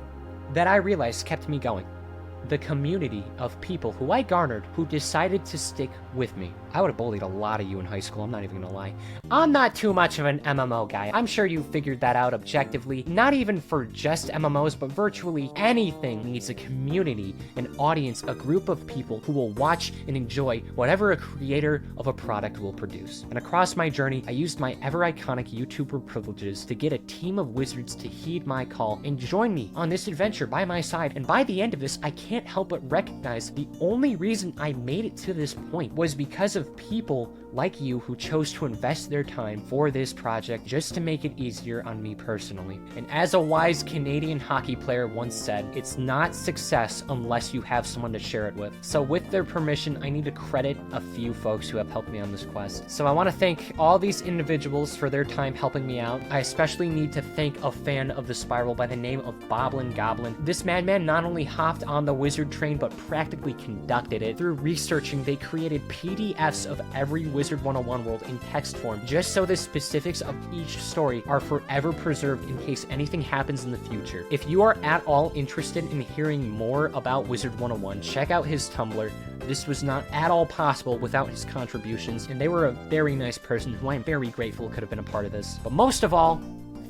that I realized kept me going. The community of people who I garnered who decided to stick with me. I would have bullied a lot of you in high school, I'm not even gonna lie. I'm not too much of an MMO guy. I'm sure you figured that out objectively. Not even for just MMOs, but virtually anything needs a community, an audience, a group of people who will watch and enjoy whatever a creator of a product will produce. And across my journey, I used my ever-iconic YouTuber privileges to get a team of wizards to heed my call and join me on this adventure by my side. And by the end of this, I can't help but recognize the only reason I made it to this point was because of people like you who chose to invest their time for this project just to make it easier on me personally. And as a wise Canadian hockey player once said, it's not success unless you have someone to share it with. So with their permission, I need to credit a few folks who have helped me on this quest. So I want to thank all these individuals for their time helping me out. I especially need to thank a fan of the Spiral by the name of Boblin Goblin. This madman not only hopped on the wizard train, but practically conducted it. Through researching, they created PDFs of every Wizard101 world in text form, just so the specifics of each story are forever preserved in case anything happens in the future. If you are at all interested in hearing more about Wizard101, check out his Tumblr. This was not at all possible without his contributions, and they were a very nice person who I am very grateful could have been a part of this. But most of all,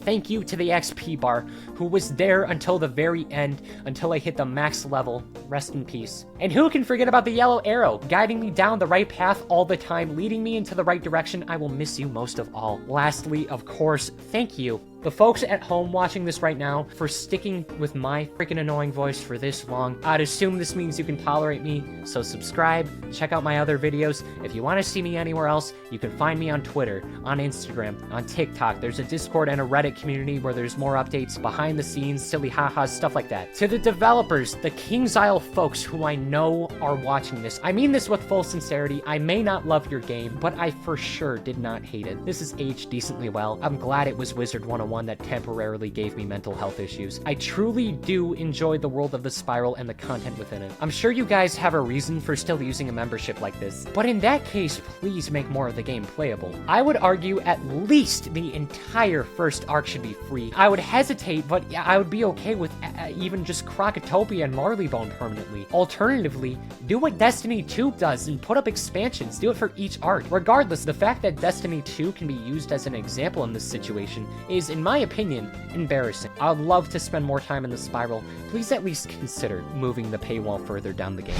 thank you to the XP bar, who was there until the very end, until I hit the max level. Rest in peace. And who can forget about the yellow arrow, guiding me down the right path all the time, leading me into the right direction. I will miss you most of all. Lastly, of course, thank you, the folks at home watching this right now, for sticking with my freaking annoying voice for this long. I'd assume this means you can tolerate me, so subscribe, check out my other videos. If you want to see me anywhere else, you can find me on Twitter, on Instagram, on TikTok. There's a Discord and a Reddit community where there's more updates, behind the scenes, silly ha-has, stuff like that. To the developers, the King's Isle folks who I know are watching this, I mean this with full sincerity. I may not love your game, but I for sure did not hate it. This is aged decently well. I'm glad it was Wizard101 that temporarily gave me mental health issues. I truly do enjoy the world of the Spiral and the content within it. I'm sure you guys have a reason for still using a membership like this, but in that case, please make more of the game playable. I would argue at least the entire first arc should be free. I would hesitate, but I would be okay with even just Krokotopia and Marleybone permanently. Alternatively, do what Destiny 2 does and put up expansions. Do it for each arc. Regardless, the fact that Destiny 2 can be used as an example in this situation is, in my opinion, embarrassing. I'd love to spend more time in the Spiral. Please at least consider moving the paywall further down the game.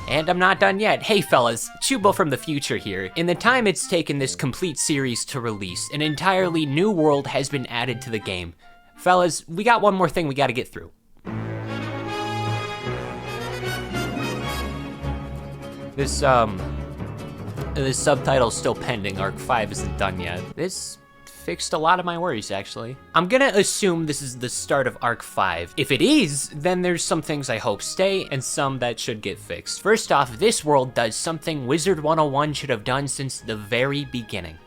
And I'm not done yet. Hey fellas, Choopo from the future here. In the time it's taken this complete series to release, an entirely new world has been added to the game. Fellas, we got one more thing we gotta get through. This subtitle's still pending. Arc 5 isn't done yet. This fixed a lot of my worries, actually. I'm gonna assume this is the start of Arc 5. If it is, then there's some things I hope stay, and some that should get fixed. First off, this world does something Wizard101 should have done since the very beginning.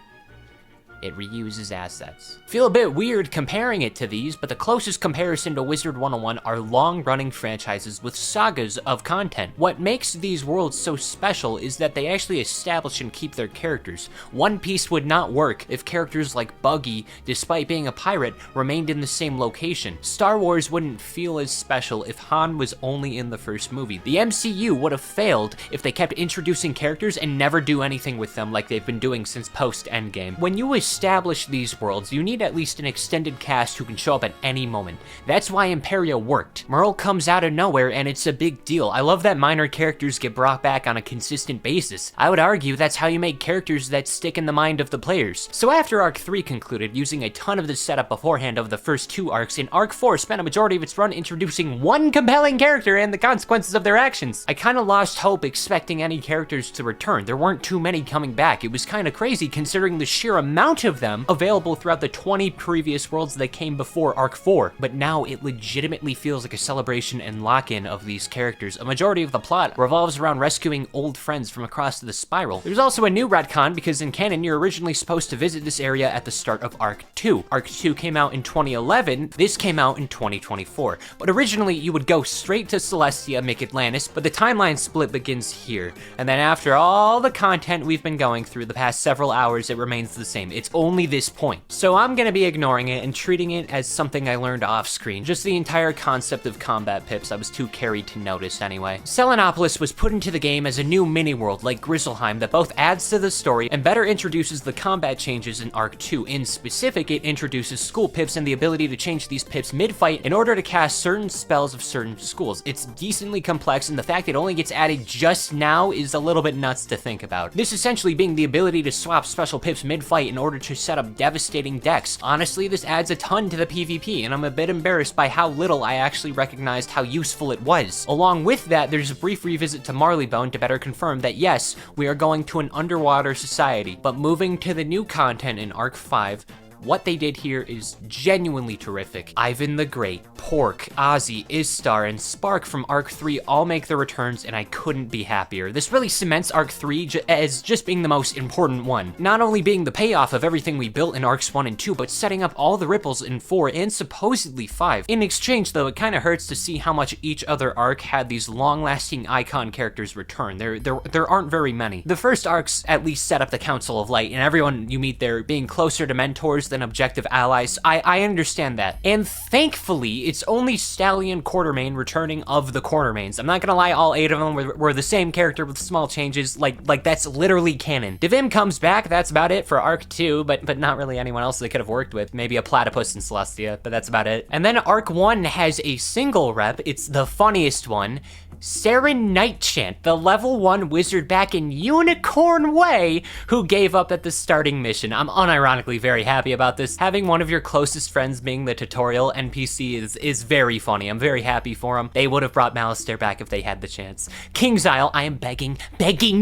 It reuses assets. Feel a bit weird comparing it to these, but the closest comparison to Wizard101 are long-running franchises with sagas of content. What makes these worlds so special is that they actually establish and keep their characters. One Piece would not work if characters like Buggy, despite being a pirate, remained in the same location. Star Wars wouldn't feel as special if Han was only in the first movie. The MCU would have failed if they kept introducing characters and never do anything with them like they've been doing since post-Endgame. When you establish these worlds, you need at least an extended cast who can show up at any moment. That's why Imperia worked. Merle comes out of nowhere and it's a big deal. I love that minor characters get brought back on a consistent basis. I would argue that's how you make characters that stick in the mind of the players. So after Arc 3 concluded, using a ton of the setup beforehand of the first two arcs, in Arc 4 spent a majority of its run introducing one compelling character and the consequences of their actions. I kinda lost hope expecting any characters to return. There weren't too many coming back. It was kinda crazy considering the sheer amount amount of them available throughout the 20 previous worlds that came before Arc 4, but now it legitimately feels like a celebration and lock-in of these characters. A majority of the plot revolves around rescuing old friends from across the spiral. There's also a new retcon because in canon, you're originally supposed to visit this area at the start of Arc 2. Arc 2 came out in 2011, this came out in 2024. But originally, you would go straight to Celestia, make Atlantis, but the timeline split begins here. And then after all the content we've been going through the past several hours, it remains the same. It's only this point. So I'm gonna be ignoring it and treating it as something I learned off screen. Just the entire concept of combat pips I was too carried to notice anyway. Selenopolis was put into the game as a new mini-world like Grizzleheim that both adds to the story and better introduces the combat changes in Arc 2. In specific, it introduces school pips and the ability to change these pips mid-fight in order to cast certain spells of certain schools. It's decently complex, and the fact it only gets added just now is a little bit nuts to think about. This essentially being the ability to swap special pips mid-fight in order to set up devastating decks. Honestly, this adds a ton to the PvP, and I'm a bit embarrassed by how little I actually recognized how useful it was. Along with that, there's a brief revisit to Marleybone to better confirm that yes, we are going to an underwater society, but moving to the new content in Arc 5, what they did here is genuinely terrific. Ivan the Great, Pork, Ozzy, Istar, and Spark from Arc 3 all make their returns, and I couldn't be happier. This really cements Arc 3 as just being the most important one. Not only being the payoff of everything we built in Arcs 1 and 2, but setting up all the ripples in 4 and supposedly 5. In exchange, though, it kind of hurts to see how much each other arc had these long-lasting icon characters return. There aren't very many. The first arcs at least set up the Council of Light, and everyone you meet there being closer to mentors than objective allies. I understand that. And thankfully, it's only Stallion Quartermain returning of the Quartermains. I'm not gonna lie, all 8 of them were the same character with small changes. Like that's literally canon. Devim comes back, that's about it for Arc 2, but not really anyone else they could have worked with. Maybe a Platypus in Celestia, but that's about it. And then Arc 1 has a single rep, it's the funniest one. Saren Nightchant, the level 1 wizard back in Unicorn Way, who gave up at the starting mission. I'm unironically very happy about this. Having one of your closest friends being the tutorial NPC is very funny. I'm very happy for him. They would have brought Malistaire back if they had the chance. King's Isle, I am begging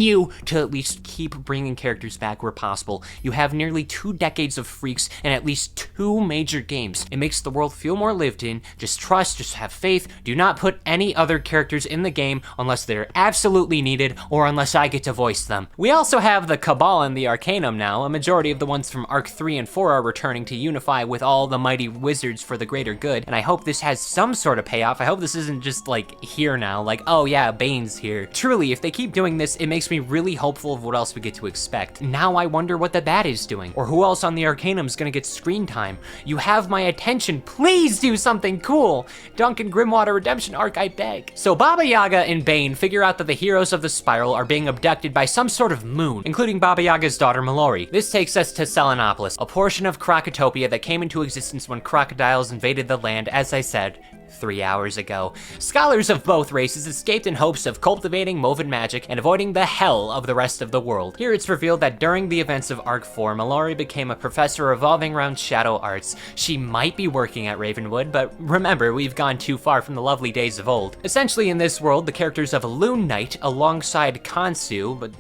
you to at least keep bringing characters back where possible. You have nearly 2 decades of freaks and at least 2 major games. It makes the world feel more lived in. Just trust, just have faith. Do not put any other characters in the game unless they're absolutely needed or unless I get to voice them. We also have the Cabal and the Arcanum now. A majority of the ones from Arc 3 and 4 are returning to unify with all the mighty wizards for the greater good, and I hope this has some sort of payoff. I hope this isn't just like here now, like, oh yeah, Bane's here. Truly, if they keep doing this, it makes me really hopeful of what else we get to expect. Now I wonder what the Bat is doing, or who else on the Arcanum is gonna get screen time. You have my attention, please do something cool! Duncan Grimwater Redemption arc, I beg. So Baba Yaga and Bane figure out that the heroes of the Spiral are being abducted by some sort of moon, including Baba Yaga's daughter Mallory. This takes us to Selenopolis, a portion of Crocotopia that came into existence when crocodiles invaded the land, as I said, 3 hours ago. Scholars of both races escaped in hopes of cultivating Moven magic and avoiding the hell of the rest of the world. Here it's revealed that during the events of Arc 4, Mallory became a professor revolving around shadow arts. She might be working at Ravenwood, but remember, we've gone too far from the lovely days of old. Essentially, in this world, the characters of Loon Knight alongside Khonsu, but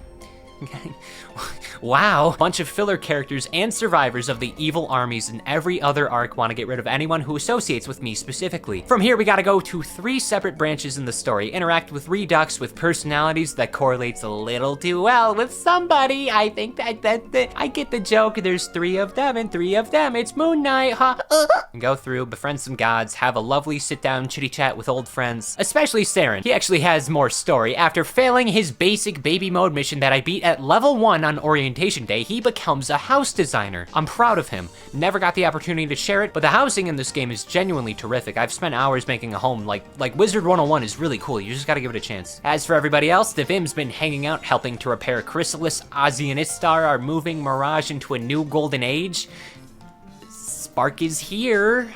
wow. A bunch of filler characters and survivors of the evil armies in every other arc want to get rid of anyone who associates with me specifically. From here, we gotta go to 3 separate branches in the story, interact with Redux with personalities that correlates a little too well with somebody. I think that I get the joke. There's 3 of them and 3 of them. It's Moon Knight, huh? And go through, befriend some gods, have a lovely sit-down chitty chat with old friends, especially Saren. He actually has more story. After failing his basic baby mode mission that I beat at level 1 on orientation day, he becomes a house designer. I'm proud of him. Never got the opportunity to share it, but the housing in this game is genuinely terrific. I've spent hours making a home. Like Wizard101 is really cool. You just gotta give it a chance. As for everybody else, Devim's been hanging out, helping to repair Chrysalis. Ozzy and Istar are moving Mirage into a new golden age. Spark is here.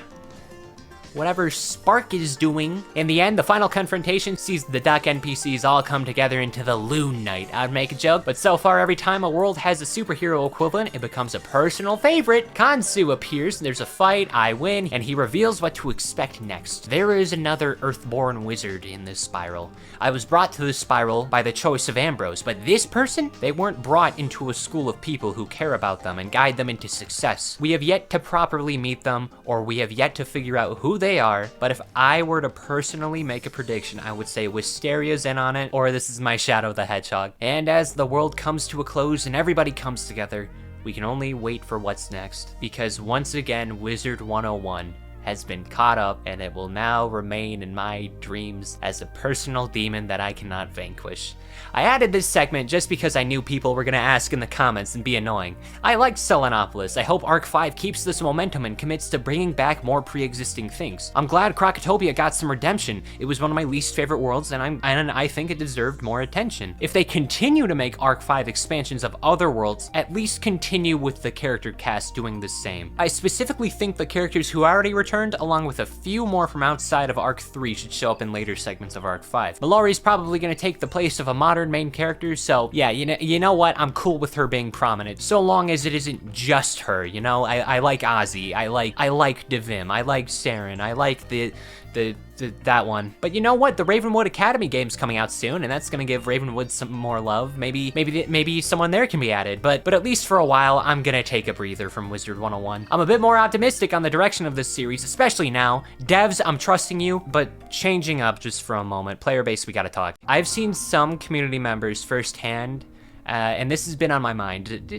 whatever Spark is doing. In the end, the final confrontation sees the duck NPCs all come together into the Loon Knight. I'd make a joke, but so far every time a world has a superhero equivalent, it becomes a personal favorite. Kansu appears, there's a fight, I win, and he reveals what to expect next. There is another Earthborn wizard in this spiral. I was brought to this spiral by the choice of Ambrose, but this person, they weren't brought into a school of people who care about them and guide them into success. We have yet to properly meet them, or we have yet to figure out who they are, but if I were to personally make a prediction, I would say Wisteria's in on it, or this is my Shadow the Hedgehog. And as the world comes to a close and everybody comes together, we can only wait for what's next, because once again, Wizard101 has been caught up, and it will now remain in my dreams as a personal demon that I cannot vanquish. I added this segment just because I knew people were gonna ask in the comments and be annoying. I liked Selenopolis. I hope Arc 5 keeps this momentum and commits to bringing back more pre-existing things. I'm glad Krokotopia got some redemption. It was one of my least favorite worlds, and I think it deserved more attention. If they continue to make Arc 5 expansions of other worlds, at least continue with the character cast doing the same. I specifically think the characters who already returned, along with a few more from outside of Arc 3, should show up in later segments of Arc 5. Mallory's probably gonna take the place of a modern main character, so yeah, you know what, I'm cool with her being prominent, so long as it isn't just her, you know? I like Ozzy, I like Devim, I like Saren, I like that one. But you know what? The Ravenwood Academy game's coming out soon, and that's gonna give Ravenwood some more love. Maybe someone there can be added. But at least for a while, I'm gonna take a breather from Wizard101. I'm a bit more optimistic on the direction of this series, especially now. Devs, I'm trusting you, but changing up just for a moment. Player base, we gotta talk. I've seen some community members firsthand, and this has been on my mind.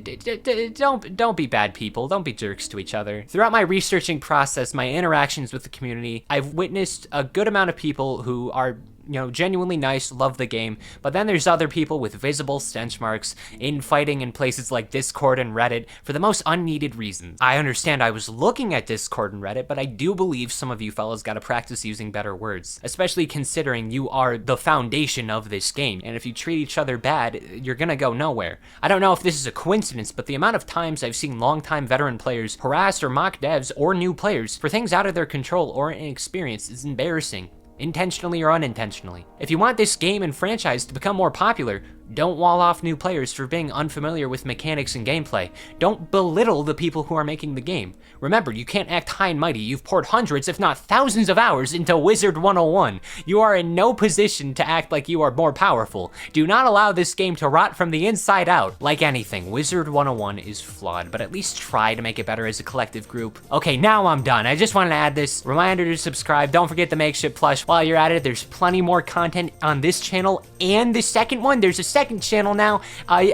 Don't be bad people. Don't be jerks to each other. Throughout my researching process, my interactions with the community, I've witnessed a good amount of people who are, you know, genuinely nice, love the game, but then there's other people with visible stench marks, infighting in places like Discord and Reddit for the most unneeded reasons. I understand I was looking at Discord and Reddit, but I do believe some of you fellas gotta practice using better words, especially considering you are the foundation of this game, and if you treat each other bad, you're gonna go nowhere. I don't know if this is a coincidence, but the amount of times I've seen longtime veteran players harass or mock devs or new players for things out of their control or inexperience is embarrassing. Intentionally or unintentionally. If you want this game and franchise to become more popular, don't wall off new players for being unfamiliar with mechanics and gameplay. Don't belittle the people who are making the game. Remember, you can't act high and mighty. You've poured hundreds, if not thousands of hours into Wizard101. You are in no position to act like you are more powerful. Do not allow this game to rot from the inside out. Like anything, Wizard101 is flawed, but at least try to make it better as a collective group. Okay, now I'm done. I just wanted to add this. Reminder to subscribe. Don't forget the makeshift plush. While you're at it, there's plenty more content on this channel and the second one. There's a second channel now. Bye!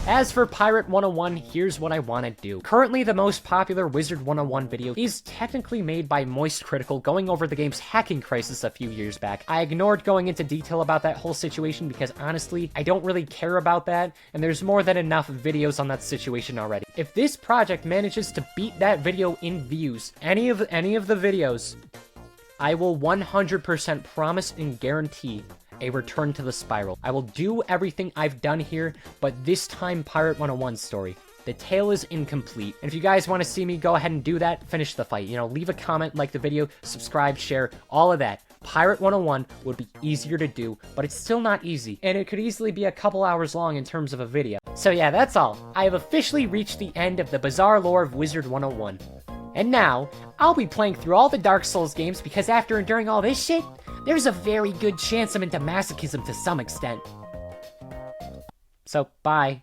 As for Pirate101, here's what I want to do. Currently the most popular Wizard101 video is technically made by Moist Critical, going over the game's hacking crisis a few years back. I ignored going into detail about that whole situation because honestly, I don't really care about that, and there's more than enough videos on that situation already. If this project manages to beat that video in views, any of the videos, I will 100% promise and guarantee a return to the spiral. I will do everything I've done here, but this time Pirate101's story. The tale is incomplete. And if you guys want to see me go ahead and do that, finish the fight. You know, leave a comment, like the video, subscribe, share, all of that. Pirate101 would be easier to do, but it's still not easy, and it could easily be a couple hours long in terms of a video. So yeah, that's all. I have officially reached the end of the bizarre lore of Wizard101. And now, I'll be playing through all the Dark Souls games because after enduring all this shit, there's a very good chance I'm into masochism to some extent. So, bye.